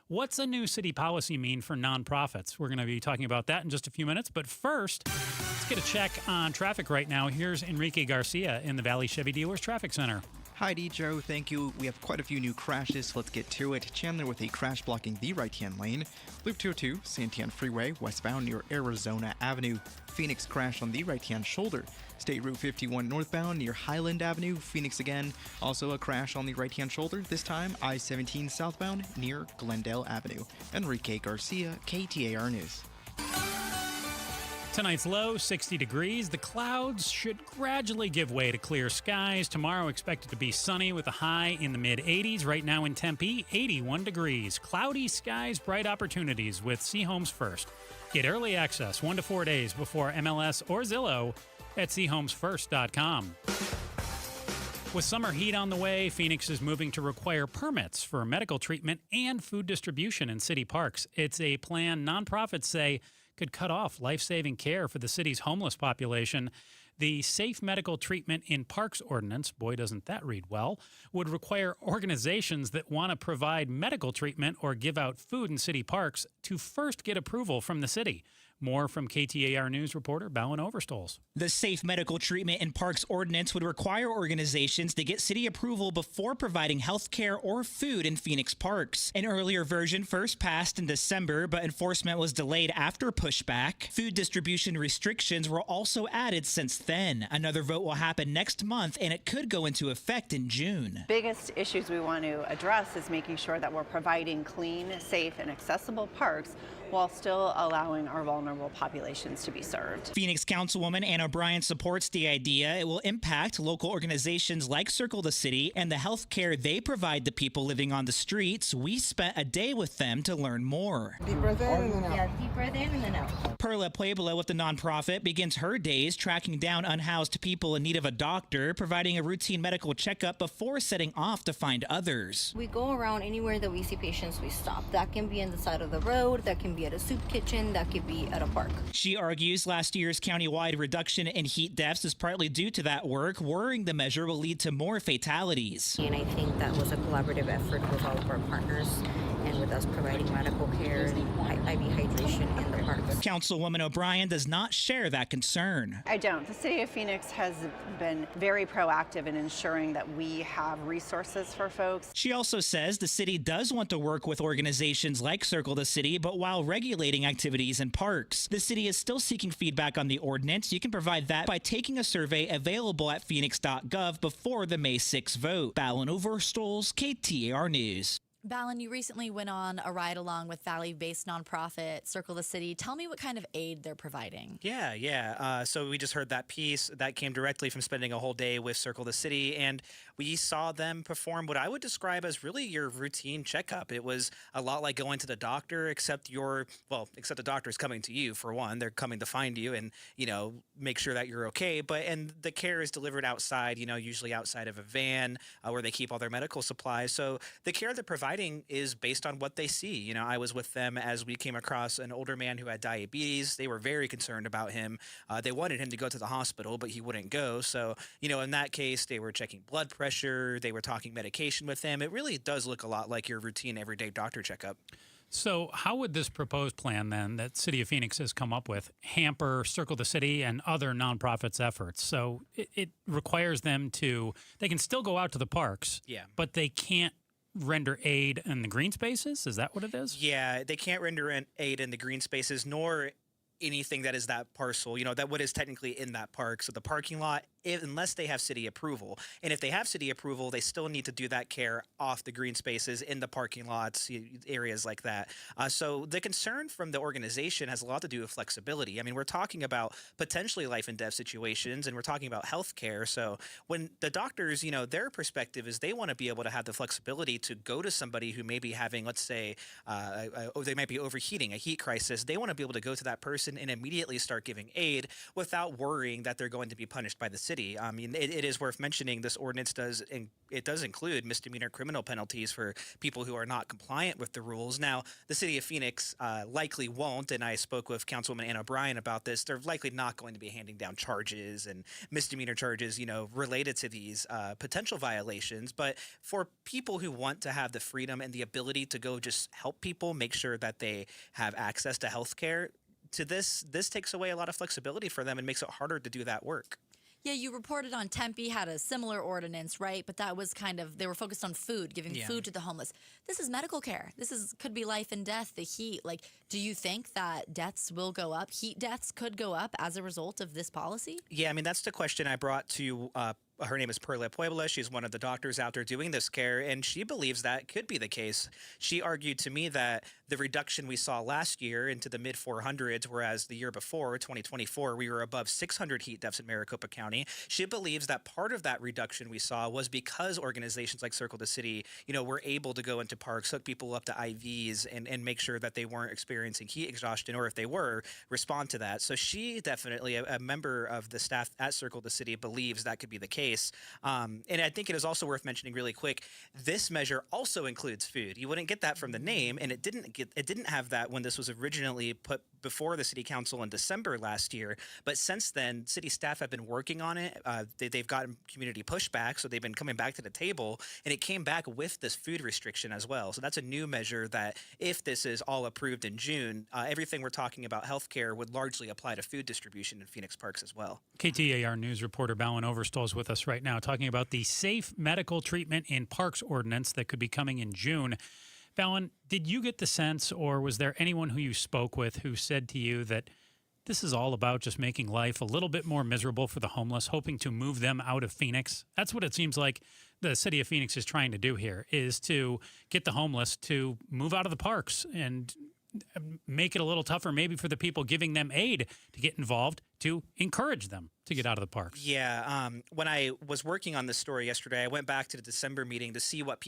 What's a new city policy mean for nonprofits? We're going to be talking about that in just a few minutes. But first, let's get a check on traffic right now. Here's Enrique Garcia in the Valley Chevy Dealers Traffic Center. Heidi, Joe, thank you. We have quite a few new crashes. Let's get to it. Chandler with a crash blocking the right-hand lane. Loop 202, Santiago Freeway, westbound near Arizona Avenue. Phoenix crash on the right-hand shoulder. State Route 51 northbound near Highland Avenue. Phoenix again. Also a crash on the right-hand shoulder. This time, I-17 southbound near Glendale Avenue. Enrique Garcia, KTAR News. Tonight's low, 60 degrees. The clouds should gradually give way to clear skies. Tomorrow expected to be sunny with a high in the mid-80s. Right now in Tempe, 81 degrees. Cloudy skies, bright opportunities with Seahomes First. Get early access 1 to 4 days before MLS or Zillow at SeahomesFirst.com. With summer heat on the way, Phoenix is moving to require permits for medical treatment and food distribution in city parks. It's a plan nonprofits say could cut off life-saving care for the city's homeless population. The Safe Medical Treatment in Parks Ordinance, boy doesn't that read well, would require organizations that want to provide medical treatment or give out food in city parks to first get approval from the city. More from KTAR News reporter Bowen Overstoles. The Safe Medical Treatment in Parks Ordinance would require organizations to get city approval before providing health care or food in Phoenix parks. An earlier version first passed in December, but enforcement was delayed after pushback. Food distribution restrictions were also added since then. Another vote will happen next month, and it could go into effect in June. Biggest issues we want to address is making sure that we're providing clean, safe, and accessible parks while still allowing our vulnerable vulnerable populations to be served. Phoenix Councilwoman Ann O'Brien supports the idea. It will impact local organizations like Circle the City and the health care they provide to people living on the streets. We spent a day with them to learn more. Deep breath in and then out. Yeah, deep breath in and then out. Perla Puebla with the nonprofit begins her days tracking down unhoused people in need of a doctor, providing a routine medical checkup before setting off to find others. We go around anywhere that we see patients, we stop. That can be on the side of the road, that can be at a soup kitchen, that could be at a park. She argues last year's countywide reduction in heat deaths is partly due to that work, worrying the measure will lead to more fatalities. And I think that was a collaborative effort with all of our partners and with us providing medical care, IV hydration in the parks. Councilwoman O'Brien does not share that concern. I don't. The City of Phoenix has been very proactive in ensuring that we have resources for folks. She also says the city does want to work with organizations like Circle the City, but while regulating activities in parks. The city is still seeking feedback on the ordinance. You can provide that by taking a survey available at phoenix.gov before the May 6 vote. Ballin Overstoles, KTAR News. Ballin, you recently went on a ride along with Valley-based nonprofit Circle the City. Tell me what kind of aid they're providing. Yeah. So we just heard that piece that came directly from spending a whole day with Circle the City, and we saw them perform what I would describe as really your routine checkup. It was a lot like going to the doctor, except the doctor is coming to you for one. They're coming to find you and, make sure that you're okay. And the care is delivered outside, usually outside of a van where they keep all their medical supplies. So the care they're providing is based on what they see. I was with them as we came across an older man who had diabetes. They were very concerned about him. They wanted him to go to the hospital, but he wouldn't go. So, in that case, they were checking blood pressure. They were talking medication with him. It really does look a lot like your routine everyday doctor checkup. So how would this proposed plan then that City of Phoenix has come up with hamper Circle the City and other nonprofits' efforts? So it requires them they can still go out to the parks, but they can't render aid in the green spaces? Is that what it is? Yeah, they can't render aid in the green spaces, nor anything that is that parcel, that what is technically in that park. So the parking lot, unless they have city approval. And if they have city approval, they still need to do that care off the green spaces in the parking lots, areas like that. So the concern from the organization has a lot to do with flexibility. I mean, we're talking about potentially life and death situations, and we're talking about health care. So when the doctors, their perspective is they want to be able to have the flexibility to go to somebody who may be having, let's say, they might be overheating, a heat crisis. They want to be able to go to that person and immediately start giving aid without worrying that they're going to be punished by the city. I mean, it is worth mentioning this ordinance does include misdemeanor criminal penalties for people who are not compliant with the rules. Now, the City of Phoenix likely won't, and I spoke with Councilwoman Ann O'Brien about this. They're likely not going to be handing down charges and misdemeanor charges, related to these potential violations. But for people who want to have the freedom and the ability to go just help people, make sure that they have access to health care, this takes away a lot of flexibility for them and makes it harder to do that work. Yeah, you reported on Tempe had a similar ordinance, right? But that was they were focused on food, giving food to the homeless. This is medical care. Could be life and death, the heat. Do you think that deaths will go up? Heat deaths could go up as a result of this policy? Yeah, I mean, that's the question I brought to her name is Perla Puebla. She's one of the doctors out there doing this care, and she believes that could be the case. She argued to me that the reduction we saw last year into the mid-400s, whereas the year before, 2024, we were above 600 heat deaths in Maricopa County. She believes that part of that reduction we saw was because organizations like Circle the City, were able to go into parks, hook people up to IVs, and make sure that they weren't experiencing heat exhaustion, or if they were, respond to that. So she definitely, a member of the staff at Circle the City, believes that could be the case. And I think it is also worth mentioning really quick, this measure also includes food. You wouldn't get that from the name, and it didn't have that when this was originally put before the city council in December last year. But since then, city staff have been working on it. They've gotten community pushback, so they've been coming back to the table, and it came back with this food restriction as well. So that's a new measure that if this is all approved in June, everything we're talking about healthcare would largely apply to food distribution in Phoenix parks as well. KTAR News reporter Ballin Overstol is with us right now talking about the Safe Medical Treatment in Parks ordinance that could be coming in June. Ballin, did you get the sense, or was there anyone who you spoke with who said to you that this is all about just making life a little bit more miserable for the homeless, hoping to move them out of Phoenix? That's what it seems like the city of Phoenix is trying to do here, is to get the homeless to move out of the parks and make it a little tougher maybe for the people giving them aid to get involved, to encourage them to get out of the parks. Yeah. When I was working on this story yesterday, I went back to the December meeting to see what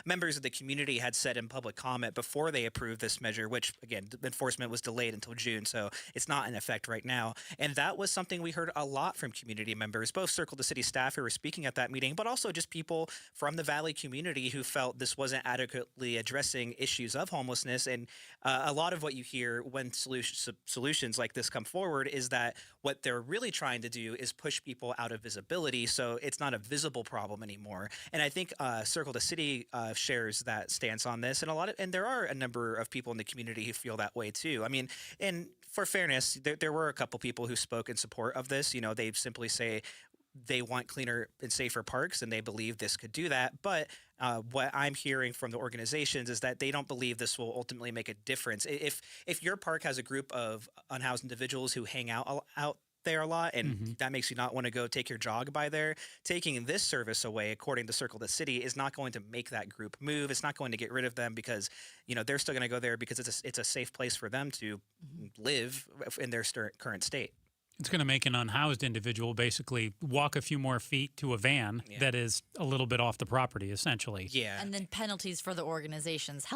members of the community had said in public comment before they approved this measure, which, again, enforcement was delayed until June, so it's not in effect right now. And that was something we heard a lot from community members, both Circle the City staff who were speaking at that meeting, but also just people from the Valley community who felt this wasn't adequately addressing issues of homelessness. And a lot of what you hear when solutions like this come forward is that what they're really trying to do is push people out of visibility, so it's not a visible problem anymore. And I think Circle the City shares that stance on this, and there are a number of people in the community who feel that way too. I mean, and for fairness, there were a couple people who spoke in support of this. You know, they simply say they want cleaner and safer parks, and they believe this could do that. But what I'm hearing from the organizations is that they don't believe this will ultimately make a difference. If your park has a group of unhoused individuals who hang out there a lot, and that makes you not want to go take your jog by there, taking this service away, according to Circle the City, is not going to make that group move. It's not going to get rid of them because, you know, they're still going to go there because it's a safe place for them to live in their current state. It's going to make an unhoused individual basically walk a few more feet to a van that is a little bit off the property, essentially. Yeah. And then penalties for the organizations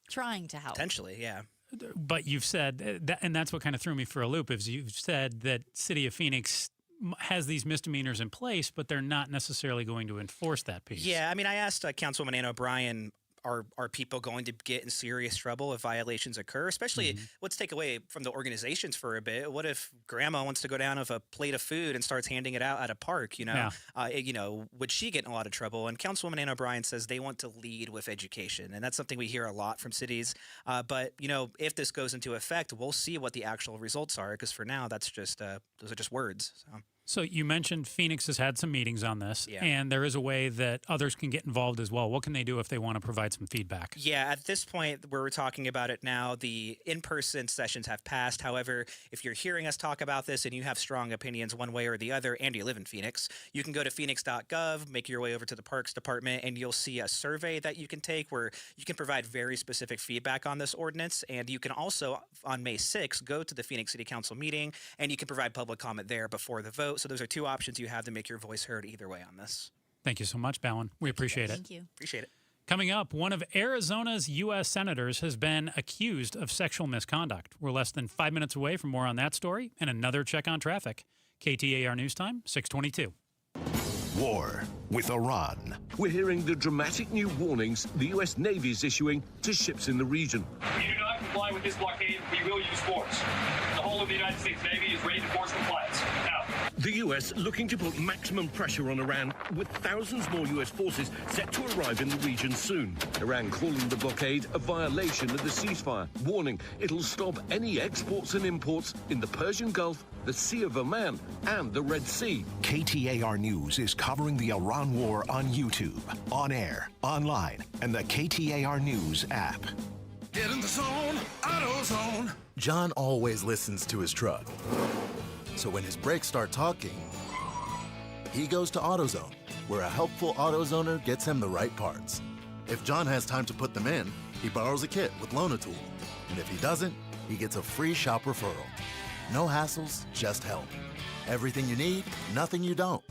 trying to help. Potentially, yeah. But you've said, and that's what kind of threw me for a loop, is you've said that City of Phoenix has these misdemeanors in place, but they're not necessarily going to enforce that piece. Yeah, I mean, I asked Councilwoman Ann O'Brien, are people going to get in serious trouble if violations occur? Especially, let's take away from the organizations for a bit. What if grandma wants to go down with a plate of food and starts handing it out at a park? You know, would she get in a lot of trouble? And Councilwoman Ann O'Brien says they want to lead with education, and that's something we hear a lot from cities. But you know, if this goes into effect, we'll see what the actual results are. Because for now, that's just those are just words. So you mentioned Phoenix has had some meetings on this, and there is a way that others can get involved as well. What can they do if they want to provide some feedback? Yeah, at this point, where we're talking about it now, the in-person sessions have passed. However, if you're hearing us talk about this and you have strong opinions one way or the other, and you live in Phoenix, you can go to phoenix.gov, make your way over to the Parks Department, and you'll see a survey that you can take where you can provide very specific feedback on this ordinance. And you can also, on May 6th, go to the Phoenix City Council meeting, and you can provide public comment there before the vote. So those are two options you have to make your voice heard either way on this. Thank you so much, Bowen. We appreciate it. Thank you. Appreciate it. Coming up, one of Arizona's U.S. senators has been accused of sexual misconduct. We're less than 5 minutes away from more on that story and another check on traffic. KTAR News Time, 6:22. War with Iran. We're hearing the dramatic new warnings the U.S. Navy is issuing to ships in the region. If you do not comply with this blockade, we will use force. The whole of the United States Navy is ready to force compliance. Now, the U.S. looking to put maximum pressure on Iran, with thousands more U.S. forces set to arrive in the region soon. Iran calling the blockade a violation of the ceasefire, warning it'll stop any exports and imports in the Persian Gulf, the Sea of Oman, and the Red Sea. KTAR News is covering the Iran war on YouTube, on air, online, and the KTAR News app. Get in the zone, AutoZone. John always listens to his truck. So when his brakes start talking, he goes to AutoZone, where a helpful AutoZoner gets him the right parts. If John has time to put them in, he borrows a kit with Loan-A-Tool. And if he doesn't, he gets a free shop referral. No hassles, just help. Everything you need, nothing you don't.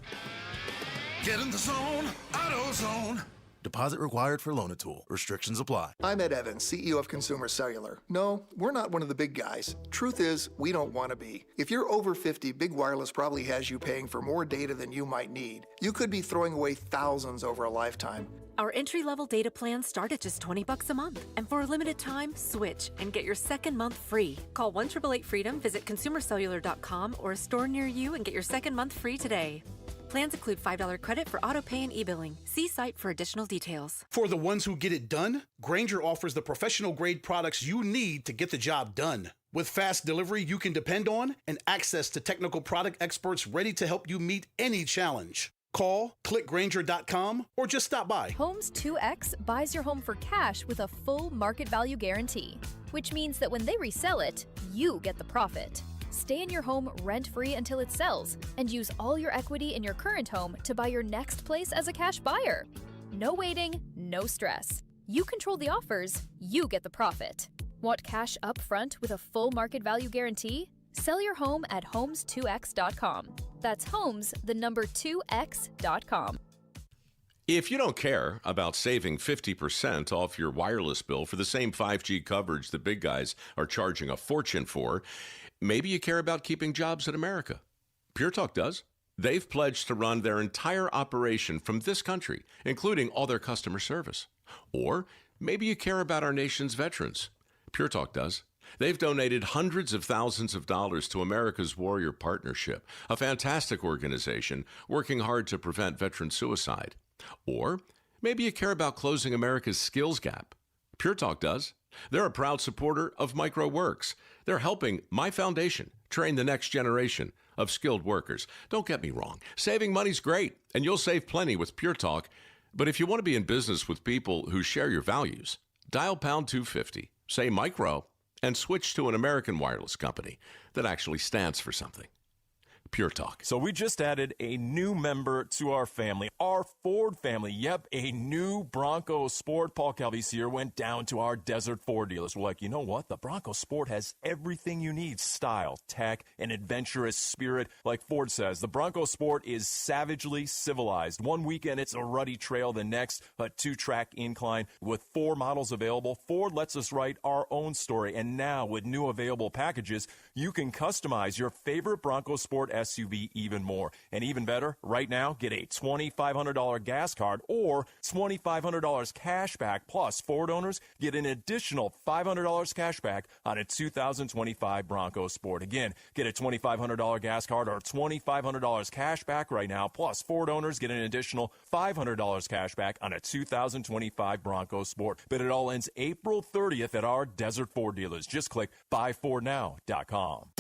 Get in the zone, AutoZone. Deposit required for Loan-A-Tool. Restrictions apply. I'm Ed Evans, CEO of Consumer Cellular. No, we're not one of the big guys. Truth is, we don't want to be. If you're over 50, Big Wireless probably has you paying for more data than you might need. You could be throwing away thousands over a lifetime. Our entry-level data plans start at just $20 a month. And for a limited time, switch and get your second month free. Call 1-888-FREEDOM, visit consumercellular.com or a store near you and get your second month free today. Plans include $5 credit for auto pay and e-billing. See site for additional details. For the ones who get it done, Grainger offers the professional-grade products you need to get the job done. With fast delivery you can depend on and access to technical product experts ready to help you meet any challenge. Call, click Grainger.com, or just stop by. Homes 2X buys your home for cash with a full market value guarantee, which means that when they resell it, you get the profit. Stay in your home rent-free until it sells and use all your equity in your current home to buy your next place as a cash buyer. No waiting, no stress. You control the offers, you get the profit. Want cash up front with a full market value guarantee? Sell your home at homes2x.com. That's homes, the number 2x.com. If you don't care about saving 50% off your wireless bill for the same 5G coverage the big guys are charging a fortune for, maybe you care about keeping jobs in America. Pure Talk does. They've pledged to run their entire operation from this country, including all their customer service. Or maybe you care about our nation's veterans. Pure Talk does. They've donated hundreds of thousands of dollars to America's Warrior Partnership, a fantastic organization working hard to prevent veteran suicide. Or maybe you care about closing America's skills gap. Pure Talk does. They're a proud supporter of MicroWorks. They're helping my foundation train the next generation of skilled workers. Don't get me wrong. Saving money's great, and you'll save plenty with Pure Talk. But if you want to be in business with people who share your values, dial pound 250, say micro, and switch to an American wireless company that actually stands for something. Pure Talk. So we just added a new member to our family, our Ford family. Yep, a new Bronco Sport. Paul Calvisier went down to our Desert Ford dealers. We're like, you know what? The Bronco Sport has everything you need. Style, tech, an adventurous spirit. Like Ford says, the Bronco Sport is savagely civilized. One weekend, it's a ruddy trail. The next, a 2-track incline. With 4 models available, Ford lets us write our own story. And now, with new available packages, you can customize your favorite Bronco Sport SUV even more. And even better, right now, get a $2,500 gas card or $2,500 cash back. Plus, Ford owners get an additional $500 cash back on a 2025 Bronco Sport. Again, get a $2,500 gas card or $2,500 cash back right now. Plus, Ford owners get an additional $500 cash back on a 2025 Bronco Sport. But it all ends April 30th at our Desert Ford dealers. Just click buyfordnow.com.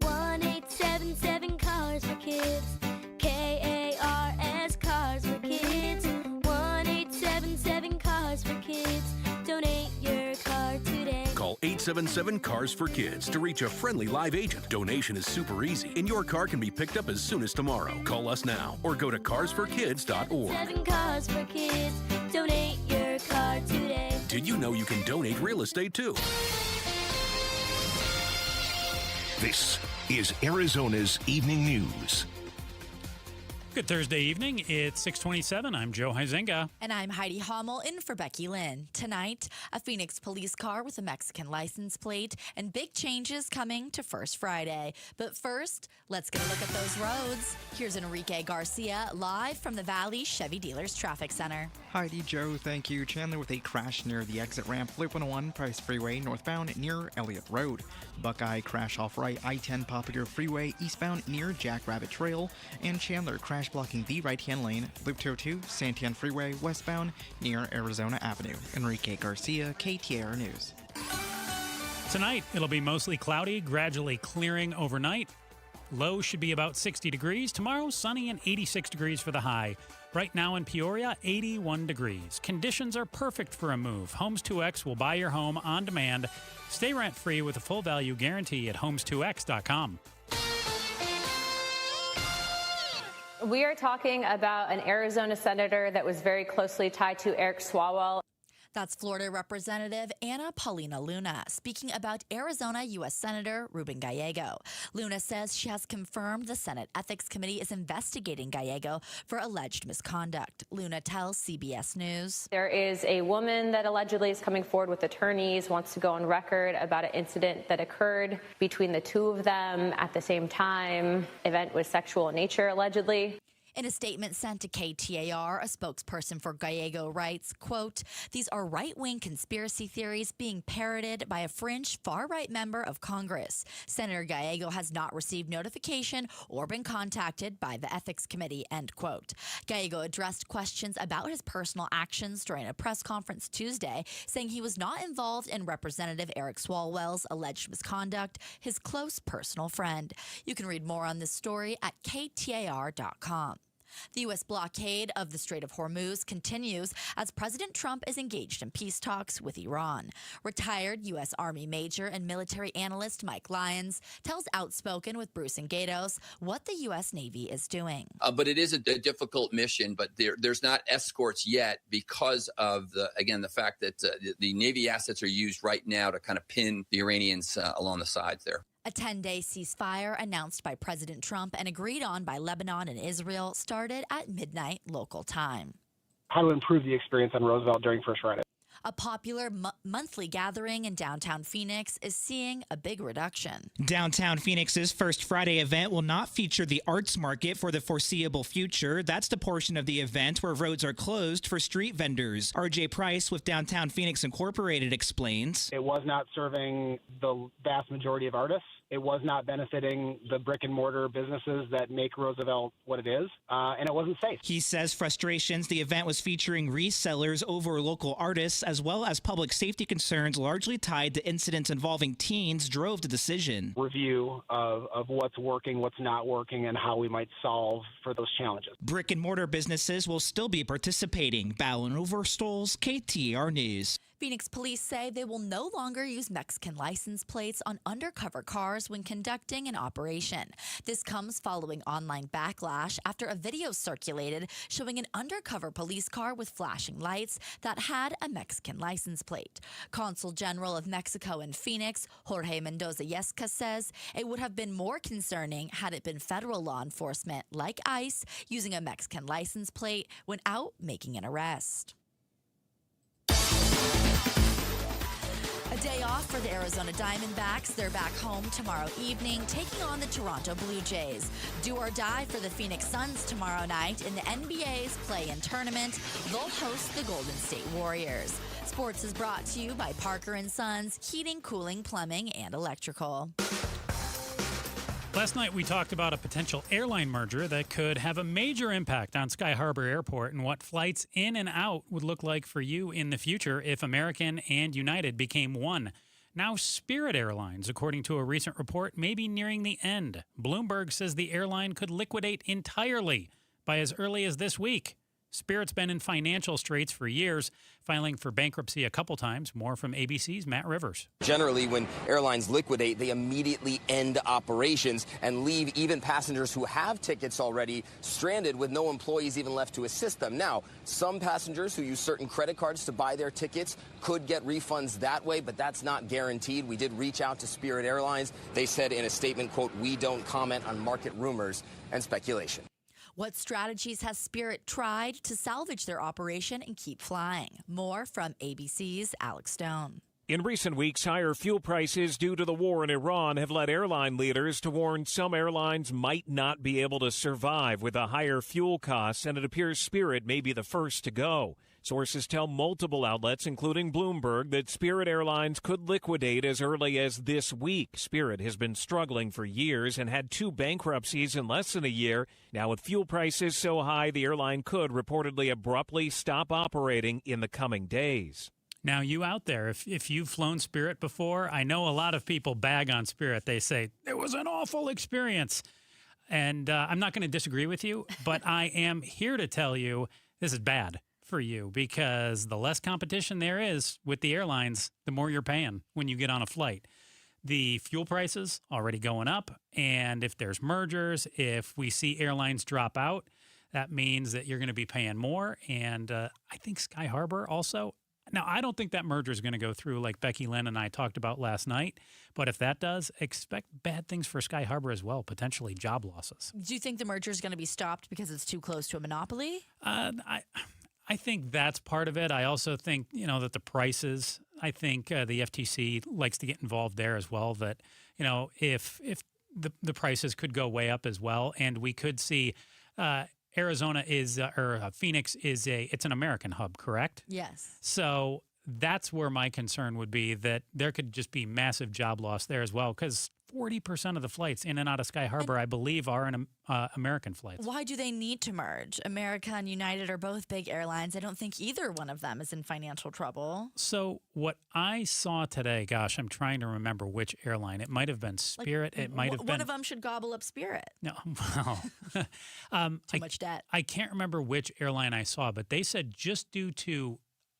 1-877 Cars for Kids. KARS Cars for Kids. 1-877 Cars for Kids. Donate your car today. Call 877 Cars for Kids to reach a friendly live agent. Donation is super easy, and your car can be picked up as soon as tomorrow. Call us now or go to carsforkids.org. 7 Cars for Kids. Donate your car today. Did you know you can donate real estate too? This is Arizona's Evening News. Good Thursday evening. It's 6:27. I'm Joe Huizenga. And I'm Heidi Hommel in for Becky Lynn. Tonight, a Phoenix police car with a Mexican license plate and big changes coming to First Friday. But first, let's get a look at those roads. Here's Enrique Garcia live from the Valley Chevy Dealers Traffic Center. Heidi, Joe, thank you. Chandler with a crash near the exit ramp, Loop 101, Price Freeway, northbound near Elliott Road. Buckeye crash off right, I-10 Poppy Freeway, eastbound near Jackrabbit Trail. And Chandler crash blocking the right-hand lane, Loop 202, Santiago Freeway, westbound near Arizona Avenue. Enrique Garcia, KTAR News. Tonight, it'll be mostly cloudy, gradually clearing overnight. Low should be about 60 degrees. Tomorrow, sunny and 86 degrees for the high. Right now in Peoria, 81 degrees. Conditions are perfect for a move. Homes 2X will buy your home on demand. Stay rent-free with a full value guarantee at homes2x.com. We are talking about an Arizona senator that was very closely tied to Eric Swalwell. That's Florida Representative Ana Paulina Luna speaking about Arizona U.S. Senator Ruben Gallego. Luna says she has confirmed the Senate Ethics Committee is investigating Gallego for alleged misconduct. Luna tells CBS News. There is a woman that allegedly is coming forward with attorneys, wants to go on record about an incident that occurred between the two of them at the same time. Event was sexual in nature, allegedly. In a statement sent to KTAR, a spokesperson for Gallego writes, quote, "These are right-wing conspiracy theories being parroted by a fringe far-right member of Congress. Senator Gallego has not received notification or been contacted by the Ethics Committee," end quote. Gallego addressed questions about his personal actions during a press conference Tuesday, saying he was not involved in Representative Eric Swalwell's alleged misconduct, his close personal friend. You can read more on this story at KTAR.com. The U.S. blockade of the Strait of Hormuz continues as President Trump is engaged in peace talks with Iran. Retired U.S. Army Major and military analyst Mike Lyons tells Outspoken with Bruce and Gatos what the U.S. Navy is doing. But it is a difficult mission, but there's not escorts yet because of, the fact that the Navy assets are used right now to kind of pin the Iranians along the sides there. A 10-day ceasefire announced by President Trump and agreed on by Lebanon and Israel started at midnight local time. How to improve the experience on Roosevelt during First Friday. A popular monthly gathering in downtown Phoenix is seeing a big reduction. Downtown Phoenix's First Friday event will not feature the arts market for the foreseeable future. That's the portion of the event where roads are closed for street vendors. RJ Price with Downtown Phoenix Incorporated explains. It was not serving the vast majority of artists. It was not benefiting the brick and mortar businesses that make Roosevelt what it is, and it wasn't safe. He says frustrations the event was featuring resellers over local artists, as well as public safety concerns largely tied to incidents involving teens drove the decision. Review of what's working, what's not working, and how we might solve for those challenges. Brick and mortar businesses will still be participating. Ballin Overstoles, KTAR News. Phoenix police say they will no longer use Mexican license plates on undercover cars when conducting an operation. This comes following online backlash after a video circulated showing an undercover police car with flashing lights that had a Mexican license plate. Consul General of Mexico in Phoenix, Jorge Mendoza Yesca, says it would have been more concerning had it been federal law enforcement, like ICE, using a Mexican license plate when out making an arrest. A day off for the Arizona Diamondbacks. They're back home tomorrow evening, taking on the Toronto Blue Jays. Do or die for the Phoenix Suns tomorrow night in the NBA's play-in tournament. They'll host the Golden State Warriors. Sports is brought to you by Parker & Sons, heating, cooling, plumbing, and electrical. Last night, we talked about a potential airline merger that could have a major impact on Sky Harbor Airport and what flights in and out would look like for you in the future if American and United became one. Now, Spirit Airlines, according to a recent report, may be nearing the end. Bloomberg says the airline could liquidate entirely by as early as this week. Spirit's been in financial straits for years, filing for bankruptcy a couple times. More from ABC's Matt Rivers. Generally, when airlines liquidate, they immediately end operations and leave even passengers who have tickets already stranded with no employees even left to assist them. Now, some passengers who use certain credit cards to buy their tickets could get refunds that way, but that's not guaranteed. We did reach out to Spirit Airlines. They said in a statement, quote, "We don't comment on market rumors and speculation." What strategies has Spirit tried to salvage their operation and keep flying? More from ABC's Alex Stone. In recent weeks, higher fuel prices due to the war in Iran have led airline leaders to warn some airlines might not be able to survive with the higher fuel costs, and it appears Spirit may be the first to go. Sources tell multiple outlets, including Bloomberg, that Spirit Airlines could liquidate as early as this week. Spirit has been struggling for years and had 2 bankruptcies in less than a year. Now, with fuel prices so high, the airline could reportedly abruptly stop operating in the coming days. Now, you out there, if you've flown Spirit before, I know a lot of people bag on Spirit. They say, it was an awful experience. And I'm not going to disagree with you, but I am here to tell you this is bad for you, because the less competition there is with the airlines, the more you're paying when you get on a flight. The fuel prices already going up, and if there's mergers, if we see airlines drop out, that means that you're going to be paying more. And I think Sky Harbor also. Now, I don't think that merger is going to go through like Becky Lynn and I talked about last night, but if that does, expect bad things for Sky Harbor as well, potentially job losses. Do you think the merger is going to be stopped because it's too close to a monopoly? I think that's part of it. I also think, that the prices, I think the FTC likes to get involved there as well, that, if the prices could go way up as well, and we could see Arizona is, Phoenix is it's an American hub, correct? Yes. So that's where my concern would be, that there could just be massive job loss there as well, because 40% of the flights in and out of Sky Harbor, I believe, are in American flights. Why do they need to merge? America and United are both big airlines. I don't think either one of them is in financial trouble. So what I saw today, gosh, I'm trying to remember which airline. It might have been Spirit. It might have been... One of them should gobble up Spirit. No, well... Too much debt. I can't remember which airline I saw, but they said just due to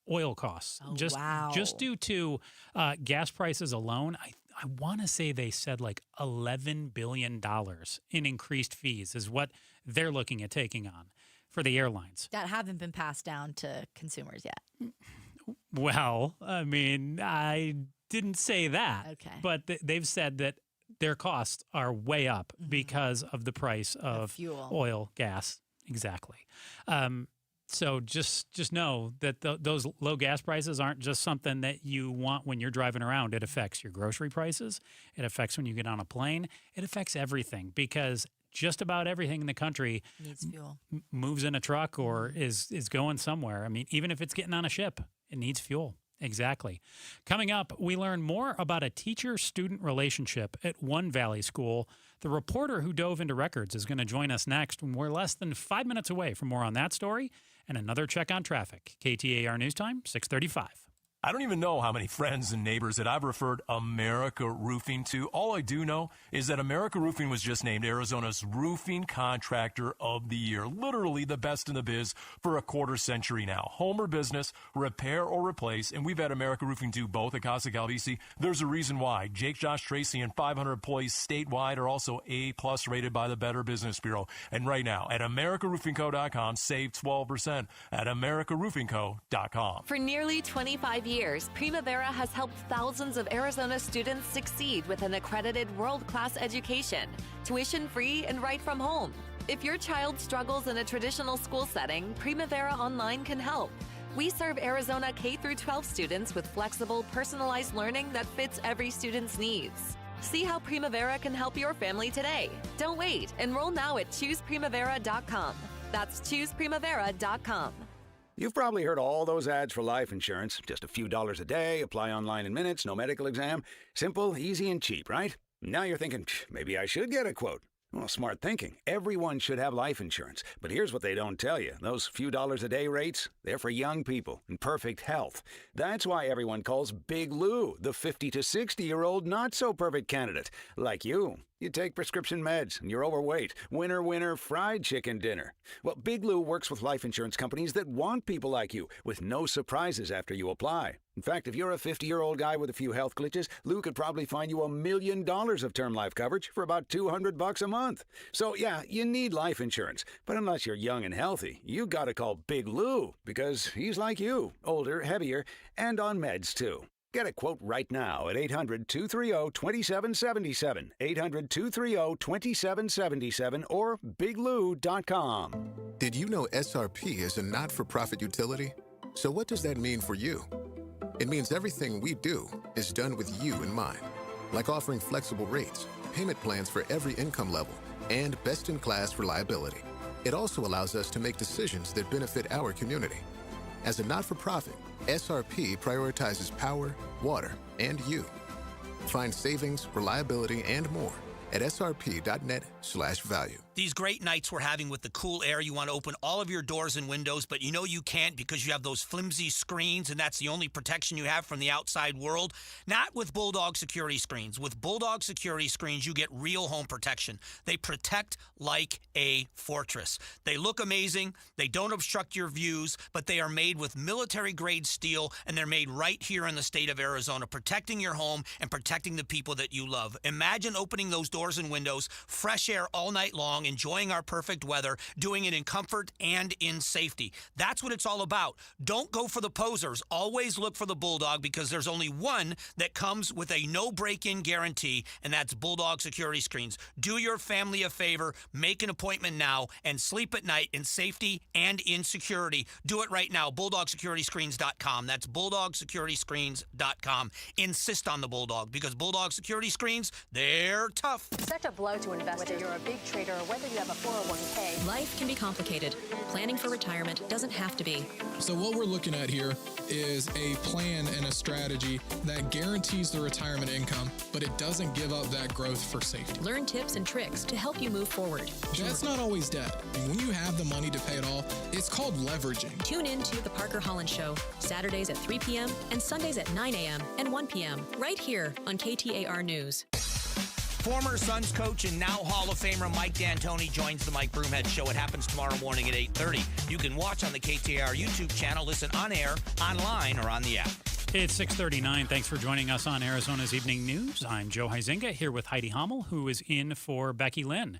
oil costs, just due to gas prices alone, I want to say they said like $11 billion in increased fees is what they're looking at taking on for the airlines. That haven't been passed down to consumers yet. Well, I mean, I didn't say that. Okay. But they've said that their costs are way up because of the price of fuel, oil, gas. Exactly. So just know that those low gas prices aren't just something that you want when you're driving around. It affects your grocery prices. It affects when you get on a plane. It affects everything because just about everything in the country needs fuel. Moves in a truck or is going somewhere. I mean, even if it's getting on a ship, it needs fuel. Exactly. Coming up, we learn more about a teacher-student relationship at One Valley School. The reporter who dove into records is going to join us next when we're less than 5 minutes away from more on that story and another check on traffic. KTAR News Time, 6:35. I don't even know how many friends and neighbors that I've referred America Roofing to. All I do know is that America Roofing was just named Arizona's Roofing Contractor of the Year. Literally the best in the biz for a quarter century now. Home or business, repair or replace, and we've had America Roofing do both at Casa Calvisi. There's a reason why. Jake, Josh, Tracy, and 500 employees statewide are also A+ rated by the Better Business Bureau. And right now, at AmericaRoofingCo.com, save 12% at AmericaRoofingCo.com. For nearly 25 years, Primavera has helped thousands of Arizona students succeed with an accredited world-class education, tuition-free and right from home. If your child struggles in a traditional school setting, Primavera Online can help. We serve Arizona K-12 students with flexible, personalized learning that fits every student's needs. See how Primavera can help your family today. Don't wait. Enroll now at ChoosePrimavera.com. That's ChoosePrimavera.com. You've probably heard all those ads for life insurance. Just a few dollars a day, apply online in minutes, no medical exam. Simple, easy, and cheap, right? Now you're thinking, maybe I should get a quote. Well, smart thinking. Everyone should have life insurance. But here's what they don't tell you. Those few dollars a day rates, they're for young people in perfect health. That's why everyone calls Big Lou the 50 to 60-year-old not-so-perfect candidate. Like you. You take prescription meds and you're overweight. Winner, winner, fried chicken dinner. Well, Big Lou works with life insurance companies that want people like you with no surprises after you apply. In fact, if you're a 50-year-old guy with a few health glitches, Lou could probably find you $1 million of term life coverage for about $200 a month. So, yeah, you need life insurance. But unless you're young and healthy, you gotta call Big Lou because he's like you, older, heavier, and on meds, too. Get a quote right now at 800-230-2777, 800-230-2777, or biglou.com. Did you know SRP is a not-for-profit utility? So what does that mean for you? It means everything we do is done with you in mind, like offering flexible rates, payment plans for every income level, and best-in-class reliability. It also allows us to make decisions that benefit our community. As a not-for-profit, SRP prioritizes power, water, and you. Find savings, reliability, and more at srp.net/value. These great nights we're having with the cool air, you want to open all of your doors and windows, but you know you can't because you have those flimsy screens, and that's the only protection you have from the outside world. Not with Bulldog Security Screens. With Bulldog Security Screens, you get real home protection. They protect like a fortress. They look amazing. They don't obstruct your views, but they are made with military-grade steel, and they're made right here in the state of Arizona, protecting your home and protecting the people that you love. Imagine opening those doors and windows, fresh air all night long, enjoying our perfect weather, doing it in comfort and in safety. That's what it's all about. Don't go for the posers. Always look for the Bulldog because there's only one that comes with a no break-in guarantee, and that's Bulldog Security Screens. Do your family a favor, make an appointment now, and sleep at night in safety and in security. Do it right now. BulldogSecurityScreens.com. That's BulldogSecurityScreens.com. Insist on the Bulldog because Bulldog Security Screens, they're tough. Such a blow to investors. Whether you're a big trader or whether you have a 401k. Life can be complicated. Planning for retirement doesn't have to be. So what we're looking at here is a plan and a strategy that guarantees the retirement income, but it doesn't give up that growth for safety. Learn tips and tricks to help you move forward. That's not always debt. When you have the money to pay it off, it's called leveraging. Tune in to The Parker Holland Show, Saturdays at 3 p.m. and Sundays at 9 a.m. and 1 p.m. right here on KTAR News. Former Suns coach and now Hall of Famer Mike D'Antoni joins the Mike Broomhead Show. It happens tomorrow morning at 8:30. You can watch on the KTAR YouTube channel, listen on air, online, or on the app. It's 6:39. Thanks for joining us on Arizona's Evening News. I'm Joe Huizinga here with Heidi Hommel, who is in for Becky Lynn.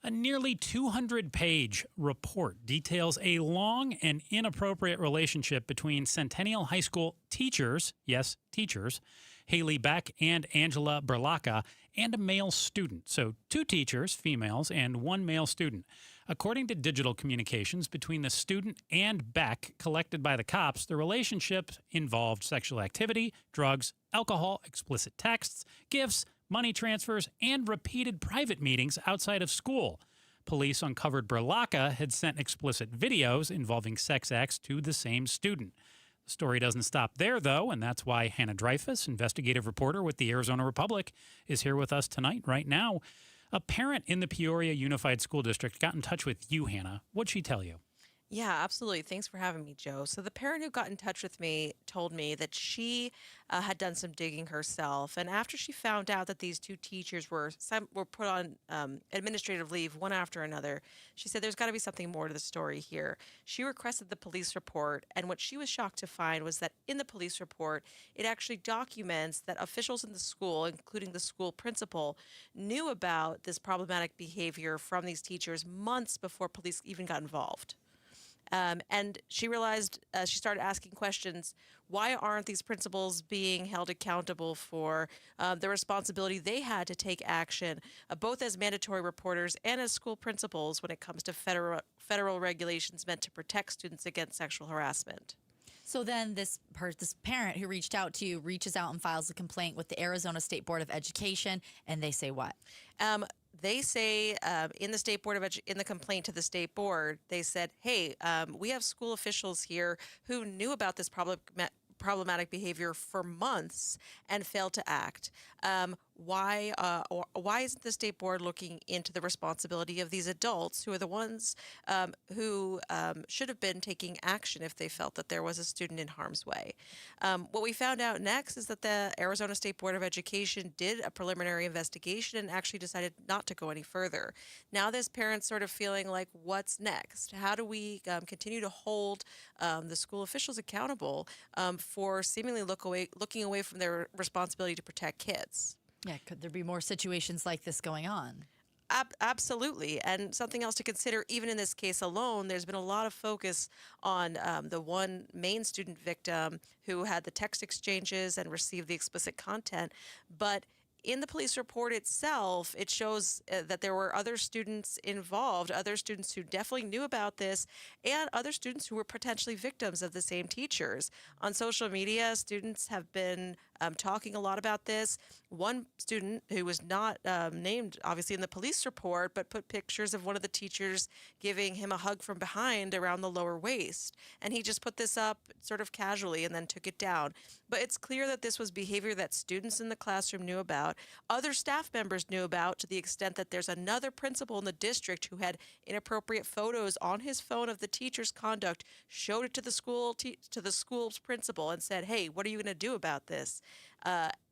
A nearly 200-page report details a long and inappropriate relationship between Centennial High School teachers, yes, teachers, Haley Beck and Angela Berlacca, and a male student. So 2 teachers, females, and 1 male student. According to digital communications between the student and Beck collected by the cops, the relationship involved sexual activity, drugs, alcohol, explicit texts, gifts, money transfers, and repeated private meetings outside of school. Police uncovered Berlacca had sent explicit videos involving sex acts to the same student. The story doesn't stop there, though, and that's why Hannah Dreyfus, investigative reporter with the Arizona Republic, is here with us tonight, right now. A parent in the Peoria Unified School District got in touch with you, Hannah. What'd she tell you? Yeah, absolutely. Thanks for having me, Joe. So the parent who got in touch with me told me that she had done some digging herself, and after she found out that these 2 teachers were put on administrative leave one after another, she said there's got to be something more to the story here. She requested the police report, and what she was shocked to find was that in the police report, it actually documents that officials in the school, including the school principal, knew about this problematic behavior from these teachers months before police even got involved. And she realized, she started asking questions, why aren't these principals being held accountable for the responsibility they had to take action, both as mandatory reporters and as school principals when it comes to federal regulations meant to protect students against sexual harassment? So then this parent who reached out to you reaches out and files a complaint with the Arizona State Board of Education, and they say what? They say in the State Board of in the complaint to the State Board, they said, hey, we have school officials here who knew about this problematic behavior for months and failed to act. Why isn't the State Board looking into the responsibility of these adults who are the ones who should have been taking action if they felt that there was a student in harm's way? What we found out next is that the Arizona State Board of Education did a preliminary investigation and actually decided not to go any further. Now this parent's sort of feeling like, what's next? How do we continue to hold the school officials accountable for seemingly looking away from their responsibility to protect kids? Yeah, could there be more situations like this going on? Absolutely. And something else to consider, even in this case alone, there's been a lot of focus on the one main student victim who had the text exchanges and received the explicit content. But in the police report itself, it shows that there were other students involved, other students who definitely knew about this, and other students who were potentially victims of the same teachers. On social media, students have been talking a lot about this. One student who was not named, obviously, in the police report, but put pictures of one of the teachers giving him a hug from behind around the lower waist. And he just put this up sort of casually and then took it down. But it's clear that this was behavior that students in the classroom knew about, other staff members knew about, to the extent that there's another principal in the district who had inappropriate photos on his phone of the teacher's conduct, showed it to the school to the school's principal and said, hey, what are you going to do about this?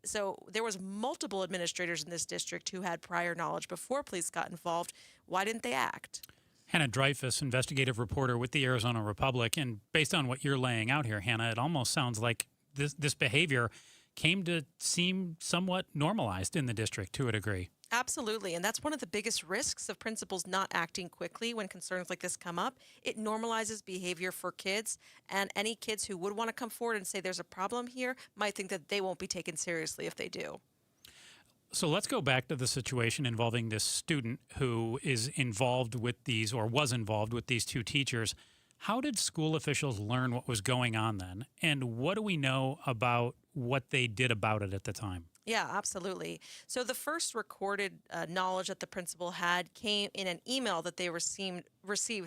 So there was multiple administrators in this district who had prior knowledge before police got involved. Why didn't they act? Hannah Dreyfus, investigative reporter with the Arizona Republic. And based on what you're laying out here, Hannah, it almost sounds like this behavior came to seem somewhat normalized in the district to a degree. Absolutely. And that's one of the biggest risks of principals not acting quickly when concerns like this come up. It normalizes behavior for kids, and any kids who would want to come forward and say there's a problem here might think that they won't be taken seriously if they do. So let's go back to the situation involving this student who is involved with these, or was involved with these 2 teachers. How did school officials learn what was going on then? And what do we know about what they did about it at the time? Yeah, absolutely. So the first recorded knowledge that the principal had came in an email that they received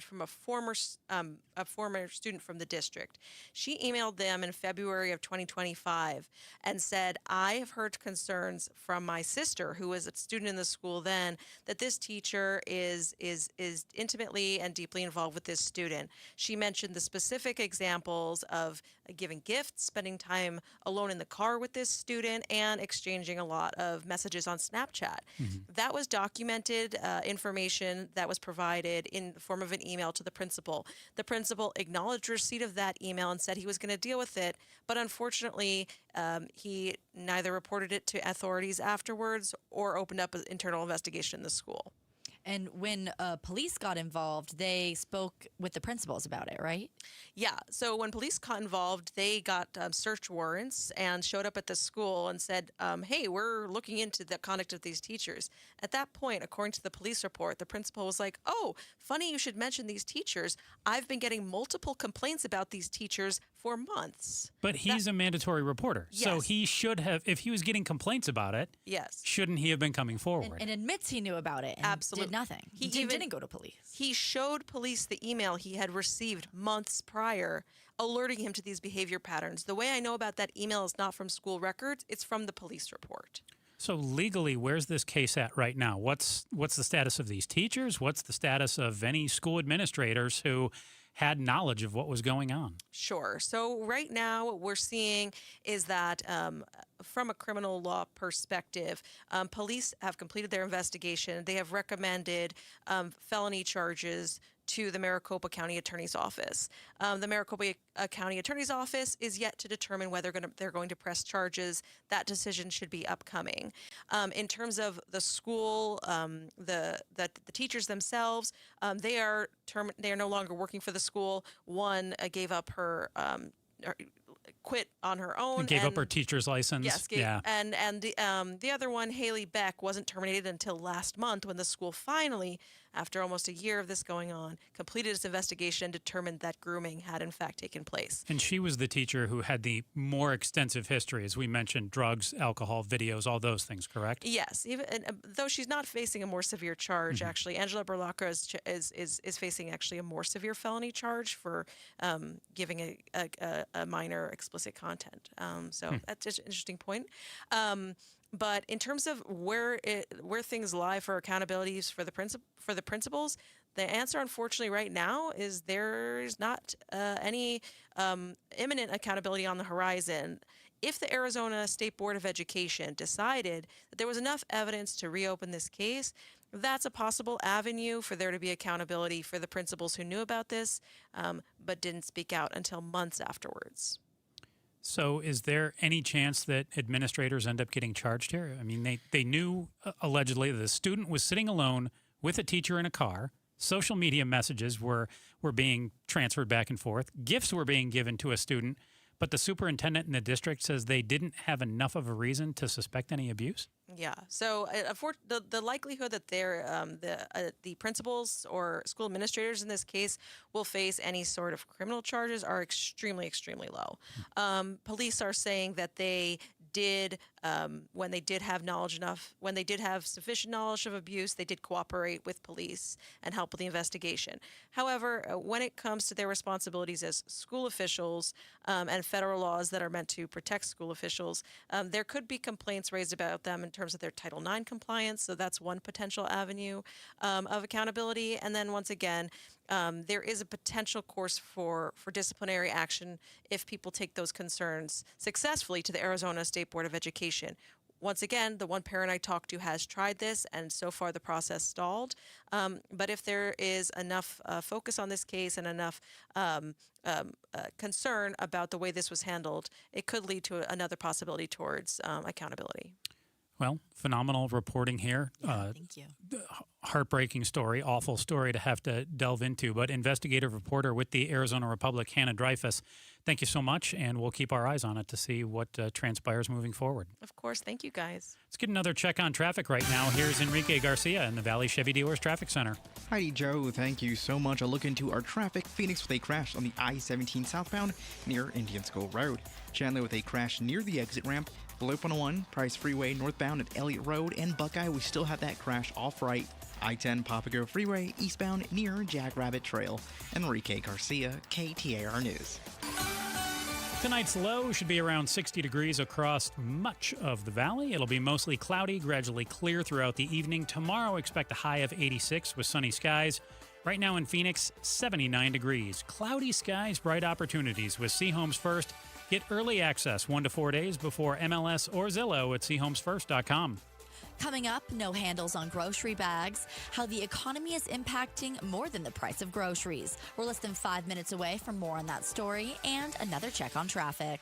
from a former student from the district. She emailed them in February of 2025 and said, "I have heard concerns from my sister, who was a student in the school then, that this teacher is intimately and deeply involved with this student." She mentioned the specific examples of giving gifts, spending time alone in the car with this student, and exchanging a lot of messages on Snapchat. That was documented information that was provided in the form of an email to the principal. The principal acknowledged receipt of that email and said he was going to deal with it, but unfortunately, he neither reported it to authorities afterwards or opened up an internal investigation in the school. And when police got involved, they spoke with the principals about it, right? Yeah. So when police got involved, they got search warrants and showed up at the school and said, hey, we're looking into the conduct of these teachers. At that point, according to the police report, the principal was like, oh, funny you should mention these teachers. I've been getting multiple complaints about these teachers for months. But he's a mandatory reporter. Yes. So he should have, if he was getting complaints about it, yes, shouldn't he have been coming forward? And admits he knew about it and Absolutely. did nothing. He didn't go to police. He showed police the email he had received months prior, alerting him to these behavior patterns. The way I know about that email is not from school records, it's from the police report. So legally, where's this case at right now? What's the status of these teachers? What's the status of any school administrators who had knowledge of what was going on? Sure. So right now what we're seeing is that from a criminal law perspective, police have completed their investigation. They have recommended felony charges to the Maricopa County Attorney's Office. The Maricopa County Attorney's Office is yet to determine whether they're going to press charges. That decision should be upcoming. In terms of the school, the teachers themselves, they are no longer working for the school. One gave up her quit on her own. And gave up her teacher's license. Yes, and the other one, Haley Beck, wasn't terminated until last month when the school finally, after almost a year of this going on, completed its investigation and determined that grooming had in fact taken place. And she was the teacher who had the more extensive history, as we mentioned, drugs, alcohol, videos, all those things, correct? Yes, even though she's not facing a more severe charge, actually, Angela Berlacca is facing actually a more severe felony charge for giving a minor explicit content. So that's just an interesting point. But in terms of where things lie for accountabilities for the principals, the answer, unfortunately, right now is there's not any imminent accountability on the horizon. If the Arizona State Board of Education decided that there was enough evidence to reopen this case, that's a possible avenue for there to be accountability for the principals who knew about this but didn't speak out until months afterwards. So is there any chance that administrators end up getting charged here? I mean, they knew allegedly that the student was sitting alone with a teacher in a car. Social media messages were being transferred back and forth. Gifts were being given to a student, but the superintendent in the district says they didn't have enough of a reason to suspect any abuse? Yeah. So the likelihood that the principals or school administrators in this case will face any sort of criminal charges are extremely, extremely low. Police are saying that they did, when they did have sufficient knowledge of abuse, they did cooperate with police and help with the investigation. However, when it comes to their responsibilities as school officials and federal laws that are meant to protect school officials, there could be complaints raised about them in terms of their Title IX compliance. So that's one potential avenue of accountability. And then once again, there is a potential course for disciplinary action if people take those concerns successfully to the Arizona State Board of Education. Once again, the one parent I talked to has tried this, and so far the process stalled. But if there is enough focus on this case and enough concern about the way this was handled, it could lead to another possibility towards accountability. Well, phenomenal reporting here. Thank you. Heartbreaking story, awful story to have to delve into, but investigative reporter with the Arizona Republic, Hannah Dreyfus, thank you so much, and we'll keep our eyes on it to see what transpires moving forward. Of course. Thank you, guys. Let's get another check on traffic right now. Here's Enrique Garcia in the Valley Chevy Dealers Traffic Center. Heidi Joe, thank you so much. A look into our traffic. Phoenix with a crash on the I-17 southbound near Indian School Road. Chandler with a crash near the exit ramp. Loop 101, Price Freeway northbound at Elliott Road, and Buckeye, we still have that crash off-right. I-10 Papago Freeway eastbound near Jackrabbit Trail. Enrique Garcia, KTAR News. Tonight's low should be around 60 degrees across much of the valley. It'll be mostly cloudy, gradually clear throughout the evening. Tomorrow, expect a high of 86 with sunny skies. Right now in Phoenix, 79 degrees. Cloudy skies, bright opportunities with Seahomes First. Get early access 1 to 4 days before MLS or Zillow at SeaHomesFirst.com. Coming up, no handles on grocery bags, how the economy is impacting more than the price of groceries. We're less than 5 minutes away from more on that story and another check on traffic.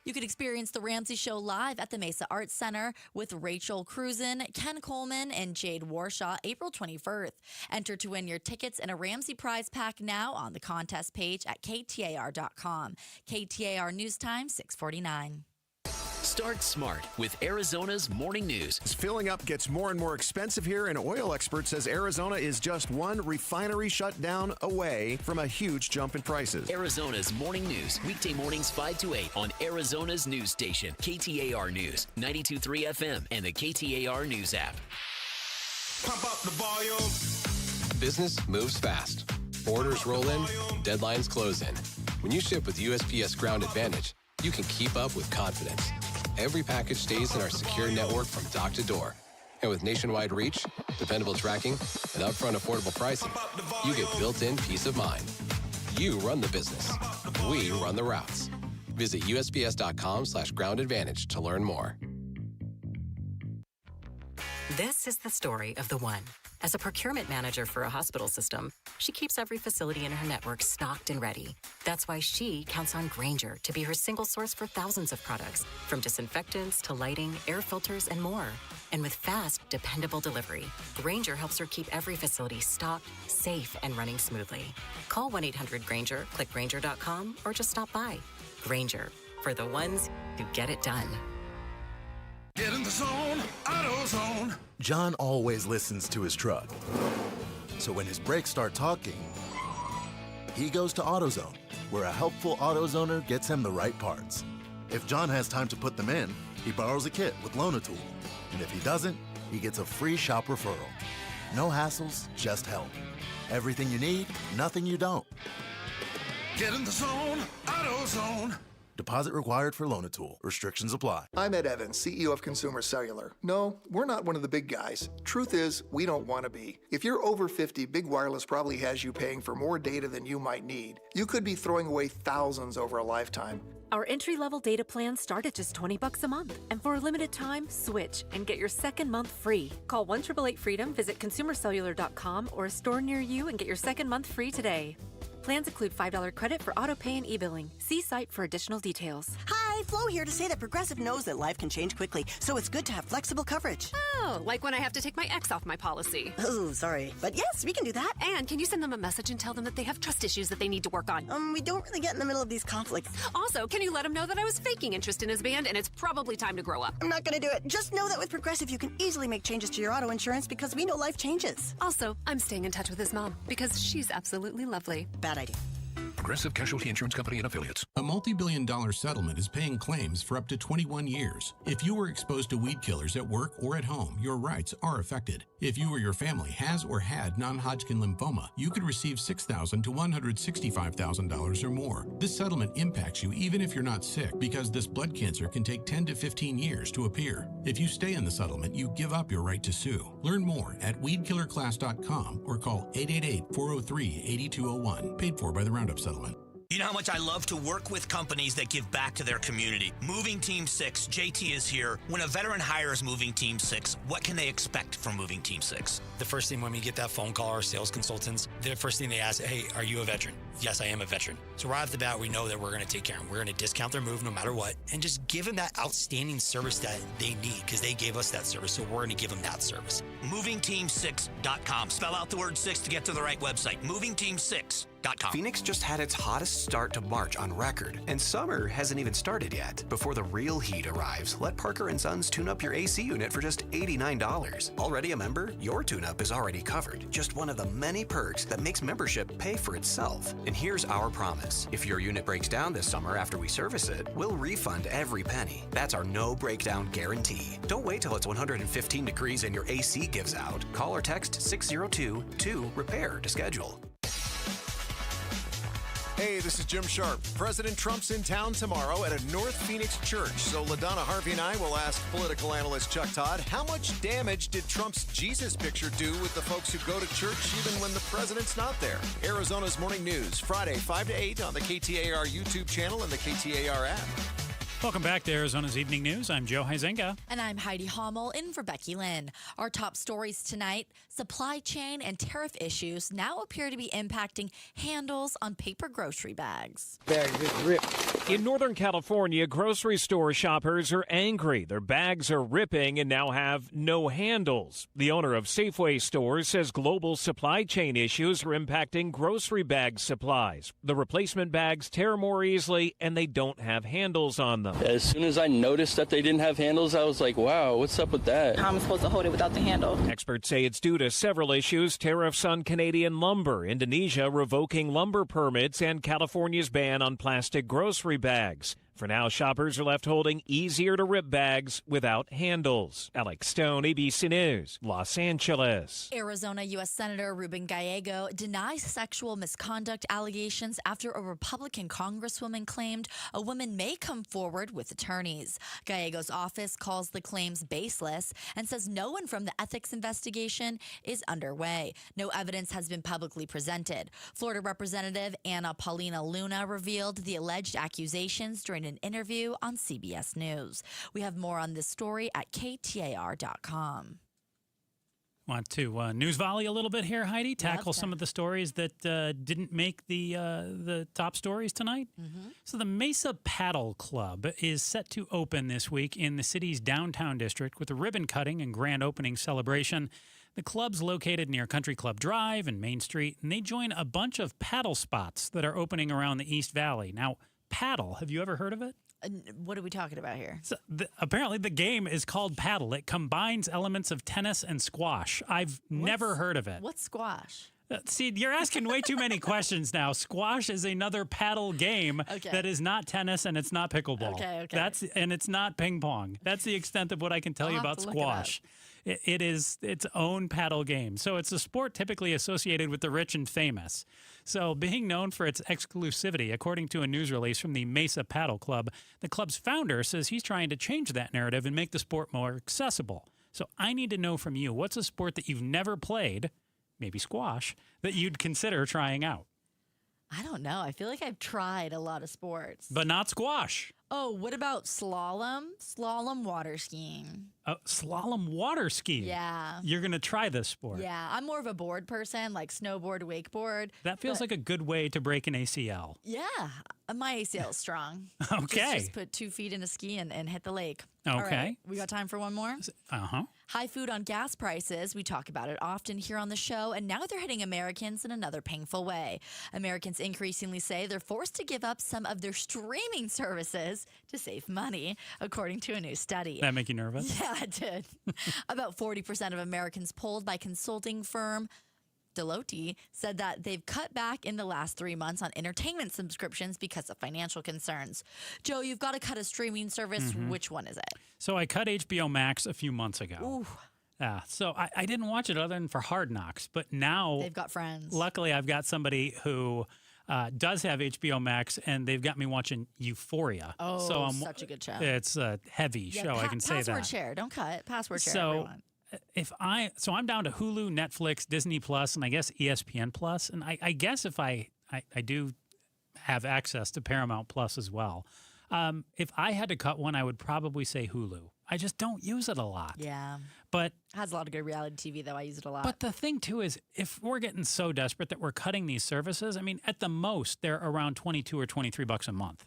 You can experience The Ramsey Show live at the Mesa Arts Center with Rachel Cruzen, Ken Coleman, and Jade Warshaw April 21st. Enter to win your tickets and a Ramsey prize pack now on the contest page at KTAR.com. KTAR News Time, 6:49. Start smart with Arizona's Morning News. Filling up gets more and more expensive here, and oil expert says Arizona is just one refinery shutdown away from a huge jump in prices. Arizona's Morning News, weekday mornings 5 to 8 on Arizona's news station, KTAR News, 92.3 FM, and the KTAR News app. Pump up the volume. Business moves fast. Orders roll in, deadlines close in. When you ship with USPS Ground Advantage, you can keep up with confidence. Every package stays in our secure network from dock to door. And with nationwide reach, dependable tracking, and upfront affordable pricing, you get built-in peace of mind. You run the business. We run the routes. Visit USPS.com/Ground Advantage to learn more. This is the story of the one. As a procurement manager for a hospital system, she keeps every facility in her network stocked and ready. That's why she counts on Grainger to be her single source for thousands of products, from disinfectants to lighting, air filters, and more. And with fast, dependable delivery, Grainger helps her keep every facility stocked, safe, and running smoothly. Call 1-800-GRAINGER, click Grainger.com, or just stop by. Grainger, for the ones who get it done. Get in the zone, AutoZone. John always listens to his truck. So when his brakes start talking, he goes to AutoZone, where a helpful AutoZoner gets him the right parts. If John has time to put them in, he borrows a kit with Loan-A-Tool. And if he doesn't, he gets a free shop referral. No hassles, just help. Everything you need, nothing you don't. Get in the zone, AutoZone. Deposit required for Loan-A-Tool. Restrictions apply. I'm Ed Evans, CEO of Consumer Cellular. No, we're not one of the big guys. Truth is, we don't want to be. If you're over 50, Big Wireless probably has you paying for more data than you might need. You could be throwing away thousands over a lifetime. Our entry-level data plans start at just $20 a month. And for a limited time, switch and get your second month free. Call 1-888-FREEDOM, visit consumercellular.com or a store near you and get your second month free today. Plans include $5 credit for auto pay and e-billing. See site for additional details. Hi, Flo here to say that Progressive knows that life can change quickly, so it's good to have flexible coverage. Oh, like when I have to take my ex off my policy. Oh, sorry. But yes, we can do that. And can you send them a message and tell them that they have trust issues that they need to work on? We don't really get in the middle of these conflicts. Also, can you let them know that I was faking interest in his band and it's probably time to grow up? I'm not going to do it. Just know that with Progressive, you can easily make changes to your auto insurance because we know life changes. Also, I'm staying in touch with his mom because she's absolutely lovely. Bad idea. Progressive Casualty Insurance Company and Affiliates. A multi-billion-dollar settlement is paying claims for up to 21 years. If you were exposed to weed killers at work or at home, your rights are affected. If you or your family has or had non-Hodgkin lymphoma, you could receive $6,000 to $165,000 or more. This settlement impacts you even if you're not sick because this blood cancer can take 10 to 15 years to appear. If you stay in the settlement, you give up your right to sue. Learn more at weedkillerclass.com or call 888-403-8201. Paid for by the Roundup Settlement. You know how much I love to work with companies that give back to their community. Moving Team 6, JT is here. When a veteran hires Moving Team 6, what can they expect from Moving Team 6? The first thing when we get that phone call, our sales consultants, the first thing they ask, hey, are you a veteran? Yes, I am a veteran. So right off the bat, we know that we're going to take care of them. We're going to discount their move no matter what and just give them that outstanding service that they need because they gave us that service, so we're going to give them that service. MovingTeam6.com. Spell out the word 6 to get to the right website. MovingTeam6.com. Phoenix just had its hottest start to March on record, and summer hasn't even started yet. Before the real heat arrives, let Parker & Sons tune up your AC unit for just $89. Already a member? Your tune-up is already covered. Just one of the many perks that makes membership pay for itself. And here's our promise. If your unit breaks down this summer after we service it, we'll refund every penny. That's our no breakdown guarantee. Don't wait till it's 115 degrees and your AC gives out. Call or text 602-2-REPAIR to schedule. Hey, this is Jim Sharp. President Trump's in town tomorrow at a North Phoenix church. So LaDonna Harvey and I will ask political analyst Chuck Todd, how much damage did Trump's Jesus picture do with the folks who go to church even when the president's not there? Arizona's Morning News, Friday, 5 to 8 on the KTAR YouTube channel and the KTAR app. Welcome back to Arizona's Evening News. I'm Joe Huizenga. And I'm Heidi Hommel, in for Becky Lynn. Our top stories tonight: supply chain and tariff issues now appear to be impacting handles on paper grocery bags. In Northern California, grocery store shoppers are angry. Their bags are ripping and now have no handles. The owner of Safeway stores says global supply chain issues are impacting grocery bag supplies. The replacement bags tear more easily and they don't have handles on them. As soon as I noticed that they didn't have handles, I was like, wow, what's up with that? How am I supposed to hold it without the handle? Experts say it's due to several issues: tariffs on Canadian lumber, Indonesia revoking lumber permits, and California's ban on plastic grocery bags. For now, shoppers are left holding easier-to-rip bags without handles. Alex Stone, ABC News, Los Angeles. Arizona U.S. Senator Ruben Gallego denies sexual misconduct allegations after a Republican congresswoman claimed a woman may come forward with attorneys. Gallego's office calls the claims baseless and says no one from the ethics investigation is underway. No evidence has been publicly presented. Florida Representative Anna Paulina Luna revealed the alleged accusations during an interview on CBS News. We have more on this story at KTAR.com. Want to news volley a little bit here, Heidi? Tackle some of the stories that didn't make the top stories tonight. So the Mesa Paddle Club is set to open this week in the city's downtown district with a ribbon cutting and grand opening celebration. The club's located near Country Club Drive and Main Street, and they join a bunch of paddle spots that are opening around the East Valley. Now, paddle, have you ever heard of it? What are we talking about here? So apparently the game is called paddle. It combines elements of tennis and squash. I've never heard of it. What's squash? See, you're asking way too many questions now. Squash is another paddle game that is not tennis and it's not pickleball. Okay. And it's not ping pong. That's the extent of what I can tell you about squash. It is its own paddle game. So it's a sport typically associated with the rich and famous. So being known for its exclusivity, according to a news release from the Mesa Paddle Club, the club's founder says he's trying to change that narrative and make the sport more accessible. So I need to know from you, what's a sport that you've never played, maybe squash, that you'd consider trying out? I don't know. I feel like I've tried a lot of sports. But not squash. Oh, what about slalom? Slalom water skiing. Slalom water skiing? Yeah. You're going to try this sport? Yeah. I'm more of a board person, like snowboard, wakeboard. That feels like a good way to break an ACL. Yeah. My ACL is strong. Okay. Just put 2 feet in a ski and hit the lake. Okay. All right. We got time for one more? Uh-huh. High food on gas prices. We talk about it often here on the show, and now they're hitting Americans in another painful way. Americans increasingly say they're forced to give up some of their streaming services to save money, according to a new study. That make you nervous? Yeah, it did. About 40% of Americans polled by consulting firm Deloitte said that they've cut back in the last 3 months on entertainment subscriptions because of financial concerns. Joe, you've got to cut a streaming service. Which one is it? So I cut HBO Max a few months ago. Ooh. So I didn't watch it other than for Hard Knocks, but now they've got friends. Luckily, I've got somebody who does have HBO Max, and they've got me watching Euphoria. Oh, so such a good show. It's a heavy show, I can say that. Password share. Don't cut. Password share, so, everyone. I'm down to Hulu, Netflix, Disney Plus, and I guess ESPN Plus. And I guess if I do have access to Paramount Plus as well. If I had to cut one, I would probably say Hulu. I just don't use it a lot. Yeah. But it has a lot of good reality TV, though. I use it a lot. But the thing, too, is if we're getting so desperate that we're cutting these services, I mean, at the most, they're around $22 or $23 a month.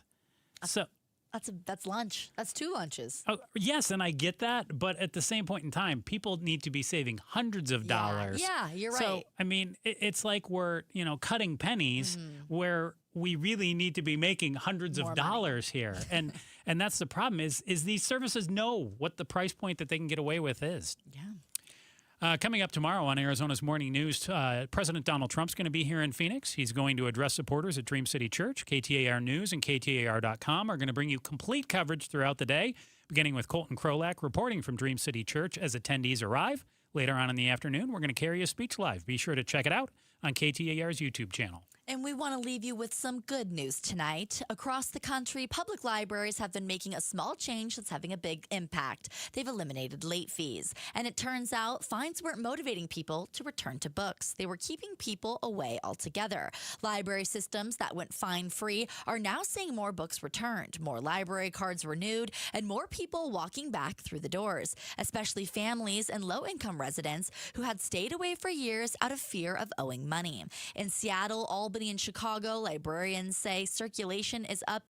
So That's lunch. That's 2 lunches. Oh, yes, and I get that, but at the same point in time, people need to be saving hundreds of dollars. Yeah, you're right. So, I mean, it's like we're, cutting pennies where we really need to be making hundreds of dollars here. And that's the problem is these services know what the price point that they can get away with is. Yeah. Coming up tomorrow on Arizona's Morning News, President Donald Trump's going to be here in Phoenix. He's going to address supporters at Dream City Church. KTAR News and KTAR.com are going to bring you complete coverage throughout the day, beginning with Colton Krolak reporting from Dream City Church as attendees arrive. Later on in the afternoon, we're going to carry a speech live. Be sure to check it out on KTAR's YouTube channel. And we want to leave you with some good news tonight. Across the country, public libraries have been making a small change that's having a big impact. They've eliminated late fees. And it turns out fines weren't motivating people to return to books. They were keeping people away altogether. Library systems that went fine-free are now seeing more books returned, more library cards renewed, and more people walking back through the doors, especially families and low-income residents who had stayed away for years out of fear of owing money. In Seattle, Albany, and Chicago, librarians say circulation is up